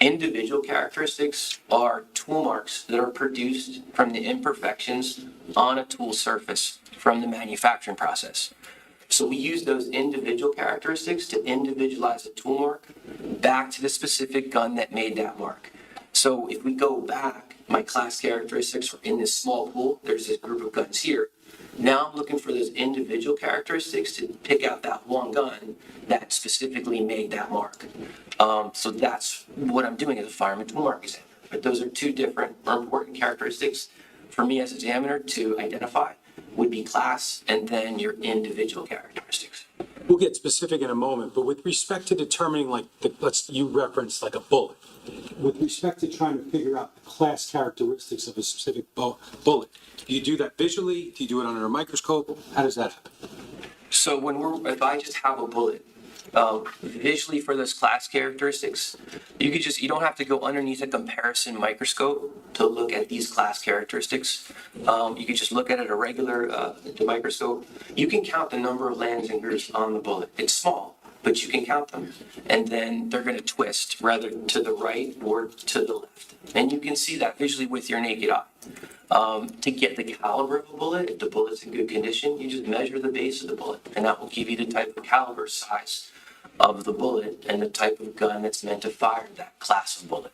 Individual characteristics are tool marks that are produced from the imperfections on a tool surface from the manufacturing process. So we use those individual characteristics to individualize a tool mark back to the specific gun that made that mark. So if we go back, my class characteristics are in this small pool. There's this group of guns here. Now I'm looking for those individual characteristics to pick out that one gun that specifically made that mark. So that's what I'm doing as a fireman tool mark examiner. But those are two different or important characteristics for me as examiner to identify. Would be class and then your individual characteristics. We'll get specific in a moment, but with respect to determining, like, you referenced like a bullet. With respect to trying to figure out the class characteristics of a specific bullet, do you do that visually? Do you do it under a microscope? How does that happen? So if I just have a bullet, visually for those class characteristics, you don't have to go underneath a comparison microscope to look at these class characteristics. You could just look at it a regular microscope. You can count the number of lands and grooves on the bullet. It's small, but you can count them. And then they're going to twist rather to the right or to the left. And you can see that visually with your naked eye. To get the caliber of a bullet, if the bullet's in good condition, you just measure the base of the bullet, and that will give you the type of caliber size of the bullet and the type of gun that's meant to fire that class of bullet.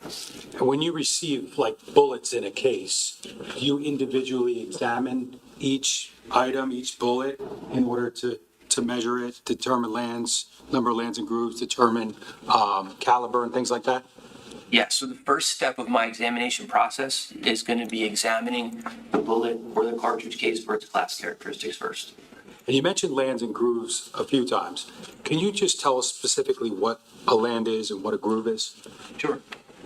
And when you receive like bullets in a case, do you individually examine each item, each bullet, in order to measure it, determine number of lands and grooves, determine caliber and things like that? Yeah, so the first step of my examination process is going to be examining the bullet or the cartridge case for its class characteristics first. And you mentioned lands and grooves a few times. Can you just tell us specifically what a land is and what a groove is? Sure.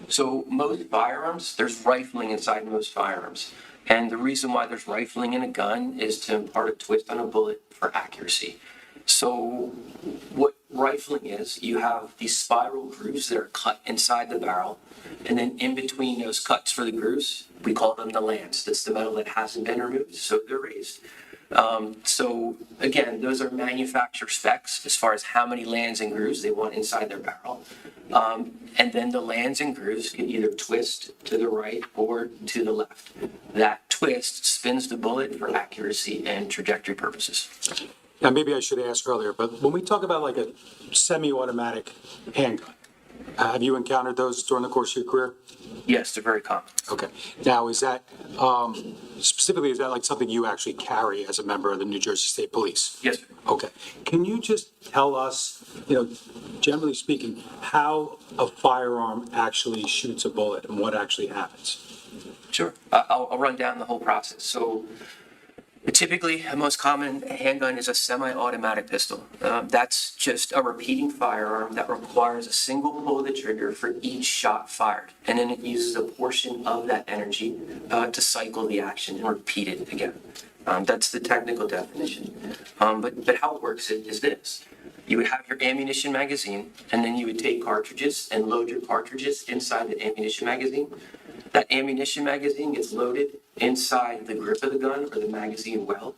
So most firearms, there's rifling inside most firearms. And the reason why there's rifling in a gun is to impart a twist on a bullet for accuracy. So what rifling is, you have these spiral grooves that are cut inside the barrel, and then in between those cuts for the grooves, we call them the lands. That's the metal that hasn't been removed, so they're raised. So again, those are manufacturer specs as far as how many lands and grooves they want inside their barrel. And then the lands and grooves can either twist to the right or to the left. That twist spins the bullet for accuracy and trajectory purposes. Now, maybe I should ask earlier, but when we talk about like a semi-automatic handgun, have you encountered those during the course of your career? Yes, they're very common. Okay. Now, is that, specifically, is that like something you actually carry as a member of the New Jersey State Police? Yes, sir. Okay. Can you just tell us, generally speaking, how a firearm actually shoots a bullet and what actually happens? Sure. I'll run down the whole process. So typically, the most common handgun is a semi-automatic pistol. That's just a repeating firearm that requires a single pull of the trigger for each shot fired. And then it uses a portion of that energy to cycle the action and repeat it again. That's the technical definition. But how it works is this. You would have your ammunition magazine, and then you would take cartridges and load your cartridges inside the ammunition magazine. That ammunition magazine gets loaded inside the grip of the gun or the magazine well.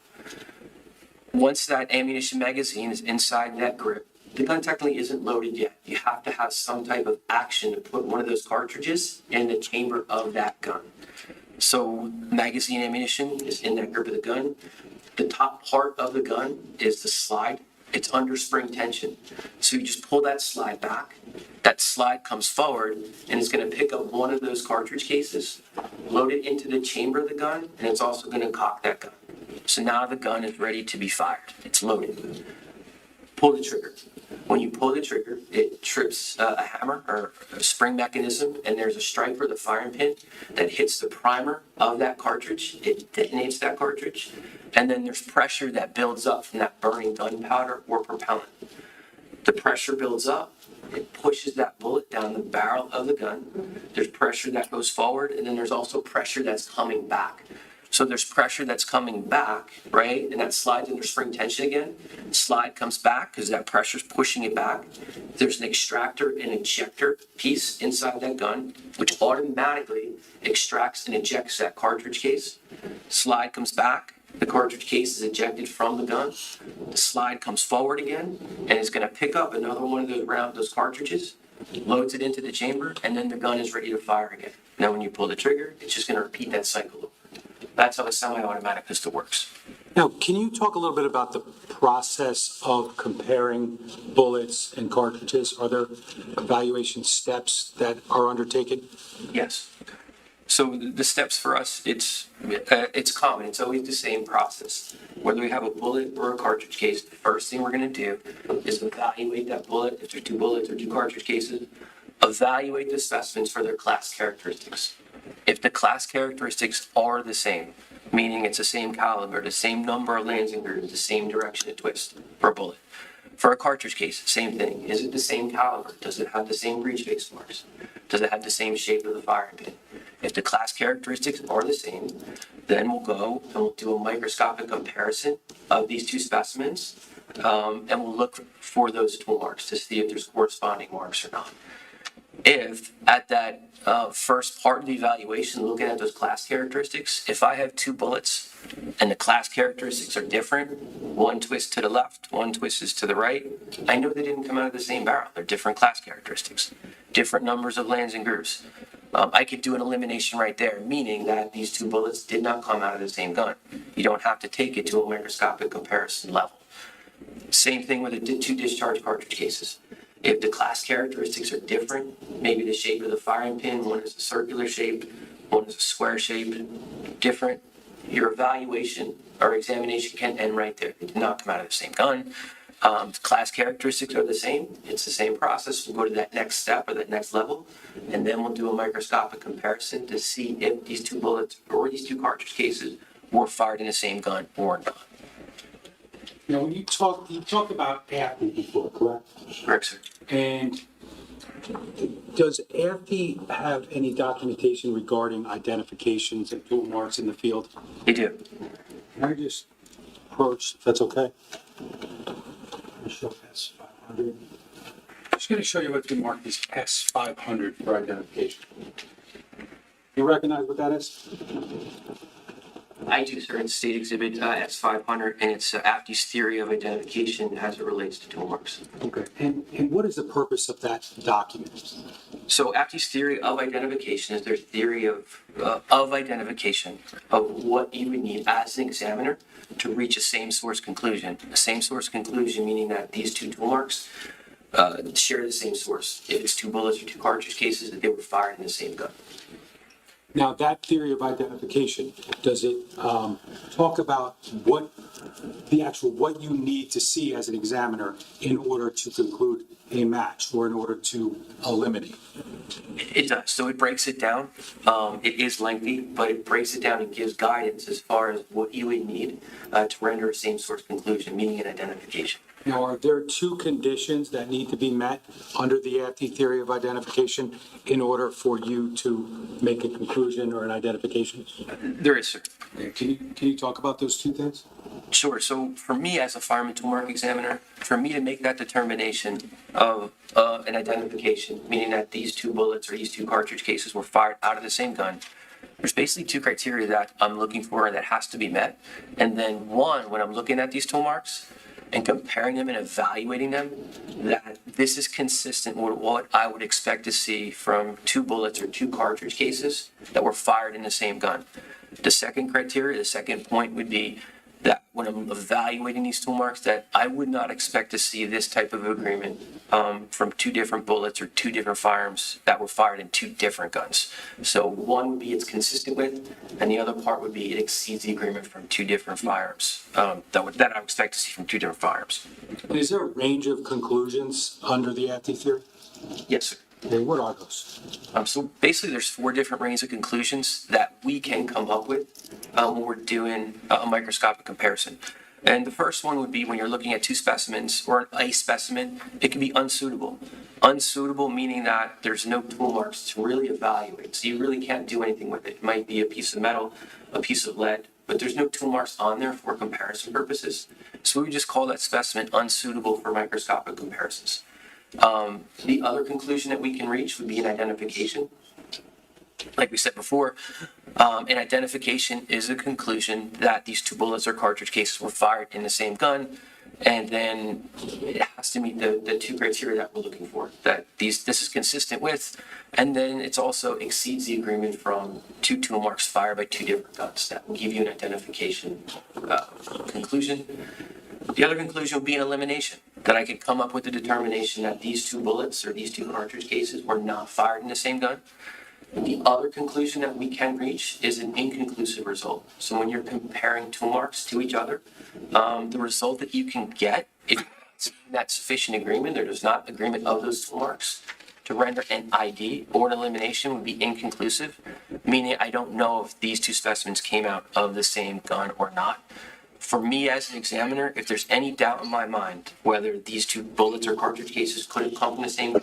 Once that ammunition magazine is inside that grip, the gun technically isn't loaded yet. You have to have some type of action to put one of those cartridges in the chamber of that gun. So magazine ammunition is in that grip of the gun. The top part of the gun is the slide. It's under spring tension. So you just pull that slide back. That slide comes forward and it's going to pick up one of those cartridge cases, load it into the chamber of the gun, and it's also going to cock that gun. So now the gun is ready to be fired. It's loaded. Pull the trigger. When you pull the trigger, it trips a hammer or a spring mechanism, and there's a striker, the firing pin, that hits the primer of that cartridge. It detonates that cartridge, and then there's pressure that builds up from that burning gunpowder or propellant. The pressure builds up, it pushes that bullet down the barrel of the gun. There's pressure that goes forward, and then there's also pressure that's coming back. So there's pressure that's coming back, right? And that slides under spring tension again. Slide comes back because that pressure's pushing it back. There's an extractor and ejector piece inside that gun, which automatically extracts and ejects that cartridge case. Slide comes back. The cartridge case is ejected from the gun. The slide comes forward again, and it's going to pick up another one of those cartridges, loads it into the chamber, and then the gun is ready to fire again. Now when you pull the trigger, it's just going to repeat that cycle. That's how a semi-automatic pistol works. Now, can you talk a little bit about the process of comparing bullets and cartridges? Are there evaluation steps that are undertaken? Yes. So the steps for us, it's common. It's always the same process. Whether we have a bullet or a cartridge case, the first thing we're going to do is evaluate that bullet. If there's two bullets or two cartridge cases, evaluate the specimens for their class characteristics. If the class characteristics are the same, meaning it's the same caliber, the same number of lands and grooves, the same direction of twist for a bullet. For a cartridge case, same thing. Is it the same caliber? Does it have the same breech face marks? Does it have the same shape of the firing pin? If the class characteristics are the same, then we'll go and we'll do a microscopic comparison of these two specimens, and we'll look for those tool marks to see if there's corresponding marks or not. If at that first part of the evaluation, looking at those class characteristics, if I have two bullets and the class characteristics are different, one twist to the left, one twist is to the right, I know they didn't come out of the same barrel. They're different class characteristics, different numbers of lands and grooves. I could do an elimination right there, meaning that these two bullets did not come out of the same gun. You don't have to take it to a microscopic comparison level. Same thing with the two discharge cartridge cases. If the class characteristics are different, maybe the shape of the firing pin, one is a circular shape, one is a square shape, different, your evaluation or examination can end right there. They did not come out of the same gun. Class characteristics are the same. It's the same process. We'll go to that next step or that next level, and then we'll do a microscopic comparison to see if these two bullets or these two cartridge cases were fired in the same gun or not. When you talked about athlete before, correct? Correct, sir. And Does AFP have any documentation regarding identifications and tool marks in the field? They do. Can I just approach, if that's okay? Show S500. Just going to show you what's been marked as S500 for identification. You recognize what that is? I do, sir. It's State Exhibit S500, and it's AFTI's theory of identification as it relates to tool marks. Okay. And what is the purpose of that document? So AFTI's theory of identification is their theory of identification of what you would need as an examiner to reach a same source conclusion. A same source conclusion meaning that these two tool marks share the same source. If it's two bullets or two cartridge cases, that they were fired in the same gun. Now, that theory of identification, does it talk about what you need to see as an examiner in order to conclude a match or in order to eliminate? It does. So it breaks it down. It is lengthy, but it breaks it down and gives guidance as far as what you would need to render a same source conclusion, meaning an identification. Now, are there two conditions that need to be met under the AFT theory of identification in order for you to make a conclusion or an identification? There is, sir. Can you talk about those two things? Sure. So for me as a fireman tool mark examiner, for me to make that determination of an identification, meaning that these two bullets or these two cartridge cases were fired out of the same gun, there's basically two criteria that I'm looking for that has to be met. And then one, when I'm looking at these tool marks and comparing them and evaluating them, that this is consistent with what I would expect to see from two bullets or two cartridge cases that were fired in the same gun. The second criteria, the second point would be that when I'm evaluating these tool marks, that I would not expect to see this type of agreement from two different bullets or two different firearms that were fired in two different guns. So one would be it's consistent with, and the other part would be it exceeds the agreement from two different firearms that I would expect to see from two different firearms. Is there a range of conclusions under the AFT theory? Yes, sir. Okay, what are those? So basically there's four different ranges of conclusions that we can come up with when we're doing a microscopic comparison. And the first one would be when you're looking at two specimens or a specimen, it can be unsuitable. Unsuitable meaning that there's no tool marks to really evaluate. So you really can't do anything with it. It might be a piece of metal, a piece of lead, but there's no tool marks on there for comparison purposes. So we would just call that specimen unsuitable for microscopic comparisons. The other conclusion that we can reach would be an identification. Like we said before, an identification is a conclusion that these two bullets or cartridge cases were fired in the same gun, and then it has to meet the two criteria that we're looking for, that this is consistent with, and then it also exceeds the agreement from two tool marks fired by two different guns. That will give you an identification conclusion. The other conclusion would be an elimination, that I could come up with the determination that these two bullets or these two cartridge cases were not fired in the same gun. The other conclusion that we can reach is an inconclusive result. So when you're comparing tool marks to each other, the result that you can get, if it's not sufficient agreement, there is not agreement of those tool marks to render an ID or an elimination would be inconclusive, meaning I don't know if these two specimens came out of the same gun or not. For me as an examiner, if there's any doubt in my mind whether these two bullets or cartridge cases could have come from the same gun,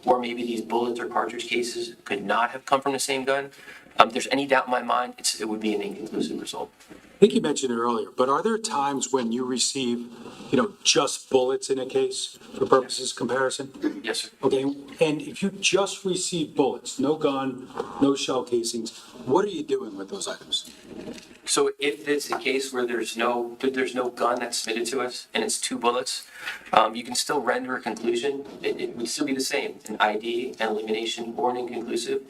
or maybe these bullets or cartridge cases could not have come from the same gun, if there's any doubt in my mind, it would be an inconclusive result. I think you mentioned it earlier, but are there times when you receive, just bullets in a case for purposes of comparison? Yes, sir. Okay, and if you just receive bullets, no gun, no shell casings, what are you doing with those items? So if it's a case where there's no gun that's submitted to us and it's two bullets, you can still render a conclusion. It would still be the same, an ID, an elimination, or an inconclusive.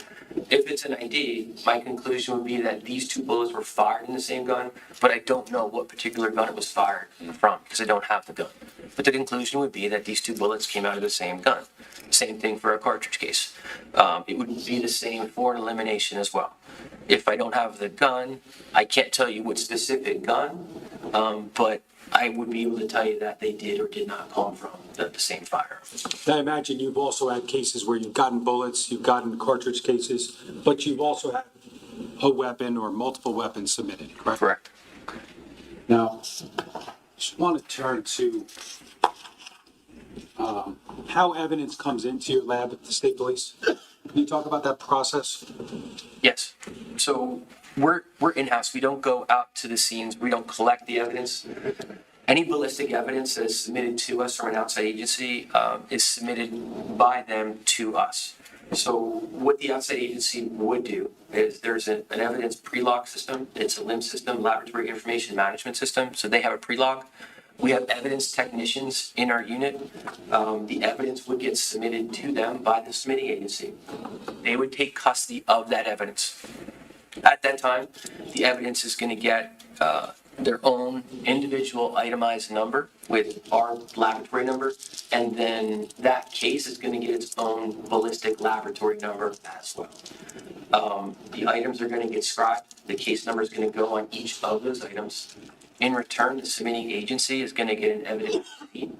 If it's an ID, my conclusion would be that these two bullets were fired in the same gun, but I don't know what particular gun it was fired from because I don't have the gun. But the conclusion would be that these two bullets came out of the same gun. Same thing for a cartridge case. It would be the same for an elimination as well. If I don't have the gun, I can't tell you what specific gun, but I would be able to tell you that they did or did not come from the same firearm. I imagine you've also had cases where you've gotten bullets, you've gotten cartridge cases, but you've also had a weapon or multiple weapons submitted, correct? Correct. Now, I just want to turn to how evidence comes into your lab at the state police? Can you talk about that process? Yes. So we're in-house. We don't go out to the scenes. We don't collect the evidence. Any ballistic evidence that is submitted to us from an outside agency is submitted by them to us. So what the outside agency would do is there's an evidence pre-log system. It's a LIMS system, laboratory information management system. So they have a pre-log. We have evidence technicians in our unit. The evidence would get submitted to them by the submitting agency. They would take custody of that evidence. At that time, the evidence is going to get their own individual itemized number with our laboratory number, and then that case is going to get its own ballistic laboratory number as well. The items are going to get scribed. The case number is going to go on each of those items. In return, the submitting agency is going to get an evidence receipt,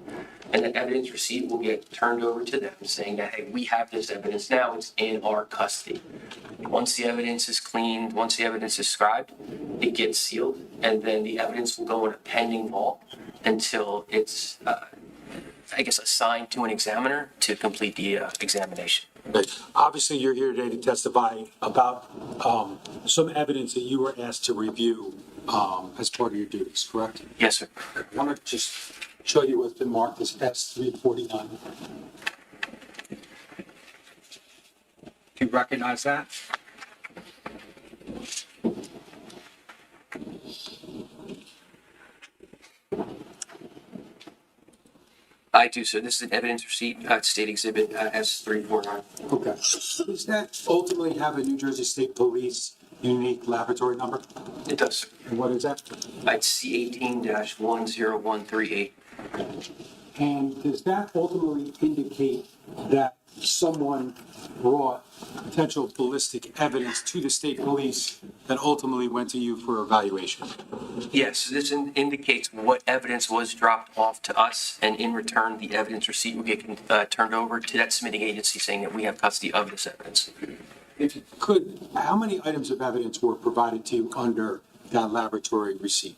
and the evidence receipt will get turned over to them saying that, hey, we have this evidence now, it's in our custody. Once the evidence is cleaned, once the evidence is scribed, it gets sealed, and then the evidence will go in a pending vault until it's, assigned to an examiner to complete the examination. Okay. Obviously, you're here today to testify about some evidence that you were asked to review as part of your duties, correct? Yes, sir. I want to just show you what's been marked as S349. Do you recognize that? I do, sir. This is an evidence receipt, state exhibit S349. Okay. Does that ultimately have a New Jersey State Police unique laboratory number? It does, sir. And what is that? It's C18-10138. And does that ultimately indicate that someone brought potential ballistic evidence to the state police that ultimately went to you for evaluation? Yes, this indicates what evidence was dropped off to us, and in return, the evidence receipt will get turned over to that submitting agency saying that we have custody of this evidence. If you could, how many items of evidence were provided to you under that laboratory receipt?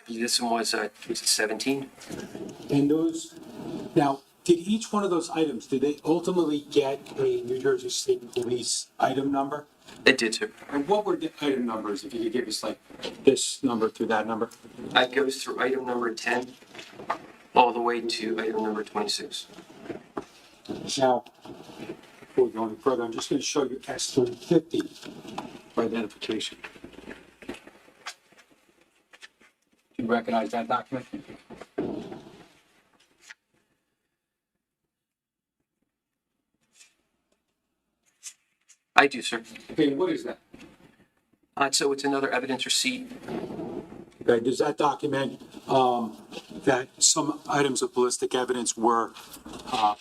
This one was 17. And those, now, did each one of those items, did they ultimately get a New Jersey State Police item number? It did, sir. And what were the item numbers, if you could give us like this number to that number? It goes through item number 10 all the way to item number 26. Now, before we go any further, I'm just going to show you S350 for identification. Do you recognize that document? I do, sir. Okay, what is that? So it's another evidence receipt. Okay, does that document that some items of ballistic evidence were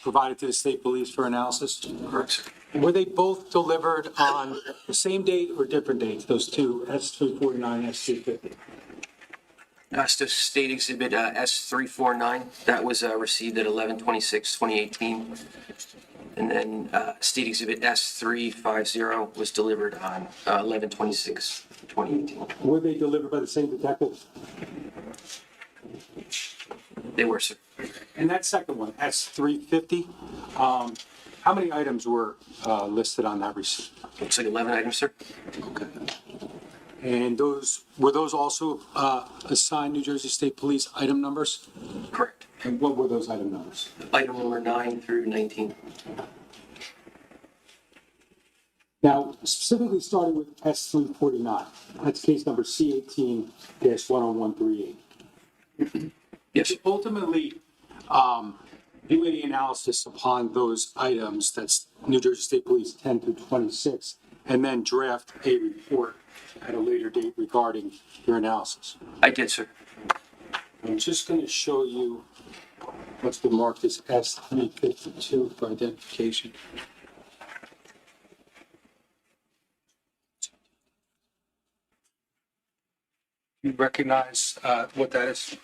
provided to the state police for analysis? Correct, sir. Were they both delivered on the same date or different dates, those two, S349, S350? So state exhibit S349, that was received at 11/26/2018. And then state exhibit S350 was delivered on 11/26/2018. Were they delivered by the same detective? They were, sir. And that second one, S350, how many items were listed on that receipt? Looks like 11 items, sir. Okay. And were those also assigned New Jersey State Police item numbers? Correct. And what were those item numbers? Item number 9 through 19. Now, specifically starting with S349, that's case number C18-10138. Yes. Ultimately, do any analysis upon those items, that's New Jersey State Police 10 through 26, and then draft a report at a later date regarding your analysis? I did, sir. I'm just going to show you what's been marked as S352 for identification. You recognize what that is?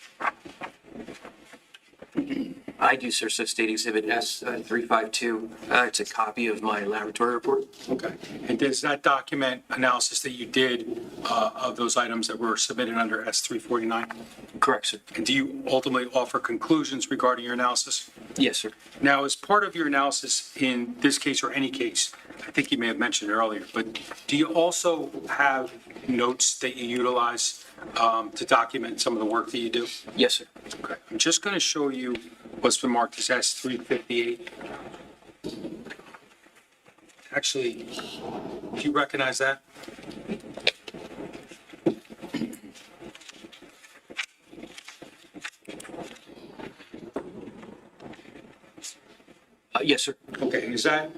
I do, sir. So State Exhibit S352, it's a copy of my laboratory report. Okay. And does that document analysis that you did of those items that were submitted under S349? Correct, sir. And do you ultimately offer conclusions regarding your analysis? Yes, sir. Now, as part of your analysis in this case or any case, I think you may have mentioned it earlier, but do you also have notes that you utilize to document some of the work that you do? Yes, sir. Okay. I'm just going to show you what's been marked as S358. Actually, do you recognize that? Yes, sir. Okay, and is that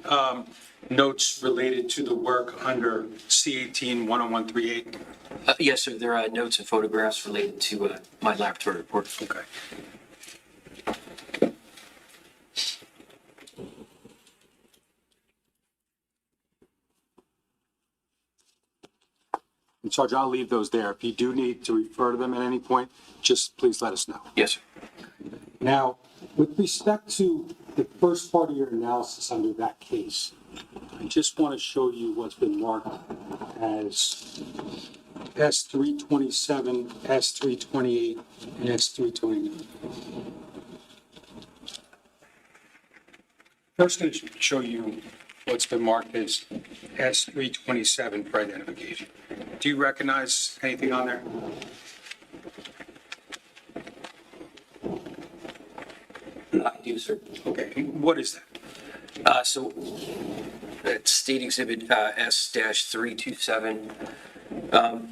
notes related to the work under C18-10138? Yes, sir. There are notes and photographs related to my laboratory report. Okay. And Sergeant, I'll leave those there. If you do need to refer to them at any point, just please let us know. Yes, sir. Now, with respect to the first part of your analysis under that case, I just want to show you what's been marked as S327, S328, and S329. First, I'm going to show you what's been marked as S327 for identification. Do you recognize anything on there? I do, sir. Okay, and what is that? So it's State Exhibit S-327.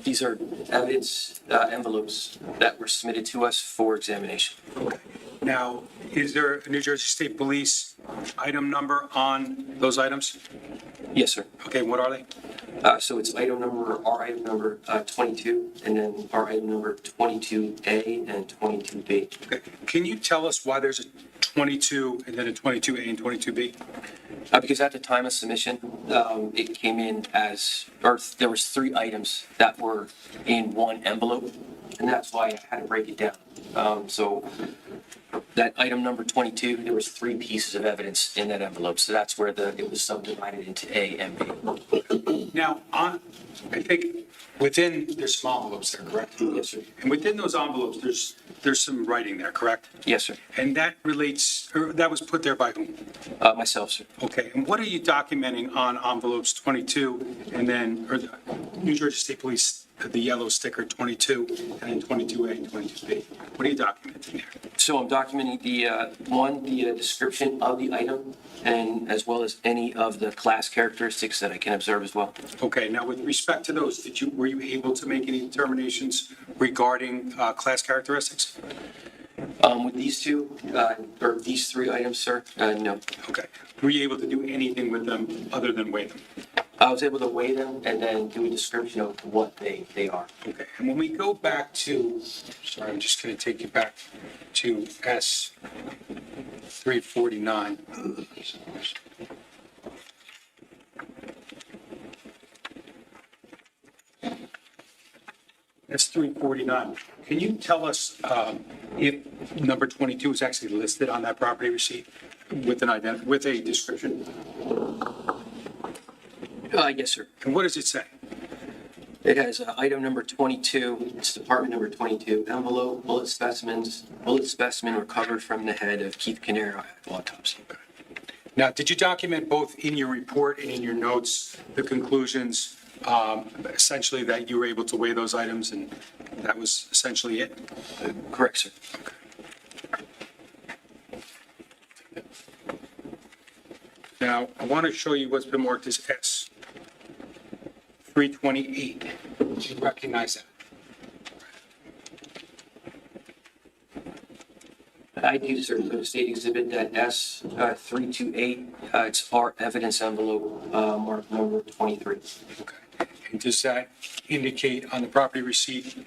These are evidence envelopes that were submitted to us for examination. Okay. Now, is there a New Jersey State Police item number on those items? Yes, sir. Okay, what are they? So it's our item number 22, and then our item number 22A and 22B. Okay. Can you tell us why there's a 22 and then a 22A and 22B? Because at the time of submission, it came in as, or there was 3 items that were in one envelope, and that's why I had to break it down. So that item number 22, there was 3 pieces of evidence in that envelope, so that's where it was subdivided into A and B. Now, I think there's some envelopes there, correct? Yes, sir. And within those envelopes, there's some writing there, correct? Yes, sir. And that relates, or that was put there by whom? Myself, sir. Okay, and what are you documenting on envelopes 22 and then, or the New Jersey State Police, the yellow sticker 22 and then 22A and 22B? What are you documenting there? So I'm documenting the description of the item, and as well as any of the class characteristics that I can observe as well. Okay, now with respect to those, were you able to make any determinations regarding class characteristics? With these 2, or these 3 items, sir, no. Okay. Were you able to do anything with them other than weigh them? I was able to weigh them and then do a description of what they are. Okay, and when we go back to, sorry, I'm just going to take you back to S349. S349. Can you tell us if number 22 is actually listed on that property receipt with a description? Yes, sir. And what does it say? It has item number 22, it's department number 22, envelope, bullet specimen recovered from the head of Keith Caneiro at autopsy. Okay. Now, did you document both in your report and in your notes the conclusions, essentially that you were able to weigh those items and that was essentially it? Correct, sir. Okay. Now, I want to show you what's been marked as S328. Do you recognize that? I do, sir. So the State Exhibit that S328, it's our evidence envelope, marked number 23. Okay. And does that indicate on the property receipt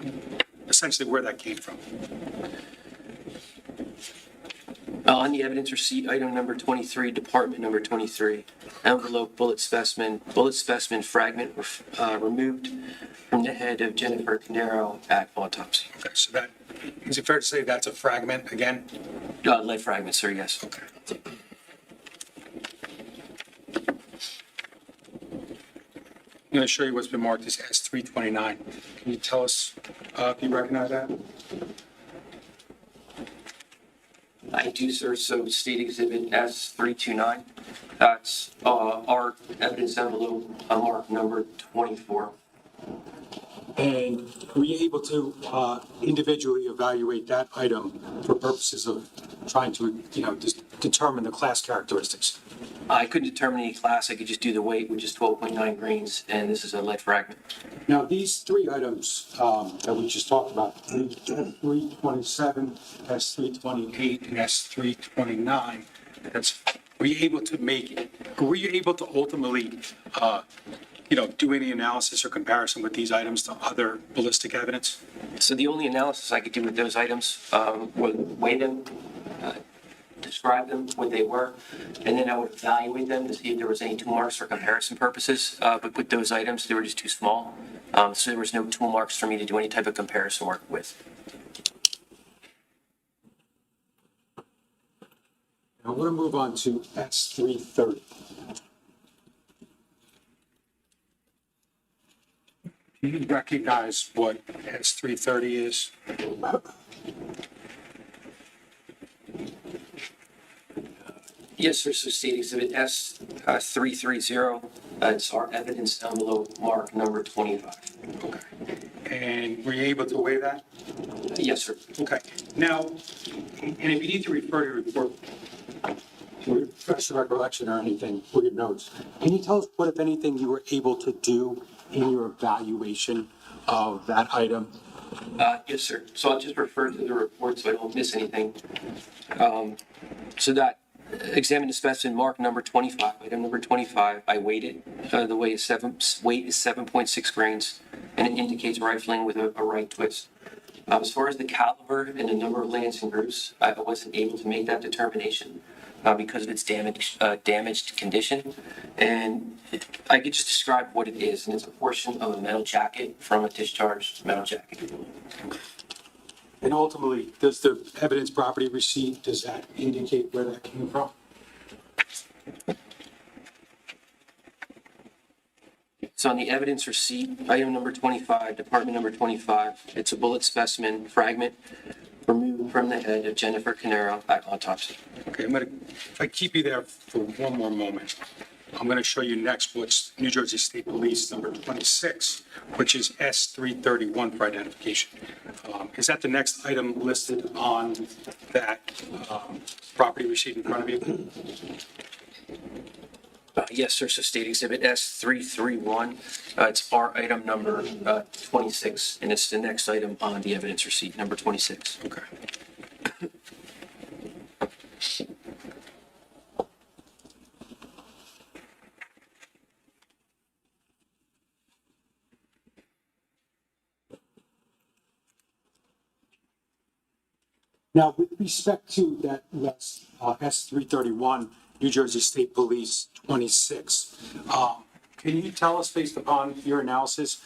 essentially where that came from? On the evidence receipt, item number 23, department number 23, envelope, bullet specimen fragment removed from the head of Jennifer Caneiro at autopsy. Okay, so that, is it fair to say that's a fragment again? Lead fragments, sir, yes. Okay. I'm going to show you what's been marked as S329. Can you tell us if you recognize that? I do, sir. So State Exhibit S329, that's our evidence envelope mark number 24. And were you able to individually evaluate that item for purposes of trying to, just determine the class characteristics? I couldn't determine any class. I could just do the weight, which is 12.9 grains, and this is a lead fragment. Now, these three items that we just talked about, S327, S328, and S329, were you able to ultimately, do any analysis or comparison with these items to other ballistic evidence? So the only analysis I could do with those items was weigh them, describe them, what they were, and then I would evaluate them to see if there was any tool marks for comparison purposes. But with those items, they were just too small. So there was no tool marks for me to do any type of comparison work with. I want to move on to S330. Do you recognize what S330 is? Yes, sir. So State Exhibit S330, it's our evidence envelope mark number 25. Okay. And were you able to weigh that? Yes, sir. Okay. Now, and if you need to refer to your report, to refresh your recollection or anything for your notes, can you tell us what, if anything, you were able to do in your evaluation of that item? Yes, sir. So I'll just refer to the report so I don't miss anything. So that examine the specimen mark number 25, item number 25, I weighed it. The weight is 7.6 grains, and it indicates rifling with a right twist. As far as the caliber and the number of lands and grooves, I wasn't able to make that determination because of its damaged condition. And I could just describe what it is, and it's a portion of a metal jacket from a discharged metal jacket. And ultimately, does the evidence property receipt, does that indicate where that came from? So on the evidence receipt, item number 25, department number 25, it's a bullet specimen fragment removed from the head of Jennifer Caneiro at autopsy. Okay, if I keep you there for one more moment, I'm going to show you next what's New Jersey State Police number 26, which is S331 for identification. Is that the next item listed on that property receipt in front of you? Yes, sir. So State Exhibit S331, it's our item number 26, and it's the next item on the evidence receipt, number 26. Okay. Now, with respect to that S331, New Jersey State Police 26, can you tell us, based upon your analysis,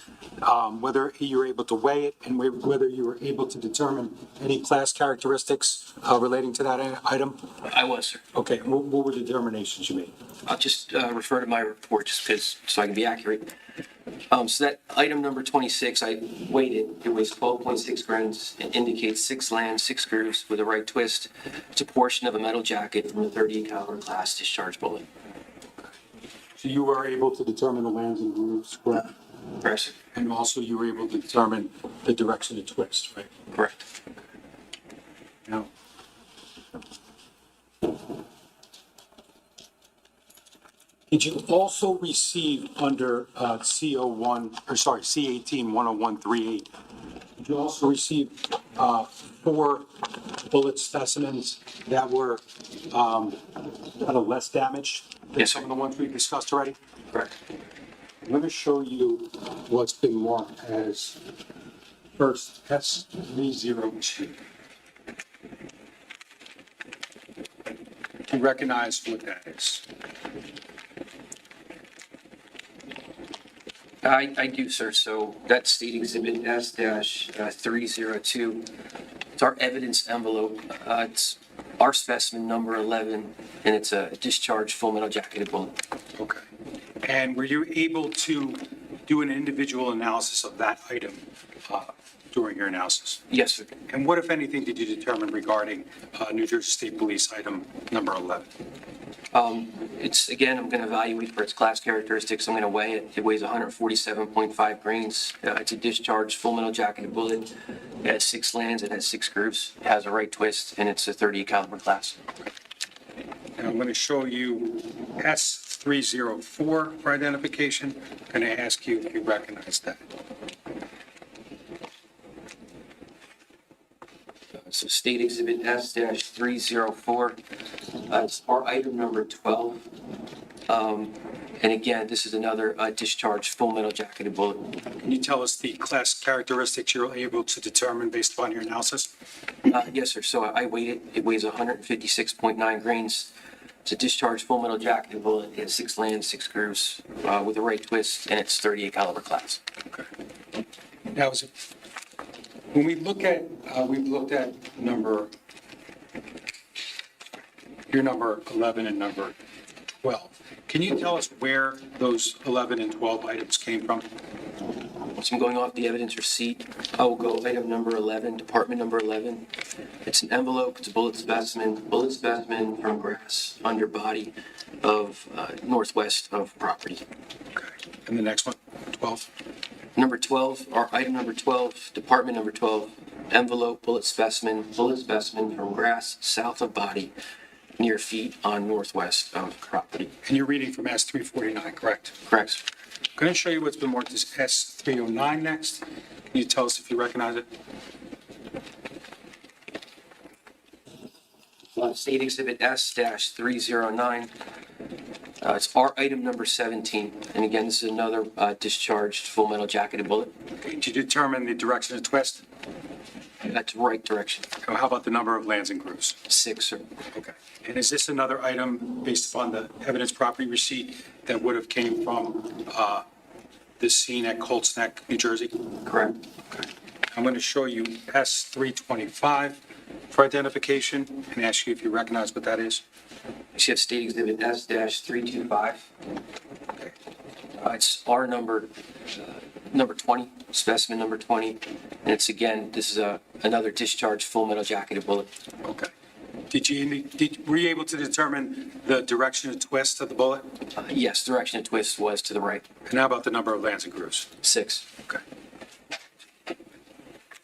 whether you were able to weigh it and whether you were able to determine any class characteristics relating to that item? I was, sir. Okay, what were the determinations you made? I'll just refer to my report just because, so I can be accurate. So that item number 26, I weighed it. It weighs 12.6 grains. It indicates 6 lands, 6 grooves with a right twist. It's a portion of a metal jacket from a .38 caliber class discharge bullet. So you were able to determine the lands and grooves, correct? Correct, sir. And also you were able to determine the direction of twist, right? Correct. Now, did you also receive under C18-10138, did you also receive 4 bullet specimens that were kind of less damaged than some of the ones we discussed already? Correct. I'm going to show you what's been marked as first S302. Do you recognize what that is? I do, sir. So that's State Exhibit S-302. It's our evidence envelope. It's our specimen number 11, and it's a discharged full metal jacketed bullet. Okay. And were you able to do an individual analysis of that item during your analysis? Yes, sir. And what, if anything, did you determine regarding New Jersey State Police item number 11? It's, again, I'm going to evaluate for its class characteristics. I'm going to weigh it. It weighs 147.5 grains. It's a discharged full metal jacketed bullet. It has 6 lands. It has 6 grooves. It has a right twist, and it's a .38 caliber class. And I'm going to show you S304 for identification. I'm going to ask you if you recognize that. So State Exhibit S-304, it's our item number 12. And again, this is another discharged full metal jacketed bullet. Can you tell us the class characteristics you're able to determine based upon your analysis? Yes, sir. So I weighed it. It weighs 156.9 grains. It's a discharged full metal jacketed bullet. It has 6 lands, 6 grooves with a right twist, and it's .38 caliber class. Okay. Now, when we look at, we've looked at your number 11 and number 12. Can you tell us where those 11 and 12 items came from? So I'm going off the evidence receipt. I will go item number 11, department number 11. It's an envelope, it's a bullet specimen from grass under body of northwest of property. Okay. And the next one, 12? Number 12, or item number 12, department number 12, envelope, bullet specimen from grass south of body, near feet on northwest of property. And you're reading from S349, correct? Correct. I'm going to show you what's been marked as S309 next. Can you tell us if you recognize it? State Exhibit S-309. It's our item number 17. And again, this is another discharged full metal jacketed bullet. Okay. Did you determine the direction of twist? That's right direction. How about the number of lands and grooves? 6, sir. Okay. And is this another item based upon the evidence property receipt that would have came from the scene at Colts Neck, New Jersey? Correct. Okay. I'm going to show you S325 for identification and ask you if you recognize what that is. You have State Exhibit S-325. Okay. It's our number 20, specimen number 20. And it's, again, this is another discharged full metal jacketed bullet. Okay. Were you able to determine the direction of twist of the bullet? Yes, direction of twist was to the right. And how about the number of lands and grooves? 6. Okay.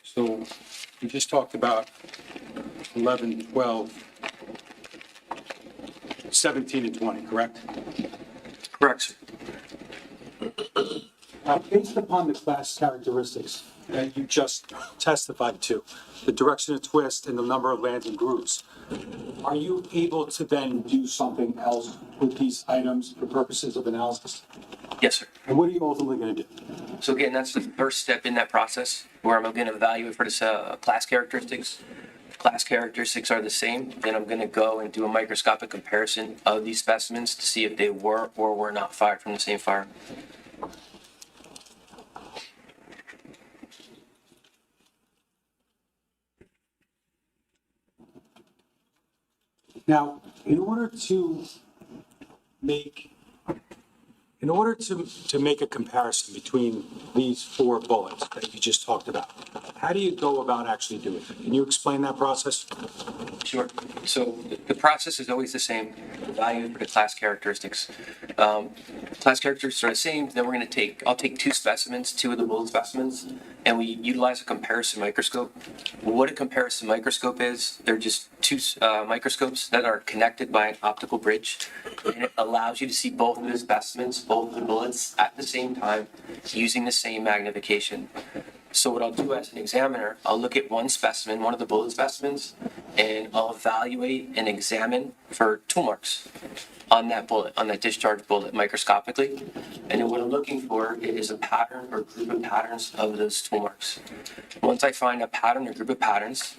So we just talked about 11, 12, 17, and 20, correct? Correct, sir. Based upon the class characteristics that you just testified to, the direction of twist and the number of lands and grooves, are you able to then do something else with these items for purposes of analysis? Yes, sir. And what are you ultimately going to do? So again, that's the first step in that process where I'm going to evaluate for this class characteristics. If class characteristics are the same, then I'm going to go and do a microscopic comparison of these specimens to see if they were or were not fired from the same firearm. Now, in order to make a comparison between these 4 bullets that you just talked about, how do you go about actually doing it? Can you explain that process? Sure. So the process is always the same, evaluate for the class characteristics. Class characteristics are the same, then I'll take 2 specimens, 2 of the bullet specimens, and we utilize a comparison microscope. What a comparison microscope is, they're just 2 microscopes that are connected by an optical bridge, and it allows you to see both of the specimens, both of the bullets at the same time, using the same magnification. So what I'll do as an examiner, I'll look at one specimen, one of the bullet specimens, and I'll evaluate and examine for tool marks on that bullet, on that discharged bullet microscopically. And then what I'm looking for is a pattern or group of patterns of those tool marks. Once I find a pattern or group of patterns,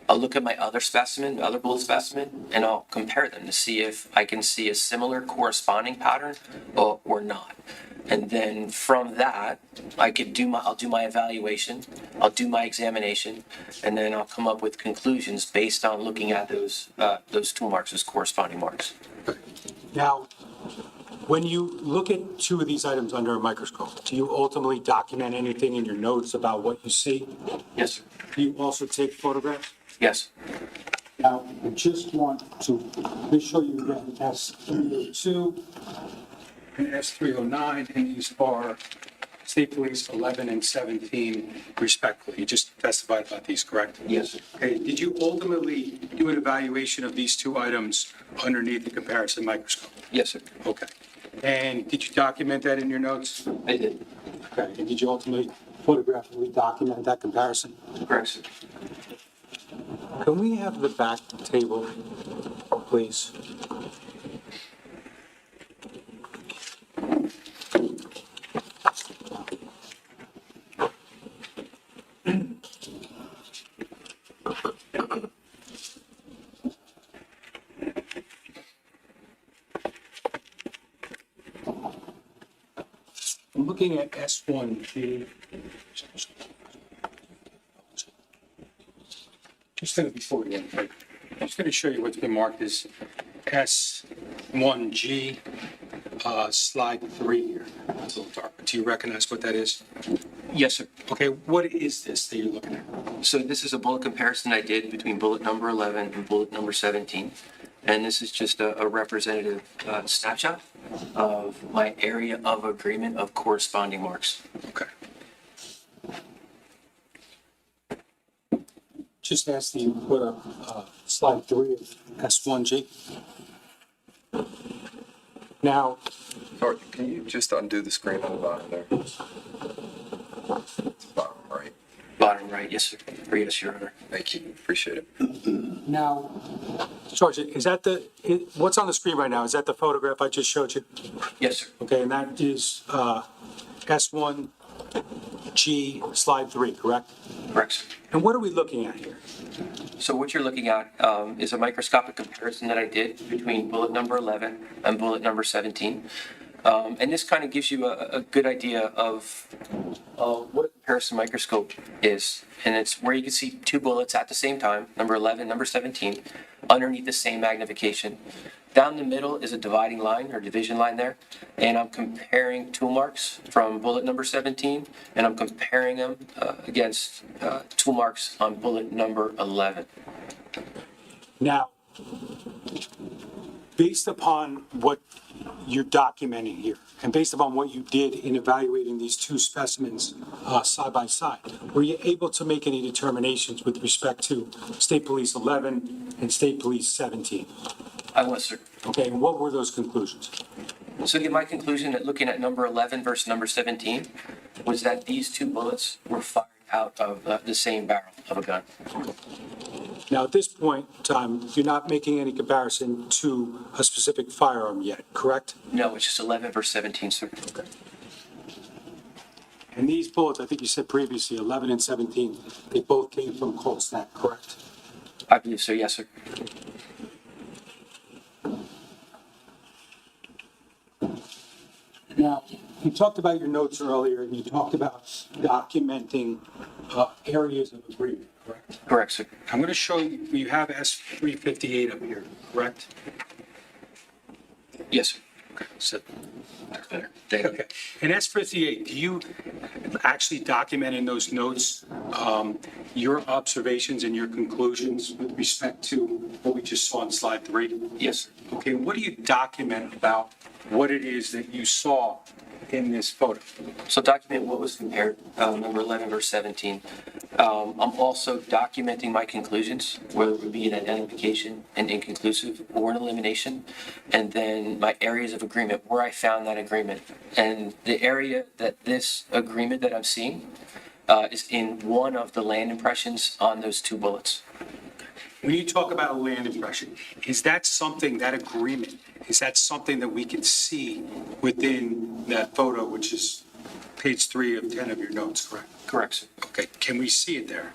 I'll look at my other specimen, the other bullet specimen, and I'll compare them to see if I can see a similar corresponding pattern or not. And then from that, I'll do my evaluation, I'll do my examination, and then I'll come up with conclusions based on looking at those tool marks, those corresponding marks. Now, when you look at two of these items under a microscope, do you ultimately document anything in your notes about what you see? Yes, sir. Do you also take photographs? Yes. Now, I just want to show you again S302 and S309, and these are State Police 11 and 17 respectively. You just testified about these, correct? Yes, sir. Okay, did you ultimately do an evaluation of these two items underneath the comparison microscope? Yes, sir. Okay. And did you document that in your notes? I did. Okay, and did you ultimately photographically document that comparison? Correct, sir. Can we have the back table, please? I'm looking at S1G. Just going to, before we get I'm just going to show you what's been marked as S1G, slide 3 here. It's a little dark. Do you recognize what that is? Yes, sir. Okay, what is this that you're looking at? So this is a bullet comparison I did between bullet number 11 and bullet number 17. And this is just a representative snapshot of my area of agreement of corresponding marks. Okay. Just ask that you put up slide 3 of S1G. Now, Sorry, can you just undo the screen on the bottom there? It's bottom right. Bottom right, yes, sir. Or yes, Your Honor. Thank you, appreciate it. now, George, is that what's on the screen right now? Is that the photograph I just showed you? Yes, sir. Okay, and that is S1G, slide 3, correct? Correct, sir. And what are we looking at here? So what you're looking at is a microscopic comparison that I did between bullet number 11 and bullet number 17. And this kind of gives you a good idea of what a comparison microscope is. And it's where you can see two bullets at the same time, number 11, number 17, underneath the same magnification. Down the middle is a dividing line or division line there. And I'm comparing tool marks from bullet number 17, and I'm comparing them against tool marks on bullet number 11. Now, based upon what you're documenting here, and based upon what you did in evaluating these two specimens side by side, were you able to make any determinations with respect to State Police 11 and State Police 17? I was, sir. Okay, and what were those conclusions? So again, my conclusion at looking at number 11 versus number 17 was that these two bullets were fired out of the same barrel of a gun. Now, at this point in time, you're not making any comparison to a specific firearm yet, correct? No, it's just 11 versus 17, sir. Okay. And these bullets, I think you said previously, 11 and 17, they both came from Colts Neck, correct? I believe so, yes, sir. Now, you talked about your notes earlier, and you talked about documenting areas of agreement, correct? Correct, sir. I'm going to show you, you have S358 up here, correct? Yes, sir. Okay, so, That's better. Thank you. okay. In S58, do you actually document in those notes your observations and your conclusions with respect to what we just saw on slide 3? Yes, sir. Okay, what do you document about what it is that you saw in this photo? So document what was compared, number 11 versus 17. I'm also documenting my conclusions, whether it would be an identification, an inconclusive, or an elimination, and then my areas of agreement, where I found that agreement. And the area that this agreement that I'm seeing is in one of the land impressions on those two bullets. When you talk about a land impression, is that something, that agreement, is that something that we can see within that photo, which is page 3 of 10 of your notes, correct? Correct, sir. Okay, can we see it there?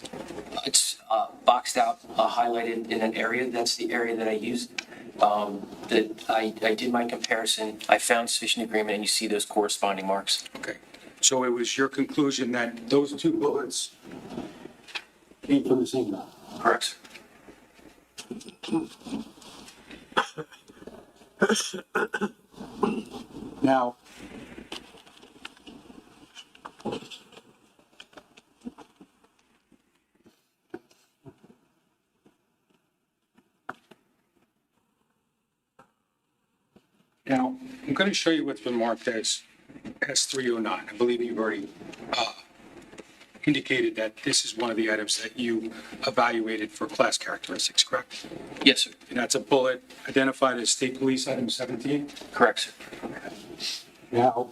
It's boxed out, highlighted in an area. That's the area that I used that I did my comparison, I found sufficient agreement, and you see those corresponding marks. Okay. So it was your conclusion that those two bullets came from the same gun? Correct. Now, I'm going to show you what's been marked as S309. I believe you've already indicated that this is one of the items that you evaluated for class characteristics, correct? Yes, sir. And that's a bullet identified as State Police item 17? Correct, sir. now,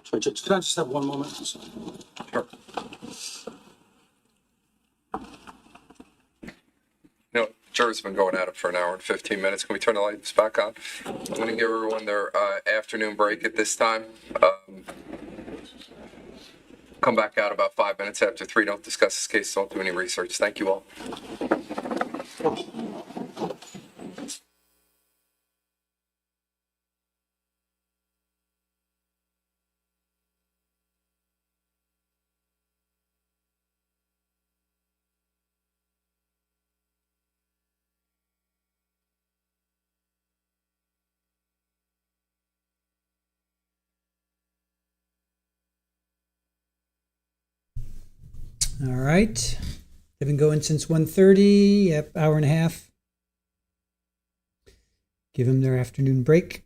sorry, Judge, can I just have one moment? Sure. Jurors have been going at it for an hour and 15 minutes. Can we turn the lights back on? I'm going to give everyone their afternoon break at this time. Come back out about 5 minutes after 3. Don't discuss this case. Don't do any research. Thank you all. All right. They've been going since 1:30. Yep, hour and a half. Give them their afternoon break.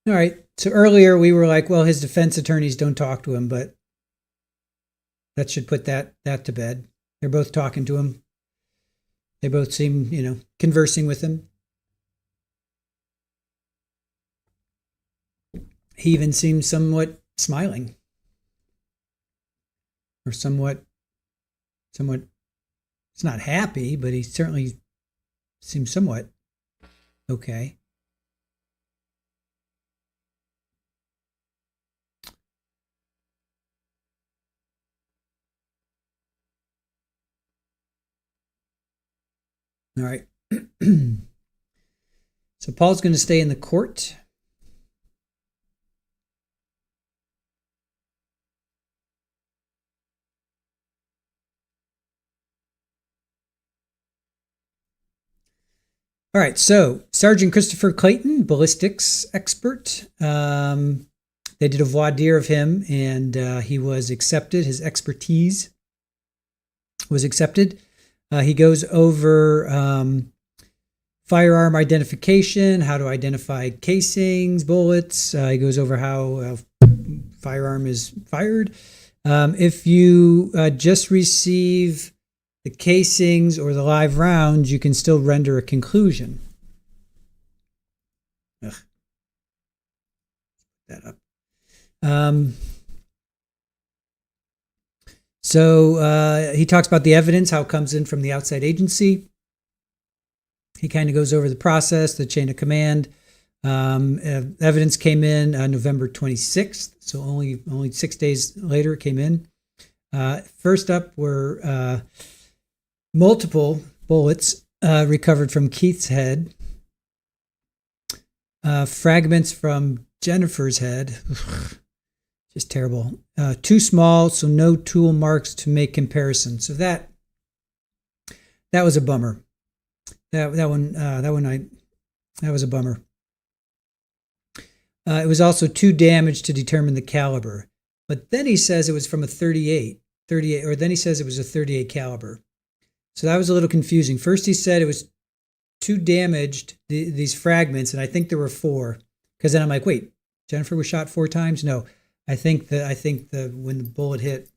All right. So earlier we were like, well, his defense attorneys don't talk to him, but that should put that to bed. They're both talking to him. They both seem, conversing with him. He even seems somewhat smiling. Or somewhat, it's not happy, but he certainly seems somewhat okay. All right. So Paul's going to stay in the court. All right. So Sergeant Christopher Clayton, ballistics expert. They did a voir dire of him, and he was accepted. His expertise was accepted. He goes over firearm identification, how to identify casings, bullets. He goes over how a firearm is fired. If you just receive the casings or the live rounds, you can still render a conclusion. Ugh. Put that up. So he talks about the evidence, how it comes in from the outside agency. He kind of goes over the process, the chain of command. Evidence came in November 26th, so only 6 days later it came in. First up were multiple bullets recovered from Keith's head. Fragments from Jennifer's head. Ugh, just terrible. Too small, so no tool marks to make comparison. So that was a bummer. That was a bummer. It was also too damaged to determine the caliber. But then he says it was from a 38, or then he says it was a 38 caliber. So that was a little confusing. First he said it was too damaged, these fragments, and I think there were 4. Because then I'm like, wait, Jennifer was shot 4 times? No, I think when the bullet hit,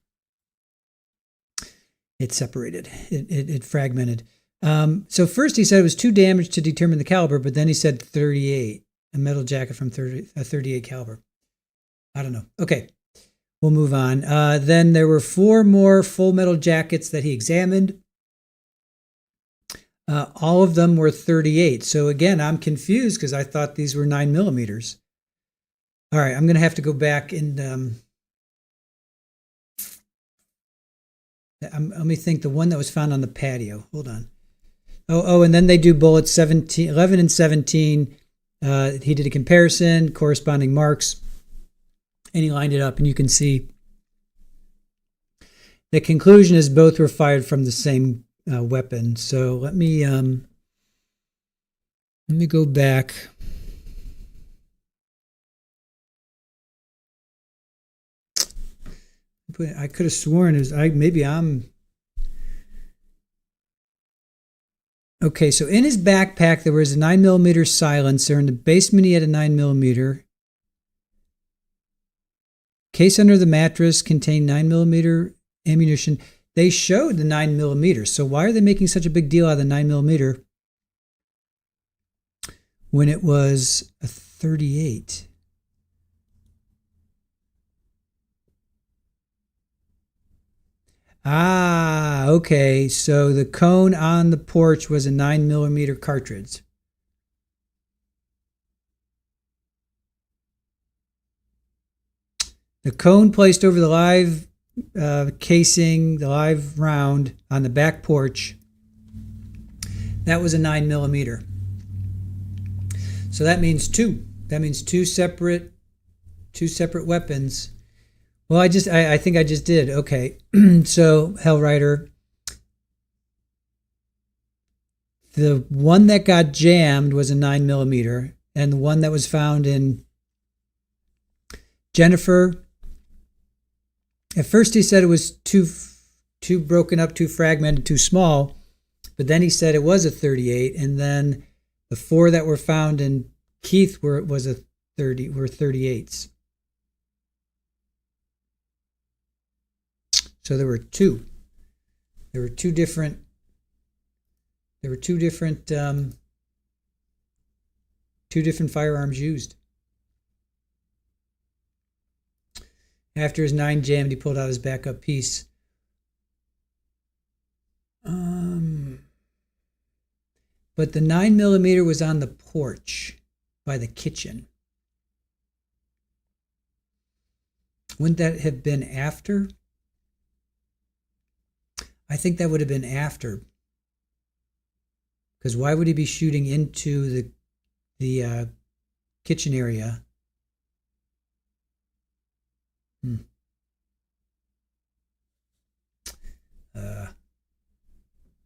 it separated, it fragmented. So first he said it was too damaged to determine the caliber, but then he said 38, a metal jacket from a 38 caliber. I don't know. Okay, we'll move on. Then there were 4 more full metal jackets that he examined. All of them were 38. So again, I'm confused because I thought these were 9 millimeters. All right, I'm going to have to go back and let me think. The one that was found on the patio. Hold on. Oh, and then they do bullets 11 and 17. He did a comparison, corresponding marks, and he lined it up, and you can see the conclusion is both were fired from the same weapon. So let me go back. I could have sworn Okay, so in his backpack there was a 9mm silencer. In the basement he had a 9mm. Case under the mattress contained 9mm ammunition. They showed the 9mm. So why are they making such a big deal out of the 9mm when it was a 38? Ah, okay. So the cone on the porch was a 9mm cartridge. The cone placed over the live casing, the live round on the back porch, that was a 9mm. So that means 2. That means two separate weapons. Well, I think I just did. Okay. So, Hellrider, the one that got jammed was a 9mm, and the one that was found in Jennifer, at first he said it was too broken up, too fragmented, too small, but then he said it was a 38, and then the 4 that were found in Keith were 38s. So there were 2. There were two different firearms used. After his 9 jammed, he pulled out his backup piece. But the 9mm was on the porch by the kitchen. Wouldn't that have been after? I think that would have been after. Because why would he be shooting into the kitchen area?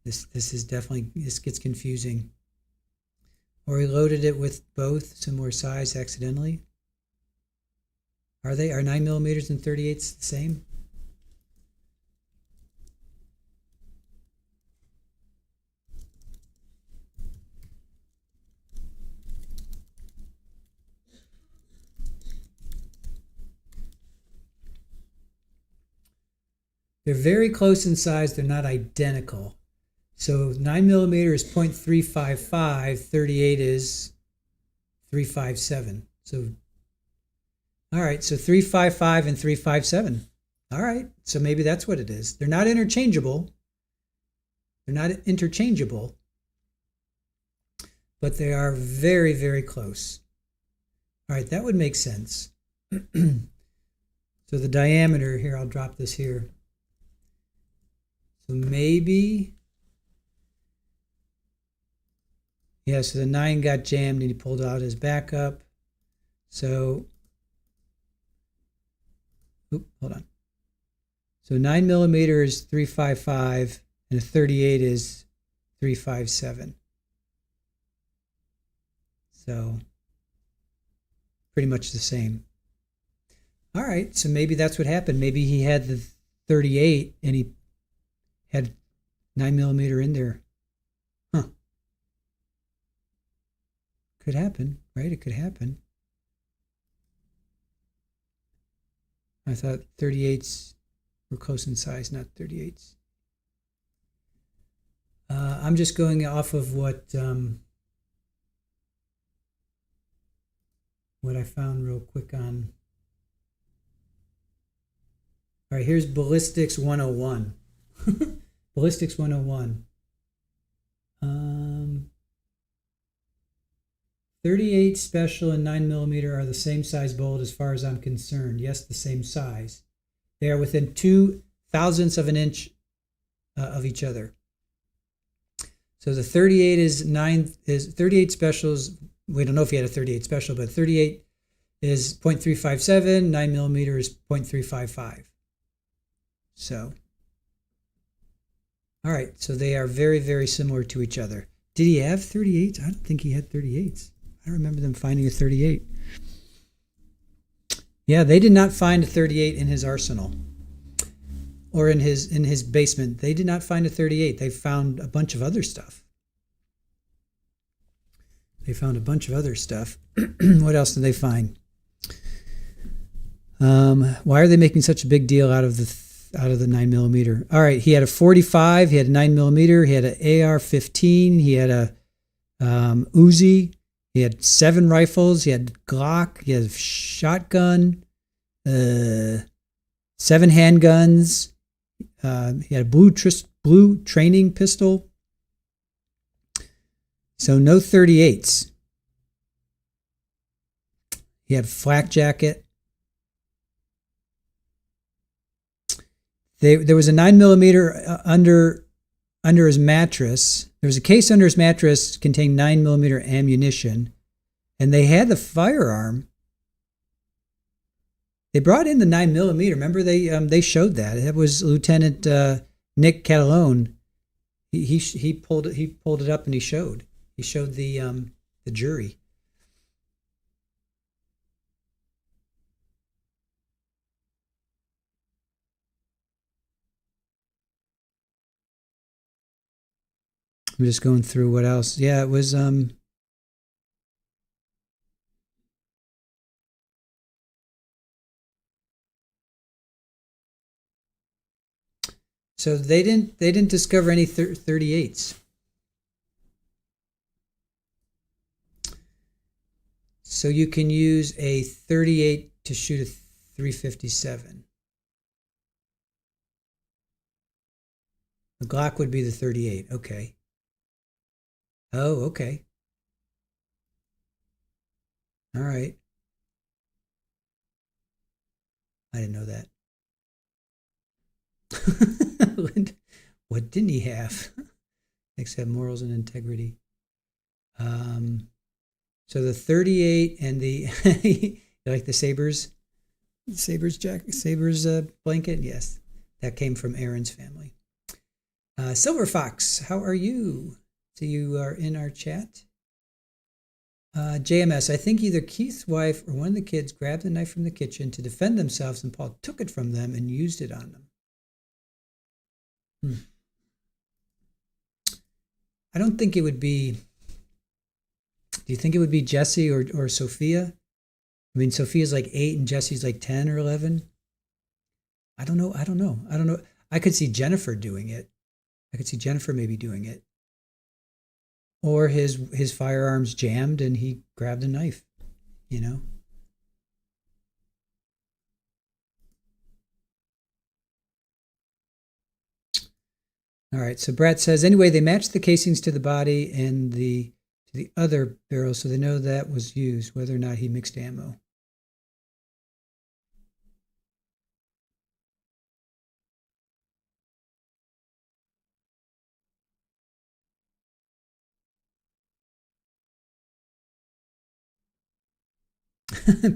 This gets confusing. Or he loaded it with both similar size accidentally. Are 9mm and 38s the same? They're very close in size. They're not identical. So 9mm is .355. 38 is 357. So, all right. So 355 and 357. All right. So maybe that's what it is. They're not interchangeable. But they are very, very close. All right. That would make sense. So the diameter here, I'll drop this here. So maybe Yeah, so the 9 got jammed and he pulled out his backup. So, hold on. So 9 millimeter is 355 and a 38 is 357. So pretty much the same. All right, so maybe that's what happened. Maybe he had the 38 and he had 9 millimeter in there. Huh. Could happen, right? It could happen. I thought 38s were close in size, not 38s. I'm just going off of what I found real quick on. All right, here's Ballistics 101. Ballistics 101. 38 special and 9 millimeter are the same size bullet as far as I'm concerned. Yes, the same size. They are within 0.02 of an inch of each other. So the 38 is 38 specials. We don't know if he had a 38 special, but 38 is 0.357. 9 millimeter is 0.355. So, all right. So they are very, very similar to each other. Did he have 38s? I don't think he had 38s. I don't remember them finding a 38. Yeah, they did not find a 38 in his arsenal or in his basement. They did not find a 38. They found a bunch of other stuff. What else did they find? Why are they making such a big deal out of the 9 millimeter? All right, he had a 45. He had a 9 millimeter. He had an AR-15. He had a Uzi. He had 7 rifles. He had Glock. He had a shotgun. 7 handguns. He had a blue training pistol. So no 38s. He had a flak jacket. There was a 9 millimeter under his mattress. There was a case under his mattress containing 9 millimeter ammunition, and they had the firearm. They brought in the 9 millimeter. Remember, they showed that. It was Lieutenant Nick Catalone. He pulled it up and he showed the jury. I'm just going through what else. Yeah, it was so they didn't discover any 38s. So you can use a 38 to shoot a 357. The Glock would be the 38. Okay. Oh, okay. All right. I didn't know that. What didn't he have? Except morals and integrity. So the 38 and the you like the Sabres blanket? Yes, that came from Aaron's family. Silver Fox, how are you? So you are in our chat. JMS, I think either Keith's wife or one of the kids grabbed a knife from the kitchen to defend themselves, and Paul took it from them and used it on them. I don't think it would be. Do you think it would be Jesse or Sophia? I mean, Sophia's like 8 and Jesse's like 10 or 11. I don't know. I could see Jennifer doing it. I could see Jennifer maybe doing it. Or his firearms jammed and he grabbed a knife, you know? All right, so Brett says, anyway, they matched the casings to the body and to the other barrel, so they know that was used, whether or not he mixed ammo.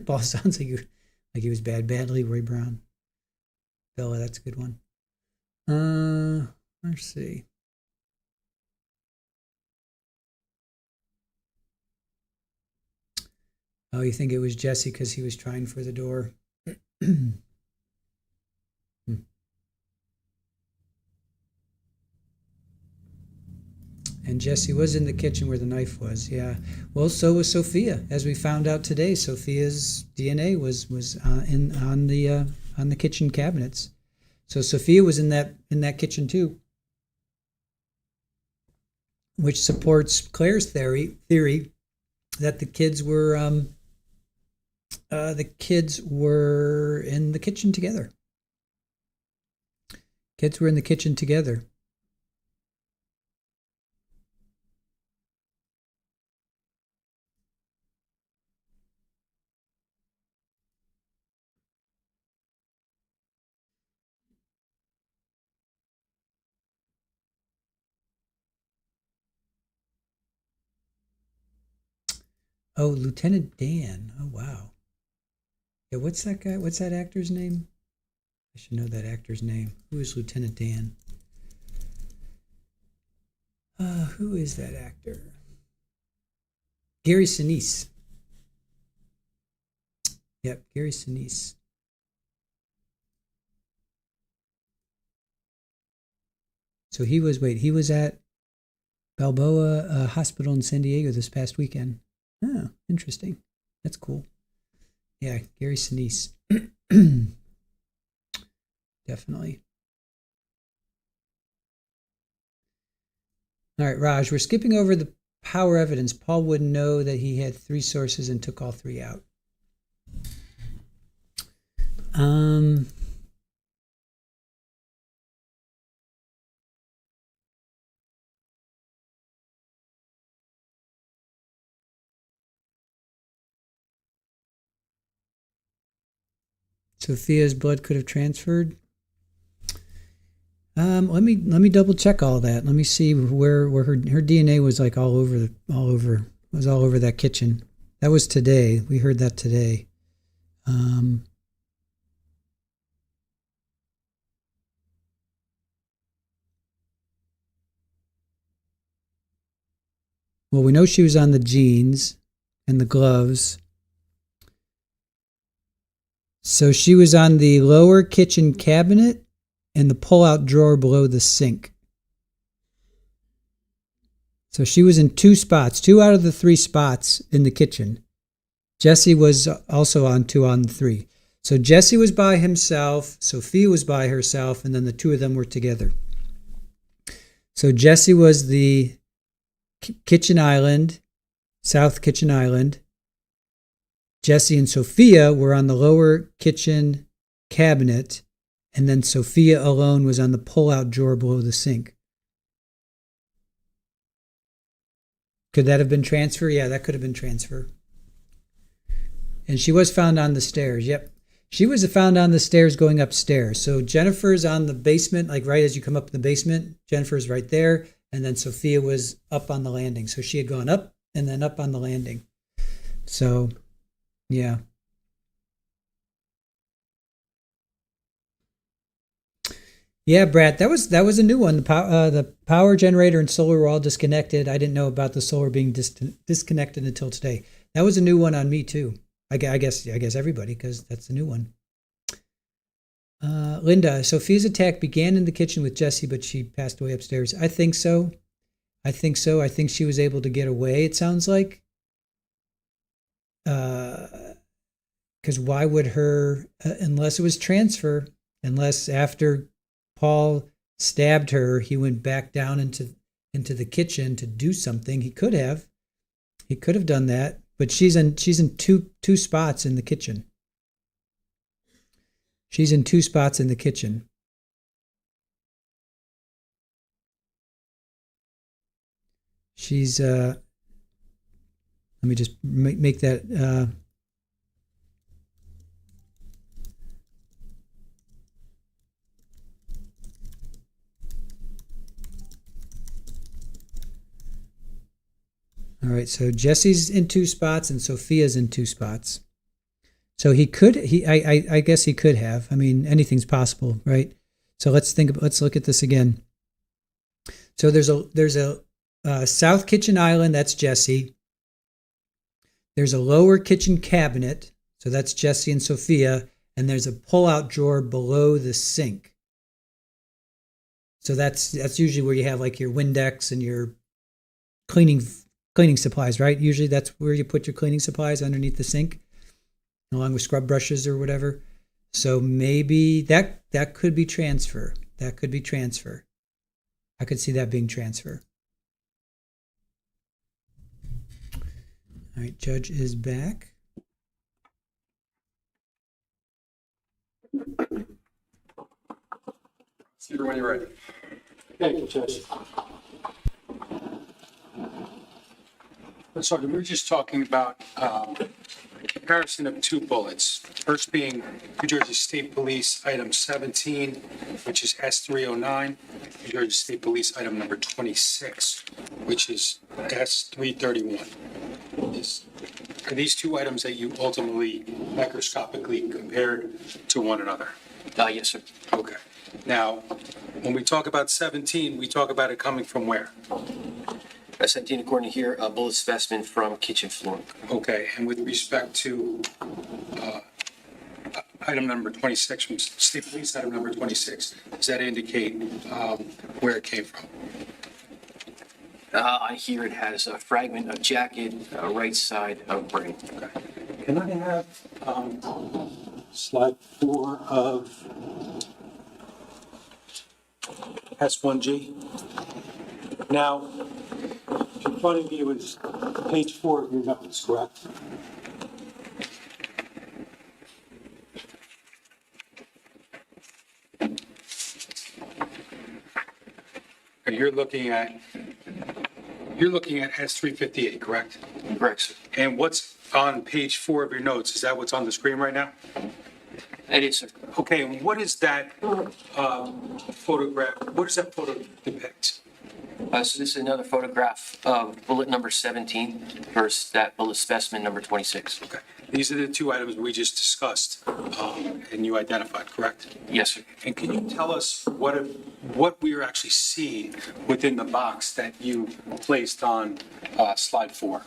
Paul sounds like he was bad. Leroy Brown. Bella, that's a good one. Let's see. Oh, you think it was Jesse because he was trying for the door? And Jesse was in the kitchen where the knife was. Yeah. Well, so was Sophia, as we found out today. Sophia's DNA was on the kitchen cabinets. So Sophia was in that kitchen too, which supports Claire's theory that the kids were in the kitchen together. Kids were in the kitchen together. Oh, Lieutenant Dan. Oh, wow. Yeah, what's that guy? What's that actor's name? I should know that actor's name. Who is Lieutenant Dan? Who is that actor? Gary Sinise. Yep, Gary Sinise. So he was at Balboa Hospital in San Diego this past weekend. Oh, interesting. That's cool. Yeah, Gary Sinise. Definitely. All right, Raj, we're skipping over the power evidence. Paul wouldn't know that he had 3 sources and took all 3 out. Sophia's blood could have transferred. Let me double check all that. Let me see where her DNA was like all over that kitchen. That was today. We heard that today. Well, we know she was on the jeans and the gloves. So she was on the lower kitchen cabinet and the pull-out drawer below the sink. So she was in 2 spots, 2 out of the 3 spots in the kitchen. Jesse was also on 2 on the 3. So Jesse was by himself, Sophia was by herself, and then the 2 of them were together. So Jesse was the kitchen island, south kitchen island. Jesse and Sophia were on the lower kitchen cabinet, and then Sophia alone was on the pull-out drawer below the sink. Could that have been transfer? Yeah, that could have been transfer. And she was found on the stairs. Yep. She was found on the stairs going upstairs. So Jennifer's on the basement, like right as you come up in the basement. Jennifer's right there. And then Sophia was up on the landing. So she had gone up and then up on the landing. So, yeah. Yeah, Brad, that was a new one. The power generator and solar were all disconnected. I didn't know about the solar being disconnected until today. That was a new one on me too. I guess everybody, because that's the new one. Linda, Sophia's attack began in the kitchen with Jesse, but she passed away upstairs. I think so. I think she was able to get away, it sounds like. Because why would her, unless it was transfer, unless after Paul stabbed her, he went back down into the kitchen to do something. He could have done that, but she's in two spots in the kitchen. She's in 2 spots in the kitchen. She's let me just make that all right, so Jesse's in 2 spots and Sophia's in 2 spots. So he could, I guess he could have. I mean, anything's possible, right? So let's look at this again. So there's a south kitchen island, that's Jesse. There's a lower kitchen cabinet, so that's Jesse and Sophia, and there's a pull-out drawer below the sink. So that's usually where you have like your Windex and your cleaning supplies, right? Usually that's where you put your cleaning supplies, underneath the sink, along with scrub brushes or whatever. So maybe that could be transfer. That could be transfer. I could see that being transfer. All right, judge is back. See when you're ready. Thank you, Judge. Sergeant, we were just talking about comparison of two bullets. First being New Jersey State Police item 17, which is S309, New Jersey State Police item number 26, which is S331. Are these two items that you ultimately microscopically compared to one another? Yes, sir. Okay. Now, when we talk about 17, we talk about it coming from where? 17, according to here, a bullet specimen from kitchen floor. Okay, and with respect to item number 26 from State Police, item number 26, does that indicate where it came from? On here, it has a fragment of jacket, right side of brain. Okay. Can I have slide 4 of S1G? Now, in front of you is page 4 of your notes, correct? You're looking at S358, correct? Correct, sir. And what's on page 4 of your notes? Is that what's on the screen right now? It is, sir. Okay, and what is that photograph? What does that photo depict? So this is another photograph of bullet number 17 versus that bullet specimen number 26. Okay, these are the two items we just discussed, and you identified, correct? Yes, sir. And can you tell us what we are actually seeing within the box that you placed on slide 4?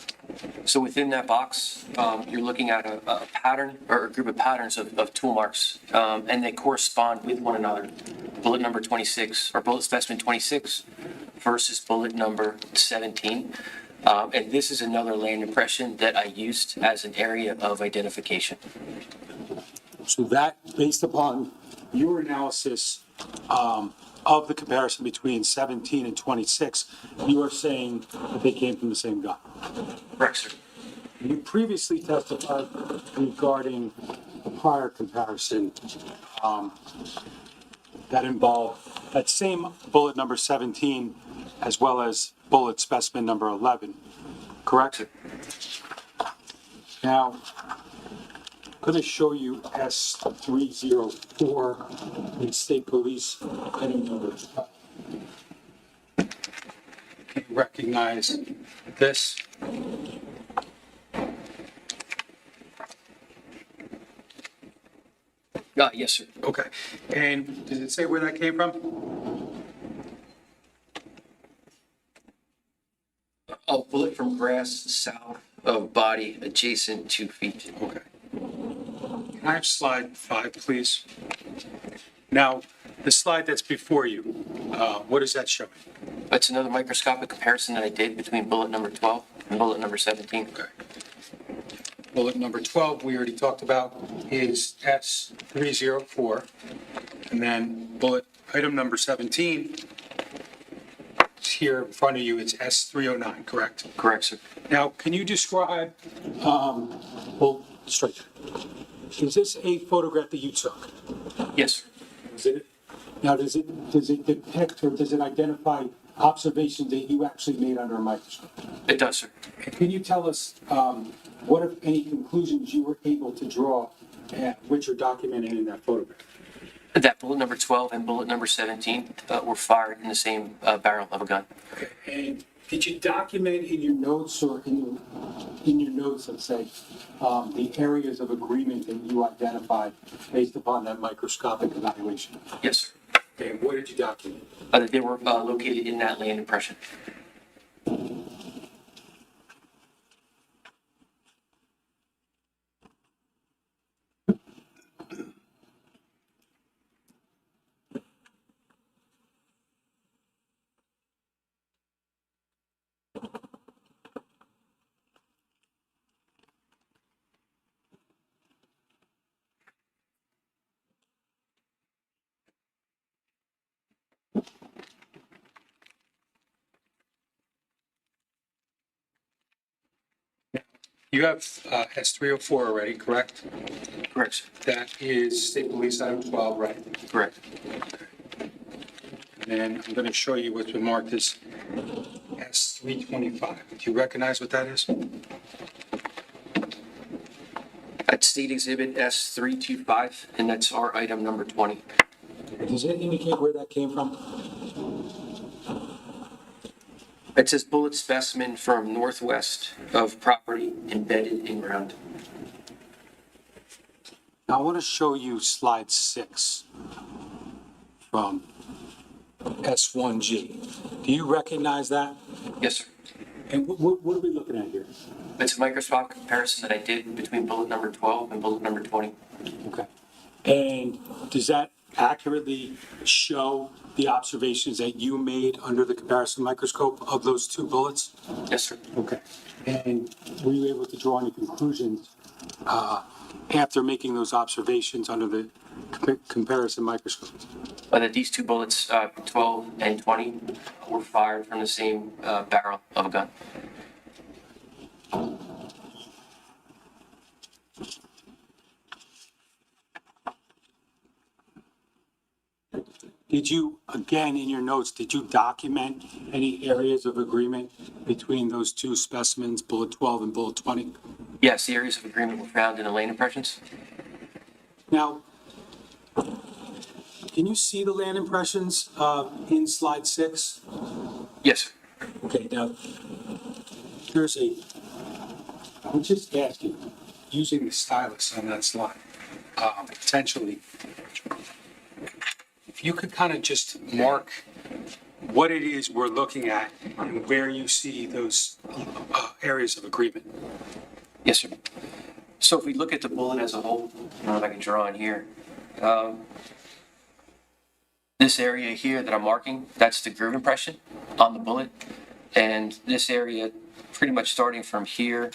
So within that box, you're looking at a pattern or a group of patterns of tool marks, and they correspond with one another. Bullet number 26 or bullet specimen 26 versus bullet number 17. And this is another land impression that I used as an area of identification. So that, based upon your analysis of the comparison between 17 and 26, you are saying that they came from the same gun? Correct, sir. You previously testified regarding a prior comparison that involved that same bullet number 17 as well as bullet specimen number 11, correct? Sir. Now, I'm going to show you S304 in State Police item number 12. Can you recognize this? Yes, sir. Okay, and does it say where that came from? A bullet from grass south of body adjacent 2 feet. Okay. Can I have slide 5, please? Now, the slide that's before you, what is that showing? That's another microscopic comparison that I did between bullet number 12 and bullet number 17. Okay. Bullet number 12, we already talked about, is S304. And then bullet item number 17, here in front of you, it's S309, correct? Correct, sir. Now, can you describe, Well, straight. Is this a photograph that you took? Yes, sir. Is it? Now, does it depict or does it identify observations that you actually made under a microscope? It does, sir. Can you tell us what, if any, conclusions you were able to draw, which are documented in that photograph? That bullet number 12 and bullet number 17 were fired in the same barrel of a gun. And Did you document in your notes or in your notes, let's say, the areas of agreement that you identified based upon that microscopic evaluation? Yes, sir. Okay, and what did you document? That they were located in that land impression. You have S304 already, correct? Correct, sir. That is State Police Item 12, right? Correct. And then I'm going to show you what's been marked as S325. Do you recognize what that is? That's State Exhibit S325, and that's our item number 20. Does it indicate where that came from? It says bullet specimen from northwest of property embedded in ground. Now I want to show you slide 6 from S1G. Do you recognize that? Yes, sir. And what are we looking at here? It's a microscopic comparison that I did between bullet number 12 and bullet number 20. Okay. And does that accurately show the observations that you made under the comparison microscope of those two bullets? Yes, sir. Okay. And were you able to draw any conclusions after making those observations under the comparison microscope? That these two bullets, 12 and 20, were fired from the same barrel of a gun. Did you, again, in your notes, did you document any areas of agreement between those two specimens, bullet 12 and bullet 20? Yes, the areas of agreement were found in the land impressions. Now, can you see the land impressions in slide 6? Yes, sir. Okay, now, I'm just asking, using the stylus on that slide, potentially, if you could kind of just mark what it is we're looking at and where you see those areas of agreement. Yes, sir. So if we look at the bullet as a whole, I don't know if I can draw on here. This area here that I'm marking, that's the groove impression on the bullet. And this area, pretty much starting from here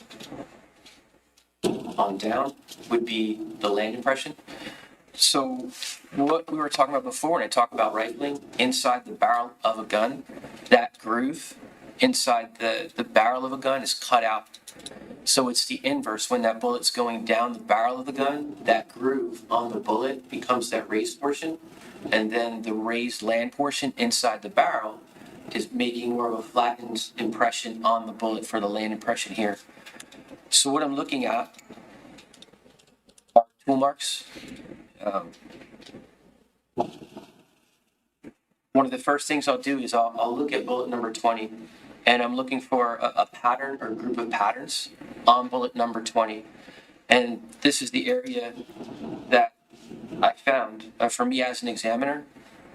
on down, would be the land impression. So what we were talking about before, when I talked about rifling, inside the barrel of a gun, that groove inside the barrel of a gun is cut out. So it's the inverse. When that bullet's going down the barrel of the gun, that groove on the bullet becomes that raised portion. And then the raised land portion inside the barrel is making more of a flattened impression on the bullet for the land impression here. So what I'm looking at are tool marks. One of the first things I'll do is I'll look at bullet number 20, and I'm looking for a pattern or group of patterns on bullet number 20. And this is the area that I found. For me as an examiner,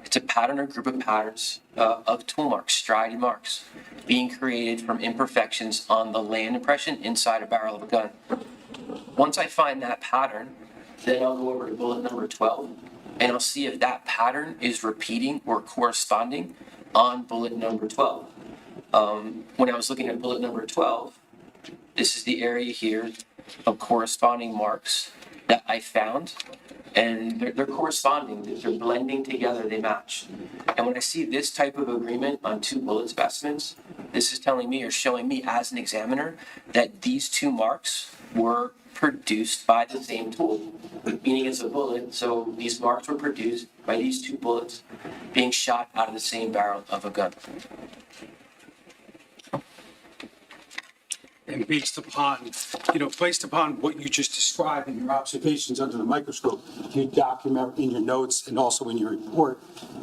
it's a pattern or group of patterns of tool marks, striated marks, being created from imperfections on the land impression inside a barrel of a gun. Once I find that pattern, then I'll go over to bullet number 12, and I'll see if that pattern is repeating or corresponding on bullet number 12. When I was looking at bullet number 12, this is the area here of corresponding marks that I found, and they're corresponding, they're blending together, they match. And when I see this type of agreement on two bullet specimens, this is telling me or showing me as an examiner that these two marks were produced by the same tool, meaning it's a bullet, so these marks were produced by these two bullets being shot out of the same barrel of a gun. And based upon what you just described in your observations under the microscope, you document in your notes and also in your report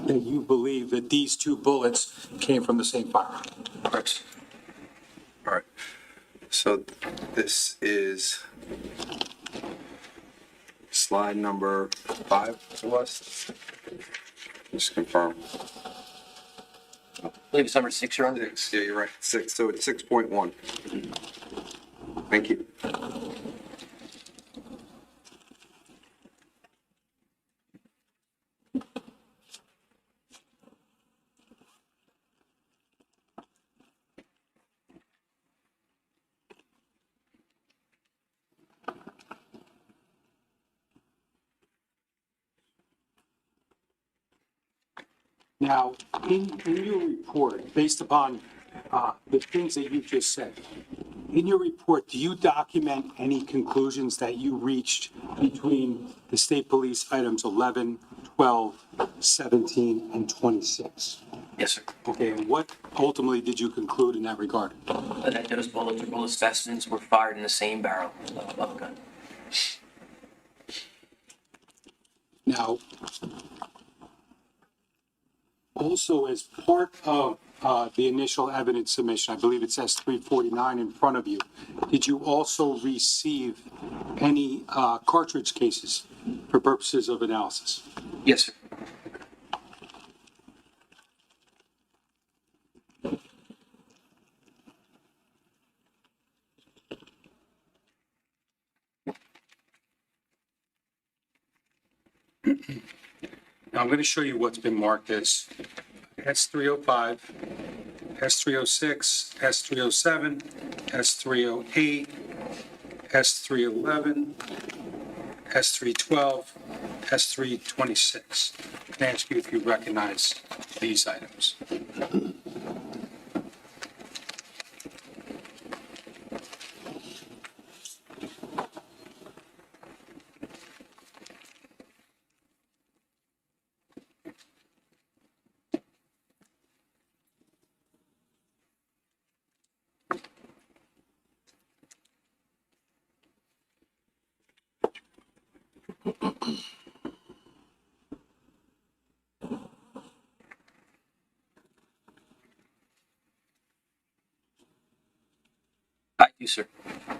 that you believe that these two bullets came from the same firearm. Correct. So this is slide number 5, it was? Just confirm. I believe it's number 6, Your Honor. 6, yeah, you're right, 6, so it's 6.1. Thank you. Now, in your report, based upon the things that you just said, in your report, do you document any conclusions that you reached between the state police items 11, 12, 17, and 26? Yes, sir. Okay, and what ultimately did you conclude in that regard? That those bullets or bullet specimens were fired in the same barrel of a gun. Now, also as part of the initial evidence submission, I believe it says 349 in front of you, did you also receive any cartridge cases for purposes of analysis? Yes, sir. Now I'm going to show you what's been marked as S305, S306, S307, S308, S311, S312, S326. Can I ask you if you recognize these items? I do, sir.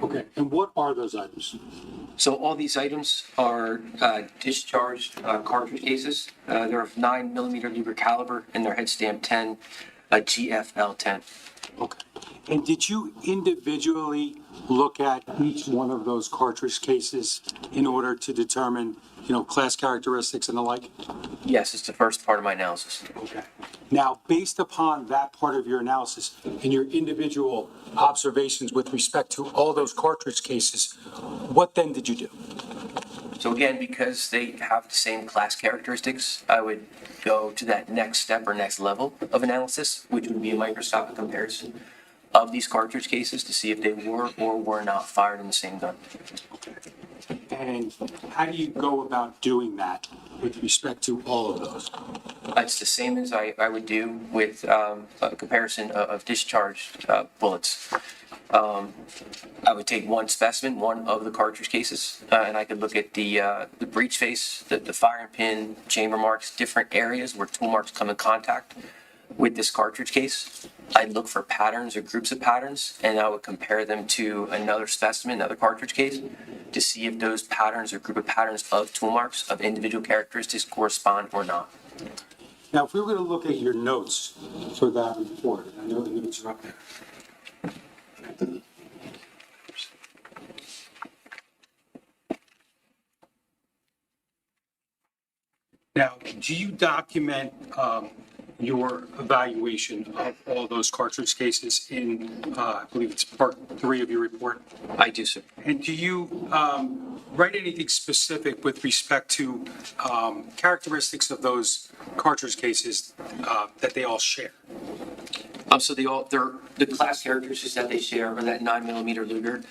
Okay, and what are those items? So all these items are discharged cartridge cases. They're of 9mm Luger caliber and they're head stamp 10, GFL 10. Okay. And did you individually look at each one of those cartridge cases in order to determine, class characteristics and the like? Yes, it's the first part of my analysis. Okay. Now, based upon that part of your analysis and your individual observations with respect to all those cartridge cases, what then did you do? So again, because they have the same class characteristics, I would go to that next step or next level of analysis, which would be a microscopic comparison of these cartridge cases to see if they were or were not fired in the same gun. And how do you go about doing that with respect to all of those? It's the same as I would do with a comparison of discharged bullets. I would take one specimen, one of the cartridge cases, and I could look at the breech face, the firing pin, chamber marks, different areas where tool marks come in contact with this cartridge case. I'd look for patterns or groups of patterns, and I would compare them to another specimen, another cartridge case, to see if those patterns or group of patterns of tool marks of individual characteristics correspond or not. Now, if we were going to look at your notes for that report, I know the notes are up there. Now, do you document your evaluation of all those cartridge cases in, I believe it's part 3 of your report? I do, sir. And do you write anything specific with respect to characteristics of those cartridge cases that they all share? So the class characteristics that they share are that 9mm Luger.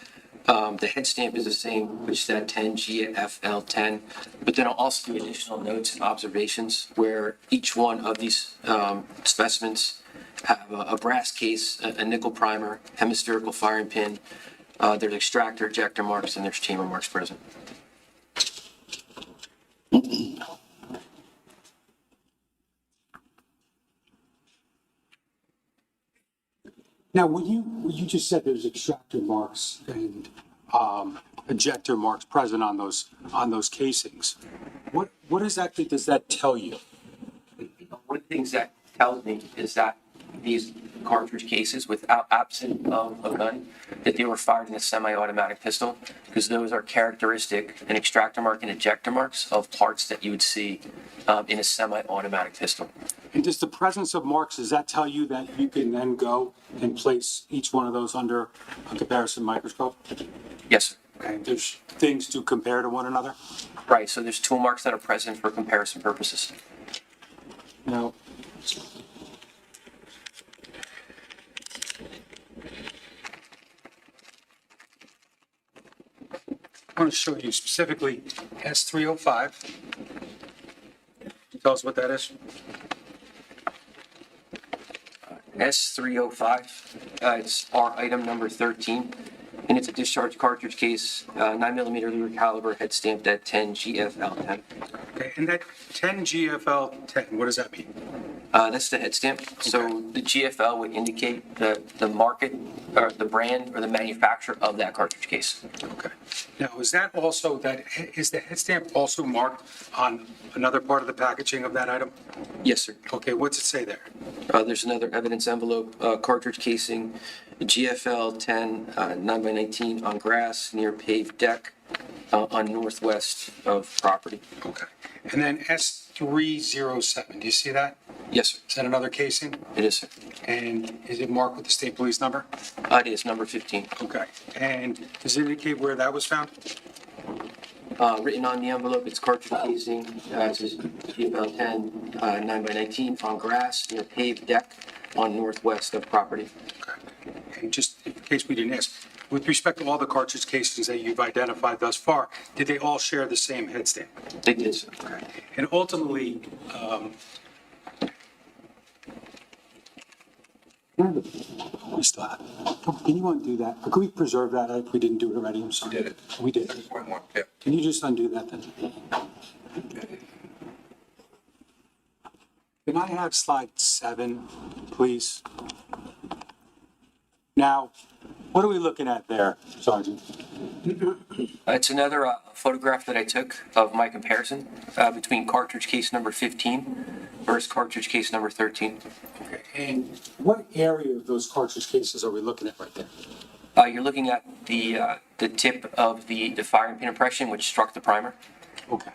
The head stamp is the same, which is that 10 GFL 10. But then I'll also do additional notes and observations where each one of these specimens have a brass case, a nickel primer, hemispherical firing pin. There's extractor, ejector marks, and there's chamber marks present. Now, when you just said there's extractor marks and ejector marks present on those casings, what exactly does that tell you? One of the things that tells me is that these cartridge cases, without absent of a gun, that they were fired in a semi-automatic pistol, because those are characteristic, an extractor mark and ejector marks of parts that you would see in a semi-automatic pistol. And does the presence of marks, does that tell you that you can then go and place each one of those under a comparison microscope? Yes, sir. Okay, there's things to compare to one another? Right, so there's tool marks that are present for comparison purposes. Now, I want to show you specifically S305. Tell us what that is. S305, it's our item number 13, and it's a discharge cartridge case, 9mm Luger caliber, head stamped at 10 GFL10. Okay, and that 10 GFL 10, what does that mean? That's the head stamp. So the GFL would indicate the market, or the brand, or the manufacturer of that cartridge case. Okay. Now, is the head stamp also marked on another part of the packaging of that item? Yes, sir. Okay, what's it say there? There's another evidence envelope, cartridge casing, GFL 10, 9x19 on grass near paved deck on northwest of property. Okay. And then S307, do you see that? Yes, sir. Is that another casing? It is, sir. And is it marked with the state police number? It is, number 15. Okay. And does it indicate where that was found? Written on the envelope, it's cartridge casing, it says GFL 10, 9x19 on grass near paved deck on northwest of property. Okay. And just in case we didn't ask, with respect to all the cartridge casings that you've identified thus far, did they all share the same head stamp? They did, sir. Okay. And ultimately, we still have it. Can you undo that? Or can we preserve that if we didn't do it already? I'm sorry. Did it. We did. Yeah. Can you just undo that then? Can I have slide 7, please? Now, what are we looking at there, Sergeant? It's another photograph that I took of my comparison between cartridge case number 15 versus cartridge case number 13. Okay. And what area of those cartridge cases are we looking at right there? You're looking at the tip of the firing pin impression, which struck the primer. Okay.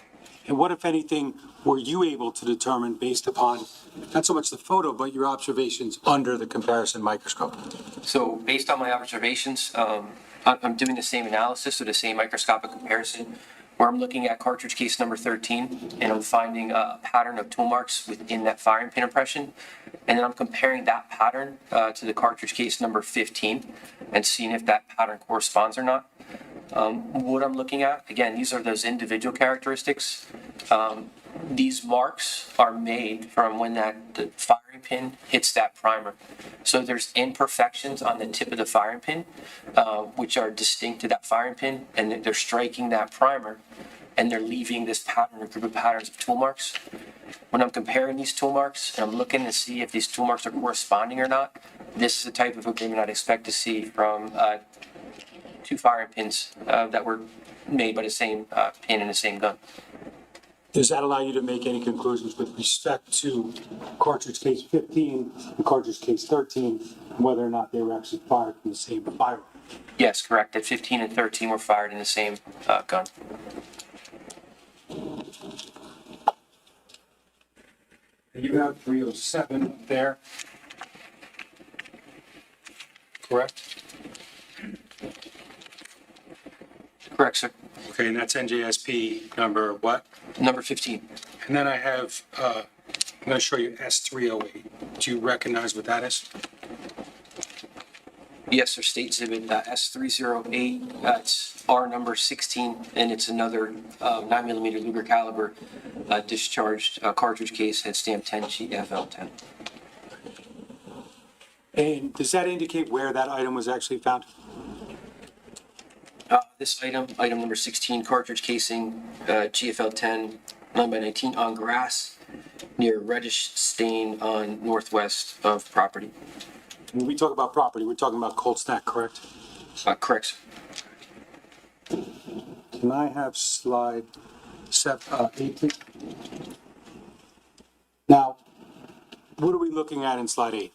And what, if anything, were you able to determine based upon not so much the photo, but your observations under the comparison microscope? So based on my observations, I'm doing the same analysis or the same microscopic comparison where I'm looking at cartridge case number 13 and I'm finding a pattern of tool marks within that firing pin impression. And then I'm comparing that pattern to the cartridge case number 15 and seeing if that pattern corresponds or not. What I'm looking at, again, these are those individual characteristics. These marks are made from when the firing pin hits that primer. So there's imperfections on the tip of the firing pin, which are distinct to that firing pin, and they're striking that primer, and they're leaving this pattern or group of patterns of tool marks. When I'm comparing these tool marks, and I'm looking to see if these tool marks are corresponding or not, this is the type of agreement I'd expect to see from 2 firing pins that were made by the same pin and the same gun. Does that allow you to make any conclusions with respect to cartridge case 15 and cartridge case 13, and whether or not they were actually fired from the same firearm? Yes, correct. That 15 and 13 were fired in the same gun. You have 307 up there. Correct? Correct, sir. Okay, and that's NJSP number what? Number 15. And then I have, I'm going to show you S308. Do you recognize what that is? Yes, sir. State exhibit S308. It's R number 16, and it's another 9mm Luger caliber discharged cartridge case, head stamp 10 GFL10. And does that indicate where that item was actually found? This item number 16, cartridge casing, GFL10, 9x19 on grass, near reddish stain on northwest of property. When we talk about property, we're talking about Colts Neck, correct? Correct, sir. Can I have slide 8, please? Now, what are we looking at in slide 8?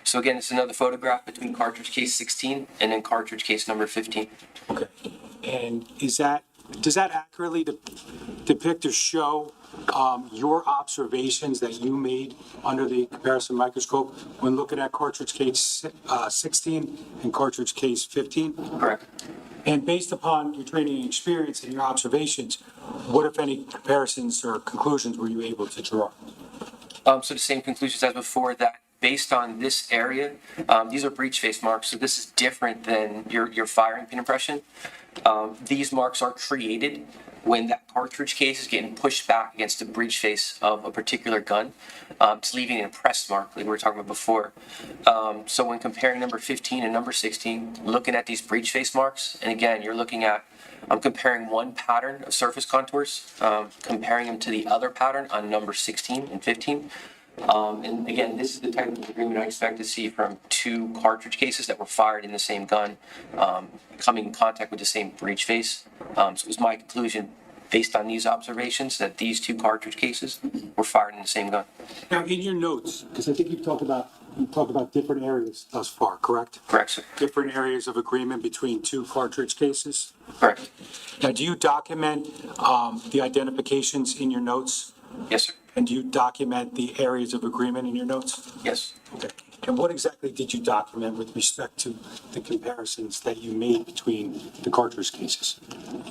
So again, it's another photograph between cartridge case 16 and then cartridge case number 15. Okay. And does that accurately depict or show your observations that you made under the comparison microscope when looking at cartridge case 16 and cartridge case 15? Correct. And based upon your training and experience and your observations, what, if any, comparisons or conclusions were you able to draw? So the same conclusions as before, that based on this area, these are breech face marks, so this is different than your firing pin impression. These marks are created when that cartridge case is getting pushed back against the breech face of a particular gun. It's leaving an impressed mark, like we were talking about before. So when comparing number 15 and number 16, looking at these breech face marks, and again, you're looking at, I'm comparing one pattern of surface contours, comparing them to the other pattern on number 16 and 15. And again, this is the type of agreement I expect to see from two cartridge cases that were fired in the same gun, coming in contact with the same breech face. So it was my conclusion, based on these observations, that these two cartridge cases were fired in the same gun. Now, in your notes, because I think you've talked about different areas thus far, correct? Correct, sir. Different areas of agreement between two cartridge cases? Correct. Now, do you document the identifications in your notes? Yes, sir. And do you document the areas of agreement in your notes? Yes. Okay. And what exactly did you document with respect to the comparisons that you made between the cartridge cases?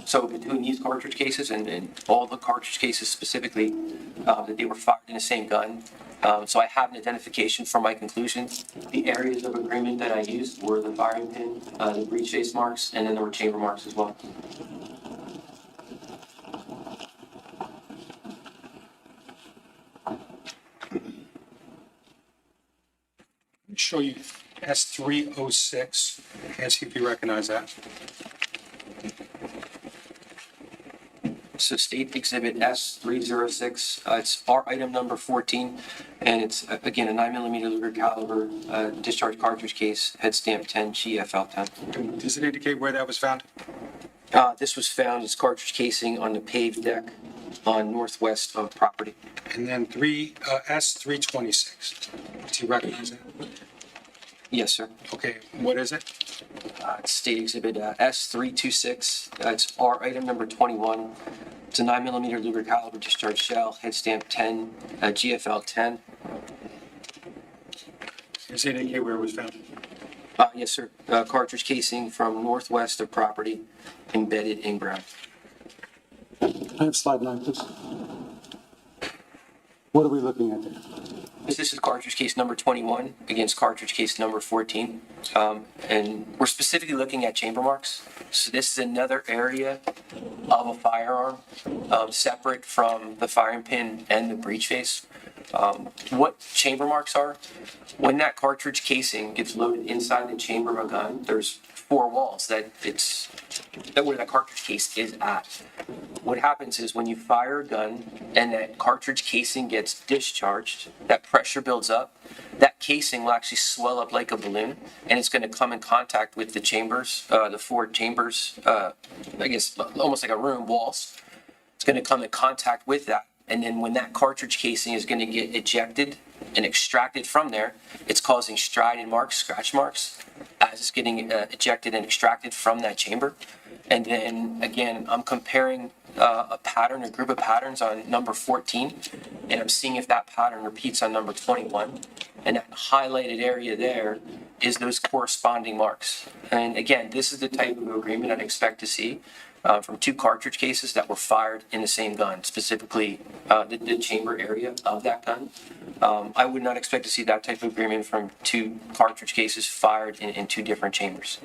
So between these cartridge cases and all the cartridge cases specifically, that they were fired in the same gun. So I have an identification for my conclusion. The areas of agreement that I used were the firing pin, the breech face marks, and then there were chamber marks as well. Show you S306 and see if you recognize that. So state exhibit S306, it's our item number 14, and it's again a 9mm Luger caliber discharge cartridge case, head stamp 10 GFL 10. Does it indicate where that was found? This was found as cartridge casing on the paved deck on northwest of property. And then S326. Do you recognize that? Yes, sir. Okay, what is it? It's state exhibit S326. It's our item number 21. It's a 9mm Luger caliber discharge shell, head stamp 10, GFL 10. Does it indicate where it was found? Yes, sir. Cartridge casing from northwest of property, embedded in ground. Can I have slide 9, please? What are we looking at there? This is cartridge case number 21 against cartridge case number 14. And we're specifically looking at chamber marks. So this is another area of a firearm, separate from the firing pin and the breech face. What chamber marks are, when that cartridge casing gets loaded inside the chamber of a gun, there's 4 walls that where that cartridge case is at. What happens is when you fire a gun and that cartridge casing gets discharged, that pressure builds up, that casing will actually swell up like a balloon, and it's going to come in contact with the chambers, the 4 chambers, I guess almost like a room, walls. It's going to come in contact with that. And then when that cartridge casing is going to get ejected and extracted from there, it's causing striated marks, scratch marks, as it's getting ejected and extracted from that chamber. And then again, I'm comparing a pattern, a group of patterns on number 14, and I'm seeing if that pattern repeats on number 21. And that highlighted area there is those corresponding marks. And again, this is the type of agreement I'd expect to see from 2 cartridge cases that were fired in the same gun, specifically the chamber area of that gun. I would not expect to see that type of agreement from 2 cartridge cases fired in 2 different chambers.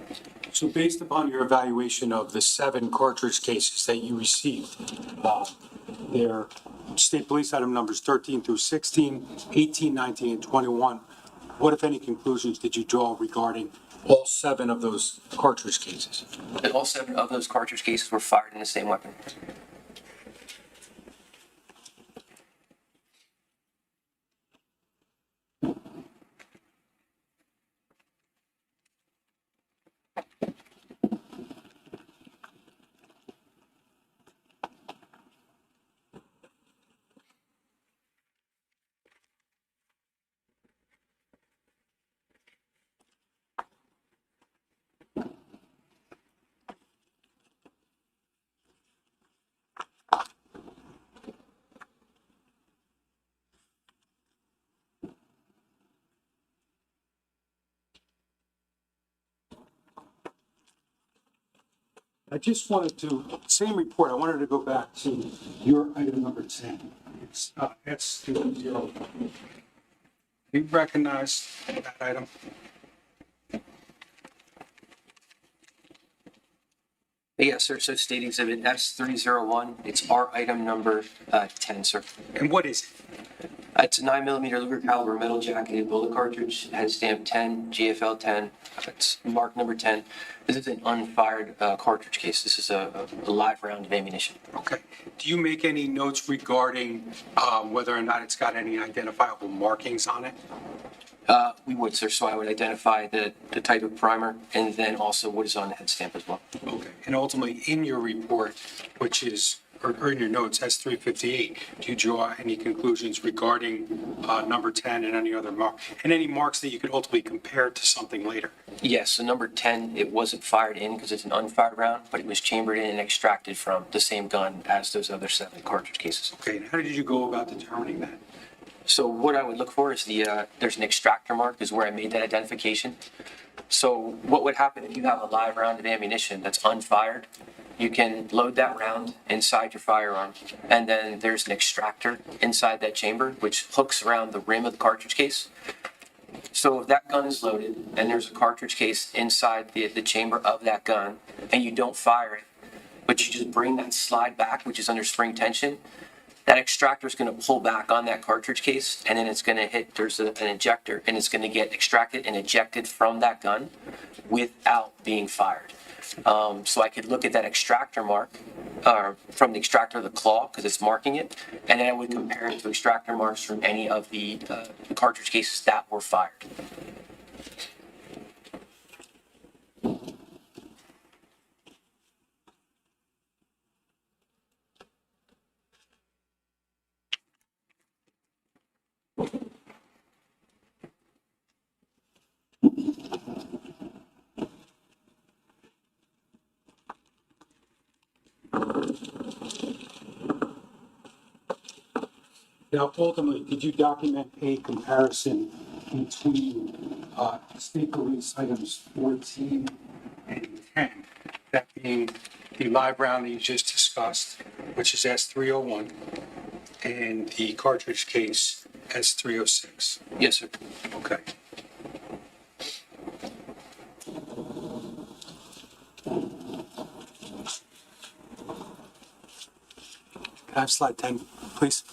So based upon your evaluation of the 7 cartridge cases that you received, their state police item numbers 13 through 16, 18, 19, and 21, what, if any, conclusions did you draw regarding all 7 of those cartridge cases? And all 7 of those cartridge cases were fired in the same weapon. I just wanted to, same report, I wanted to go back to your item number 10. It's S20. Do you recognize that item? Yes, sir. So state exhibit S301, it's our item number 10, sir. And what is it? It's a 9mm Luger caliber metal jacketed bullet cartridge, head stamp 10, GFL 10. It's mark number 10. This is an unfired cartridge case. This is a live round of ammunition. Okay. Do you make any notes regarding whether or not it's got any identifiable markings on it? We would, sir. So I would identify the type of primer and then also what is on the head stamp as well. Okay. And ultimately, in your report, which is, or in your notes, S358, do you draw any conclusions regarding number 10 and any other mark, and any marks that you could ultimately compare to something later? Yes, so number 10, it wasn't fired in because it's an unfired round, but it was chambered in and extracted from the same gun as those other 7 cartridge cases. Okay. And how did you go about determining that? So what I would look for is there's an extractor mark is where I made that identification. So what would happen if you have a live round of ammunition that's unfired? You can load that round inside your firearm, and then there's an extractor inside that chamber, which hooks around the rim of the cartridge case. So if that gun is loaded, and there's a cartridge case inside the chamber of that gun, and you don't fire it, but you just bring that slide back, which is under spring tension, that extractor is going to pull back on that cartridge case, and then it's going to hit, there's an ejector, and it's going to get extracted and ejected from that gun without being fired. So I could look at that extractor mark, from the extractor of the claw, because it's marking it, and then I would compare it to extractor marks from any of the cartridge cases that were fired. Now, ultimately, did you document a comparison between state police items 14 and 10, that being the live round that you just discussed, which is S301, and the cartridge case S306? Yes, sir. Okay. Can I have slide 10, please?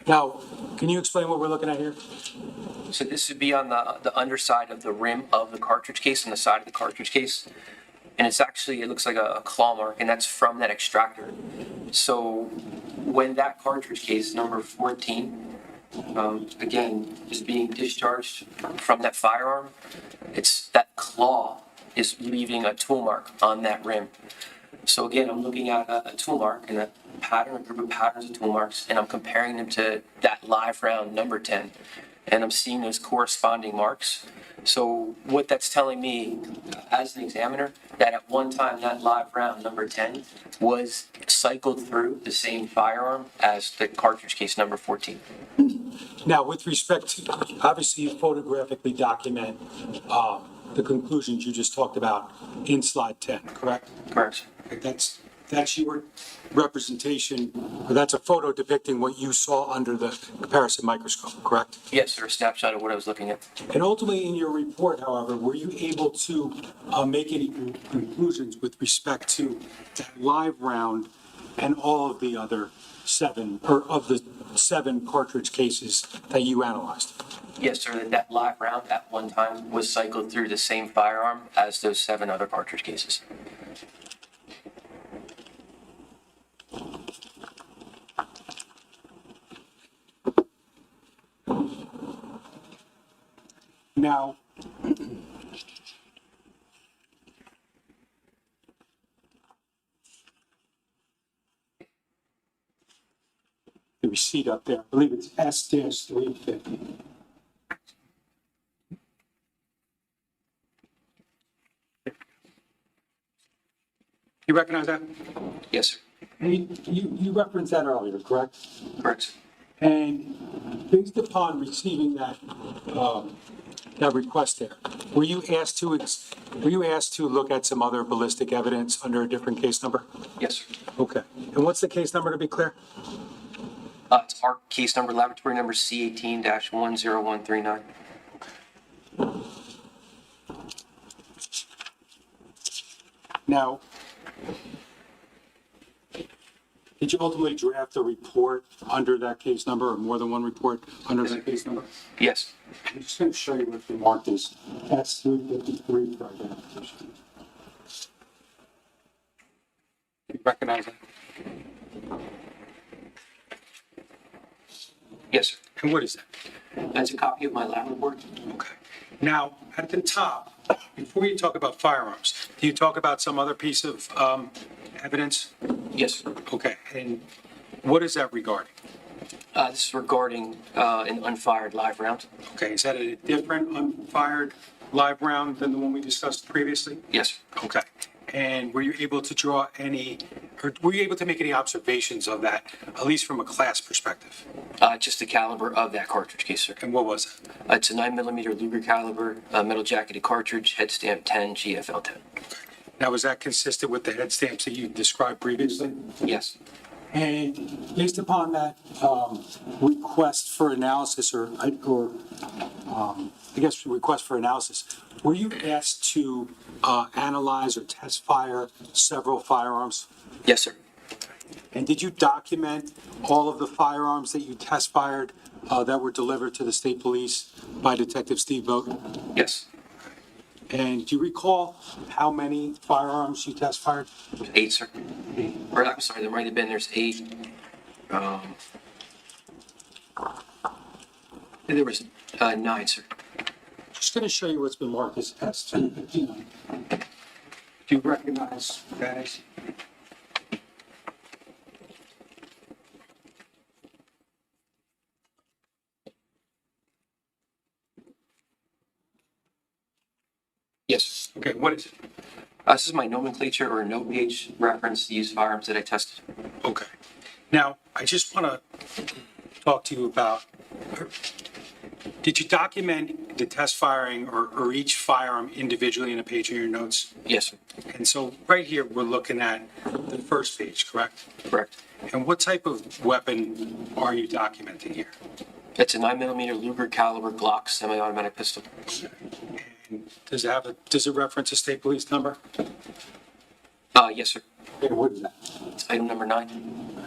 Now, can you explain what we're looking at here? So this would be on the underside of the rim of the cartridge case, on the side of the cartridge case. And it's actually, it looks like a claw mark, and that's from that extractor. So when that cartridge case, number 14, again, is being discharged from that firearm, it's that claw is leaving a tool mark on that rim. So again, I'm looking at a tool mark and a pattern, a group of patterns of tool marks, and I'm comparing them to that live round number 10. And I'm seeing those corresponding marks. So what that's telling me as an examiner, that at one time that live round number 10 was cycled through the same firearm as the cartridge case number 14. Now, with respect to, obviously you photographically document the conclusions you just talked about in slide 10, correct? Correct. That's your representation, or that's a photo depicting what you saw under the comparison microscope, correct? Yes, sir, a snapshot of what I was looking at. And ultimately in your report, however, were you able to make any conclusions with respect to that live round and all of the other 7, or of the 7 cartridge cases that you analyzed? Yes, sir, that live round at one time was cycled through the same firearm as those 7 other cartridge cases. Now, the receipt up there, I believe it's S-350. You recognize that? Yes, sir. You referenced that earlier, correct? Correct. And based upon receiving that, that request there, were you asked to Were you asked to look at some other ballistic evidence under a different case number? Yes, sir. Okay. And what's the case number, to be clear? It's our case number, laboratory number C18-10139. Now, did you ultimately draft a report under that case number, or more than one report under that case number? Yes. I'm just going to show you what the marked is. S353 for identification. You recognize that? Yes, sir. And what is that? That's a copy of my lab report. Okay. Now, at the top, before you talk about firearms, do you talk about some other piece of evidence? Yes, sir. Okay. And what is that regarding? This is regarding an unfired live round. Okay. Is that a different unfired live round than the one we discussed previously? Yes, sir. Okay. And were you able to draw any, or were you able to make any observations of that, at least from a class perspective? Just the caliber of that cartridge case, sir. And what was it? It's a 9mm Luger caliber, metal jacketed cartridge, head stamp 10, GFL 10. Now, was that consistent with the head stamps that you described previously? Yes. And based upon that request for analysis, I guess request for analysis, were you asked to analyze or test fire several firearms? Yes, sir. And did you document all of the firearms that you test fired that were delivered to the state police by Detective Steve Vogt? Yes. And do you recall how many firearms you test fired? 8, sir. Or, I'm sorry, there might have been, there's 8. There was 9, sir. Just going to show you what's been marked as S259. Do you recognize that? Yes. Okay, what is it? This is my nomenclature or note page reference to these firearms that I tested. Okay. Now, I just want to talk to you about, did you document the test firing or each firearm individually in a page of your notes? Yes, sir. And so right here, we're looking at the first page, correct? Correct. And what type of weapon are you documenting here? It's a 9mm Luger caliber Glock semi-automatic pistol. And does it reference a state police number? Yes, sir. Okay, what is that? It's item number 9.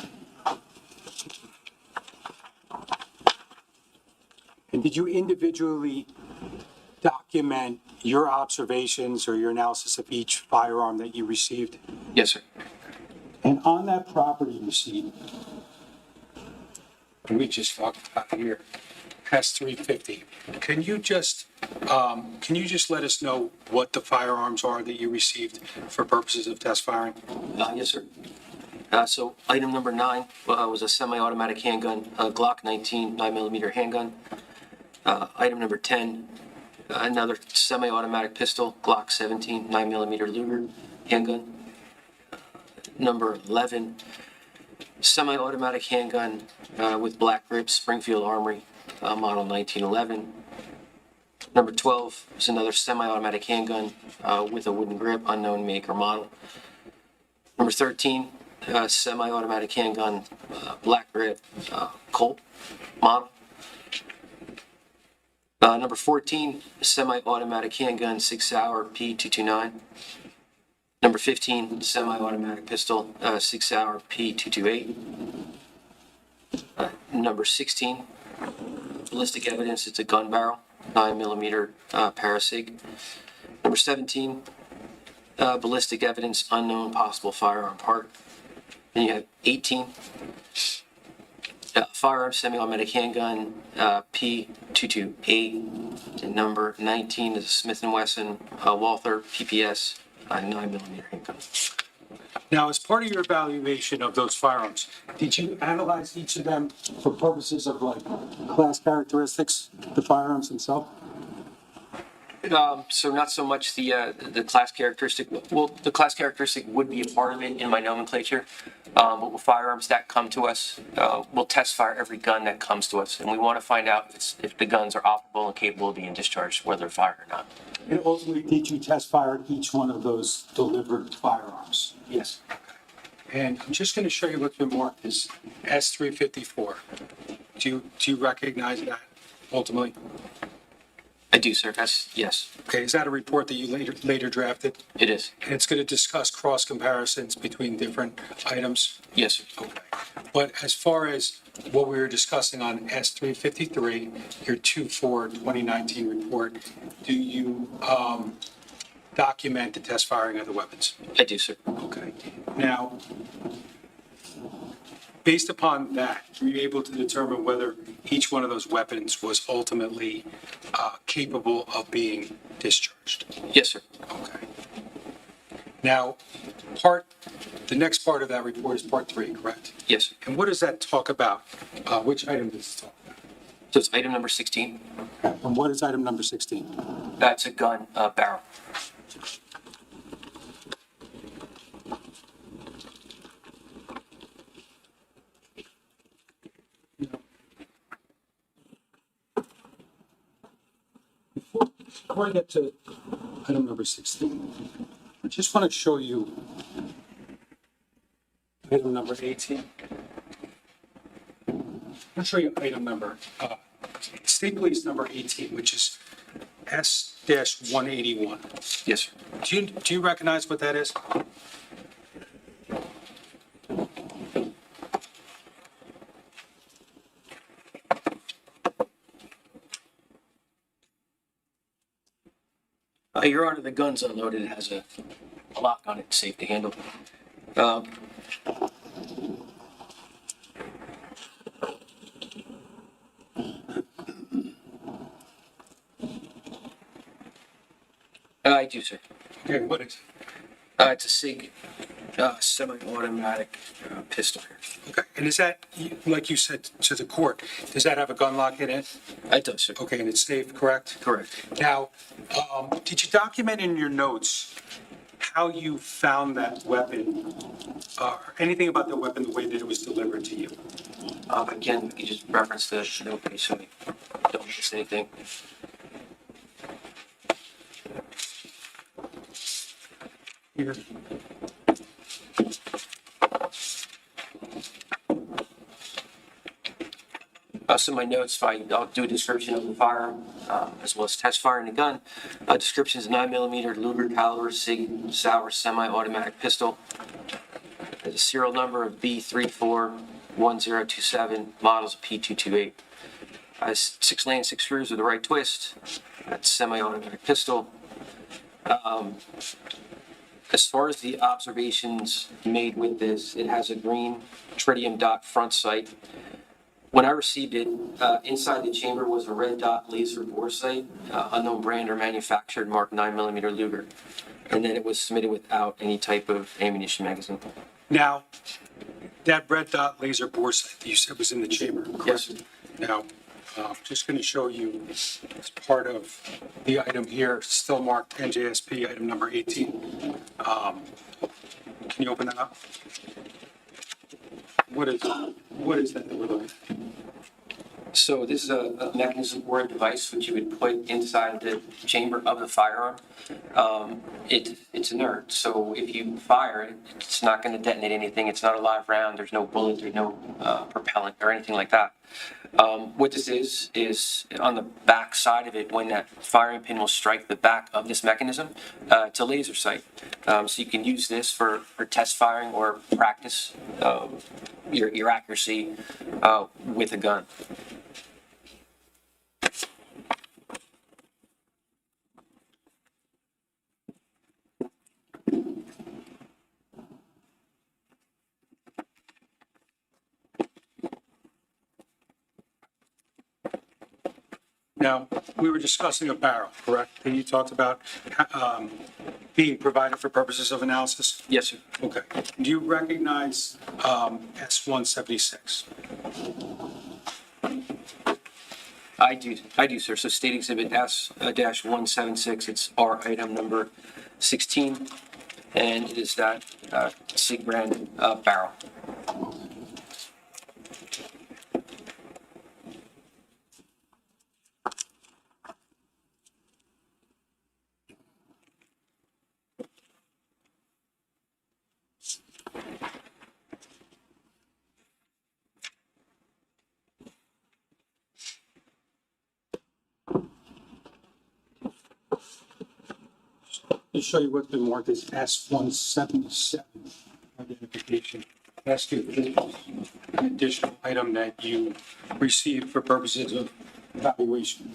And did you individually document your observations or your analysis of each firearm that you received? Yes, sir. And on that property receipt, we just talked about here, S350. Can you just let us know what the firearms are that you received for purposes of test firing? Yes, sir. So item number 9 was a semi-automatic handgun, Glock 19 9mm handgun. Item number 10, another semi-automatic pistol, Glock 17 9mm Luger handgun. Number 11, semi-automatic handgun with black grips, Springfield Armory, model 1911. Number 12 is another semi-automatic handgun with a wooden grip, unknown make or model. Number 13, semi-automatic handgun, black grip, Colt model. Number 14, semi-automatic handgun, 6-hour P229. Number 15, semi-automatic pistol, 6-hour P228. Number 16, ballistic evidence, it's a gun barrel, 9mm Parasig. Number 17, ballistic evidence, unknown possible firearm part. Then you have 18, firearm semi-automatic handgun, P228. And number 19 is a Smith & Wesson Walther PPS 9mm handgun. Now, as part of your evaluation of those firearms, did you analyze each of them for purposes of like class characteristics, the firearms themselves? So not so much the class characteristic. Well, the class characteristic would be a part of it in my nomenclature, But with firearms that come to us, we'll test fire every gun that comes to us, and we want to find out if the guns are operable and capable of being discharged, whether fired or not. And ultimately, did you test fire each one of those delivered firearms? Yes. And I'm just going to show you what's been marked as S354. Do you recognize that ultimately? I do, sir. Yes. Okay, is that a report that you later drafted? It is. And it's going to discuss cross comparisons between different items? Yes, sir. Okay. But as far as what we were discussing on S353, your 2/4/2019 report, do you document the test firing of the weapons? I do, sir. Okay. Now, based upon that, were you able to determine whether each one of those weapons was ultimately capable of being discharged? Yes, sir. Okay. Now, the next part of that report is part 3, correct? Yes, sir. And what does that talk about? Which item does it talk about? So it's item number 16. And what is item number 16? That's a gun barrel. Before I get to item number 16, I just want to show you item number 18. I'll show you item number, State Police number 18, which is S-181. Yes, sir. Do you recognize what that is? Your Honor, the gun's unloaded. It has a lock on it, safe to handle. I do, sir. Okay, what is it? It's a SIG semi-automatic pistol. Okay, and is that, like you said to the court, does that have a gun lock in it? It does, sir. Okay, and it's safe, correct? Correct. Now, did you document in your notes how you found that weapon, or anything about the weapon, the way that it was delivered to you? Again, you just reference the note page so we don't miss anything. Here. So my notes, I'll do a description of the firearm, as well as test firing the gun. Description is 9mm Luger caliber SIG Sauer semi-automatic pistol. There's a serial number of B341027, models of P228. Has 6 lanes, 6 screws with a right twist. That's semi-automatic pistol. As far as the observations made with this, it has a green tritium dot front sight. When I received it, inside the chamber was a red dot laser bore sight, unknown brand or manufactured, marked 9mm Luger. And then it was submitted without any type of ammunition magazine. Now, that red dot laser bore sight that you said was in the chamber, correct? Yes, sir. Now, I'm just going to show you as part of the item here, still marked NJSP item number 18. Can you open that up? What is that that we're looking at? So this is a mechanism or a device which you would put inside the chamber of the firearm. It's inert, so if you fire it, it's not going to detonate anything. It's not a live round. There's no bullet, there's no propellant or anything like that. What this is on the back side of it, when that firing pin will strike the back of this mechanism, it's a laser sight. So you can use this for test firing or practice your accuracy with a gun. Now, we were discussing a barrel, correct? And you talked about being provided for purposes of analysis? Yes, sir. Okay. Do you recognize S-176? I do, sir. So State Exhibit S-176, it's our item number 16. and it is that Sig brand barrel. To show you what's been marked as S-177 identification. Ask you if this is an additional item that you received for purposes of evaluation.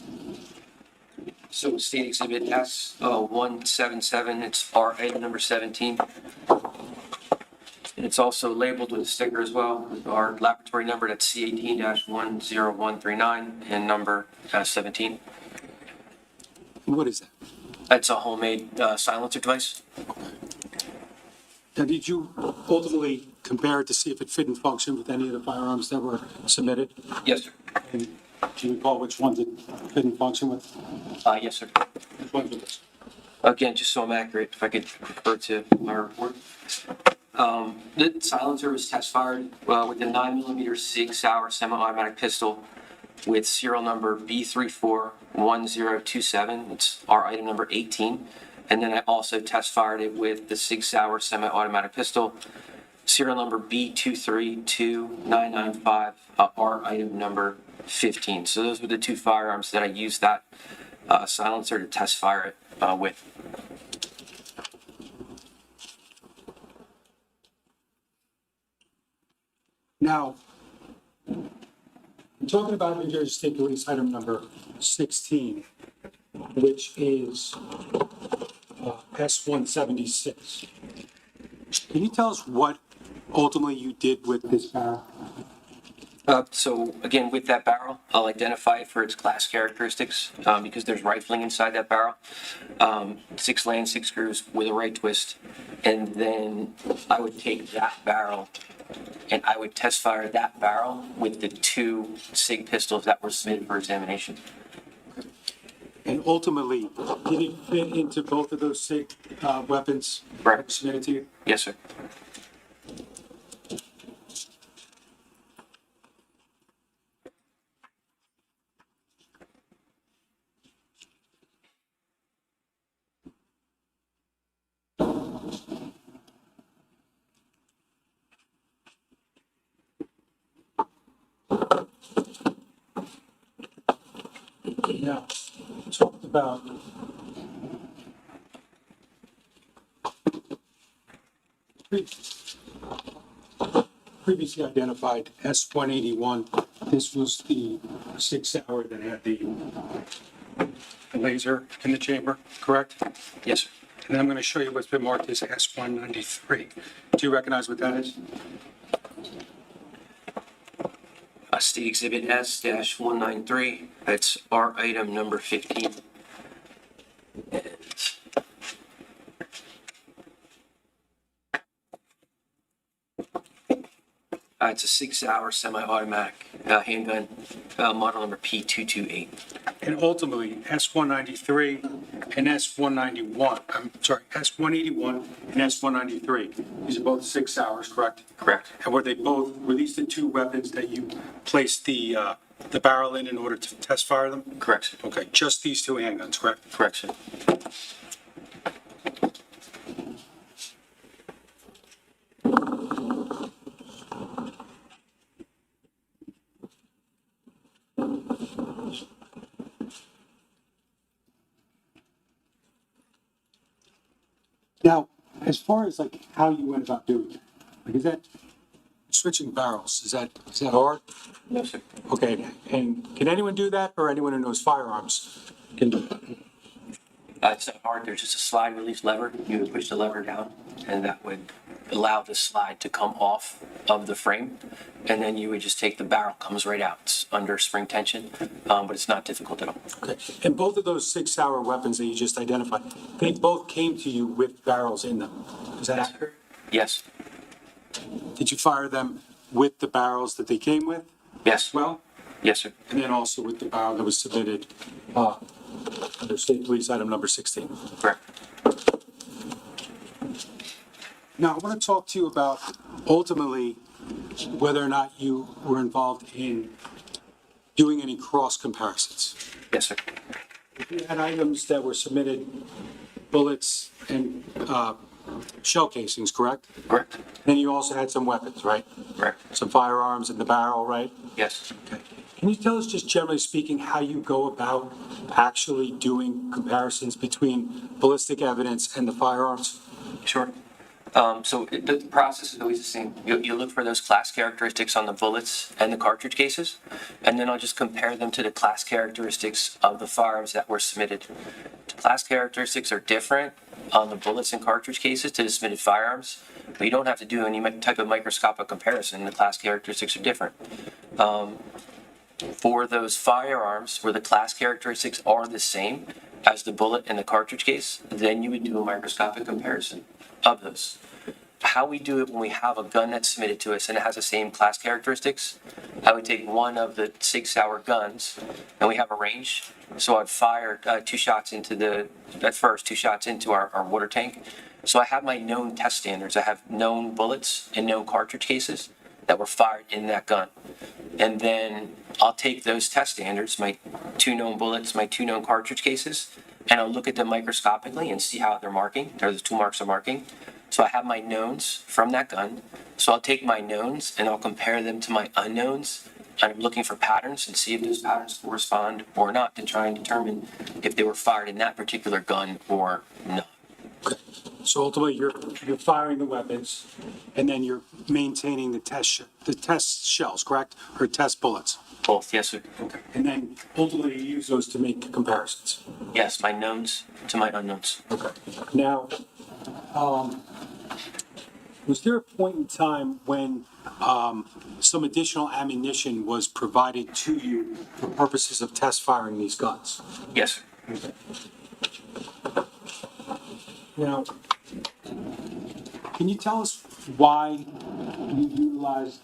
So State Exhibit S-177, it's our item number 17. And it's also labeled with a sticker as well, with our laboratory number, that's C18-10139, and number 17. What is that? That's a homemade silencer device. Now, did you ultimately compare it to see if it fit and functioned with any of the firearms that were submitted? Yes, sir. And do you recall which ones it fit and function with? Yes, sir. Which ones were those? Again, just so I'm accurate, if I could refer to my report. The silencer was test fired with a 9mm Sig Sauer semi-automatic pistol with serial number B341027. It's our item number 18. And then I also test fired it with the Sig Sauer semi-automatic pistol, serial number B232995, our item number 15. So those were the two firearms that I used that silencer to test fire it with. Now, I'm talking about New Jersey State Police item number 16, which is S-176. Can you tell us what ultimately you did with this barrel? So again, with that barrel, I'll identify it for its class characteristics because there's rifling inside that barrel. 6 land, 6 screws with a right twist. And then I would take that barrel and I would test fire that barrel with the 2 SIG pistols that were submitted for examination. And ultimately, did it fit into both of those SIG weapons Right. submitted to you? Yes, sir. Now, talked about previously identified S-181. This was the 6 Sauer that had the laser in the chamber, correct? Yes, sir. And I'm going to show you what's been marked as S-193. Do you recognize what that is? State Exhibit S-193, that's our item number 15. And it's a 6 Sauer semi-automatic handgun, model number P228. And ultimately, S-193 and S-191, I'm sorry, S-181 and S-193, these are both 6 Sauers, correct? Correct. And were these the 2 weapons that you placed the barrel in order to test fire them? Correct, sir. Okay, just these 2 handguns, correct? Correct, sir. Now, as far as like how you went about doing it, like is that switching barrels? Is that hard? No, sir. Okay, and can anyone do that, or anyone who knows firearms can do that? It's not hard. There's just a slide release lever. You would push the lever down, and that would allow the slide to come off of the frame. And then you would just take the barrel, comes right out. It's under spring tension, but it's not difficult at all. Okay, and both of those 6 Sauer weapons that you just identified, they both came to you with barrels in them. Is that accurate? Yes. Did you fire them with the barrels that they came with? Yes. Well, yes, sir. and then also with the barrel that was submitted under State Police item number 16. Correct. Now, I want to talk to you about ultimately whether or not you were involved in doing any cross comparisons. Yes, sir. You had items that were submitted, bullets and shell casings, correct? Correct. Then you also had some weapons, right? Correct. Some firearms in the barrel, right? Yes. Okay. Can you tell us, just generally speaking, how you go about actually doing comparisons between ballistic evidence and the firearms? Sure. The process is always the same. You look for those class characteristics on the bullets and the cartridge cases, and then I'll just compare them to the class characteristics of the firearms that were submitted. The class characteristics are different on the bullets and cartridge cases to the submitted firearms, but you don't have to do any type of microscopic comparison. The class characteristics are different. For those firearms where the class characteristics are the same as the bullet and the cartridge case, then you would do a microscopic comparison of those. How we do it when we have a gun that's submitted to us and it has the same class characteristics, I would take one of the Sig Sauer guns, and we have a range. So I'd fire 2 shots into our water tank. So I have my known test standards. I have known bullets and known cartridge cases that were fired in that gun. And then I'll take those test standards, my 2 known bullets, my 2 known cartridge cases, and I'll look at them microscopically and see how they're marking, or the 2 marks are marking. So I have my knowns from that gun. So I'll take my knowns and I'll compare them to my unknowns. And I'm looking for patterns and see if those patterns correspond or not to try and determine if they were fired in that particular gun or not. So ultimately, you're firing the weapons, and then you're maintaining the test shells, correct? Or test bullets? Both, yes, sir. Okay. And then ultimately, you use those to make comparisons? Yes, my knowns to my unknowns. Okay. Now, was there a point in time when some additional ammunition was provided to you for purposes of test firing these guns? Yes, sir. Okay. Now, can you tell us why you utilized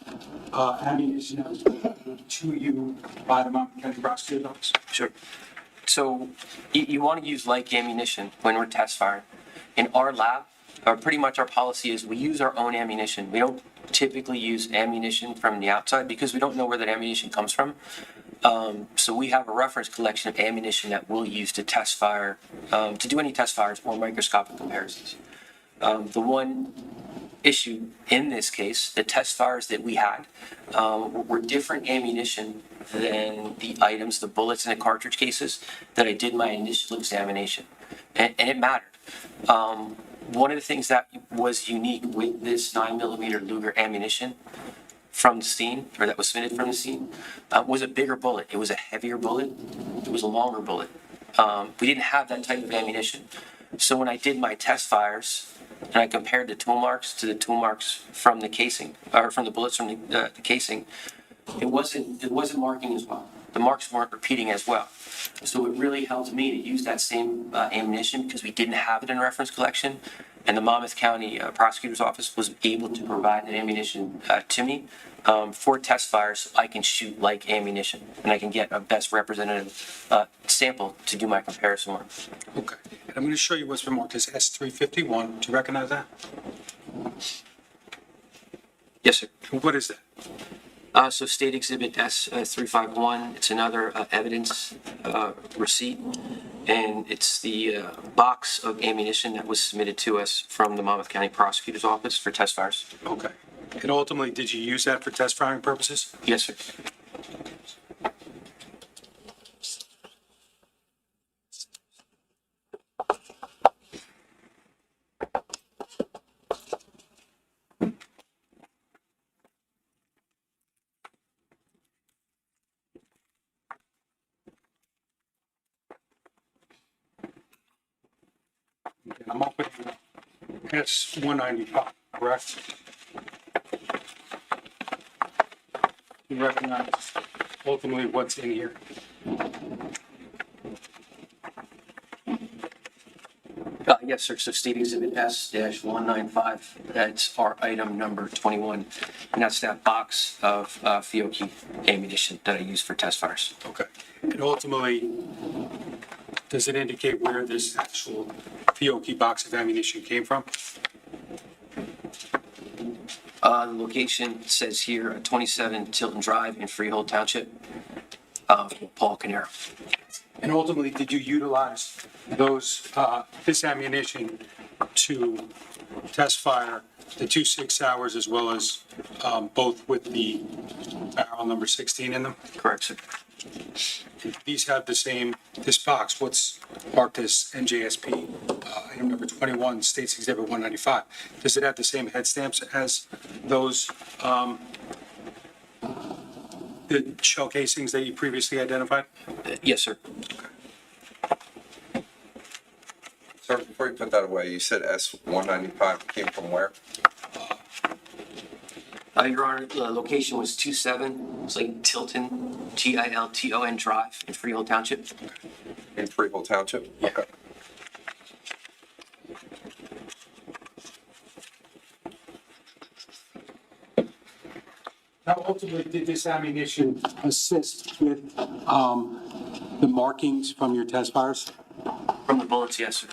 ammunition that was provided to you by the Mountain County Prosecutor's Office? Sure. So you want to use like ammunition when we're test firing. In our lab, or pretty much our policy is we use our own ammunition. We don't typically use ammunition from the outside because we don't know where that ammunition comes from. So we have a reference collection of ammunition that we'll use to test fire, to do any test fires or microscopic comparisons. The one issue in this case, the test fires that we had were different ammunition than the items, the bullets and the cartridge cases that I did my initial examination. And it mattered. One of the things that was unique with this 9mm Luger ammunition from the scene, or that was submitted from the scene, was a bigger bullet. It was a heavier bullet. It was a longer bullet. We didn't have that type of ammunition. So when I did my test fires, and I compared the tool marks to the tool marks from the casing, or from the bullets from the casing, it wasn't marking as well. The marks weren't repeating as well. So it really helped me to use that same ammunition because we didn't have it in reference collection, and the Monmouth County Prosecutor's Office was able to provide that ammunition to me for test fires so I can shoot like ammunition, and I can get a best representative sample to do my comparison on. Okay. And I'm going to show you what's been marked as S351. Do you recognize that? Yes, sir. What is that? So State Exhibit S351, it's another evidence receipt, and it's the box of ammunition that was submitted to us from the Monmouth County Prosecutor's Office for test fires. Okay. And ultimately, did you use that for test firing purposes? Yes, sir. And I'm opening S195, correct? You recognize ultimately what's in here? Yes, sir. So State Exhibit S-195, that's our item number 21, and that's that box of Fiocchi ammunition that I use for test fires. Okay. And ultimately, does it indicate where this actual Fiocchi box of ammunition came from? The location says here, 27 Tilton Drive in Freehold Township, Paul Caneiro. And ultimately, did you utilize this ammunition to test fire the 2.6 hours as well as both with the barrel number 16 in them? Correct, sir. These have this box, what's marked as NJSP, item number 21, States Exhibit 195. Does it have the same head stamps as those, the shell casings that you previously identified? Yes, sir. Sir, before you put that away, you said S-195 came from where? Your Honor, the location was 27, it's like Tilton, Tilton Drive in Freehold Township. In Freehold Township? Yeah. Okay. Now, ultimately, did this ammunition assist with the markings from your test fires? From the bullets, yes, sir.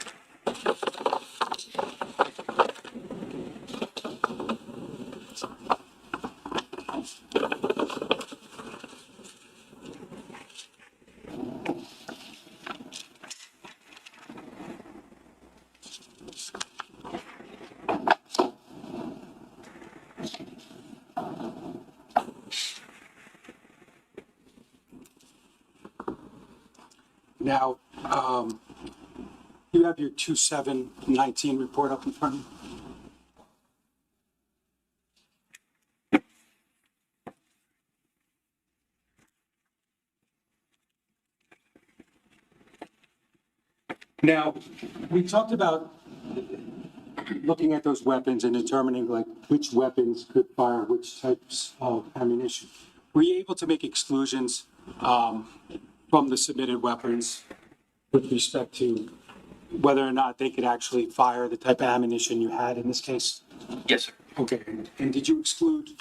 Now, you have your 2/7/19 report up in front of you? Now, we talked about looking at those weapons and determining like which weapons could fire which types of ammunition. Were you able to make exclusions from the submitted weapons with respect to whether or not they could actually fire the type of ammunition you had in this case? Yes, sir. Okay, and did you exclude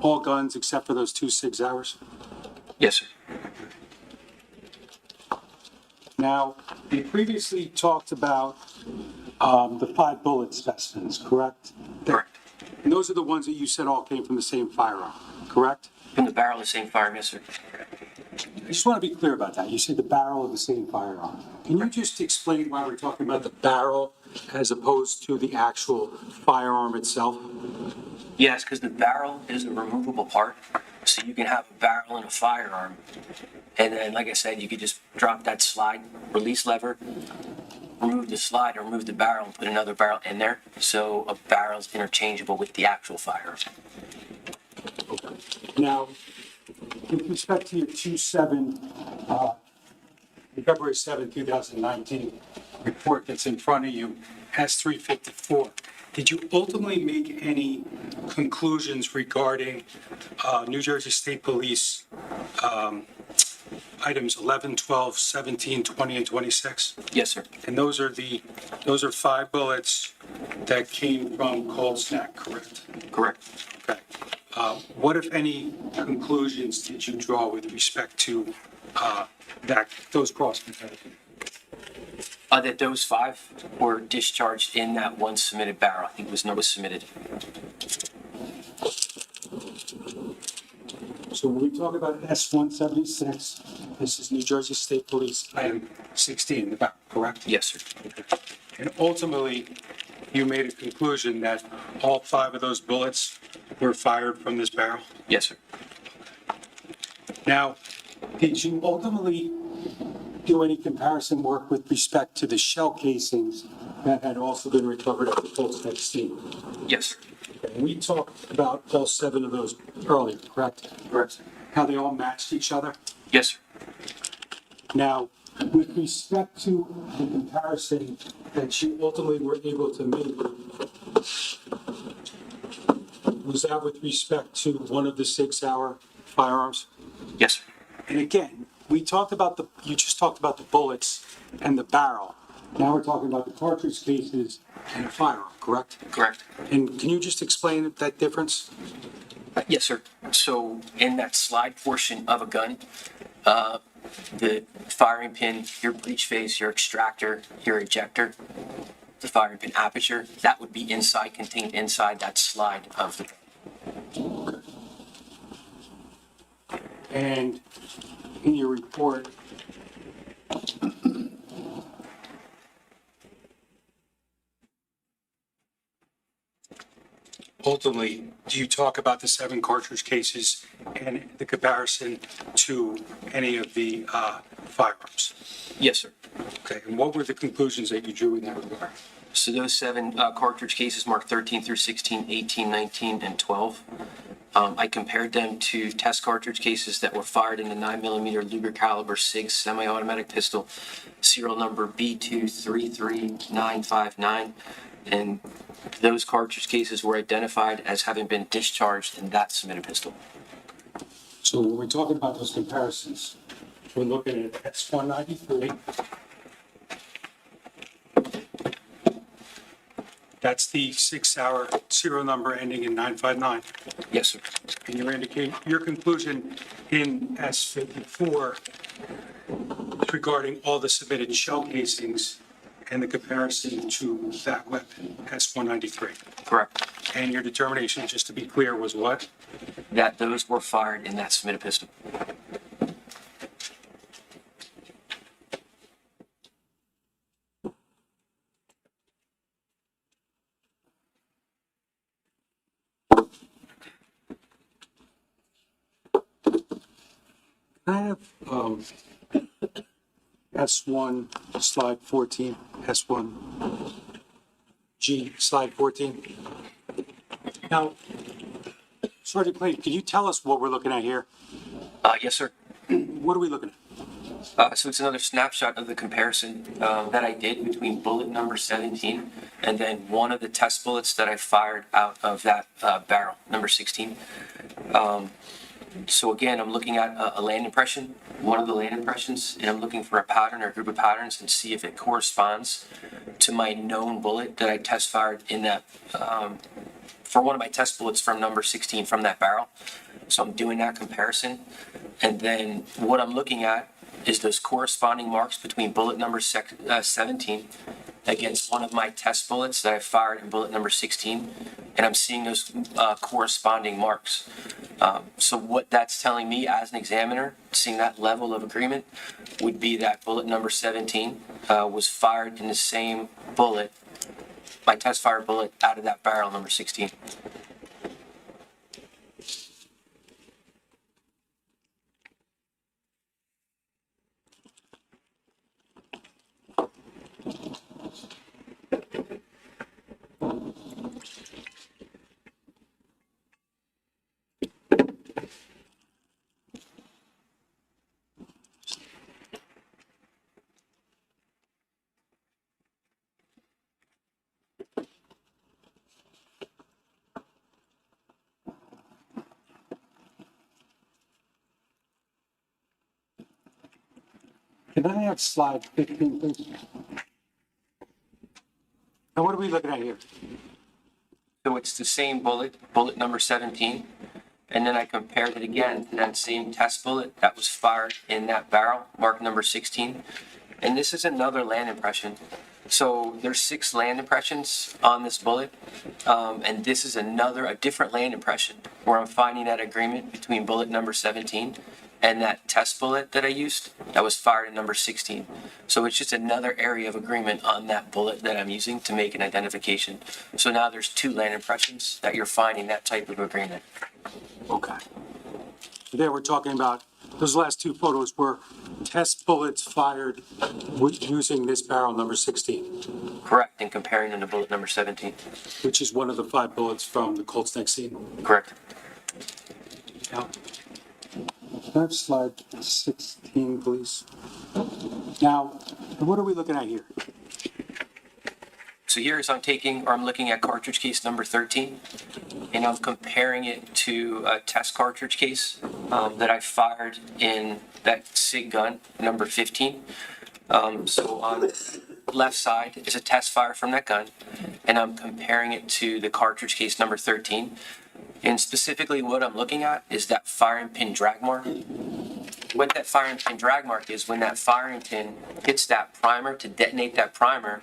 all guns except for those 2.6 hours? Yes, sir. Now, you previously talked about the 5 bullet specimens, correct? Correct. And those are the ones that you said all came from the same firearm, correct? From the barrel of the same firearm, yes, sir. I just want to be clear about that. You said the barrel of the same firearm. Can you just explain why we're talking about the barrel as opposed to the actual firearm itself? Yes, because the barrel is a removable part, so you can have a barrel and a firearm. And then, like I said, you could just drop that slide, release lever, remove the slide or remove the barrel and put another barrel in there. So a barrel is interchangeable with the actual firearm. Now, with respect to your 2/7, February 7, 2019 report that's in front of you, S354, did you ultimately make any conclusions regarding New Jersey State Police items 11, 12, 17, 20, and 26? Yes, sir. And those are 5 bullets that came from Colts Neck, correct? Correct. Okay. What, if any, conclusions did you draw with respect to those cross comparisons? That those 5 were discharged in that one submitted barrel. I think it was no submitted. So when we talk about S-176, this is New Jersey State Police item 16, the barrel, correct? Yes, sir. And ultimately, you made a conclusion that all 5 of those bullets were fired from this barrel? Yes, sir. Now, did you ultimately do any comparison work with respect to the shell casings that had also been recovered at the Colts Neck scene? Yes, sir. And we talked about all 7 of those earlier, correct? Correct, sir. How they all matched each other? Yes, sir. Now, with respect to the comparison that you ultimately were able to make, was that with respect to one of the 6-hour firearms? Yes, sir. And again, you just talked about the bullets and the barrel. Now we're talking about the cartridge cases and a firearm, correct? Correct. And can you just explain that difference? Yes, sir. So in that slide portion of a gun, the firing pin, your breech face, your extractor, your ejector, the firing pin aperture, that would be contained inside that slide of the gun. And in your report, ultimately, do you talk about the 7 cartridge cases and the comparison to any of the firearms? Yes, sir. Okay, and what were the conclusions that you drew in that regard? So those 7 cartridge cases marked 13 through 16, 18, 19, and 12. I compared them to test cartridge cases that were fired in the 9mm Luger caliber SIG semi-automatic pistol, serial number B233959, and those cartridge cases were identified as having been discharged in that submitted pistol. So when we're talking about those comparisons, we're looking at S193. That's the 6-hour serial number ending in 959. Yes, sir. And you indicate your conclusion in S54 regarding all the submitted shell casings and the comparison to that weapon, S193. Correct. And your determination, just to be clear, was what? That those were fired in that submitted pistol. I have S1 slide 14, S1G slide 14. Now, Sergeant Clayton, can you tell us what we're looking at here? Yes, sir. What are we looking at? So it's another snapshot of the comparison that I did between bullet number 17 and then one of the test bullets that I fired out of that barrel, number 16. So again, I'm looking at a land impression, one of the land impressions, and I'm looking for a pattern or a group of patterns and see if it corresponds to my known bullet that I test fired in that, for one of my test bullets from number 16 from that barrel. So I'm doing that comparison. And then what I'm looking at is those corresponding marks between bullet number 17 against one of my test bullets that I fired in bullet number 16. And I'm seeing those corresponding marks. So what that's telling me as an examiner, seeing that level of agreement, would be that bullet number 17 was fired in the same bullet, my test fired bullet out of that barrel, number 16. Can I have slide 15, please? Now, what are we looking at here? So it's the same bullet, bullet number 17, and then I compared it again to that same test bullet that was fired in that barrel, mark number 16. And this is another land impression. So there's 6 land impressions on this bullet, and this is a different land impression where I'm finding that agreement between bullet number 17 and that test bullet that I used that was fired in number 16. So it's just another area of agreement on that bullet that I'm using to make an identification. So now there's 2 land impressions that you're finding that type of agreement. Okay. So there we're talking about, those last 2 photos were test bullets fired using this barrel number 16. Correct, and comparing them to bullet number 17. Which is one of the 5 bullets from the Colts Neck scene. Correct. Now, can I have slide 16, please? Now, what are we looking at here? So here is I'm looking at cartridge case number 13, and I'm comparing it to a test cartridge case that I fired in that SIG gun, number 15. So on the left side is a test fire from that gun, and I'm comparing it to the cartridge case number 13. And specifically what I'm looking at is that firing pin drag mark. What that firing pin drag mark is, when that firing pin hits that primer to detonate that primer,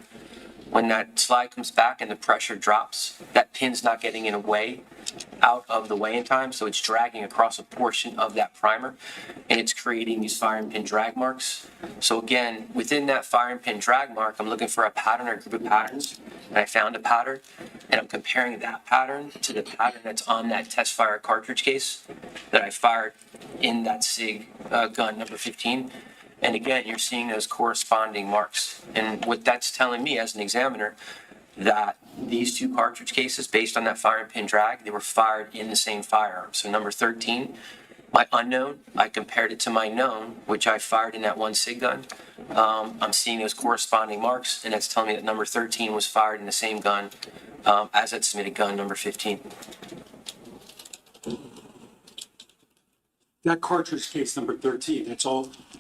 when that slide comes back and the pressure drops, that pin's not getting in a way out of the way in time, so it's dragging across a portion of that primer, and it's creating these firing pin drag marks. So again, within that firing pin drag mark, I'm looking for a pattern or a group of patterns, and I found a pattern, and I'm comparing that pattern to the pattern that's on that test fire cartridge case that I fired in that SIG gun number 15. And again, you're seeing those corresponding marks. And what that's telling me as an examiner, that these two cartridge cases, based on that firing pin drag, they were fired in the same firearm. So number 13, my unknown, I compared it to my known, which I fired in that one SIG gun. I'm seeing those corresponding marks, and that's telling me that number 13 was fired in the same gun as that submitted gun number 15. That cartridge case number 13,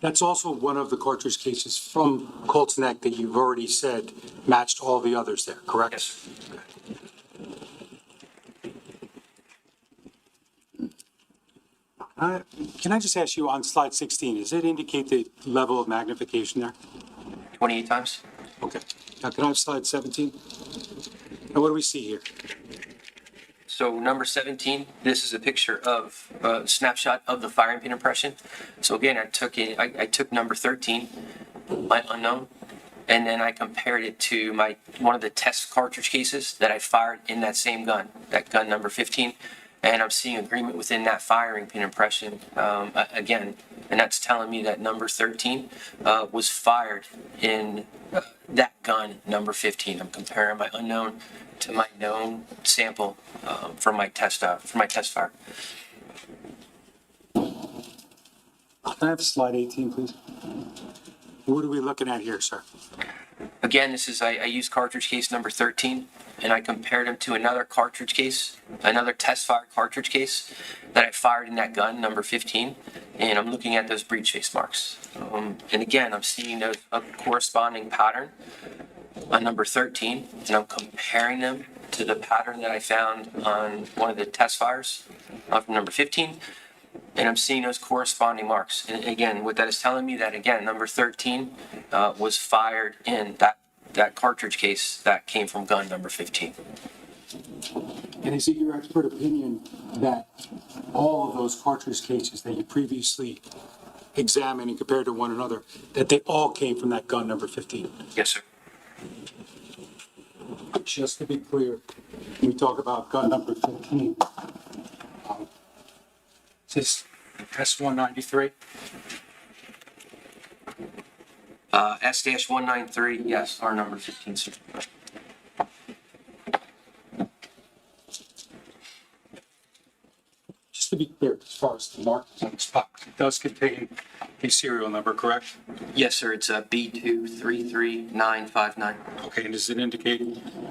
that's also one of the cartridge cases from Colts Neck that you've already said matched all the others there, correct? Yes. Can I just ask you on slide 16, does it indicate the level of magnification there? 28 times. Okay. Now, can I have slide 17? Now, what do we see here? So number 17, this is a picture of a snapshot of the firing pin impression. So again, I took number 13, my unknown, and then I compared it to one of the test cartridge cases that I fired in that same gun, that gun number 15. And I'm seeing agreement within that firing pin impression again, and that's telling me that number 13 was fired in that gun number 15. I'm comparing my unknown to my known sample from my test fire. Can I have slide 18, please? What are we looking at here, sir? Again, this is I used cartridge case number 13, and I compared them to another cartridge case, another test fire cartridge case that I fired in that gun, number 15, and I'm looking at those breech face marks. And again, I'm seeing a corresponding pattern on number 13, and I'm comparing them to the pattern that I found on one of the test fires from number 15, and I'm seeing those corresponding marks. And again, what that is telling me that, again, number 13 was fired in that cartridge case that came from gun number 15. And is it your expert opinion that all of those cartridge cases that you previously examined and compared to one another, that they all came from that gun number 15? Yes, sir. Just to be clear, when we talk about gun number 15, Is this S-193? S-193, yes, our number 15, sir. just to be clear, as far as the markings on this box, It does contain a serial number, correct? Yes, sir, it's B233959. Okay, and does it indicate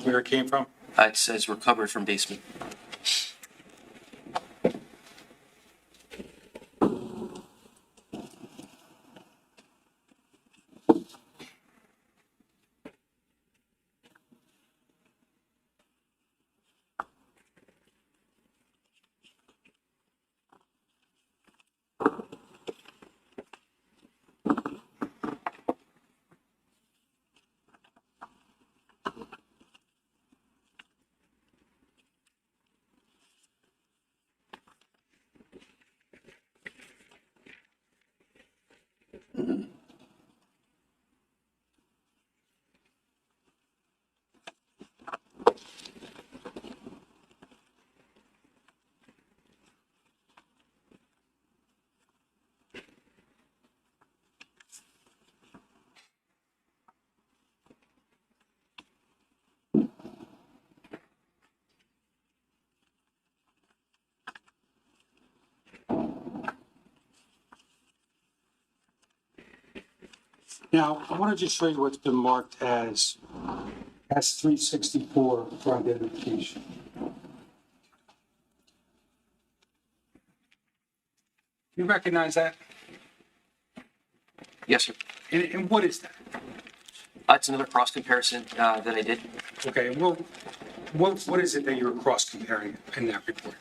where it came from? It says recovered from basement. Now, I want to just show you what's been marked as S364 for identification. You recognize that? Yes, sir. And what is that? That's another cross comparison that I did. Okay, well, what is it that you were cross-comparing in that report?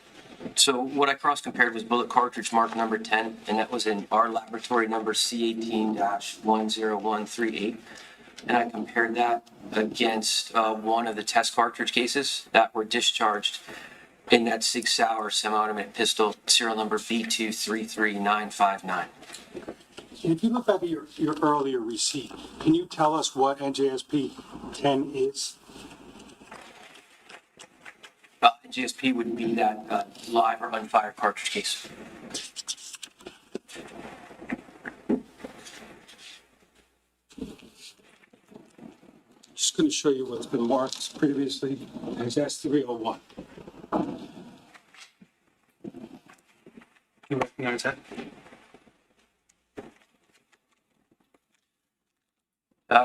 So what I cross-compared was bullet cartridge mark number 10, and that was in our laboratory number C18-10138. And I compared that against one of the test cartridge cases that were discharged in that Sig Sauer semi-automatic pistol, serial number B233959. And if you look back at your earlier receipt, can you tell us what NJSP 10 is? GSP would be that live or unfired cartridge case. Just going to show you what's been marked previously as S301. You recognize that?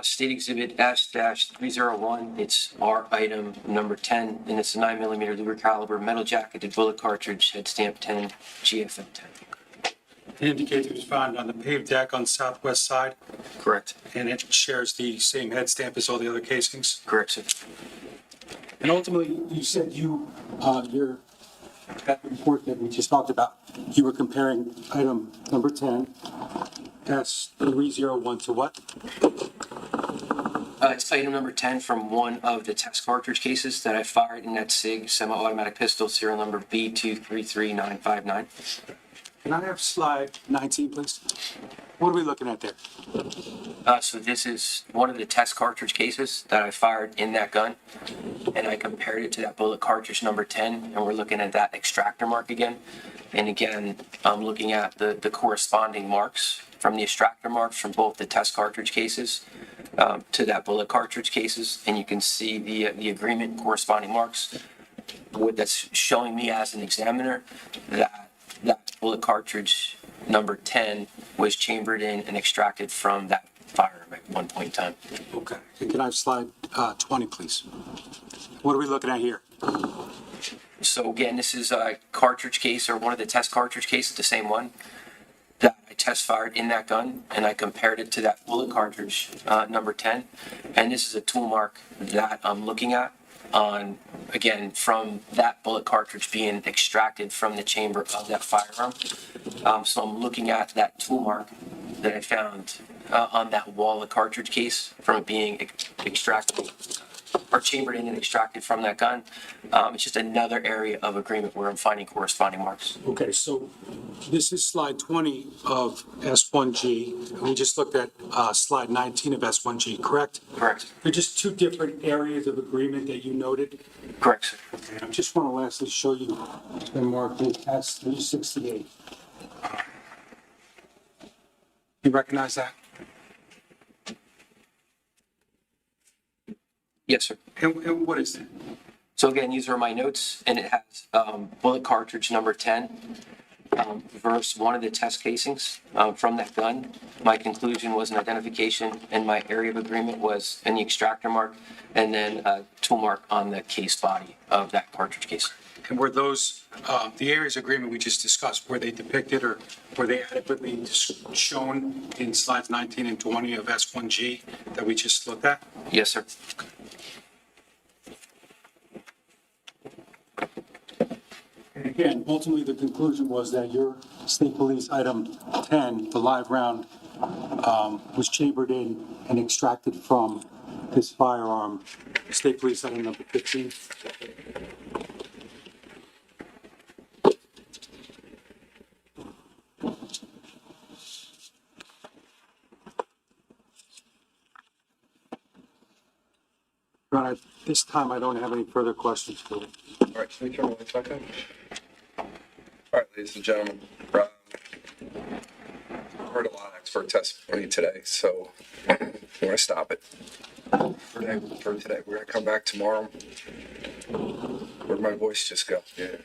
State Exhibit S-301, it's R item number 10, and it's a 9mm Luger caliber metal jacketed bullet cartridge, head stamp 10, GFM 10. It indicates it was found on the paved deck on the southwest side. Correct. And it shares the same head stamp as all the other casings. Correct, sir. And ultimately, you said that report that we just talked about, you were comparing item number 10, S301 to what? It's item number 10 from one of the test cartridge cases that I fired in that SIG semi-automatic pistol, serial number B233959. Can I have slide 19, please? What are we looking at there? So this is one of the test cartridge cases that I fired in that gun, and I compared it to that bullet cartridge number 10, and we're looking at that extractor mark again. And again, I'm looking at the corresponding marks from the extractor marks from both the test cartridge cases to that bullet cartridge cases, and you can see the agreement corresponding marks. What that's showing me as an examiner that bullet cartridge number 10 was chambered in and extracted from that firearm at one point in time. Okay. And can I have slide 20, please? What are we looking at here? So again, this is a cartridge case, or one of the test cartridge cases, the same one that I test fired in that gun, and I compared it to that bullet cartridge number 10. And this is a tool mark that I'm looking at on, again, from that bullet cartridge being extracted from the chamber of that firearm. So I'm looking at that tool mark that I found on that wall of cartridge case from it being extracted or chambered in and extracted from that gun. It's just another area of agreement where I'm finding corresponding marks. Okay, so this is slide 20 of S1G, and we just looked at slide 19 of S1G, correct? Correct. They're just two different areas of agreement that you noted? Correct, sir. Okay, I just want to lastly show you it's been marked with S368. You recognize that? Yes, sir. And what is that? So again, these are my notes, and it has bullet cartridge number 10, verse one of the test casings from that gun. My conclusion was an identification, and my area of agreement was in the extractor mark, and then a tool mark on the case body of that cartridge case. And were those, the areas of agreement we just discussed, were they depicted or were they adequately shown in slides 19 and 20 of S1G that we just looked at? Yes, sir. And again, ultimately, the conclusion was that your state police item 10, the live round, was chambered in and extracted from this firearm, state police item number 15. Ron, at this time, I don't have any further questions for you. All right, can we turn the lights back on? All right, ladies and gentlemen, I've heard a lot of expert testimony today, so we're going to stop it for today. We're going to come back tomorrow. Where'd my voice just go? Yeah.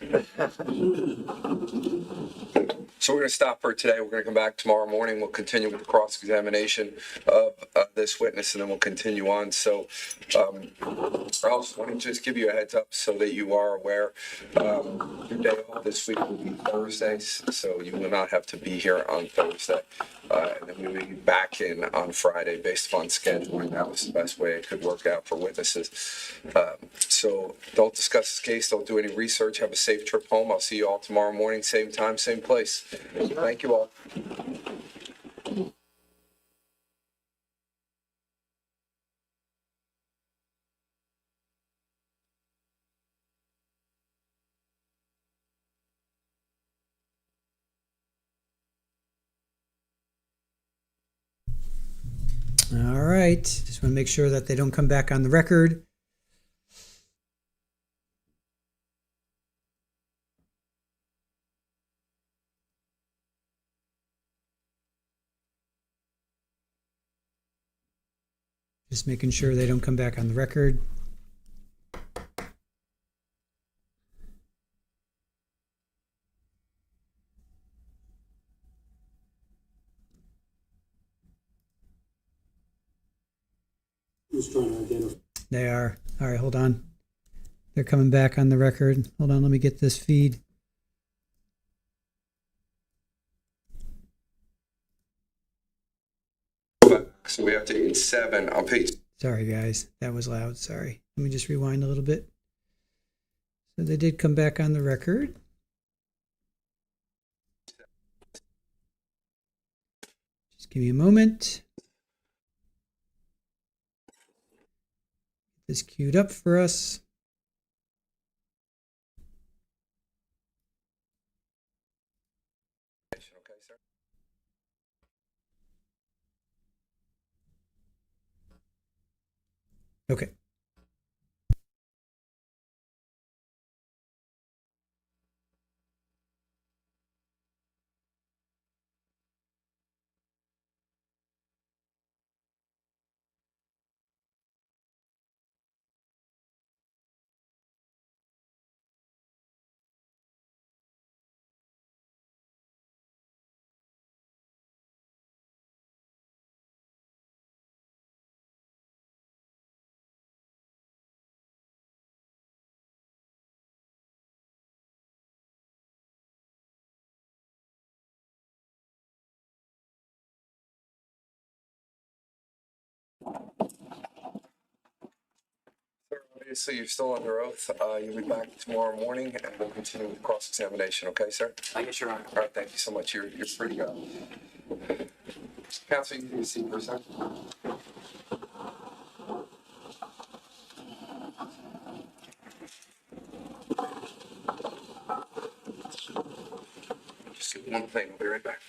So we're going to stop for today. We're going to come back tomorrow morning. We'll continue with the cross-examination of this witness, and then we'll continue on. So, Ralph, why don't you just give you a heads up so that you are aware. Your day off this week will be Thursdays, so you will not have to be here on Thursday. And then we will be back in on Friday based upon scheduling. That was the best way it could work out for witnesses. So don't discuss this case. Don't do any research. Have a safe trip home. I'll see you all tomorrow morning, same time, same place. Thank you all. right, just want to make sure that they don't come back on the record. Just making sure they don't come back on the record. Who's trying to identify? They are. All right, hold on. They're coming back on the record. Hold on, let me get this feed. So we have to in 7 on page. Sorry, guys. That was loud. Sorry. Let me just rewind a little bit. So they did come back on the record. Just give me a moment. Get this queued up for us. Okay. Obviously, you're still under oath. You'll be back tomorrow morning, and we'll continue with cross-examination. Okay, sir? Yes, Your Honor. All right. Thank you so much. You're free to go. Counsel, you can see for a second. Just get one thing. I'll be right back.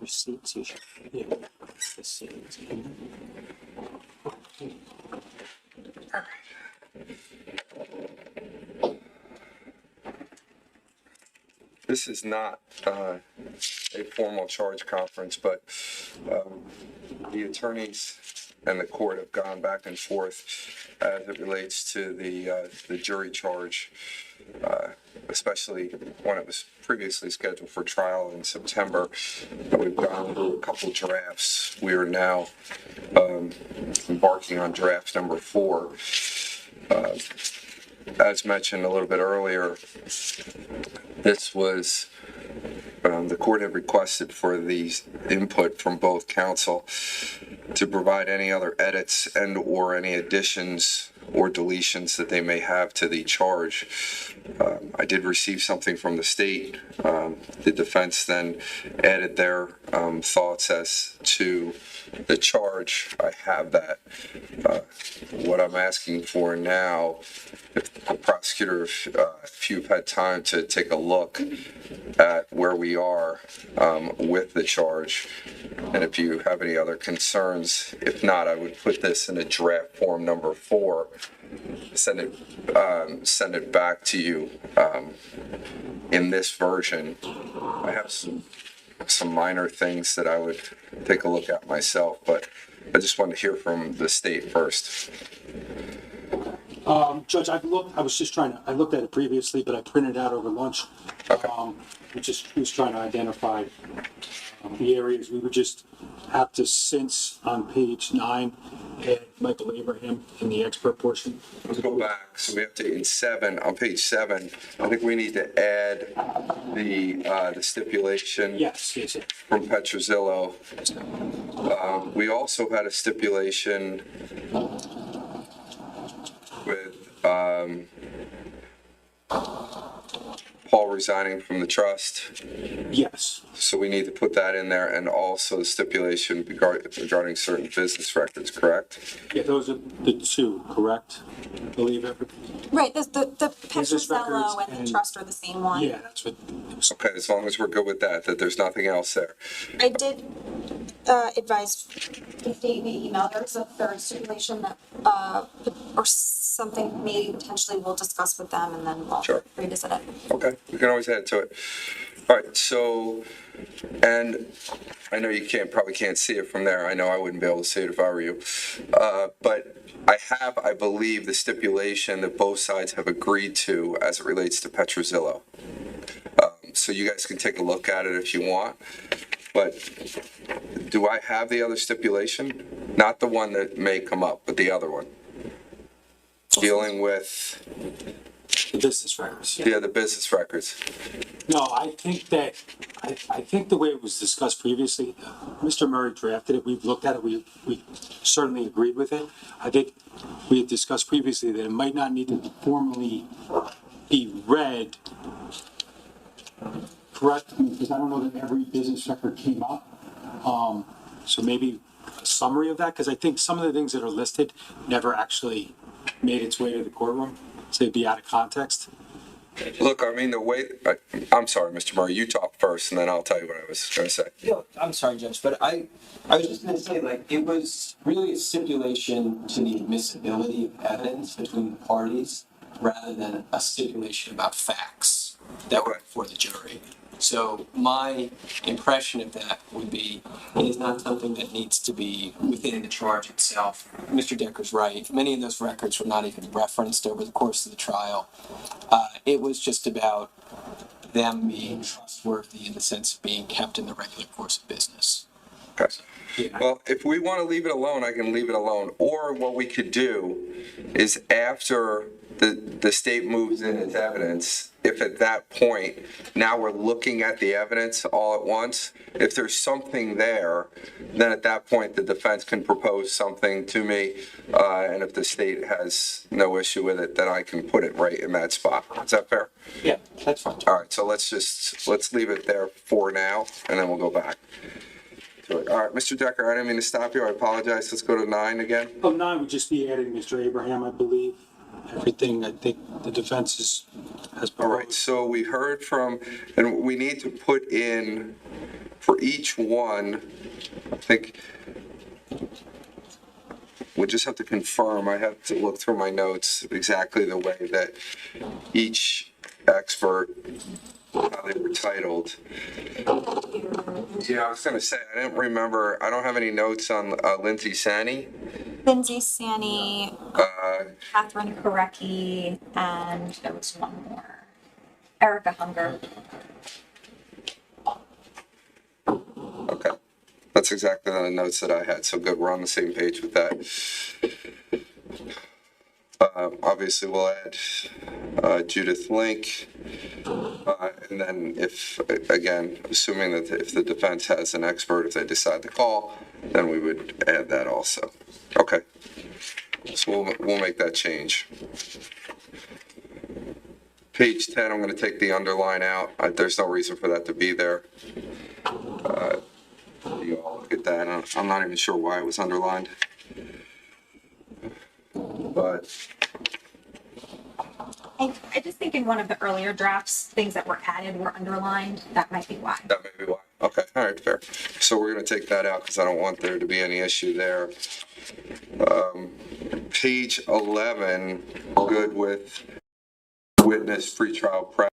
Receipts, you should. Yeah. Receipts. This is not a formal charge conference, but the attorneys and the court have gone back and forth as it relates to the jury charge, especially when it was previously scheduled for trial in September. We've gone through a couple of drafts. We are now embarking on draft number 4. As mentioned a little bit earlier, this was the court had requested for these input from both counsel to provide any other edits and or any additions or deletions that they may have to the charge. I did receive something from the state. The defense then added their thoughts as to the charge. I have that. What I'm asking for now, if the prosecutor, if you've had time to take a look at where we are with the charge, and if you have any other concerns, if not, I would put this in a draft form number 4, send it back to you in this version. I have some minor things that I would take a look at myself, but I just wanted to hear from the state first. Judge, I looked at it previously, but I printed it out over lunch. Okay. Was trying to identify the areas. We would just have to, since on page 9, add Michael Abraham in the expert portion. Let's go back. So we have to, in 7, on page 7, I think we need to add the stipulation. Yes. From Petrozzillo. We also had a stipulation with Paul resigning from the trust. Yes. So we need to put that in there, and also the stipulation regarding certain business records, correct? Yeah, those are the two, correct? I believe it. Right, the Business Petrozello records and the and- trust are the same one. Yeah, that's what. Okay, as long as we're good with that there's nothing else there. I did advise the state via email, there's a third stipulation that, or something maybe potentially we'll discuss with them and then we'll Sure. revisit it. Okay, we can always add to it. All right, so, and I know you probably can't see it from there. I know I wouldn't be able to see it if I were you. But I believe, the stipulation that both sides have agreed to as it relates to Petrozello. So you guys can take a look at it if you want. But do I have the other stipulation? Not the one that may come up, but the other one. Dealing with, The business records. yeah, the business records. No, I think the way it was discussed previously, Mr. Murray drafted it, we've looked at it, we certainly agreed with it. I think we had discussed previously that it might not need to formally be read, correct? Because I don't know that every business record came up. So maybe a summary of that, because I think some of the things that are listed never actually made its way to the courtroom, so they'd be out of context. Look, I mean, I'm sorry, Mr. Murray, you talk first, and then I'll tell you what I was going to say. Yeah, I'm sorry, Judge, but I was just going to say, like, it was really a stipulation to the admissibility of evidence between the parties rather than a stipulation about facts that were before the jury. So my impression of that would be, it is not something that needs to be within the charge itself. Mr. Decker's right. Many of those records were not even referenced over the course of the trial. It was just about them being trustworthy in the sense of being kept in the regular course of business. Okay. Well, if we want to leave it alone, I can leave it alone. Or what we could do is, after the state moves in its evidence, if at that point, now we're looking at the evidence all at once, if there's something there, then at that point, the defense can propose something to me. And if the state has no issue with it, then I can put it right in that spot. Is that fair? Yeah, that's fine. All right, so let's leave it there for now, and then we'll go back to it. All right, Mr. Decker, I didn't mean to stop you. I apologize. Let's go to 9 again. 9 would just be adding Mr. Abraham, I believe. Everything I think the defense has proposed. All right, so we heard from, and we need to put in for each one, I think, we just have to confirm. I have to look through my notes exactly the way that each expert, how they were titled. Yeah, I was going to say, I didn't remember, I don't have any notes on Lindsay Sani. Lindsay Sani, Catherine Korecki, and there was one more. Erica Hunger. Okay. That's exactly the notes that I had. So good, we're on the same page with that. Obviously, we'll add Judith Link. And then if, again, assuming that if the defense has an expert, if they decide to call, then we would add that also. Okay. So we'll make that change. Page 10, I'm going to take the underline out. There's no reason for that to be there. You all look at that. I'm not even sure why it was underlined. But I just think in one of the earlier drafts, things that were added were underlined. That might be why. that may be why. Okay, all right, fair. So we're going to take that out because I don't want there to be any issue there. Page 11, good with witness pretrial prep,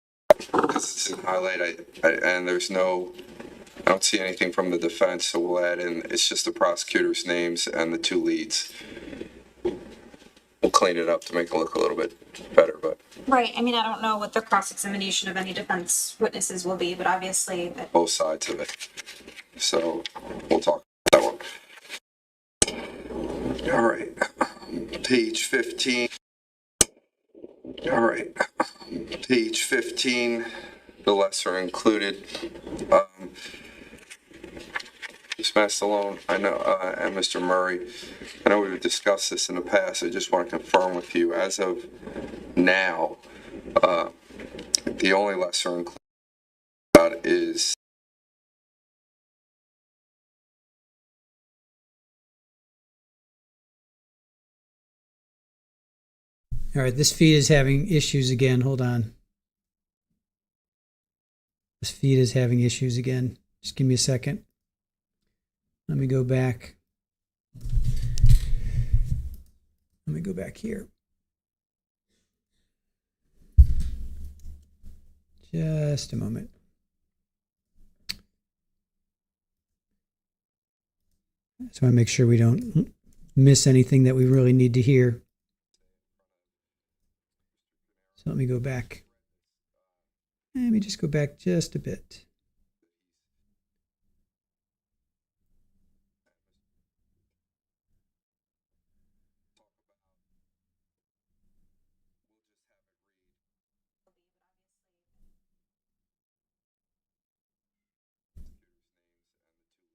because it's in highlight, and there's no, I don't see anything from the defense, so we'll add in, it's just the prosecutor's names and the 2 leads. We'll clean it up to make it look a little bit better, but Right, I mean, I don't know what the cross-examination of any defense witnesses will be, but obviously that. both sides of it. So we'll talk about that one. All right, page 15. All right, page 15, the lesser included. Ms. Mastalone, I know, and Mr. Murray, I know we've discussed this in the past. I just want to confirm with you, as of now, The only lesser included about is All right, this feed is having issues again. Hold on. This feed is having issues again. Just give me a second. Let me go back. Let me go back here. Just a moment. Just want to make sure we don't miss anything that we really need to hear. So let me go back. Let me just go back just a bit.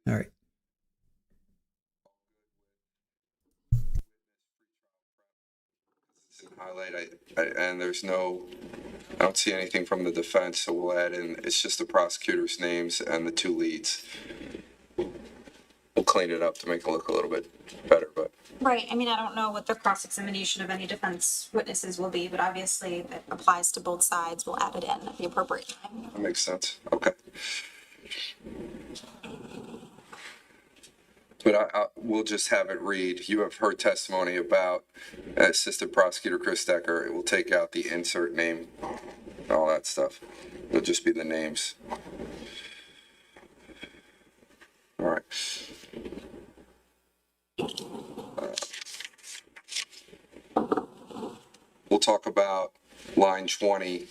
All right. highlight, and there's no, I don't see anything from the defense, so we'll add in, it's just the prosecutor's names and the two leads. We'll clean it up to make it look a little bit better, but. Right, I mean, I don't know what the cross-examination of any defense witnesses will be, but obviously it applies to both sides. We'll add it in at the appropriate time. That makes sense, okay. But we'll just have it read, you have heard testimony about Assistant Prosecutor Chris Decker. It will take out the insert name, all that stuff. It'll just be the names. All right. We'll talk about line 20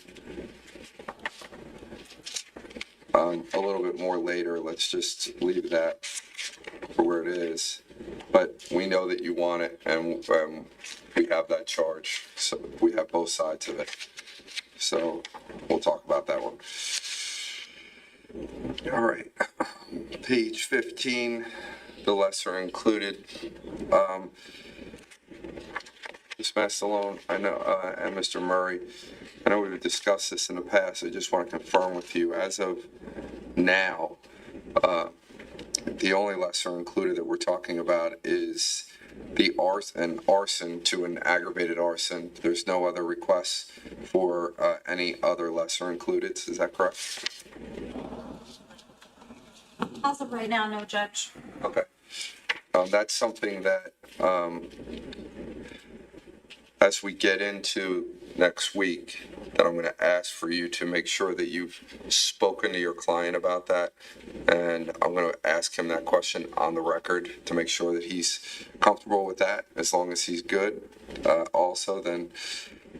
a little bit more later. Let's just leave that for where it is. But we know that you want it, and we have that charge. So we have both sides of it. So we'll talk about that one. All right. Page 15, the lesser included. Ms. Mastalone, I know, and Mr. Murray, I know we've discussed this in the past. I just want to confirm with you, as of now, the only lesser included that we're talking about is the arson to an aggravated arson. There's no other requests for any other lesser included. Is that correct? As of right now, no, Judge. Okay. That's something that, as we get into next week, that I'm going to ask for you to make sure that you've spoken to your client about that. And I'm going to ask him that question on the record to make sure that he's comfortable with that. As long as he's good, also, then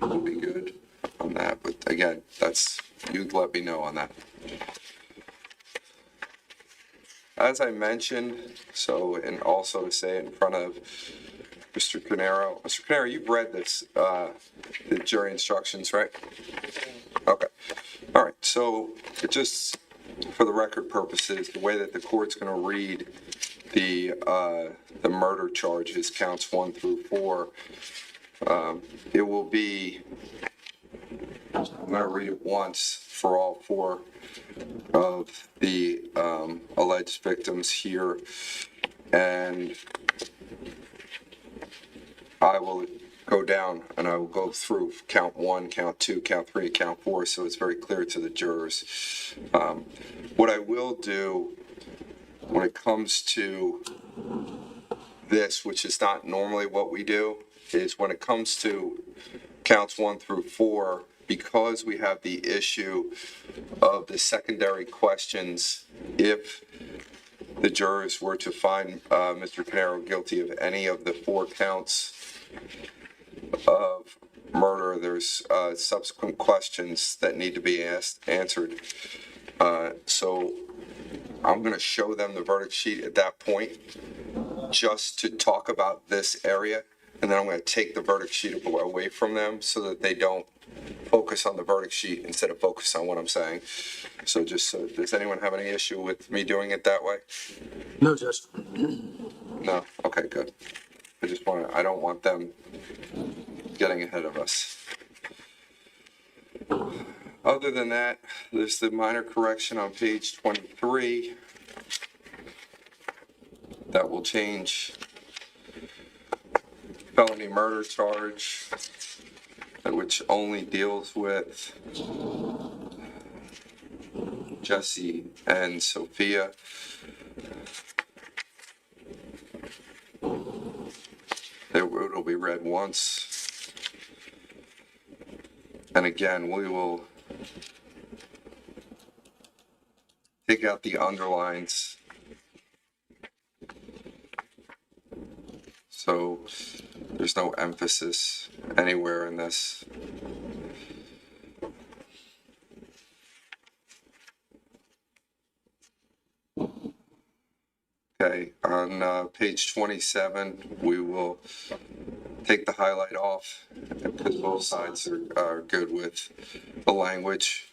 we'll be good on that. But again, that's, you let me know on that. As I mentioned, and also to say it in front of Mr. Caneiro. Mr. Caneiro, you've read this, the jury instructions, right? Okay. All right. So just for the record purposes, the way that the court's going to read the murder charges, counts 1 through 4, it will be, I'm going to read it once for all 4 of the alleged victims here, and I will go down and I will go through count 1, count 2, count 3, count 4, so it's very clear to the jurors. What I will do when it comes to this, which is not normally what we do, is when it comes to counts 1 through 4, because we have the issue of the secondary questions, if the jurors were to find Mr. Caneiro guilty of any of the 4 counts of murder, there's subsequent questions that need to be answered. So I'm going to show them the verdict sheet at that point just to talk about this area, and then I'm going to take the verdict sheet away from them so that they don't focus on the verdict sheet instead of focus on what I'm saying. So just, does anyone have any issue with me doing it that way? No, Judge. No? Okay, good. I don't want them getting ahead of us. Other than that, there's the minor correction on page 23 that will change felony murder charge, which only deals with Jesse and Sophia. It'll be read once. And again, we will take out the underlines. So there's no emphasis anywhere in this. Okay, on page 27, we will take the highlight off because both sides are good with the language.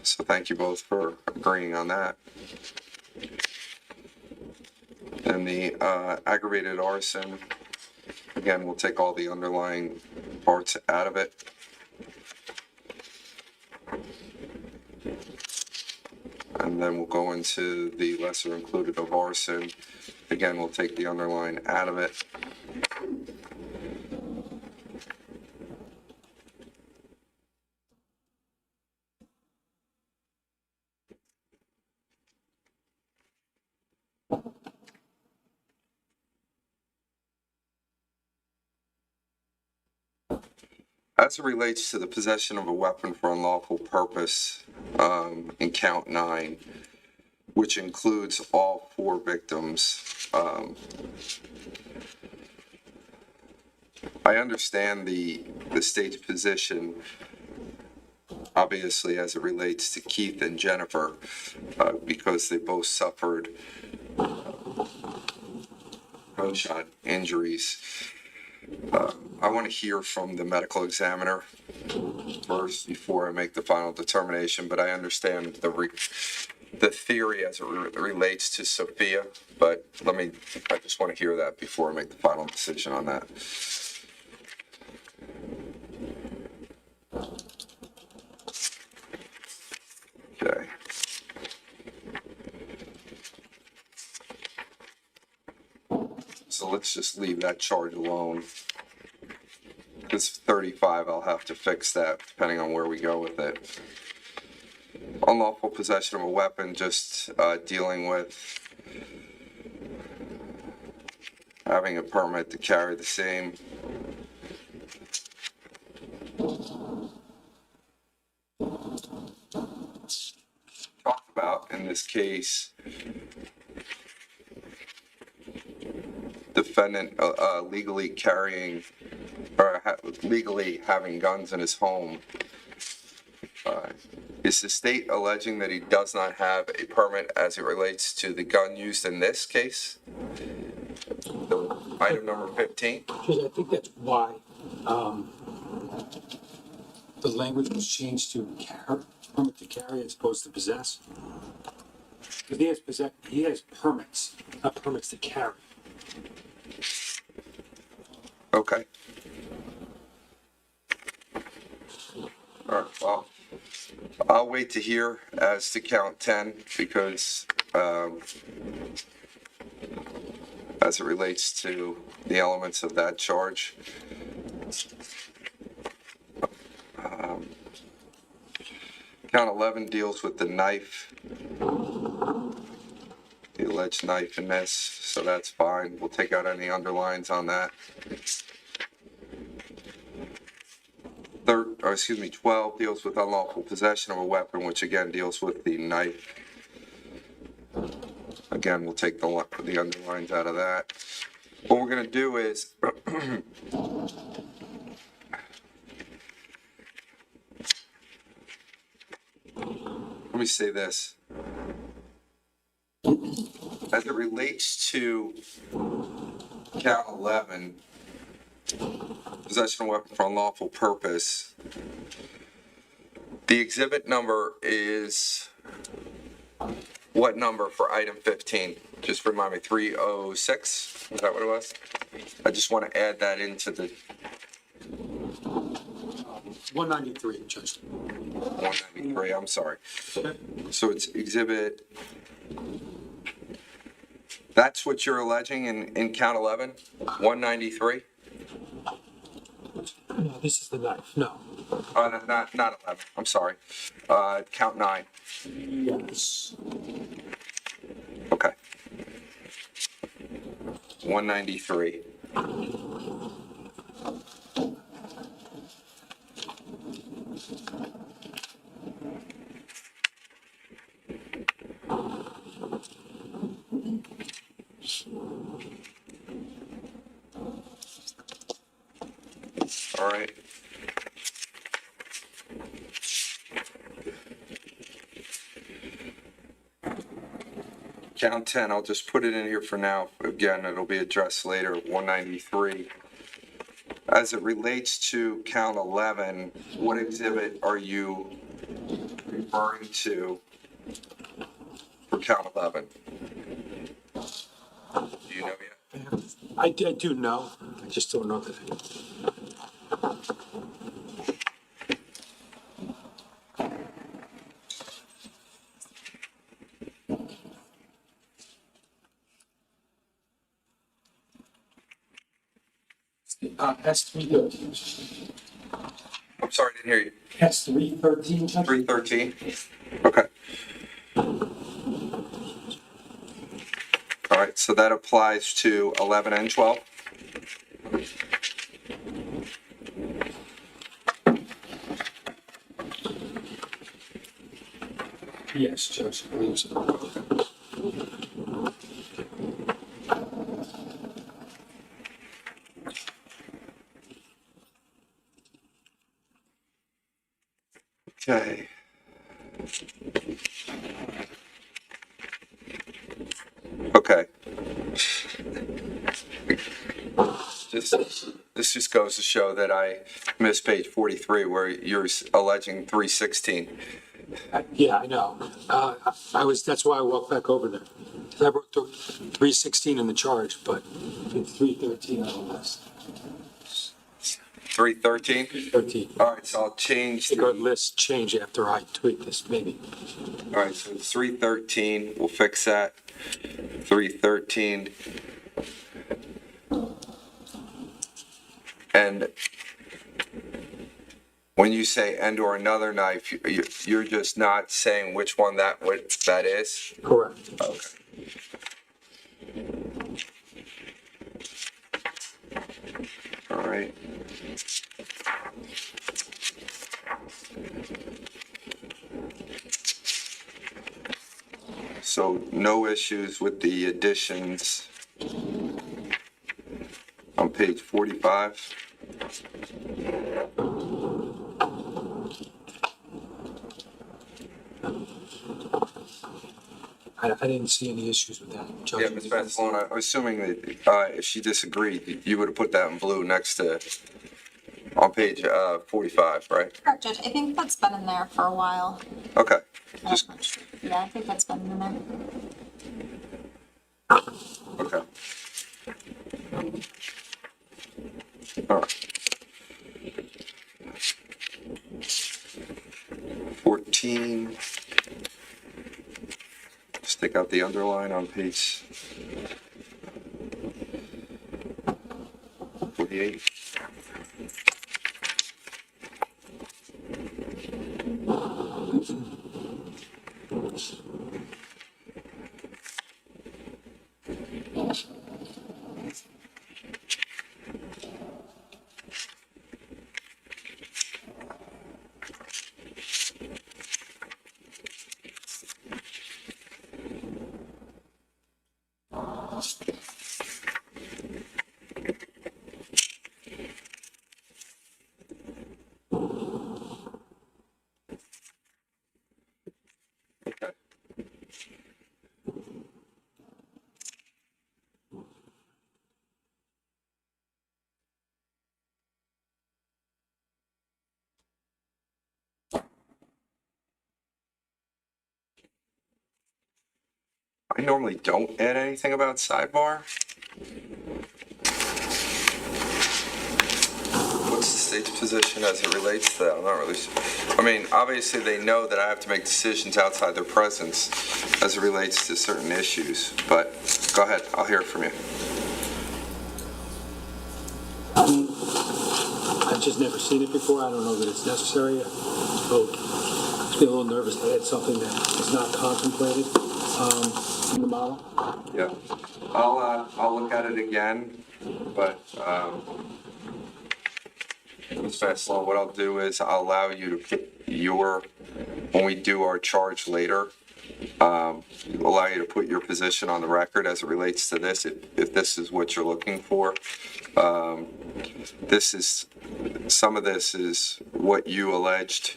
So thank you both for agreeing on that. And the aggravated arson, again, we'll take all the underlying parts out of it. And then we'll go into the lesser included of arson. Again, we'll take the underline out of it. As it relates to the possession of a weapon for unlawful purpose in count 9, which includes all 4 victims, I understand the state's position, obviously, as it relates to Keith and Jennifer, because they both suffered gunshot injuries. I want to hear from the medical examiner first before I make the final determination, but I understand the theory as it relates to Sophia, but I just want to hear that before I make the final decision on that. Okay. So let's just leave that charge alone. This 35, I'll have to fix that depending on where we go with it. Unlawful possession of a weapon, just dealing with having a permit to carry the same. Talk about, in this case, defendant legally carrying or legally having guns in his home. Is the state alleging that he does not have a permit as it relates to the gun used in this case? The item number 15? I think that's why the language was changed to permit to carry as opposed to possess. Because he has permits, not permits to carry. Okay. All right, well, I'll wait to hear as to count 10 because as it relates to the elements of that charge. Count 11 deals with the knife, the alleged knife in this, so that's fine. We'll take out any underlines on that. 12 deals with unlawful possession of a weapon, which again deals with the knife. Again, we'll take the underlines out of that. What we're going to do is let me say this. As it relates to count 11, possession of a weapon for unlawful purpose, the exhibit number is what number for item 15? Just remind me, 306? Is that what it was? I just want to add that into the... 193, Judge. 193, I'm sorry. So it's exhibit, that's what you're alleging in count 11? 193? No, this is the knife, no. Not 11, I'm sorry. Count 9. Yes. Okay. 193. All right. Count 10, I'll just put it in here for now. Again, it'll be addressed later, 193. As it relates to count 11, what exhibit are you referring to for count 11? Do you know yet? I do know, I just don't know that. S313. I'm sorry, I didn't hear you. S313. 313? Okay. All right, so that applies to 11 and 12? Yes, Judge, I believe so. Okay. Okay. This just goes to show that I missed page 43 where you're alleging 316. Yeah, I know. That's why I walked back over there. I wrote 316 in the charge, but it's 313 on the list. 313? 313. All right, so I'll change. I think our list change after I tweak this, maybe. All right, so it's 313. We'll fix that. 313. And when you say and or another knife, you're just not saying which one that is? Correct. Okay. All right. So no issues with the additions on page 45. I didn't see any issues with that, Judge. Yeah, Ms. Barcelona, I'm assuming that if she disagreed, you would have put that in blue next to, on page 45, right? Correct, Judge. I think that's been in there for a while. Okay. Yeah, I think that's been in there. Okay. All right. 14. Just take out the underline on page 48. I normally don't add anything about sidebar. What's the state's position as it relates to that? I'm not really sure. I mean, obviously they know that I have to make decisions outside their presence as it relates to certain issues, but go ahead, I'll hear it from you. I've just never seen it before. I don't know that it's necessary. So I'd be a little nervous to add something that is not contemplated in the model. Yeah, I'll look at it again, but Ms. Vassalon, what I'll do is I'll allow you to put when we do our charge later, allow you to put your position on the record as it relates to this, if this is what you're looking for. Some of this is what you alleged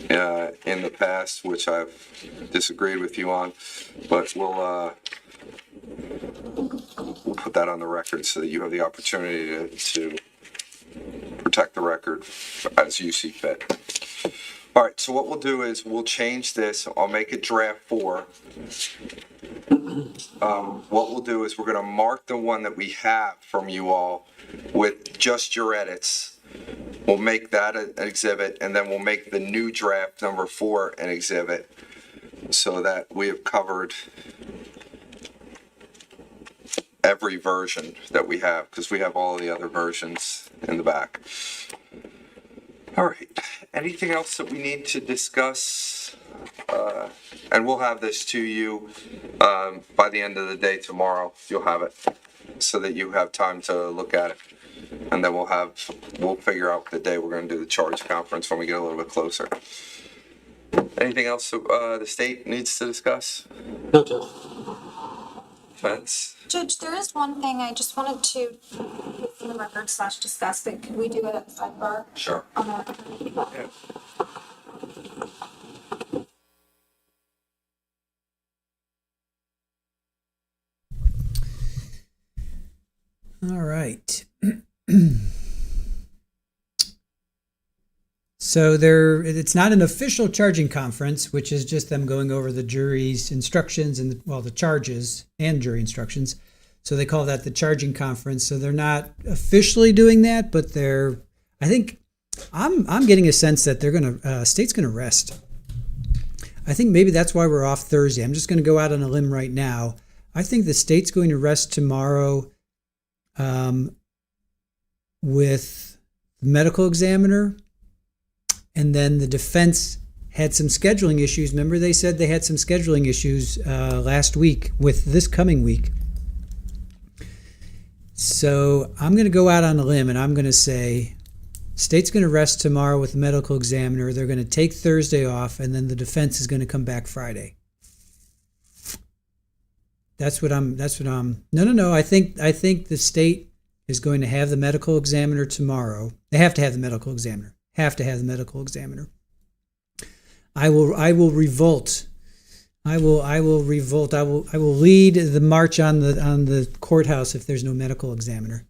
in the past, which I've disagreed with you on, but we'll put that on the record so that you have the opportunity to protect the record as you see fit. All right, so what we'll do is we'll change this. I'll make it draft 4. What we'll do is we're going to mark the one that we have from you all with just your edits. We'll make that an exhibit, and then we'll make the new draft number 4 an exhibit so that we have covered every version that we have, because we have all the other versions in the back. All right, anything else that we need to discuss? And we'll have this to you by the end of the day tomorrow. You'll have it so that you have time to look at it. And then we'll figure out the day we're going to do the charge conference when we get a little bit closer. Anything else the state needs to discuss? No, Judge. Defense? Judge, there is one thing I just wanted to put in the record / discuss, but could we do it at the sidebar? Sure. Yeah. All right. So it's not an official charging conference, which is just them going over the jury's instructions and the charges and jury instructions. So they call that the charging conference. So they're not officially doing that, but I think I'm getting a sense that state's gonna rest. I think maybe that's why we're off Thursday. I'm just gonna go out on a limb right now. I think the state's going to rest tomorrow with the medical examiner. And then the defense had some scheduling issues. Remember, they said they had some scheduling issues last week with this coming week. So I'm going to go out on a limb and I'm going to say state's going to rest tomorrow with the medical examiner. They're going to take Thursday off, and then the defense is going to come back Friday. No. I think the state is going to have the medical examiner tomorrow. They have to have the medical examiner. I will revolt. I will revolt. I will lead the march on the courthouse if there's no medical examiner.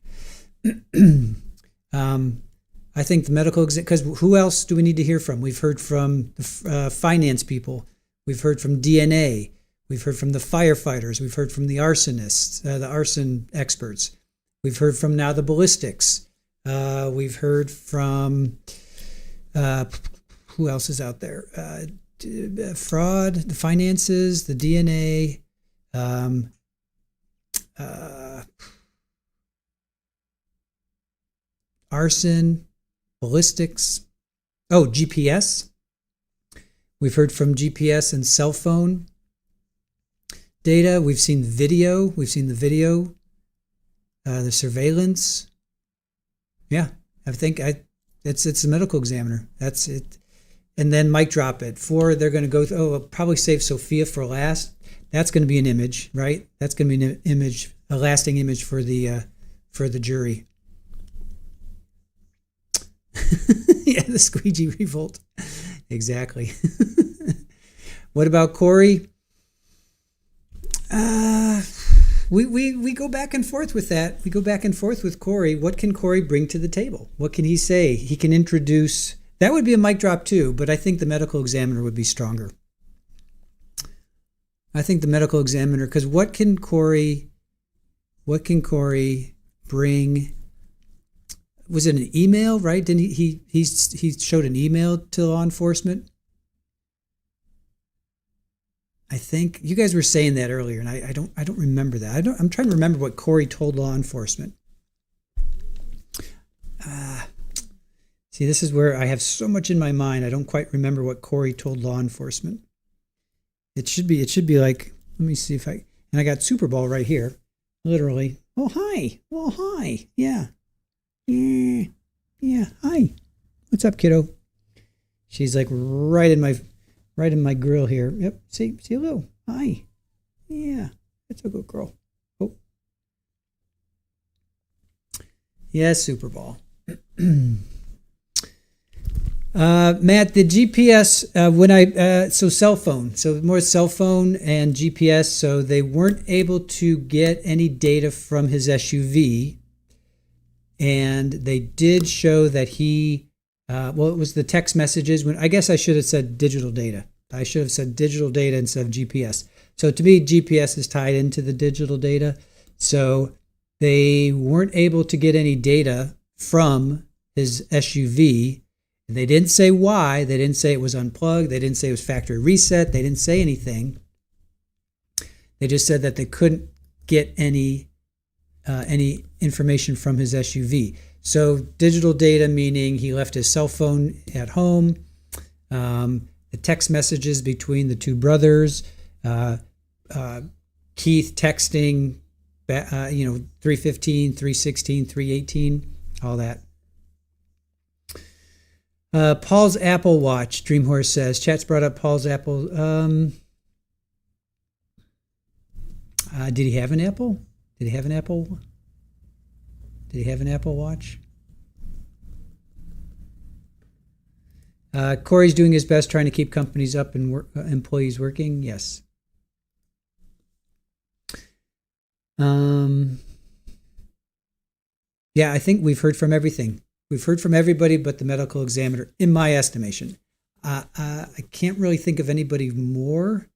I think the medical because who else do we need to hear from? We've heard from the finance people. We've heard from DNA. We've heard from the firefighters. We've heard from the arsonists, the arson experts. We've heard from now the ballistics. We've heard from who else is out there? Fraud, the finances, the DNA, arson, ballistics. Oh, GPS. We've heard from GPS and cell phone data. We've seen video. The surveillance. Yeah, I think it's the medical examiner. That's it. And then mic drop it. 4, they're going to go through, I'll probably save Sophia for last. That's going to be an image, right? That's going to be an image, a lasting image for the jury. Yeah, the squeegee revolt. Exactly. What about Corey? We go back and forth with that. We go back and forth with Corey. What can Corey bring to the table? What can he say? He can introduce. That would be a mic drop too, but I think the medical examiner would be stronger. I think the medical examiner, because what can Corey bring was it an email, right? Didn't he showed an email to law enforcement? I think you guys were saying that earlier, and I don't remember that. I'm trying to remember what Corey told law enforcement. See, this is where I have so much in my mind. I don't quite remember what Corey told law enforcement. It should be like, let me see if and I got Super Bowl right here, literally. Oh, hi. Well, hi. Yeah. Yeah. Hi. What's up, kiddo? She's like right in my grill here. Yep. See hello. Hi. Yeah. That's a good girl. Oh. Yeah, Super Bowl. Matt, the GPS, so cell phone, so more cell phone and GPS, so they weren't able to get any data from his SUV, and they did show that it was the text messages. I guess I should have said digital data. I should have said digital data instead of GPS. So to me, GPS is tied into the digital data. So they weren't able to get any data from his SUV. They didn't say why. They didn't say it was unplugged. They didn't say it was factory reset. They didn't say anything. They just said that they couldn't get any information from his SUV. So digital data, meaning he left his cell phone at home, the text messages between the two brothers, Keith texting, 3:15, 3:16, 3:18, all that. Paul's Apple Watch, Dreamhorse says. Chat's brought up Paul's Apple. Did he have an Apple? Did he have an Apple? Did he have an Apple Watch? Corey's doing his best trying to keep companies up and employees working. Yes. Yeah, I think we've heard from everything. We've heard from everybody but the medical examiner, in my estimation. I can't really think of anybody more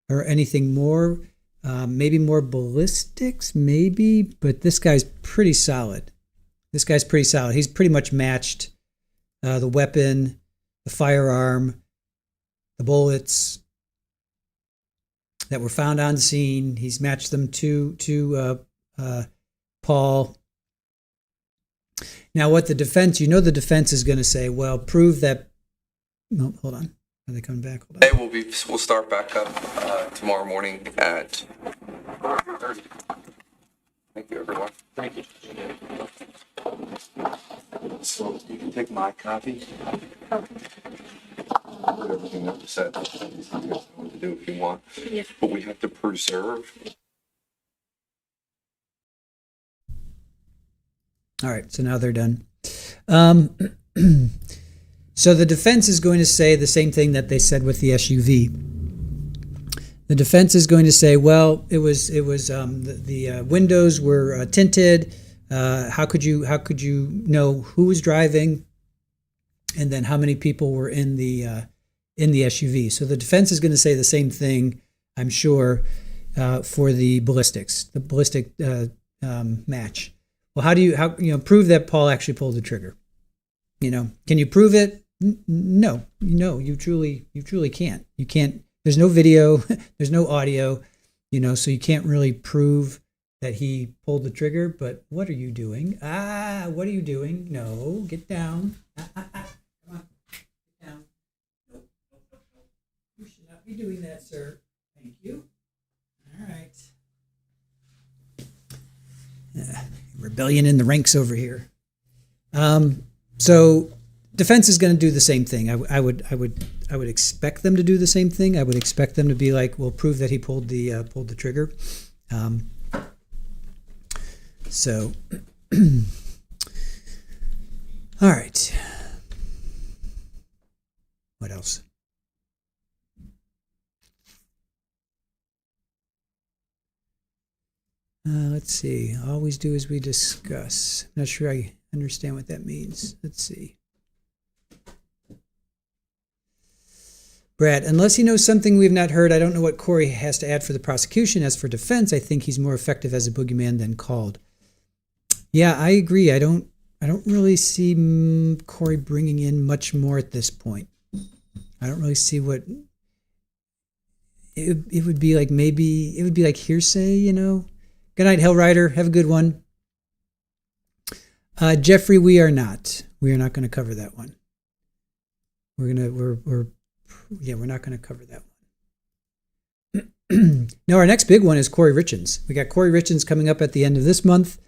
or anything more. Maybe more ballistics, maybe, but this guy's pretty solid. He's pretty much matched the weapon, the firearm, the bullets that were found on scene. He's matched them to Paul. Now, what the defense is going to say, well, prove that. No, hold on. Are they coming back? Hold on. We'll start back up tomorrow morning at 30. Thank you, everyone. Thank you. So you can take my copy. Put everything that was said. You guys know what to do if you want. Yeah. But we have to preserve. All right, so now they're done. So the defense is going to say the same thing that they said with the SUV. The defense is going to say, well, it was the windows were tinted. How could you know who was driving, and then how many people were in the SUV? So the defense is going to say the same thing, I'm sure, for the ballistic match. Well, how do you prove that Paul actually pulled the trigger? Can you prove it? No, you truly can't. You can't. There's no video, there's no audio, so you can't really prove that he pulled the trigger. But what are you doing? What are you doing? No, get down. Come on, get down. No. You should not be doing that, sir. Thank you. All right. Rebellion in the ranks over here. So defense is going to do the same thing. I would expect them to do the same thing. I would expect them to be like, "We'll prove that he pulled the trigger." So, all right. What else? Let's see. Always do as we discuss. I'm not sure I understand what that means. Let's see. Brad, unless he knows something we've not heard, I don't know what Corey has to add for the prosecution. As for defense, I think he's more effective as a boogeyman than called. Yeah, I agree. I don't I don't really see Corey bringing in much more at this point. I don't really see what it would be like. Maybe it would be like hearsay, you know. Good night, Hellrider. Have a good one. Jeffrey, we are not going to cover that one. We're not going to cover that one. Now, our next big one is Corey Richins. We got Corey Richins coming up at the end of this month.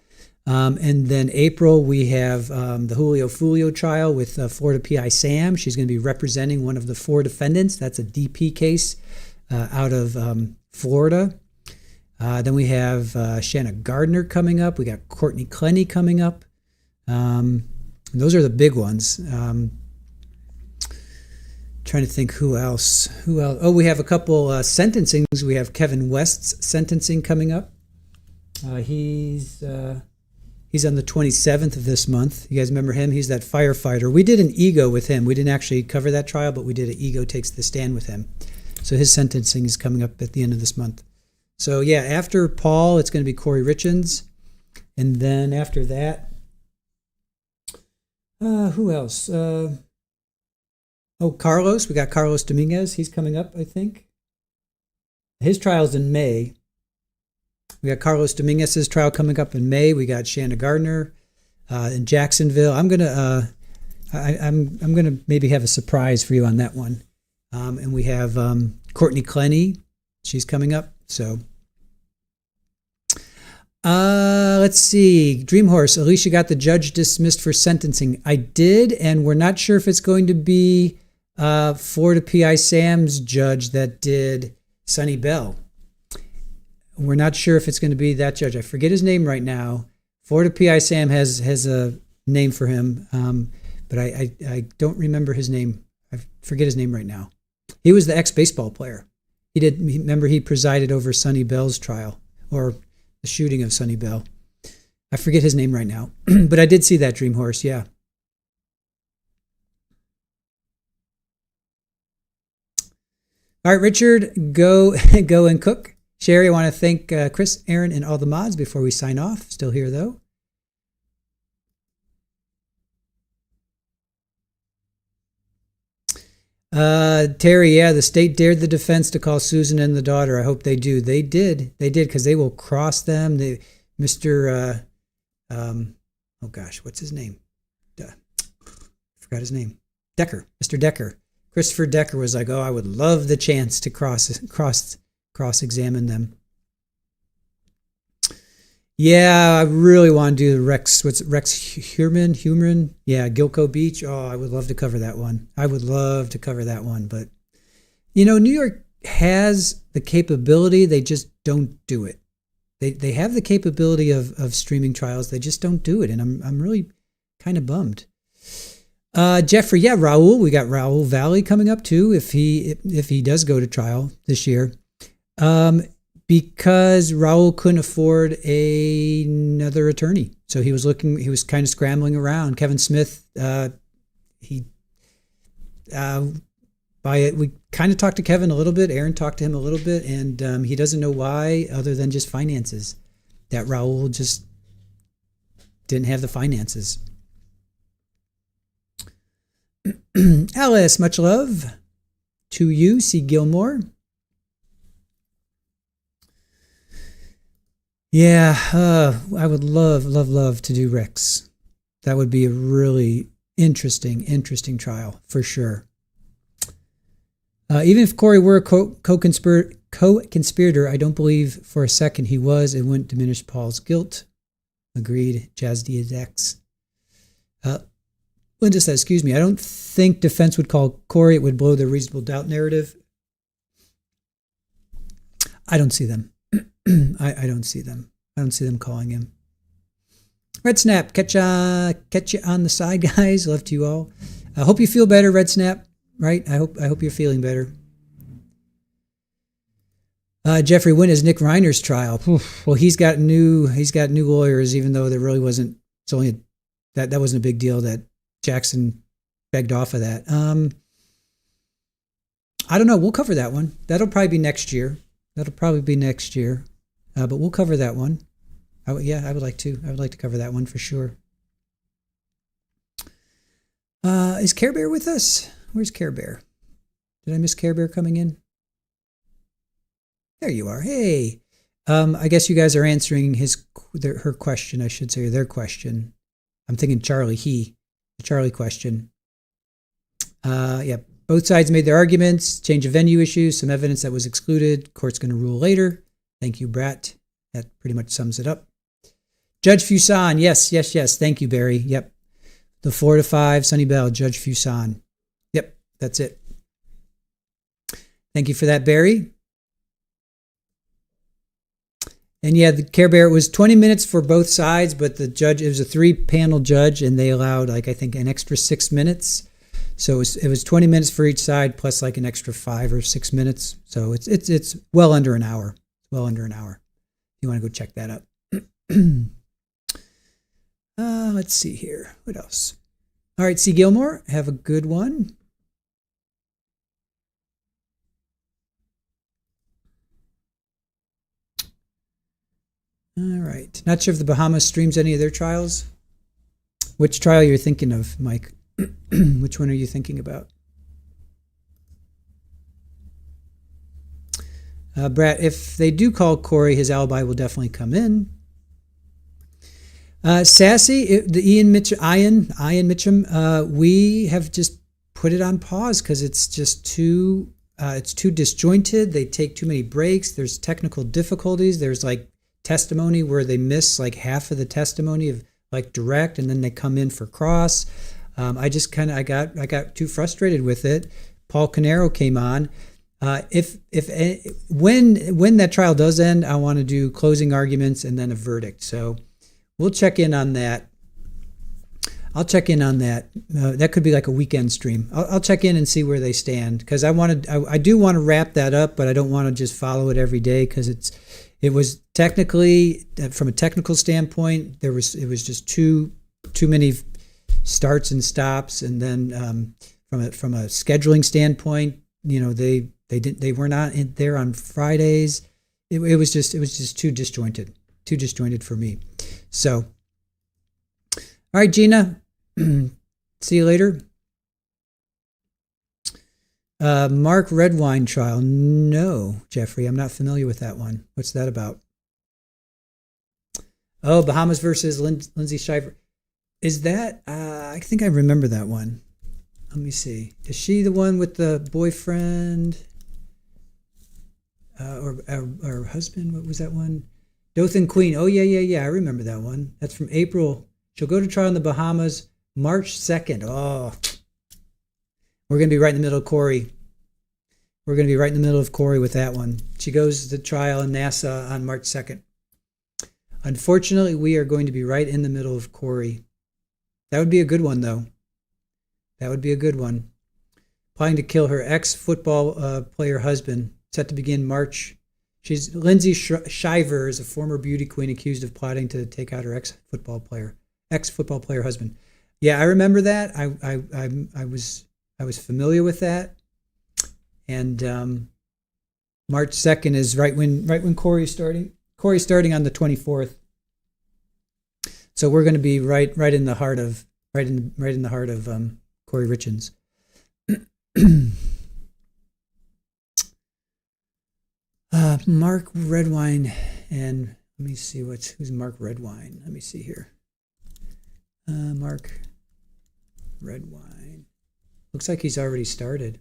And then April, we have the Julio Fulio trial with Florida PI Sam. She's going to be representing one of the 4 defendants. That's a DP case out of Florida. Then we have Shanna Gardner coming up. We got Courtney Clenny coming up. Those are the big ones. Trying to think who else. Oh, we have a couple sentencings. We have Kevin West's sentencing coming up. He's on the 27th of this month. You guys remember him? He's that firefighter. We did an ego with him. We didn't actually cover that trial, but we did an ego takes the stand with him. So his sentencing is coming up at the end of this month. So yeah, after Paul, it's going to be Corey Richins. And then after that, who else? Carlos. We got Carlos Dominguez. He's coming up, I think. His trial's in May. We got Carlos Dominguez's trial coming up in May. We got Shanna Gardner in Jacksonville. I'm gonna maybe have a surprise for you on that one. And we have Courtney Clenny. She's coming up. So let's see. Dreamhorse. Alicia got the judge dismissed for sentencing. I did, and we're not sure if it's going to be Florida PI Sam's judge that did Sunny Bell. We're not sure if it's going to be that judge. I forget his name right now. Florida PI Sam has a name for him, but I don't remember his name. I forget his name right now. He was the ex-baseball player. Remember he presided over Sunny Bell's trial, or the shooting of Sunny Bell. I forget his name right now, but I did see that, Dreamhorse, yeah. All right, Richard, go and cook. Sherry, I want to thank Chris, Aaron, and all the mods before we sign off. Still here, though. Terry, yeah, the state dared the defense to call Susan and the daughter. I hope they do. They did, because they will cross them. Mr. Oh gosh, what's his name? Forgot his name. Decker, Mr. Decker. Christopher Decker was like, oh, I would love the chance to cross-examine them. Yeah, I really want to do the Rex Human? Yeah, Gilco Beach. Oh, I would love to cover that one. But, New York has the capability. They just don't do it. They have the capability of streaming trials. They just don't do it. And I'm really kind of bummed. Jeffrey, yeah, Raul. We got Raul Valley coming up too, if he does go to trial this year. Because Raul couldn't afford another attorney. So he was kind of scrambling around. Kevin Smith, we kind of talked to Kevin a little bit. Aaron talked to him a little bit, and he doesn't know why other than just finances. That Raul just didn't have the finances. Alice, much love to you, C. Gilmore. Yeah, I would love to do Rex. That would be a really interesting trial for sure. Even if Corey were a co-conspirator, I don't believe for a second he was. It wouldn't diminish Paul's guilt. Agreed. Jazz DX. Linda says, excuse me, I don't think defense would call Corey. It would blow their reasonable doubt narrative. I don't see them. I don't see them. I don't see them calling him. Red Snap, catch you on the side, guys. Love to you all. I hope you feel better, Red Snap. Right? I hope you're feeling better. Jeffrey, when is Nick Reiner's trial? Well, he's got new lawyers, even though there really wasn't. It's only that wasn't a big deal that Jackson begged off of that. I don't know. We'll cover that one. That'll probably be next year. But we'll cover that one. I would like to. I would like to cover that one for sure. Is Care Bear with us? Where's Care Bear? Did I miss Care Bear coming in? There you are. Hey. I guess you guys are answering her question, I should say, or their question. I'm thinking Charlie, the Charlie question. Yeah, both sides made their arguments, change of venue issues, some evidence that was excluded. Court's going to rule later. Thank you, Brat. That pretty much sums it up. Judge Fuson, yes. Thank you, Barry. Yep. The 4-5, Sunny Bell, Judge Fuson. Yep, that's it. Thank you for that, Barry. And yeah, the Care Bear, it was 20 minutes for both sides, but the judge, it was a 3-panel judge, and they allowed, I think, an extra 6 minutes. So it was 20 minutes for each side, plus an extra 5 or 6 minutes. So it's well under an hour. Well under an hour. You want to go check that out. Let's see here. What else? All right, C. Gilmore, have a good one. All right. Not sure if the Bahamas streams any of their trials. Which trial you're thinking of, Mike? Which one are you thinking about? Brett, if they do call Corey, his alibi will definitely come in. Sassy, Ian Mitchum, we have just put it on pause because it's just too disjointed. They take too many breaks. There's technical difficulties. There's testimony where they miss half of the testimony of direct, and then they come in for cross. I got too frustrated with it. Paul Caneiro came on. When that trial does end, I want to do closing arguments and then a verdict. So we'll check in on that. I'll check in on that. That could be a weekend stream. I'll check in and see where they stand because I do want to wrap that up, but I don't want to just follow it every day because it was technically, from a technical standpoint, it was just too many starts and stops, and then from a scheduling standpoint, they were not there on Fridays. It was just too disjointed for me. So, all right, Gina, see you later. Mark Redwine trial. No, Jeffrey, I'm not familiar with that one. What's that about? Oh, Bahamas versus Lindsay Shiver. Is that, I think I remember that one. Let me see. Is she the one with the boyfriend or husband? What was that one? Dothan Queen. Oh, yeah. I remember that one. That's from April. She'll go to trial in the Bahamas March 2nd. Oh, we're going to be right in the middle of Corey. We're going to be right in the middle of Corey with that one. She goes to trial in NASA on March 2nd. Unfortunately, we are going to be right in the middle of Corey. That would be a good one, though. That would be a good one. Planning to kill her ex-football player husband. Set to begin March. Lindsay Shiver is a former beauty queen accused of plotting to take out her ex-football player husband. Yeah, I remember that. I was familiar with that. And March 2nd is right when Corey's starting. Corey's starting on the 24th. So we're going to be right in the heart of Corey Richins. Mark Redwine, and let me see who's Mark Redwine. Let me see here. Mark Redwine. Looks like he's already started.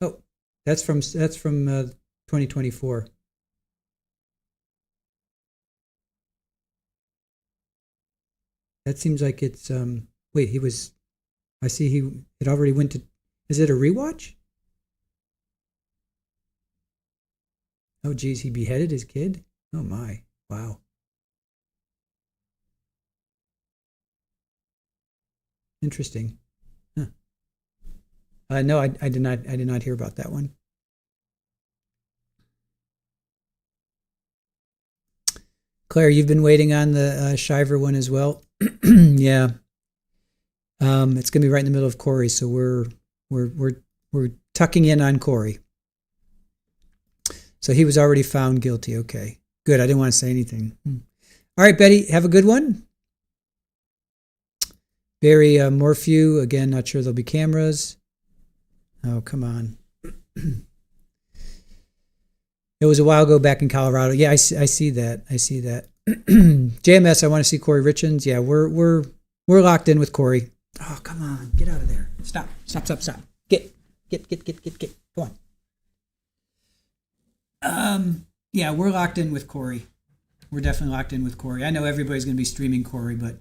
Oh, that's from 2024. That seems like it's wait, I see it already went to, is it a rewatch? Oh geez, he beheaded his kid? Oh my, wow. Interesting. Huh. No, I did not hear about that one. Claire, you've been waiting on the Shiver one as well. Yeah. It's gonna be right in the middle of Corey, so we're tucking in on Corey. So he was already found guilty. Okay, good. I didn't want to say anything. All right, Betty, have a good one. Barry Morphew, again, not sure there'll be cameras. Oh, come on. It was a while ago back in Colorado. Yeah, I see that. I see that. JMS, I want to see Corey Richens. Yeah, we're locked in with Corey. Oh, come on. Get out of there. Stop. Get. Go on. Yeah, we're locked in with Corey. We're definitely locked in with Corey. I know everybody's going to be streaming Corey, but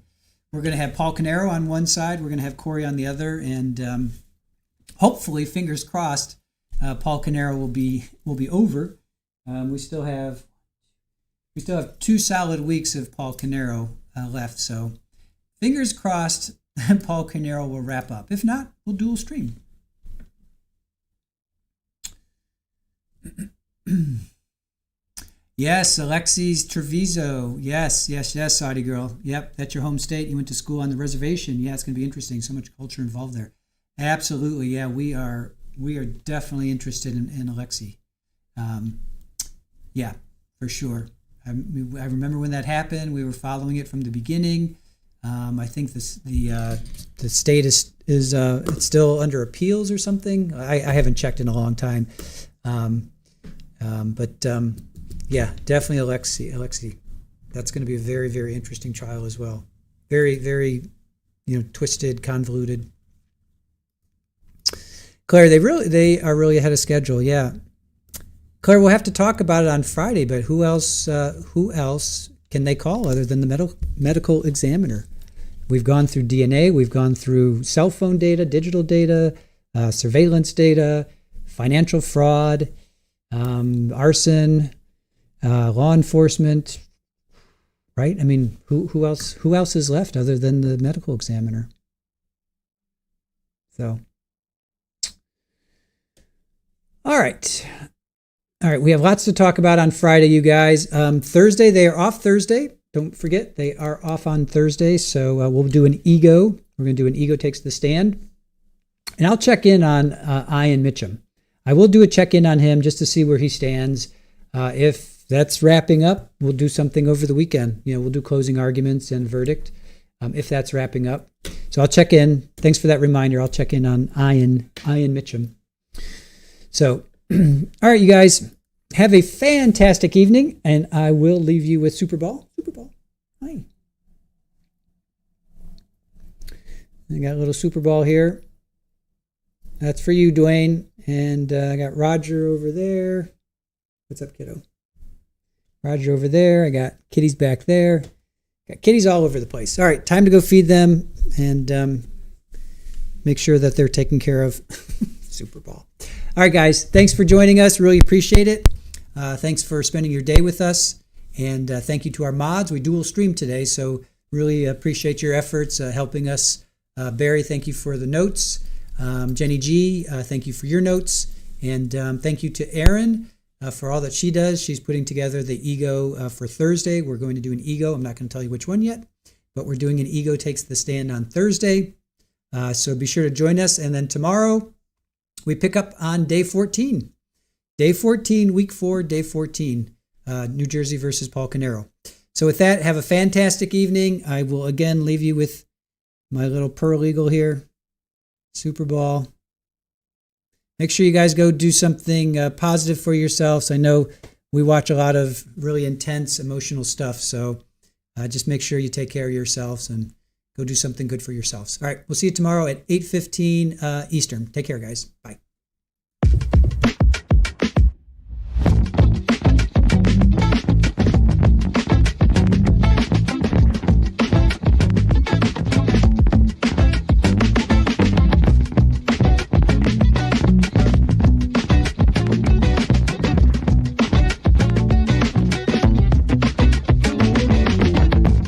we're going to have Paul Caneiro on one side. We're going to have Corey on the other, and hopefully, fingers crossed, Paul Caneiro will be over. We still have 2 solid weeks of Paul Caneiro left, so fingers crossed, Paul Caneiro will wrap up. If not, we'll dual stream. Yes, Alexis Treviso. Yes, Saudi girl. Yep, that's your home state. You went to school on the reservation. Yeah, it's going to be interesting. So much culture involved there. Absolutely. Yeah, we are definitely interested in Alexi. Yeah, for sure. I remember when that happened. We were following it from the beginning. I think the state is it's still under appeals or something. I haven't checked in a long time. Yeah, definitely Alexi. That's going to be a very, very interesting trial as well. Very, very, twisted, convoluted. Claire, they are really ahead of schedule. Yeah, Claire, we'll have to talk about it on Friday. But who else can they call other than the medical examiner? We've gone through DNA. We've gone through cell phone data, digital data, surveillance data, financial fraud, arson. Law enforcement, right? I mean, who else is left other than the medical examiner? So, all right. We have lots to talk about on Friday, you guys. Thursday, they are off Thursday. Don't forget, they are off on Thursday. So we'll do an ego. We're going to do an ego takes the stand. And I'll check in on Ian Mitchum. I will do a check-in on him just to see where he stands. If that's wrapping up, we'll do something over the weekend. We'll do closing arguments and verdict if that's wrapping up. So I'll check in. Thanks for that reminder. I'll check in on Ian Mitchum. So, all right, you guys, have a fantastic evening, and I will leave you with Super Ball. Hi. I got a little Super Ball here. That's for you, Dwayne. And I got Roger over there. What's up, kiddo? Roger over there. I got kitties back there. Got kitties all over the place. All right, time to go feed them and make sure that they're taken care of. Super Bowl. All right, guys, thanks for joining us. Really appreciate it. Thanks for spending your day with us. And thank you to our mods. We dual stream today, so really appreciate your efforts helping us. Barry, thank you for the notes. Jenny G, thank you for your notes. And thank you to Erin. For all that she does. She's putting together the ego for Thursday. We're going to do an ego. I'm not going to tell you which one yet, but we're doing an ego takes the stand on Thursday. So be sure to join us. And then tomorrow we pick up on day 14. Day 14, week 4, day 14, New Jersey versus Paul Caneiro. So with that, have a fantastic evening. I will again leave you with my little Pearl Eagle here. Super Ball. Make sure you guys go do something positive for yourselves. I know we watch a lot of really intense emotional stuff, so just make sure you take care of yourselves and go do something good for yourselves. All right, we'll see you tomorrow at 8:15 Eastern. Take care, guys. Bye.